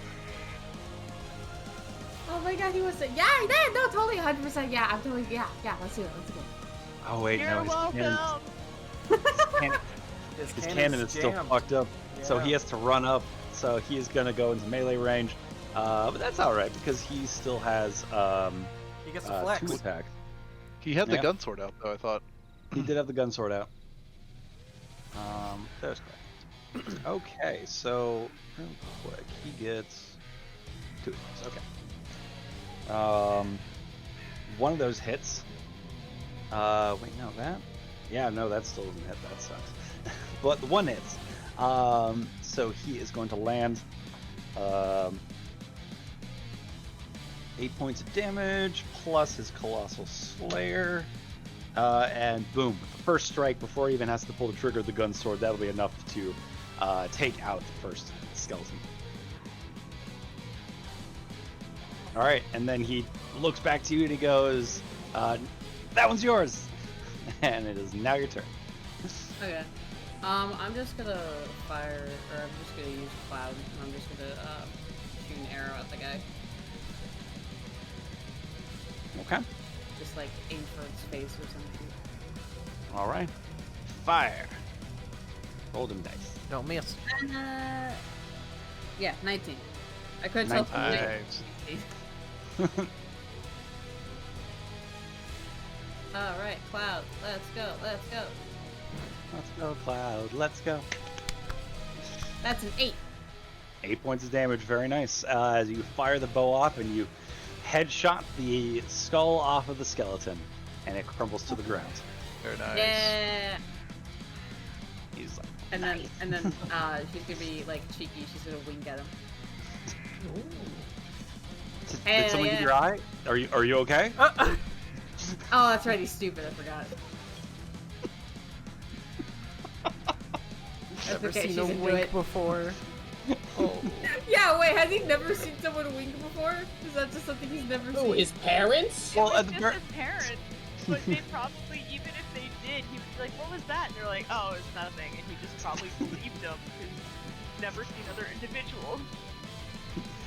Oh my god, he was saying, yeah, no, totally, 100%, yeah, I'm totally, yeah, let's do it. Oh wait, You're no, his cannon is still jammed. fucked up, so he Yeah. has to run up. So he is gonna go into melee range, but that's all right because he still has He gets to flex. 2 attack. He had the Yeah. gun sword out though. I thought. He did have the gun sword out. There's correct. Okay, so real quick, he gets 2 attacks. Okay. One of those hits. Wait, no, that. Yeah, no, that still doesn't hit. That sucks. But the one hits. So he is going to land 8 points of damage plus his Colossal Slayer. And boom, the first strike before he even has to pull the trigger of the gun sword, that'll be enough to take out the first skeleton. Alright, and then he looks back to you and he goes, that one's yours! And it is now your turn. Okay. I'm just gonna fire, or I'm just gonna use Cloud, and I'm just gonna shoot an arrow at the guy. Okay. Just like aim for its face or something. Alright. Fire. Roll them dice. Don't miss. Yeah, 19. I couldn't tell from the Nice. Alright, Cloud, let's go. Let's go, Cloud. Let's go. That's an 8. 8 points of damage. Very nice. As you fire the bow off and you headshot the skull off of the skeleton, and it crumbles to the ground. Very nice. Yeah. He's like, And then she's gonna be like cheeky. She's gonna wink at him. Did someone get your eye? Are you okay? Oh, that's right. He's stupid. I forgot. That's Never okay. seen She's a into wink it. before. Oh. Yeah. Wait. Has he never seen someone wink before? Is that just something he's never Who, seen? his parents? Well, It at was the just his parents. But they probably, even if they did, he would be like, what was that? And they're like, oh, it's nothing. And he just probably believed them because he's never seen other individuals.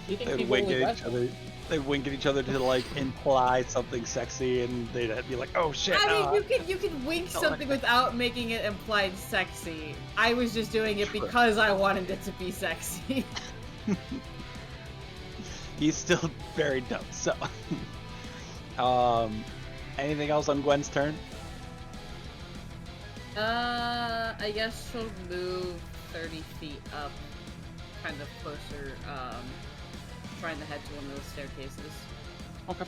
Do you think They people wink really at each wrestle? other. They wink at each other to like imply something sexy, and they'd be like, "Oh shit!" I mean, you can wink something without making it implied sexy. I was just doing it because I wanted it to be sexy. He's still very dumb. So, anything else on Gwen's turn? I guess she'll move 30 feet up, kind of closer, trying to head to one of those staircases. Okay.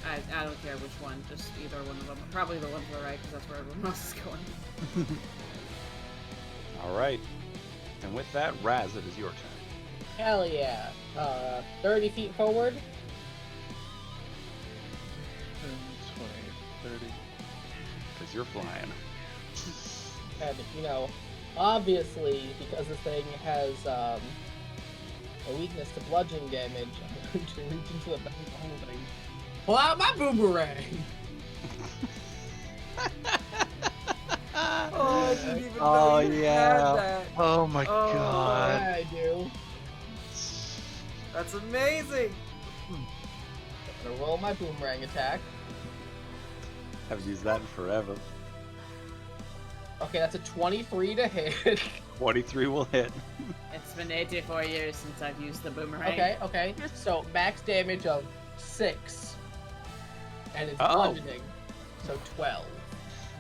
I don't care which one, just either one of them. Probably the one to the right, because that's where everyone else is going. All right. And with that, Raz, it is your turn. Hell yeah. 30 feet forward. 10, 20, 30. Because you're flying. And, you know, obviously, because this thing has a weakness to bludgeoning damage, I'm going to reach into the bag of holding. Pull out my boomerang! Oh, I didn't even Oh, know you yeah. had that. Oh my Oh, god. Yeah, I do. That's amazing. I'm gonna roll my boomerang attack. Haven't used that in forever. Okay, that's a 23 to hit. 23 will hit. It's been 84 years since I've used the boomerang. Okay. So max damage of 6. And it's Oh. bludgeoning. So 12.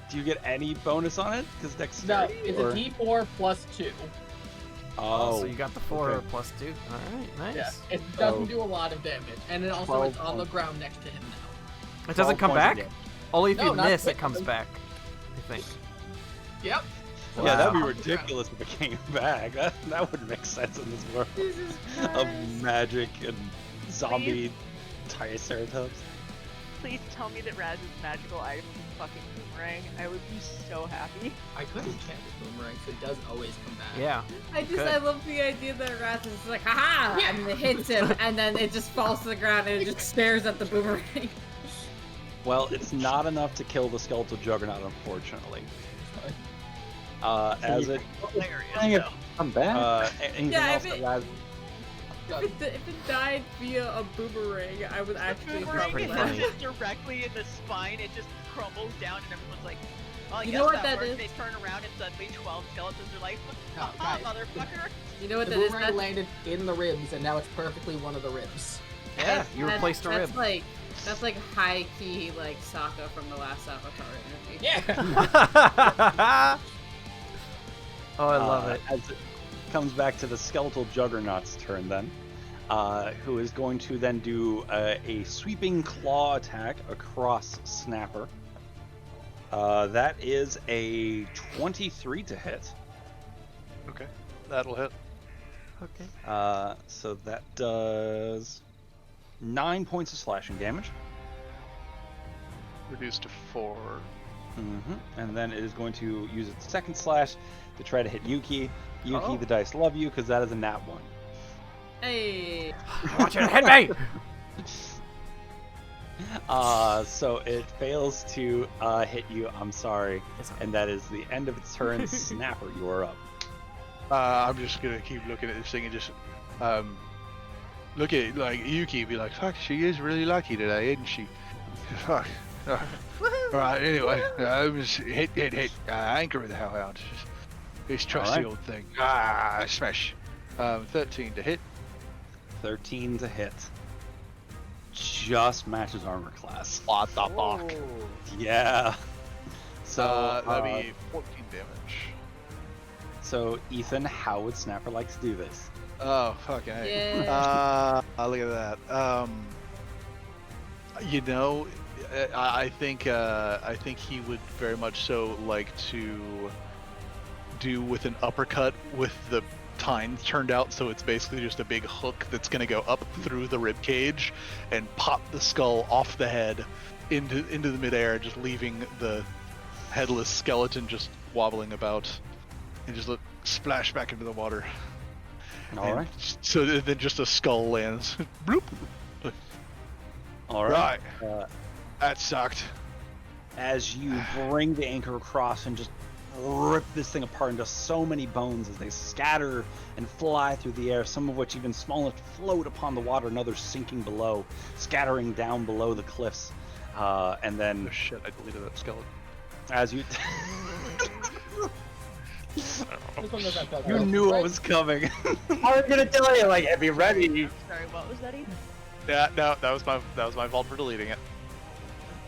Do you get any bonus on it? Because No, dexterity? it's or- a d4 plus 2. Oh, so you got the 4 okay. plus 2. Alright, nice. Yeah, it doesn't Oh. do a lot of damage. And it also 12 it's on the points. ground next to him now. It doesn't 12 come points of back? damage. Only if No, you not miss, it quick. comes back. I think. Yep. Yeah, that'd be Wow. ridiculous if it came back. That would make sense in this world Jesus of Christ. magic and zombie Triceratops. Please tell me that Raz's magical item is fucking boomerang. I would be so happy. I could enchant with boomerang, so it does always come back. Yeah. I love the idea that Raz is like, haha, and it hits him, and then it just falls to the ground and it just stares at the boomerang. Well, it's not enough to kill the skeletal juggernaut, unfortunately. As it I'm back. anything Yeah, else if that it- Raz- If it died via a boomerang, I would actually Boomerang probably hits laugh. it directly in the spine. It just crumbles down, and everyone's like, "Oh, You yes, know what that that worked." is? They turn around, and suddenly 12 skeletons are like, No, "Haha, guys. motherfucker!" You know what The that is? boomerang landed in the ribs, and now it's perfectly one of the ribs. Yeah, you replaced a rib. That's like high key, like Sokka from the last Avatar energy. Yeah. Oh, I love it. As it comes back to the skeletal juggernaut's turn, then, who is going to then do a sweeping claw attack across Snapper. That is a 23 to hit. Okay, that'll hit. Okay. So that does 9 points of slashing damage. Reduced to 4. And then it is going to use its second slash to try to hit Yuki. Yuki, Oh. the dice love you because that is a nat 1. Hey. I want you to hit me! So it fails to hit you. I'm sorry. And that is the end of its turn. Snapper, you are up. I'm just gonna keep looking at this thing and just look at it like Yuki, be like, fuck, she is really lucky today, isn't she? Fuck. Alright, anyway, just hit, anchor with the hellhound. This trusty old thing. Smash. 13 to hit. 13 to hit. Just matches armor class. What the fuck? Yeah. So that'd be 14 damage. So Ethan, how would Snapper like to do this? Oh, fucking hey. Yeah. Look at that. You know, I think he would very much so like to do with an uppercut with the tines turned out, so it's basically just a big hook that's gonna go up through the rib cage and pop the skull off the head into the midair, just leaving the headless skeleton just wobbling about, and just splash back into the water. All right. So then just a skull lands. Bloop. All right. That sucked. As you bring the anchor across and just rip this thing apart into so many bones as they scatter and fly through the air, some of which even small enough to float upon the water and others sinking below, scattering down below the cliffs. And then... Oh shit, I deleted that skeleton. As you... This one does that You knew it was coming. I was gonna tell you, like, be ready. Sorry, what was that, Ethan? Yeah, no, that was my fault for deleting it.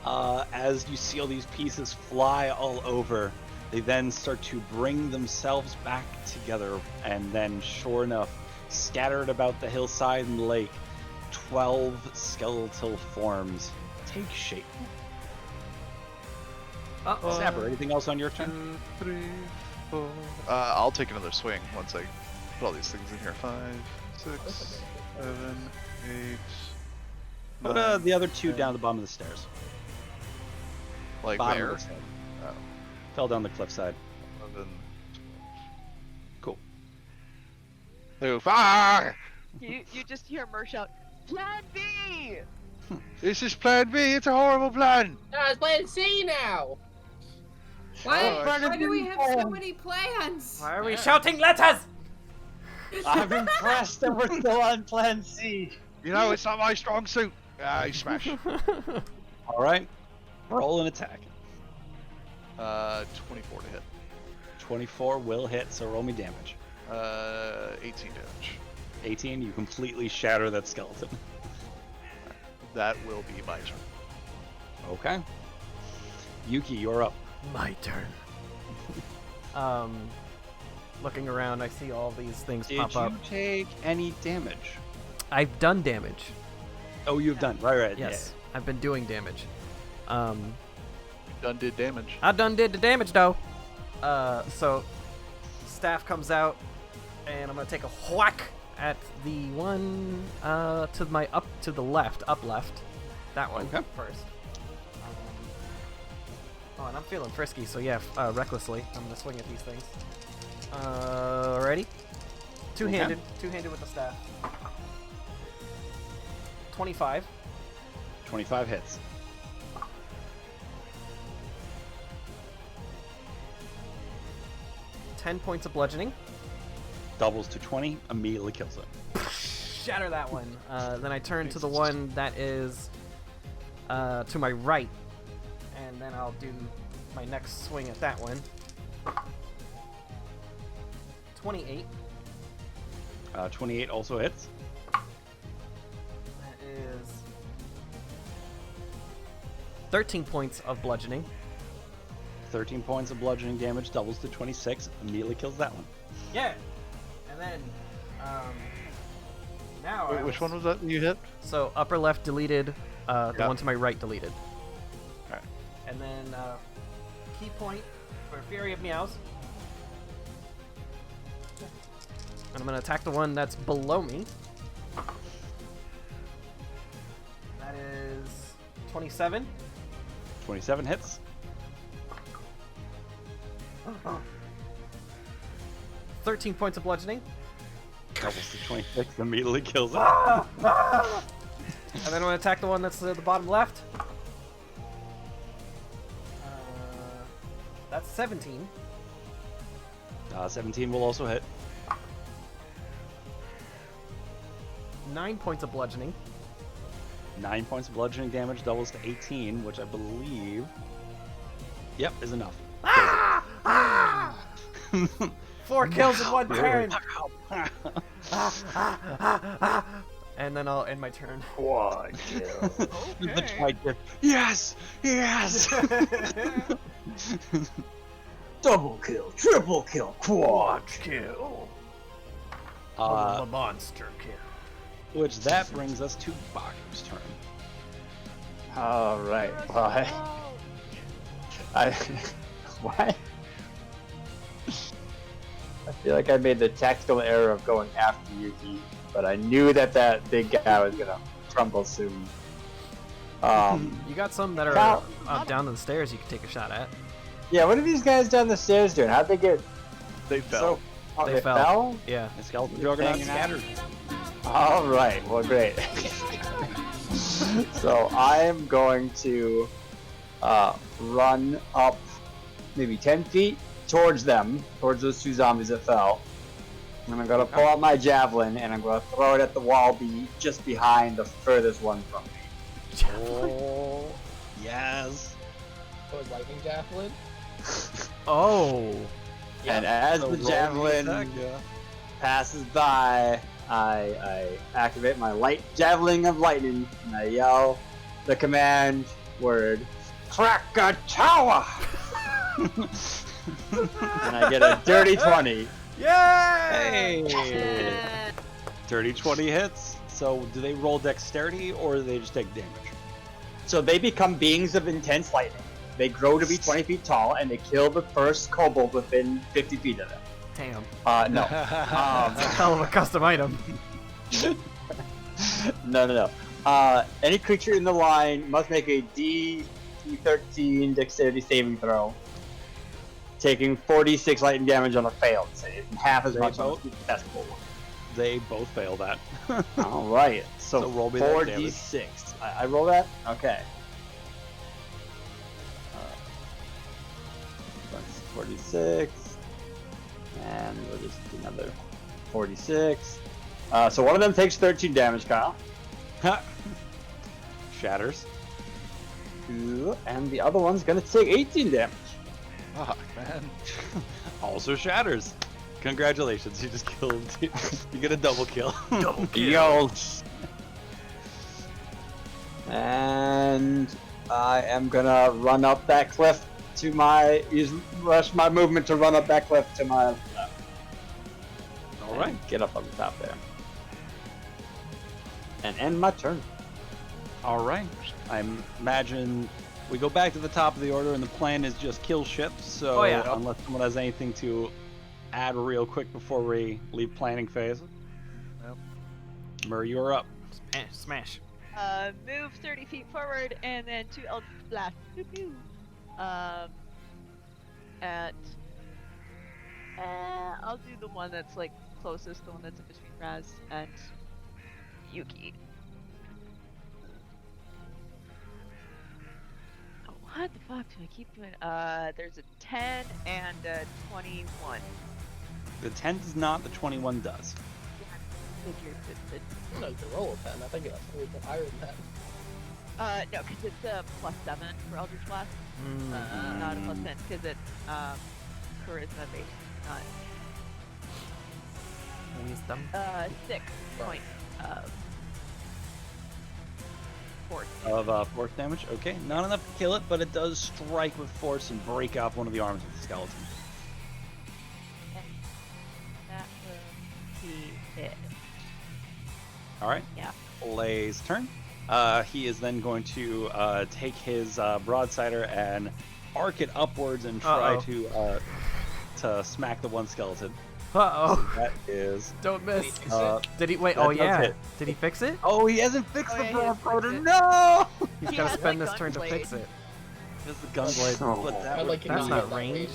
As you see all these pieces fly all over, they then start to bring themselves back together, and then, sure enough, scattered about the hillside and lake, 12 skeletal forms take shape. Snapper, anything else on your turn? 2, 3, 4. I'll take another swing once I put all these things in here. 5, 6, 7, 8. Put 9, the other two 10. down the bottom of the stairs. Like Bottom where? of the stairs. Oh, Fell down the cliffside. 11. Cool. Move. Ah! You just hear Mer shout, "Plan B!" This is Plan B. It's a horrible plan. No, it's Plan C now. Why do we have so many plans? Why are we shouting letters? I'm impressed that we're still on Plan C. You know, it's not my strong suit. You smash. All right. Roll an attack. 24 to hit. 24 will hit, so roll me damage. 18 damage. 18, you completely shatter that skeleton. That will be my turn. Okay. Yuki, you're up. My turn. Looking around, I see all these things Did pop you up. take any damage? I've done damage. Oh, you've done. Right. Yes, I've been doing damage. Done did damage. I done did the damage though. So staff comes out, and I'm gonna take a whack at the one to the left, up left. That one first. Oh, and I'm feeling frisky, so yeah, recklessly. I'm gonna swing at these things. Ready? Two-handed with the staff. 25. 25 hits. $10 points of bludgeoning. Doubles to 20, immediately kills it. Shatter that one. Then I turn to the one that is to my right, and then I'll do my next swing at that one. 28. 28 also hits. That is 13 points of bludgeoning. 13 points of bludgeoning damage, doubles to 26, immediately kills that one. Yeah. And then, now. Wait, which one was that you hit? So upper left deleted, the one to my right deleted. Alright. And then, key point for Fury of Meows. And I'm gonna attack the one that's below me. That is 27. 27 hits. 13 points of bludgeoning. Doubles to 26, immediately kills it. And then I'm gonna attack the one that's at the bottom left. That's 17. 17 will also hit. 9 points of bludgeoning. 9 points of bludgeoning damage, doubles to 18, which I believe... Yep, is enough. 4 kills in 1 turn. And then I'll end my turn. Quad kill. The trike. Yes! Yes! Double kill, triple kill, quad kill. Uh, monster kill. which that brings us to Baku's turn. All right. Well, I what? I feel like I made the tactical error of going after Yuki, but I knew that that big guy was gonna crumble soon. You got some that are down the stairs you can take a shot at. Yeah, what are these guys down the stairs doing? How'd they get? They fell. So, oh, They they fell. fell? Yeah. The skeleton juggernaut Hanging out. scattered. All right. Well, great. So I'm going to run up maybe 10 feet towards them, towards those two zombies that fell. And I'm going to pull out my javelin and I'm going to throw it at the wall just behind the furthest one from me. Oh, yes. Oh, lightning javelin? Oh. And as So the roll javelin the attack, yeah. passes by, I activate my javelin of lightning and I yell the command word, Krakatoa! And I get a dirty 20. Hey! Dirty 20 hits. So do they roll dexterity or do they just take damage? So they become beings of intense lightning. They grow to be 20 feet tall and they kill the first kobold within 50 feet of them. Damn. No. That's a hell of a custom item. No. Any creature in the line must make a D13 dexterity saving throw, taking 46 lightning damage on a failed save, and half as much on a successful one. They both fail that. All right. So roll me that 4d6. I roll that? Okay. That's 46. And we'll just do another 46. So one of them takes 13 damage, Kyle. Shatters. And the other one's gonna take 18 damage. Fuck, man. Also shatters. Congratulations, you just killed. You get a double kill. Double Yo. And I am gonna run up that cliff to rush my movement to run up that cliff to my left. All right. And get up on the top there. And end my turn. All right. I imagine we go back to the top of the order, and the plan is just kill ships. So unless someone has anything to add real quick before we leave planning phase. Yep. Murray, you're up. Smash. Move 30 feet forward and then 2 Eldritch Blast. Pew-pew. At I'll do the one that's like closest, the one that's in between Raz and Yuki. Oh, what the fuck do I keep doing? There's a 10 and a 21. The 10 does not, the 21 does. Figured that No, you can roll a 10. I think it's a little bit higher than that. no, because it's a +7 for Eldritch Blast. Not a +10, because it's charisma based, not. Wisdom. 6 points of force. Of force damage. Okay, not enough to kill it, but it does strike with force and break off one of the arms of the skeleton. That will be it. All right. Yeah. Lay's turn. He is then going to take his broadsider and arc it upwards and try to smack the one skeleton. Uh-oh. That is. Don't miss. Did he? Wait. That Oh does yeah. hit. Did he fix it? Oh, he hasn't fixed the yeah, he hasn't broadsider. fixed it. No. He's He gotta has, spend like, this turn to gunblade. fix it. Just the gunblade. But that I would- like it That's not not at that range.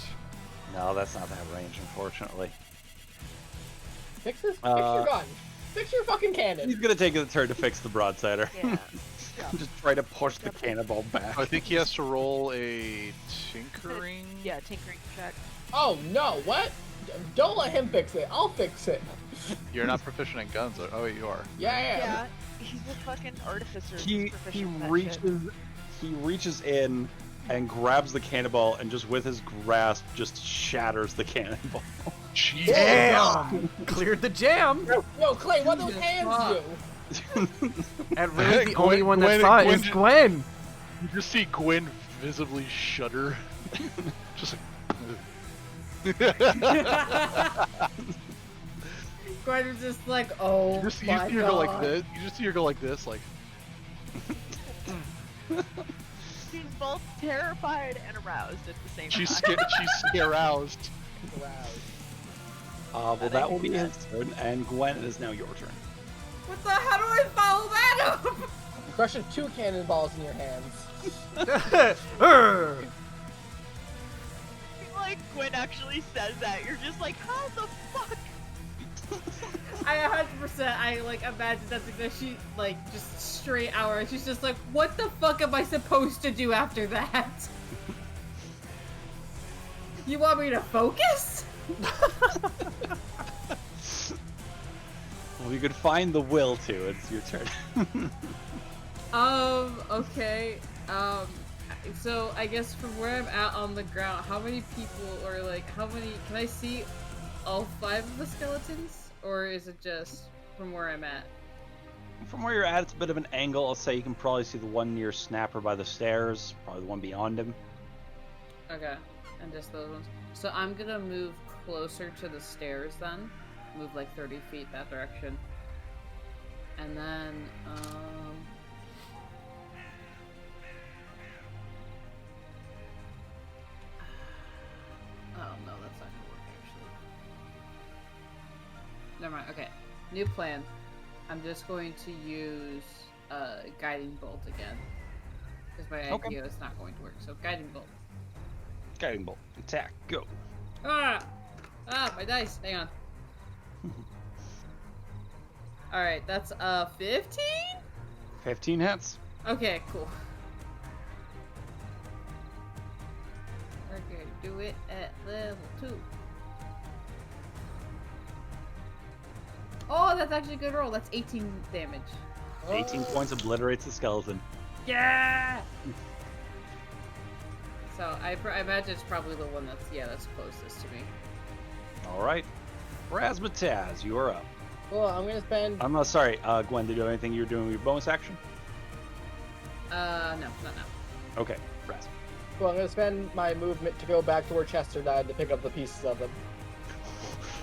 No, that's not that range, unfortunately. Fix your gun. Fix your fucking He's cannon. gonna take the turn to fix the broadsider. Yeah. Just try to push the cannonball back. I think he has to roll a tinkering. Yeah, tinkering check. Oh no! What? Don't let him fix it. I'll fix it. You're not proficient in guns. Oh, wait, you are. Yeah, I am. Yeah, he's a fucking artificer. He He's proficient in that shit. reaches in and grabs the cannonball and just with his grasp just shatters the cannonball. Jeez. Damn! Cleared the jam. Yo, Clay, what those hands do? And really, the Gwen- only one that Gwen- saw it Gwen is ju- Gwen. You just see Gwen visibly shudder. Just like. Gwen was just like, oh You just see my her god. go like this. You just see her go like this, like. She's both terrified and aroused at the same She's time. she's aroused. Well, that will be his turn, and Gwen, it is now your turn. What the? How do I follow that up? Crushing 2 cannonballs in your hands. Like Gwen actually says that, you're just like, how the fuck? I 100%. I like imagine that's because she like just straight hour. She's just like, what the fuck am I supposed to do after that? You want me to focus? Well, you could find the will to. It's your turn. Okay. So I guess from where I'm at on the ground, how many people or like how many can I see all 5 of the skeletons? Or is it just from where I'm at? From where you're at, it's a bit of an angle. I'll say you can probably see the one near Snapper by the stairs, probably the one beyond him. Okay. And just those ones. So I'm gonna move closer to the stairs then. Move like 30 feet that direction. And then, oh no, that's not gonna work actually. Never mind, okay. New plan. I'm just going to use Guiding Bolt again. Because my idea is not going to work. So Guiding Bolt. Guiding bolt. Attack. Go. Ah! Ah, my dice. Hang on. Alright, that's 15? 15 hits. Okay, cool. We're gonna do it at level 2. Oh, that's actually a good roll. That's 18 damage. 18 points obliterates the skeleton. Yeah! So I imagine it's probably the one that's closest to me. All right. Razmataz, you are up. Cool, I'm gonna spend. I'm not sorry. Gwen, did you have anything you were doing with your bonus action? No, not now. Okay, Raz. Cool, I'm gonna spend my movement to go back to where Chester died to pick up the pieces of him.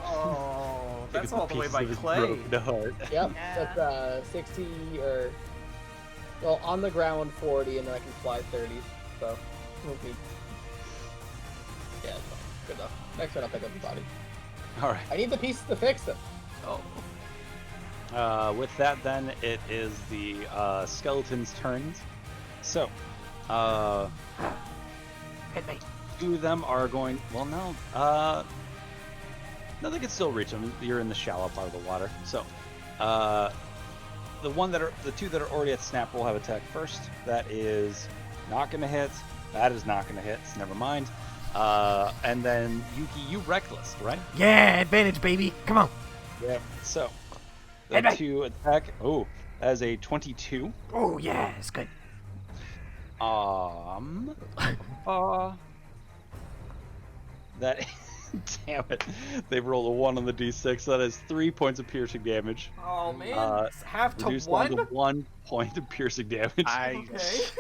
Oh, that's Pick up all the way pieces by of his Clay. broken heart. Yep, Yeah. that's 60 or well on the ground 40, and then I can fly 30. So move me. Yeah, that's fine. Good enough. Next one I'll pick up the body. All right. I need the pieces to fix them. Oh. With that, then it is the skeleton's turns. So, Hit me. two of them are going. Well, no. No, they can still reach them. You're in the shallow part of the water. So, the two that are already at snap will have attack first. That is not going to hit. That is not going to hit. So never mind. And then Yuki, you reckless, right? Yeah, advantage, baby. Come on. Yeah. So, the Head back. two attack. Oh, that is a 22. Oh yeah, it's good. That. Damn it! They've rolled a 1 on the d6. That is 3 points of piercing damage. Oh man, it's half to Reduced down 1. to 1 point of piercing damage. Okay.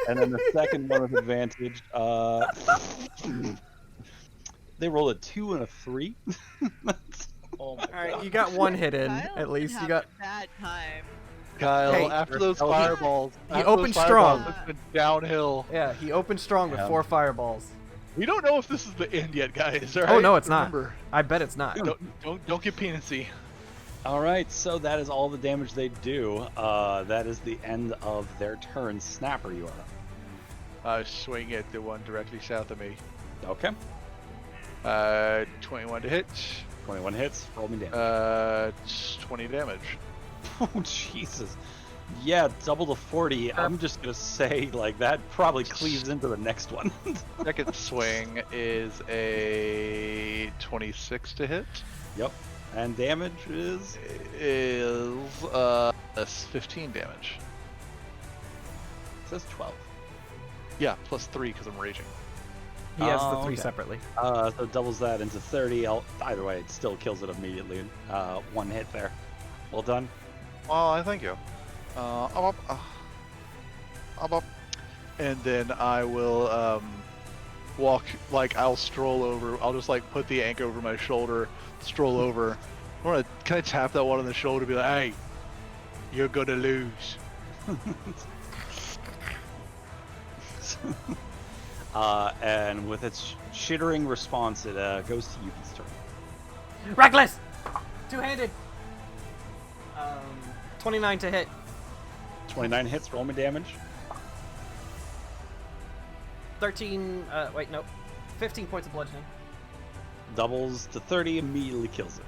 And then the second one with advantage. They rolled a 2 and a 3. Oh my All right, god. you got one hit in Kyle at least. been You got. having a bad time. Kyle, Hey, after those he- fireballs, he after those opened fireballs, strong. It's been downhill. Yeah, he opened strong with Yeah. 4 fireballs. We don't know if this is the end yet, guys. All Oh right? no, it's not. Remember, I bet it's not. Don't get penisy. All right, so that is all the damage they do. That is the end of their turn. Snapper, you are. Swing at the one directly south of me. Okay. 21 to hit. 21 hits. Roll me damage. 20 damage. Oh Jesus. Yeah, double to 40. I'm just gonna say like that probably cleaves into the next one. Second swing is a 26 to hit. Yep. And damage is That's 15 damage. it says 12. Yeah, plus 3 because I'm raging. He has the Oh, 3 okay. separately. So doubles that into 30. Either way, it still kills it immediately. 1 hit there. Well done. Oh, I thank you. I'm up. And then I will walk, like I'll stroll over. I'll just like put the anchor over my shoulder, stroll over. Can I tap that one on the shoulder, be like, hey, you're gonna lose. And with its shittering response, it goes to Yuki's turn. Reckless! Two-handed! 29 to hit. 29 hits, roll me damage. 13, wait, nope. 15 points of bludgeoning. Doubles to 30, immediately kills it.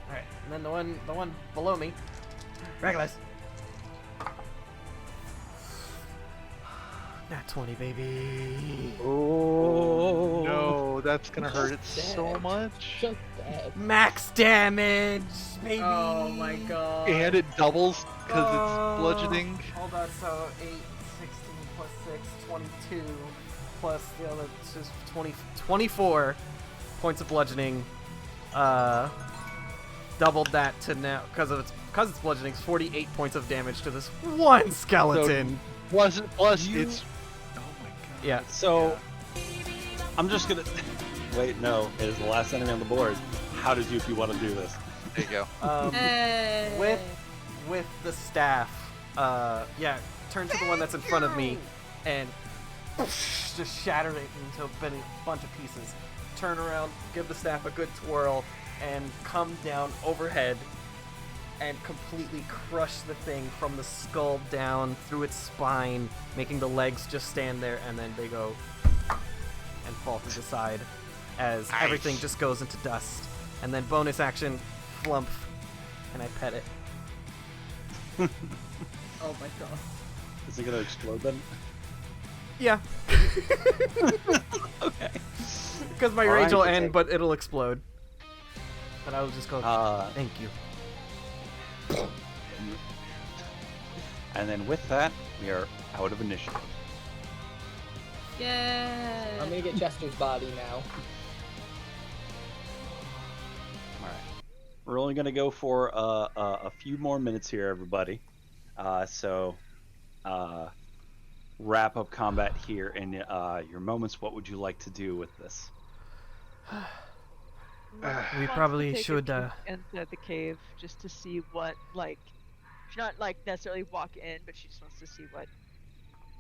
Alright, and then the one below me. Reckless. Nat 20, baby. Oh No, that's gonna hurt it so much. Just dead. Max damage, baby. Oh my god. And it doubles because Oh. it's bludgeoning. Hold on, so 8, 16 plus 6, 22 plus the other, it's just 20, 24 points of bludgeoning. Doubled that to now, because it's bludgeoning, 48 points of damage to this one skeleton. Plus it's. Oh my god. Yeah. So, I'm just gonna. Wait, no, it is the last enemy on the board. How does Yuki want to do this? There you go. Hey. With the staff, yeah, turn to the one that's in front of me, and just shatter it into a bunch of pieces. Turn around, give the staff a good twirl, and come down overhead and completely crush the thing from the skull down through its spine, making the legs just stand there, and then they go and fall to the side as everything just goes into dust. And then bonus action, flump, and I pet it. Oh my god. Is it gonna explode then? Yeah. Okay. Because my All rage right, will okay. end, but it'll explode. But I will just go, thank you. And then with that, we are out of initiative. Yeah. I'm gonna get Chester's body now. All right. We're only gonna go for a few more minutes here, everybody. Wrap up combat here in your moments. What would you like to do with this? We Wants to probably take a should, peek inside the cave just to see what, like, she's not like necessarily walk in, but she just wants to see what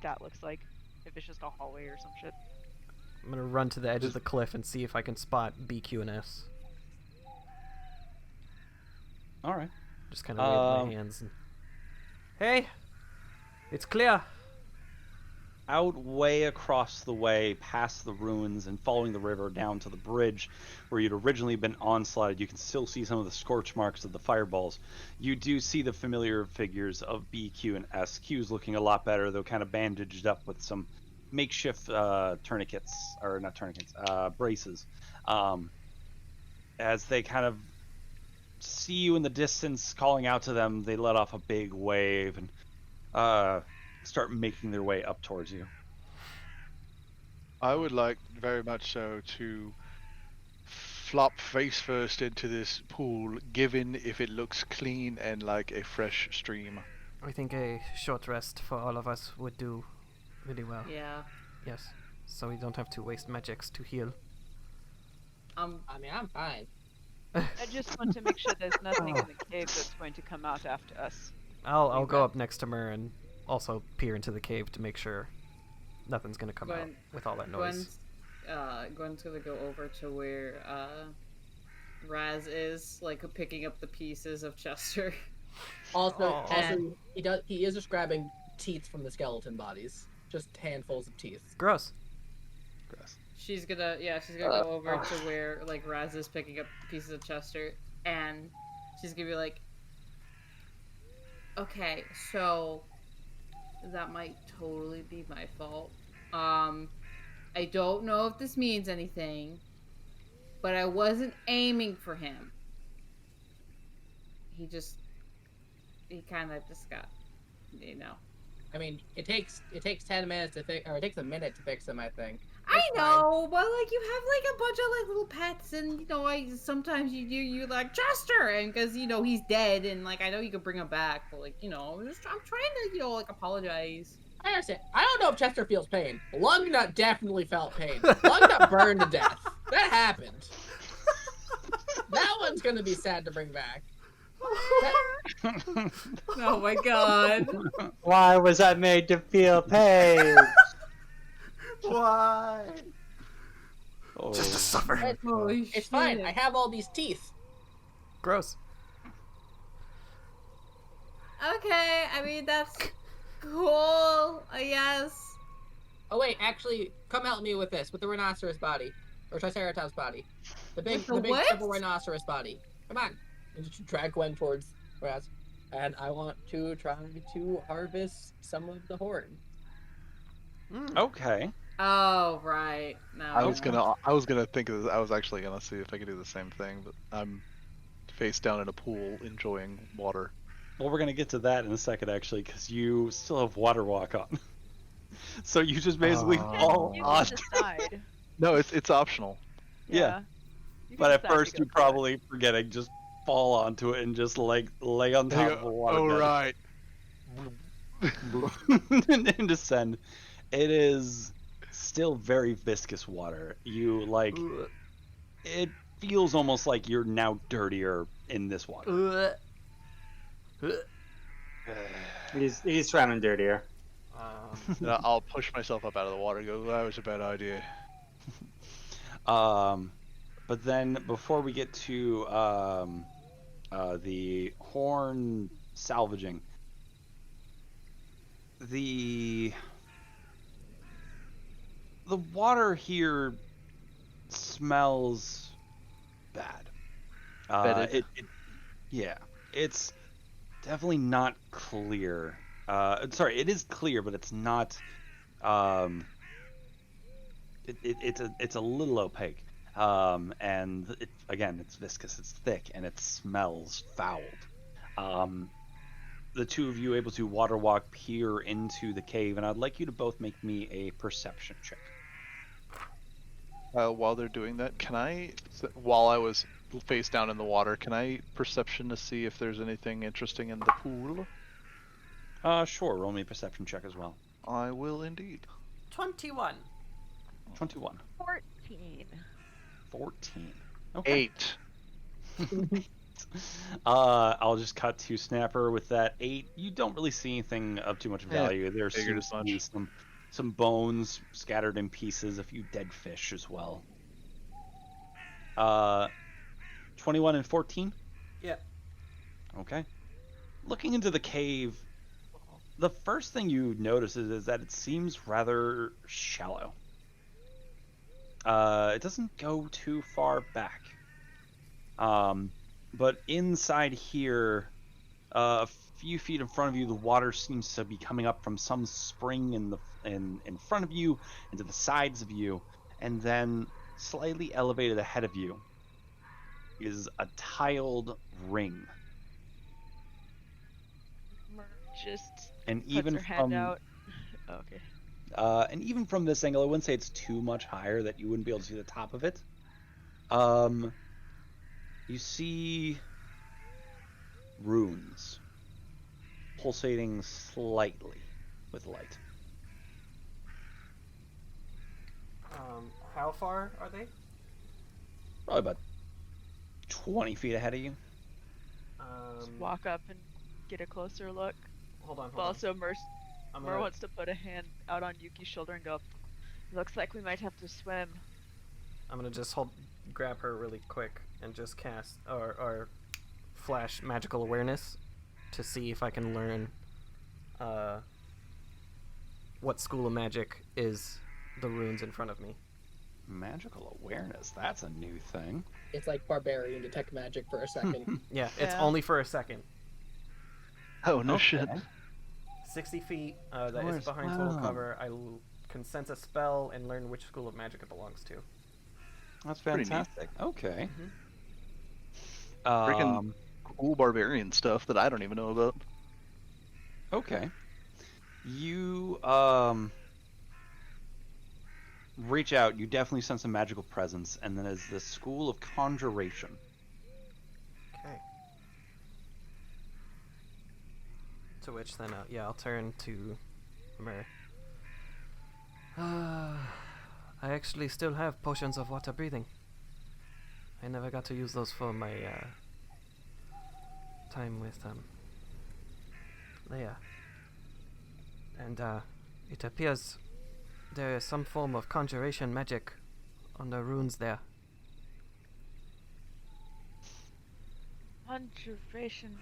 that looks like. If it's just a hallway or some shit. I'm gonna run to the edge of the cliff and see if I can spot B, Q, and S. All right. Just kind of wave my hands and... Hey! It's clear! Out way across the way, past the ruins, and following the river down to the bridge where you'd originally been onslaughted, you can still see some of the scorch marks of the fireballs. You do see the familiar figures of B, Q, and S. Q's looking a lot better, though kind of bandaged up with some makeshift tourniquets, or not tourniquets, braces. As they kind of see you in the distance, calling out to them, they let off a big wave and start making their way up towards you. I would like very much so to flop face first into this pool, given if it looks clean and like a fresh stream. I think a short rest for all of us would do really well. Yeah. Yes, so we don't have to waste magics to heal. I mean, I'm fine. I just want to make sure there's nothing in the cave that's going to come out after us. I'll go up next to Mur and also peer into the cave to make sure nothing's gonna come out with all that noise. Gwen's gonna go over to where Raz is, like picking up the pieces of Chester. Also, he is just grabbing teeth from the skeleton bodies, just handfuls of teeth. Gross. She's gonna go over to where like Raz is picking up pieces of Chester, and she's gonna be like, okay, so that might totally be my fault. I don't know if this means anything, but I wasn't aiming for him. He kind of just got, you know. I mean, it takes 10 minutes to fix, or it takes a minute to fix them, I think. I know, but like you have like a bunch of like little pets, and you know, sometimes you like Chester, and because you know he's dead, and like I know you could bring him back, but like you know, I'm trying to like apologize. I understand. I don't know if Chester feels pain. Lungnut definitely felt pain. Lungnut burned to death. That happened. That one's gonna be sad to bring back. Oh my god. Why was I made to feel pain? Why? Just to suffer. It's fine. I have all these teeth. Gross. Okay, I mean that's cool, I guess. Oh wait, actually, come help me with this, with the rhinoceros body, or Triceratops body, the big triple rhinoceros body. Come on, and just drag Gwen towards Raz, and I want to try to harvest some of the horn. Okay. Oh right. No. I was gonna think of this. I was actually gonna see if I could do the same thing, but I'm face down in a pool enjoying water. Well, we're gonna get to that in a second, actually, because you still have water walk on. So you just basically fall on. Decide. No, it's optional. Yeah. But at first, you're probably forgetting just fall onto it and just like lay on top of the water. Oh right. And descend. It is still very viscous water. You like. It feels almost like you're now dirtier in this water. He's swimming dirtier. I'll push myself up out of the water and go, that was a bad idea. But then before we get to the horn salvaging, the water here smells bad. Yeah, it's definitely not clear. Sorry, it is clear, but it's not. It's a little opaque. And again, it's viscous, it's thick, and it smells fouled. The two of you able to water walk peer into the cave, and I'd like you to both make me a perception check. While they're doing that, while I was face down in the water, can I perception to see if there's anything interesting in the pool? Sure. Roll me a perception check as well. I will indeed. 21. 21. 14. Okay. 8. I'll just cut to Snapper with that 8. You don't really see anything of too much value. There seems to be some bones scattered in pieces, a few dead fish as well. 21 and 14? Yep. Okay. looking into the cave, the first thing you notice is that it seems rather shallow. It doesn't go too far back. But inside here, a few feet in front of you, the water seems to be coming up from some spring in front of you and to the sides of you, and then slightly elevated ahead of you is a tiled ring. Just And puts even her hand from out. Okay. and even from this angle, I wouldn't say it's too much higher that you wouldn't be able to see the top of it. You see runes pulsating slightly with light. How far are they? Probably about 20 feet ahead of you. Just walk up and get a closer look. Hold on. But also, Mer gonna- wants to put a hand out on Yuki's shoulder and go, looks like we might have to swim. I'm gonna just grab her really quick and just cast or flash magical awareness to see if I can learn what school of magic is the runes in front of me. Magical awareness, that's a new thing. It's like barbarian detect magic for a second. Yeah, it's Yeah. only for a second. Oh, no shit. 60 feet, that Oh, is it's behind total wow. cover. I can sense a spell and learn which school of magic it belongs to. That's Pretty neat. fantastic. Okay. Freaking cool barbarian stuff that I don't even know about. Okay. You reach out, you definitely sense a magical presence, and then is the School of Conjuration. Okay. To which then, I'll turn to Mer. I actually still have potions of water breathing. I never got to use those for my time with Leia. And it appears there is some form of conjuration magic on the runes there. Conjuration.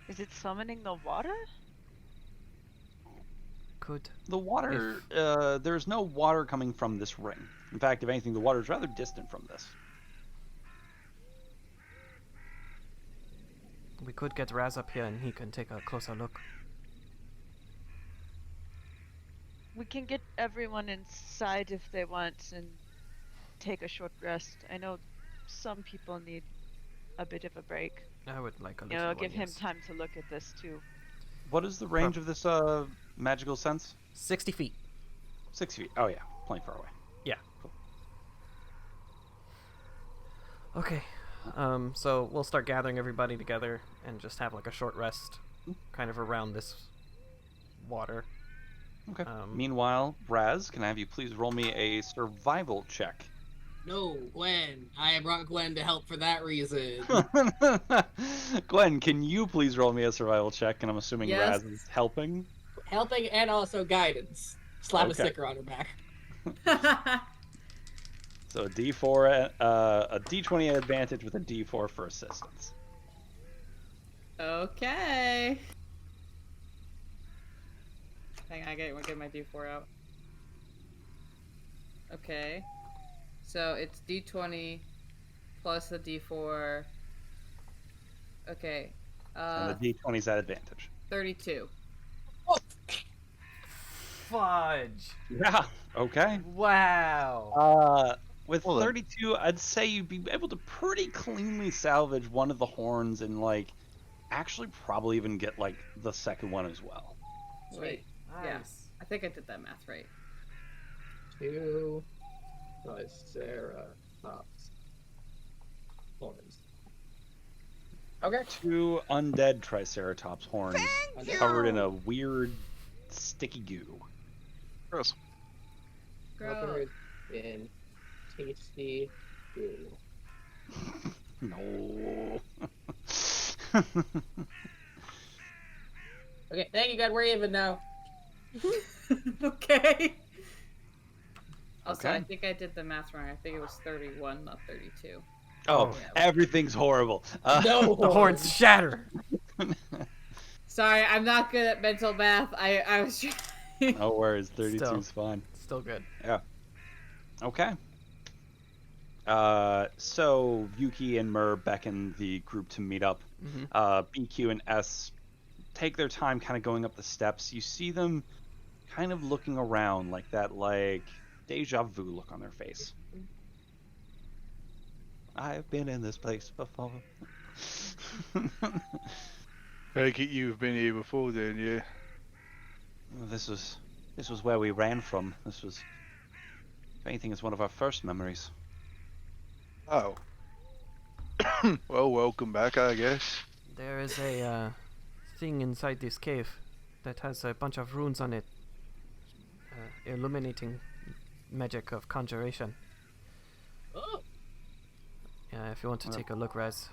Is it summoning the water? Could. The water, there's no water coming from this ring. In fact, if anything, the water is rather distant from this. We could get Raz up here and he can take a closer look. We can get everyone inside if they want and take a short rest. I know some people need a bit of a break. I would like a You little know, one, give him yes. time to look at this too. What is the range of this magical sense? 60 feet. 6 feet. Oh yeah, plenty far away. Yeah. Cool. Okay. So we'll start gathering everybody together and just have like a short rest kind of around this water. Okay. Meanwhile, Raz, can I have you please roll me a survival check? No, Gwen. I brought Gwen to help for that reason. Gwen, can you please roll me a survival check? And I'm assuming Yes. Raz is helping. Helping and also guidance. Slap a Okay. sticker on her back. So a D4, a D20 advantage with a D4 for assistance. Okay. Hang on, I get my D4 out. Okay. So it's D20 plus the D4. Okay. And the D20's at advantage. 32. Fudge. Yeah. Okay. Wow. With Hold on. 32, I'd say you'd be able to pretty cleanly salvage one of the horns and like actually probably even get like the second one as well. Wait. Yeah. Nice. I think I did that math right. 2 Triceratops horns. Okay. 2 undead Triceratops horns covered in a weird sticky goo. Gross. Covered in tasty goo. No. Okay, thank you, God. We're even now. Okay. Also, Okay. I think I did the math wrong. I think it was 31, not 32. Oh, everything's horrible. No. The horns shatter. Sorry, I'm not good at mental math. I was trying. No worries, 32 Still. is fine. Still good. Yeah. Okay. So Yuki and Mur beckon the group to meet up. Mhm. BQ and S take their time kind of going up the steps. You see them kind of looking around like that, like deja vu look on their face. I've been in this place before. Take it you've been here before then, yeah? This was where we ran from. This was, if anything, it's one of our first memories. Oh. Well, welcome back, I guess. There is a thing inside this cave that has a bunch of runes on it, illuminating magic of conjuration. Oh, Yeah, if you want to take a look, Raz.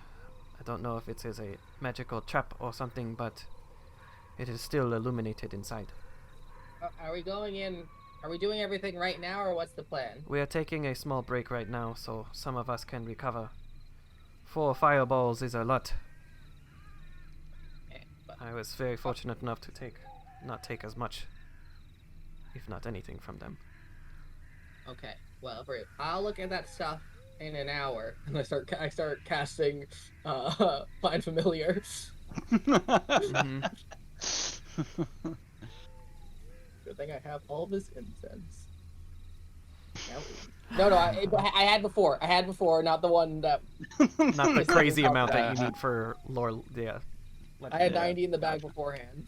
I don't know if it is a magical trap or something, but it is still illuminated inside. are we going in? Are we doing everything right now, or what's the plan? We are taking a small break right now, so some of us can recover. 4 fireballs is a lot. I was very fortunate enough to not take as much, if not anything, from them. Okay, well, I'll look at that stuff in an hour, and I start casting, Find Familiar. Mm-hmm. Good thing I have all this incense. No, I had before. Not the one that. Not the crazy amount that you need for lore. Yeah. I had 90 in the bag beforehand.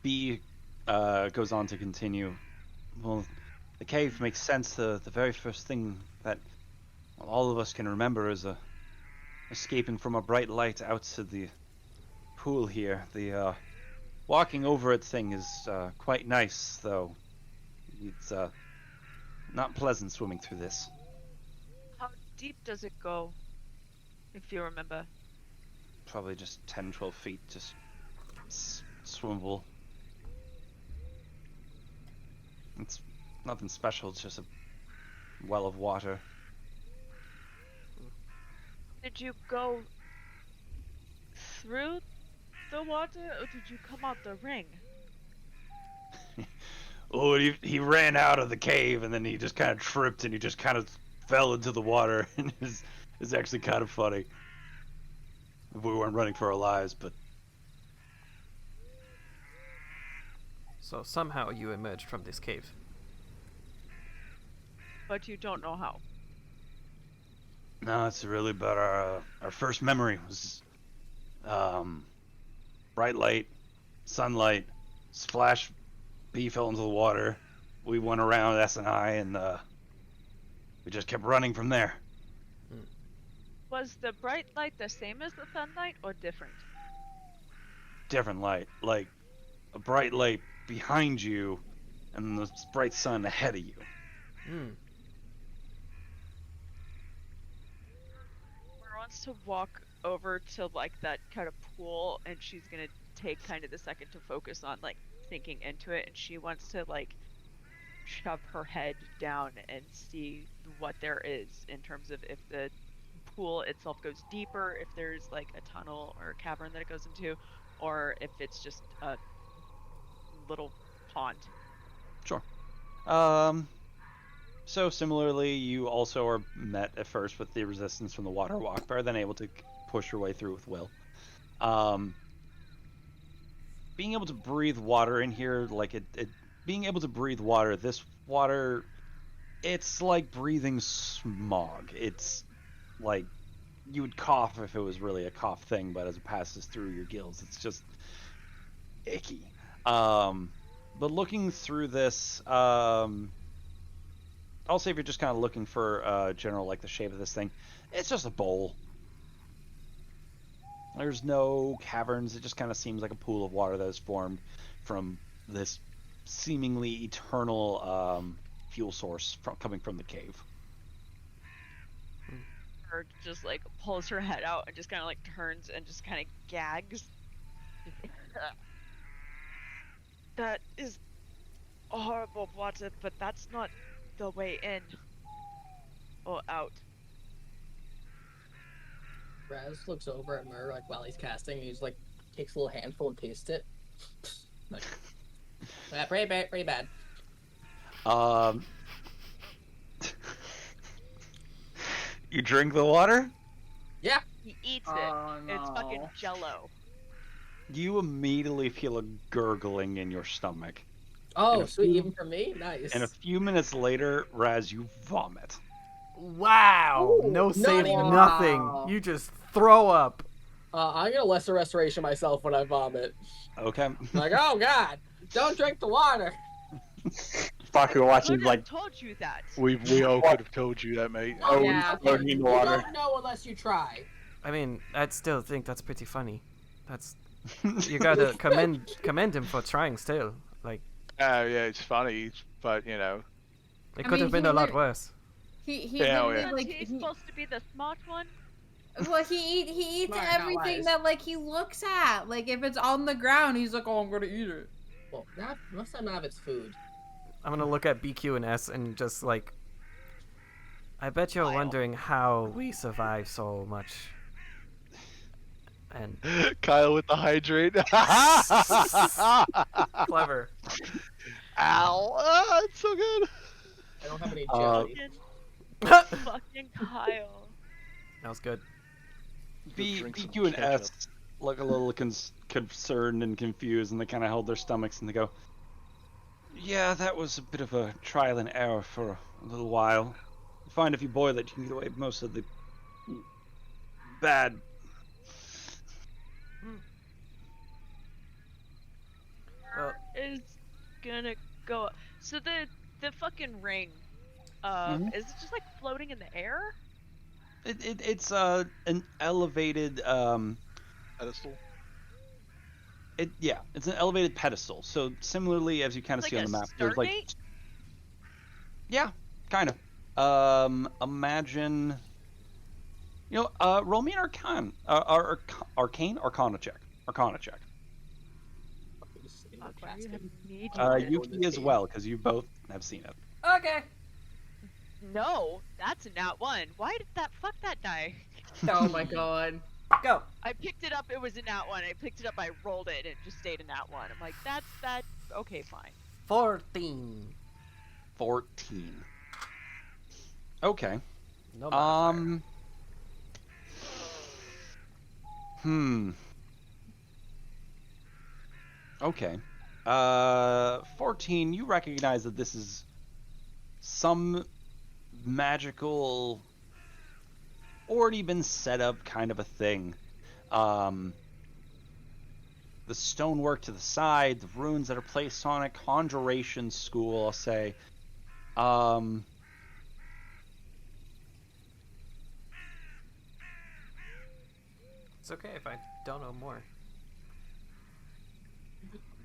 B goes on to continue. Well, the cave makes sense. The very first thing that all of us can remember is escaping from a bright light out to the pool here. The walking over it thing is quite nice, though. It's not pleasant swimming through this. How deep does it go, if you remember? Probably just 10, 12 feet, just swimmable. It's nothing special, it's just a well of water. Did you go through the water, or did you come out the ring? Oh, he ran out of the cave, and then he just kind of tripped, and he just kind of fell into the water, and it's actually kind of funny. If we weren't running for our lives, but... So somehow you emerged from this cave. But you don't know how. No, it's really about our first memory was bright light, sunlight, splash. B fell into the water. We went around S and I, and we just kept running from there. Was the bright light the same as the sunlight, or different? Different light, like a bright light behind you, and the bright sun ahead of you. Mara wants to walk over to like that kind of pool, and she's gonna take kind of the second to focus on like thinking into it, and she wants to like shove her head down and see what there is in terms of if the pool itself goes deeper, if there's like a tunnel or a cavern that it goes into, or if it's just a little pond. Sure. So similarly, you also are met at first with the resistance from the water walk, but are then able to push your way through with will. Being able to breathe water in here, like being able to breathe water, this water, it's like breathing smog. It's like you would cough if it was really a cough thing, but as it passes through your gills, it's just icky. But looking through this, I'll say if you're just kind of looking for general, like the shape of this thing, it's just a bowl. There's no caverns. It just kind of seems like a pool of water that is formed from this seemingly eternal fuel source coming from the cave. Or just like pulls her head out and just kind of like turns and just kind of gags. That is horrible water, but that's not the way in or out. Raz looks over at Mur like while he's casting, and he's like takes a little handful and tastes it. Like, yeah, pretty bad. You drink the water. He eats it. Oh, It's fucking no. jello. You immediately feel a gurgling in your stomach. Oh, a sweet, few- even for me? Nice. And a few minutes later, Raz, you vomit. Wow! Ooh, No not save, even- nothing. Wow. You just throw up. I'm gonna lesser restoration myself when I vomit. Okay. Like, oh god, don't drink the water. Baku watching Could like have told you that. We all could have told you that, mate. Oh, Yeah. floating in You the water. don't know unless you try. I mean, I'd still think that's pretty funny. That's you gotta commend him for trying still. Like, Yeah, it's funny, but you know. it I could have mean, been a he lot lit- worse. He Yeah, literally yeah. like He's he, supposed to be the smart one. well he eats Smart, not everything wise. that like he looks at. Like if it's on the ground, he's like, oh, I'm gonna eat it. Well, most of the time it's food. I'm gonna look at BQ and S and just like, I bet you're Kyle. wondering how we survive so much. And Kyle with the hydrate. clever. Ow! Ah, it's so good. I don't have any Uh, jelly. Fucking Kyle. That was good. Drink some BQ and ketchup. S look a little concerned and confused, and they kind of hold their stomachs and they go, "Yeah, that was a bit of a trial and error for a little while. You find if you boil it, you can get away with most of the bad." Well, Is gonna go. So the fucking ring. Is it just like floating in the air? It's an elevated Pedestal. it's an elevated pedestal. So similarly, as you kind of Like see on a the map, there's like Stargate? kind of. Imagine, roll me an arcana check. Fuck, you have immediate- Yuki as well, because you both have seen it. Okay. No, that's a nat 1. Why did that? Fuck that die. Oh my god. Go. I picked it up. It was a nat 1. I picked it up. I rolled it. It just stayed a nat 1. I'm like, that's that. Okay, fine. 14. 14. Okay. No modifier. Okay. 14, you recognize that this is some magical, already been set up kind of a thing. The stonework to the side, the runes that are placed on it, conjuration school, I'll say. It's okay if I don't know more.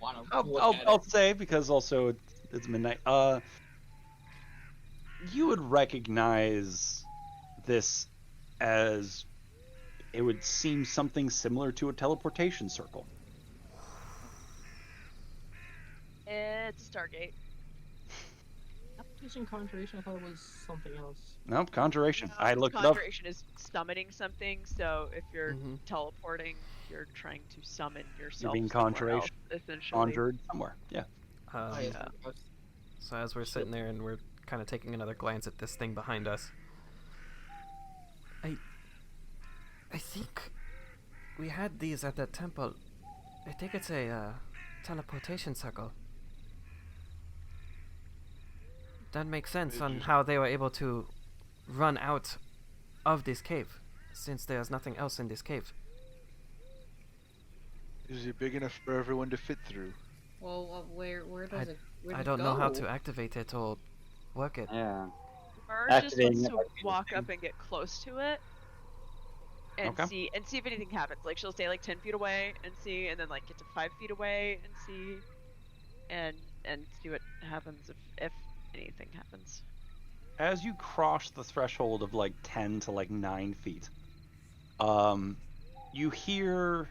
Wanna I'll, look I'll, at I'll it. say, because also it's midnight. You would recognize this as it would seem something similar to a teleportation circle. It's a Stargate. Using conjuration, I thought it was something else. Nope, conjuration. No, I looked it up. Conjuration is summoning something. So if you're teleporting, you're trying to summon yourself. You're being somewhere else, conjuration, essentially. conjured somewhere. Yeah. Oh, yeah. So as we're sitting there and we're kind of taking another glance at this thing behind us, I think we had these at that temple. I think it's a teleportation circle. That makes sense on how they were able to run out of this cave, since there's nothing else in this cave. Is it big enough for everyone to fit through? Well, where does it? Where I does it don't know how go? to activate it or work it. Yeah. Merge just Activating wants it to like walk up and get close to it, and Okay. see if anything happens. Like she'll stay like 10 feet away and see, and then like get to 5 feet away and see, and see what happens if anything happens. As you cross the threshold of like 10 to like 9 feet, you hear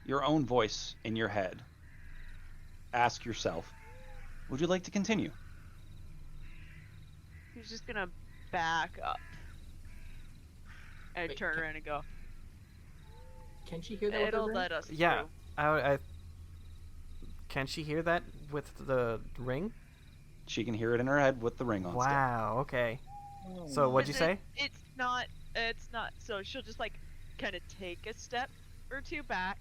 your own voice in your head. Ask yourself, would you like to continue? He's just gonna back up. And Wait, turn around and go, Can she hear that with her it'll ring? let us Yeah. through. I can she hear that with the ring? She can hear it in her head with the ring on. Still. Wow. Okay. So what'd you 'Cause say? It's not, so she'll just like kind of take a step or two back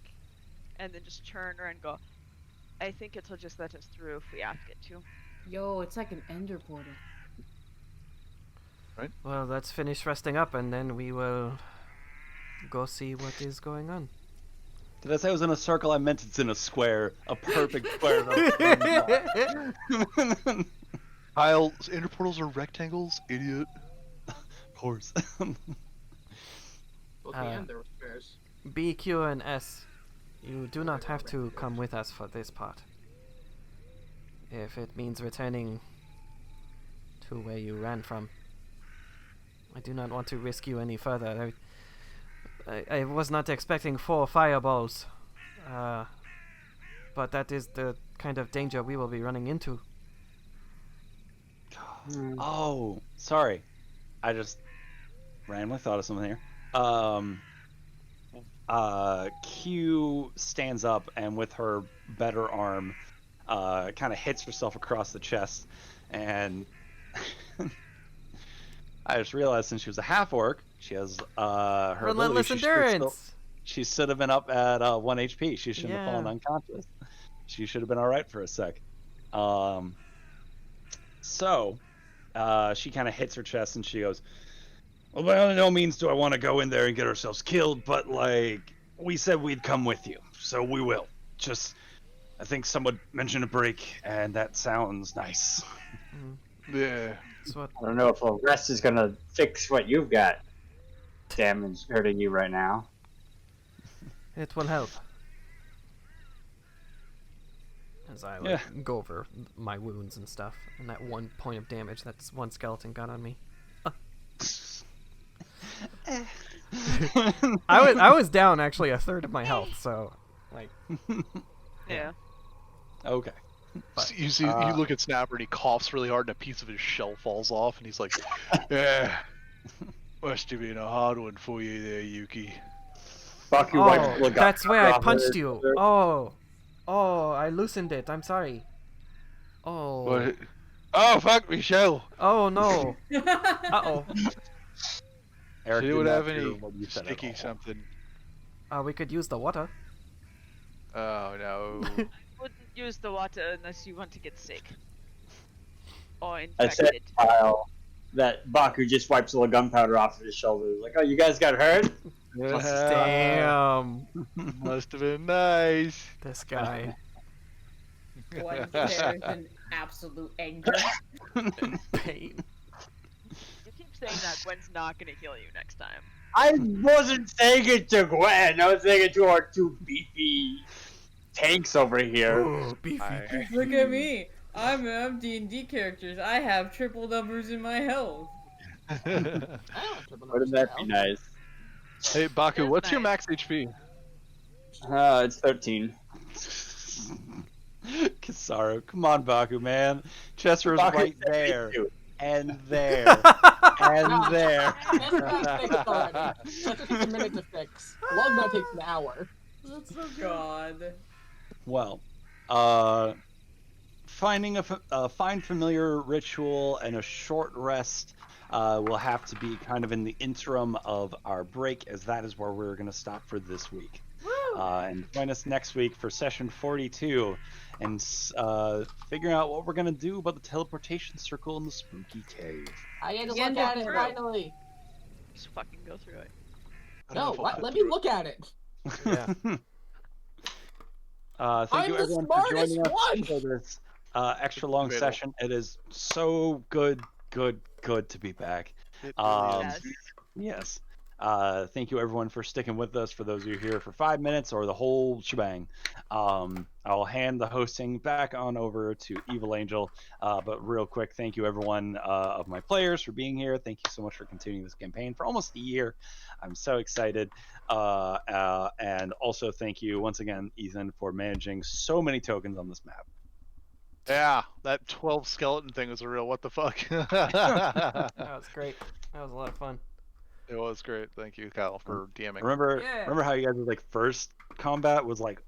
and then just turn around and go, I think it'll just let us through if we ask it to. Yo, it's like an ender portal. Well, let's finish resting up and then we will go see what is going on. Did I say it was in a circle? I meant it's in a square, a perfect square. Kyle, ender portals are rectangles, idiot. Of course. Both the end there were squares. B, Q, and S, you do not have to come with us for this part. If it means returning to where you ran from. I do not want to risk you any further. I was not expecting 4 fireballs. But that is the kind of danger we will be running into. Oh, sorry. I just randomly thought of something here. Q stands up and with her better arm, kind of hits herself across the chest, and I just realized since she was a half orc, she has her Relentless ability. endurance. She should have been up at 1 HP. She shouldn't have fallen Yeah. unconscious. She should have been all right for a sec. So she kind of hits her chest and she goes, well, by no means do I want to go in there and get ourselves killed, but like we said we'd come with you, so we will. Just, I think someone mentioned a break, and that sounds nice. Yeah. That's what I don't know if a rest is gonna fix what you've got damage hurting you right now. it will help. As I go over my wounds and stuff, and that 1 point of damage that's one skeleton got on me. I was down actually 1/3 of my health, so like Yeah. Okay. So you see, you look at Snapper and he coughs really hard, and a piece of his shell falls off, and he's like, "Yeah, must have been a hard one for you there, Yuki." Baku wipes the gun that's where I off punched her you. shoulder. Oh, I loosened it. I'm sorry. Oh. What? Oh, fuck me, shell. Oh no. Uh-oh. Eric, She did would not have hear any what you said at sticky all. something. We could use the water. Oh no. Wouldn't use the water unless you want to get sick. Or I said, infected. Kyle, that Baku just wipes all the gunpowder off of his shoulders. Like, oh, you guys got hurt? Damn. Must have been nice. This guy. Gwen stares in absolute anger. Pain. You keep saying that Gwen's not gonna heal you next time. I wasn't saying it to Gwen. I was saying it to our 2 beefy tanks over here. Oh, beefy. Look at me. I'm D&D characters. I have triple numbers in my health. Wouldn't that be nice? Hey, Baku, It's what's your nice. max HP? It's 13. Kisaru, come on, Baku, man. Chester is Baku right said me there. too. And there. And there. That's not fixed already. That just takes a minute to fix. Log that takes an hour. God. Well, finding a find familiar ritual and a short rest will have to be kind of in the interim of our break, as that is where we're going to stop for this week. And join us next week for session 42 and figuring out what we're going to do about the teleportation circle in the spooky cave. I get to Again, look at it through. finally. Just fucking go through it. No, let me look at it. Yeah. Thank I'm you the everyone for smartest joining us one! for this extra long Middle. session. It is so good to be back. It really Yes. Yes. Thank you everyone for sticking with us. For those of you here for 5 minutes or the whole shebang, I'll hand the hosting back on over to Evil Angel. But real quick, thank you everyone of my players for being here. Thank you so much for continuing this campaign for almost a year. I'm so excited. And also thank you once again, Ethan, for managing so many tokens on this map. Yeah, that 12 skeleton thing was a real what the fuck. That was great. That was a lot of fun. It was great. Thank you, Kyle, for DMing. Remember how you guys' like first combat was like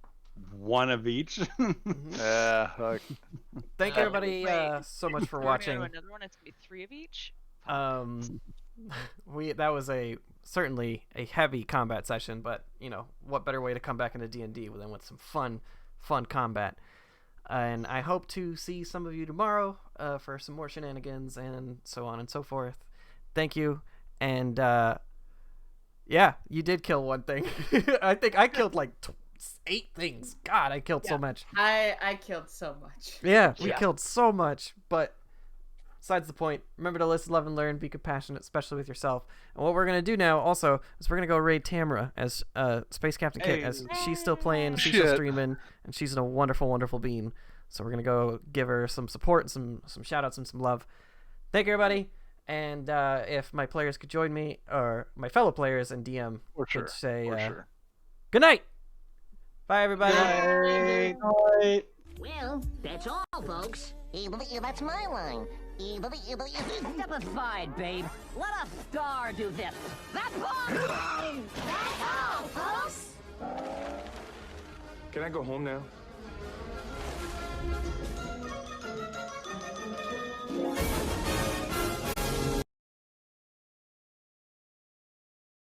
one of each? Yeah. Thank you, everybody, so much for watching. Another one. It's gonna be 3 of each. That was certainly a heavy combat session, but you know what better way to come back into D&D than with some fun combat. And I hope to see some of you tomorrow for some more shenanigans and so on and so forth. Thank you, and yeah, you did kill one thing. I think I killed like 8 things. God, I killed so much. I killed so much. Yeah, we killed so much, but besides the point. Remember to listen, love, and learn. Be compassionate, especially with yourself. And what we're going to do now also is we're going to go raid Tamara as Space Captain Kit, as she's still playing, she's still streaming, and she's a wonderful, wonderful being. So we're going to go give her some support, some shout-outs, and some love. Thank you, everybody. And if my players could join me, or my fellow players and DM could say good night. Bye, everybody. Bye. Bye. Well, that's all, folks. That's my line. Step aside, babe. Let a star do this. That's all! That's all, folks! Can I go home now?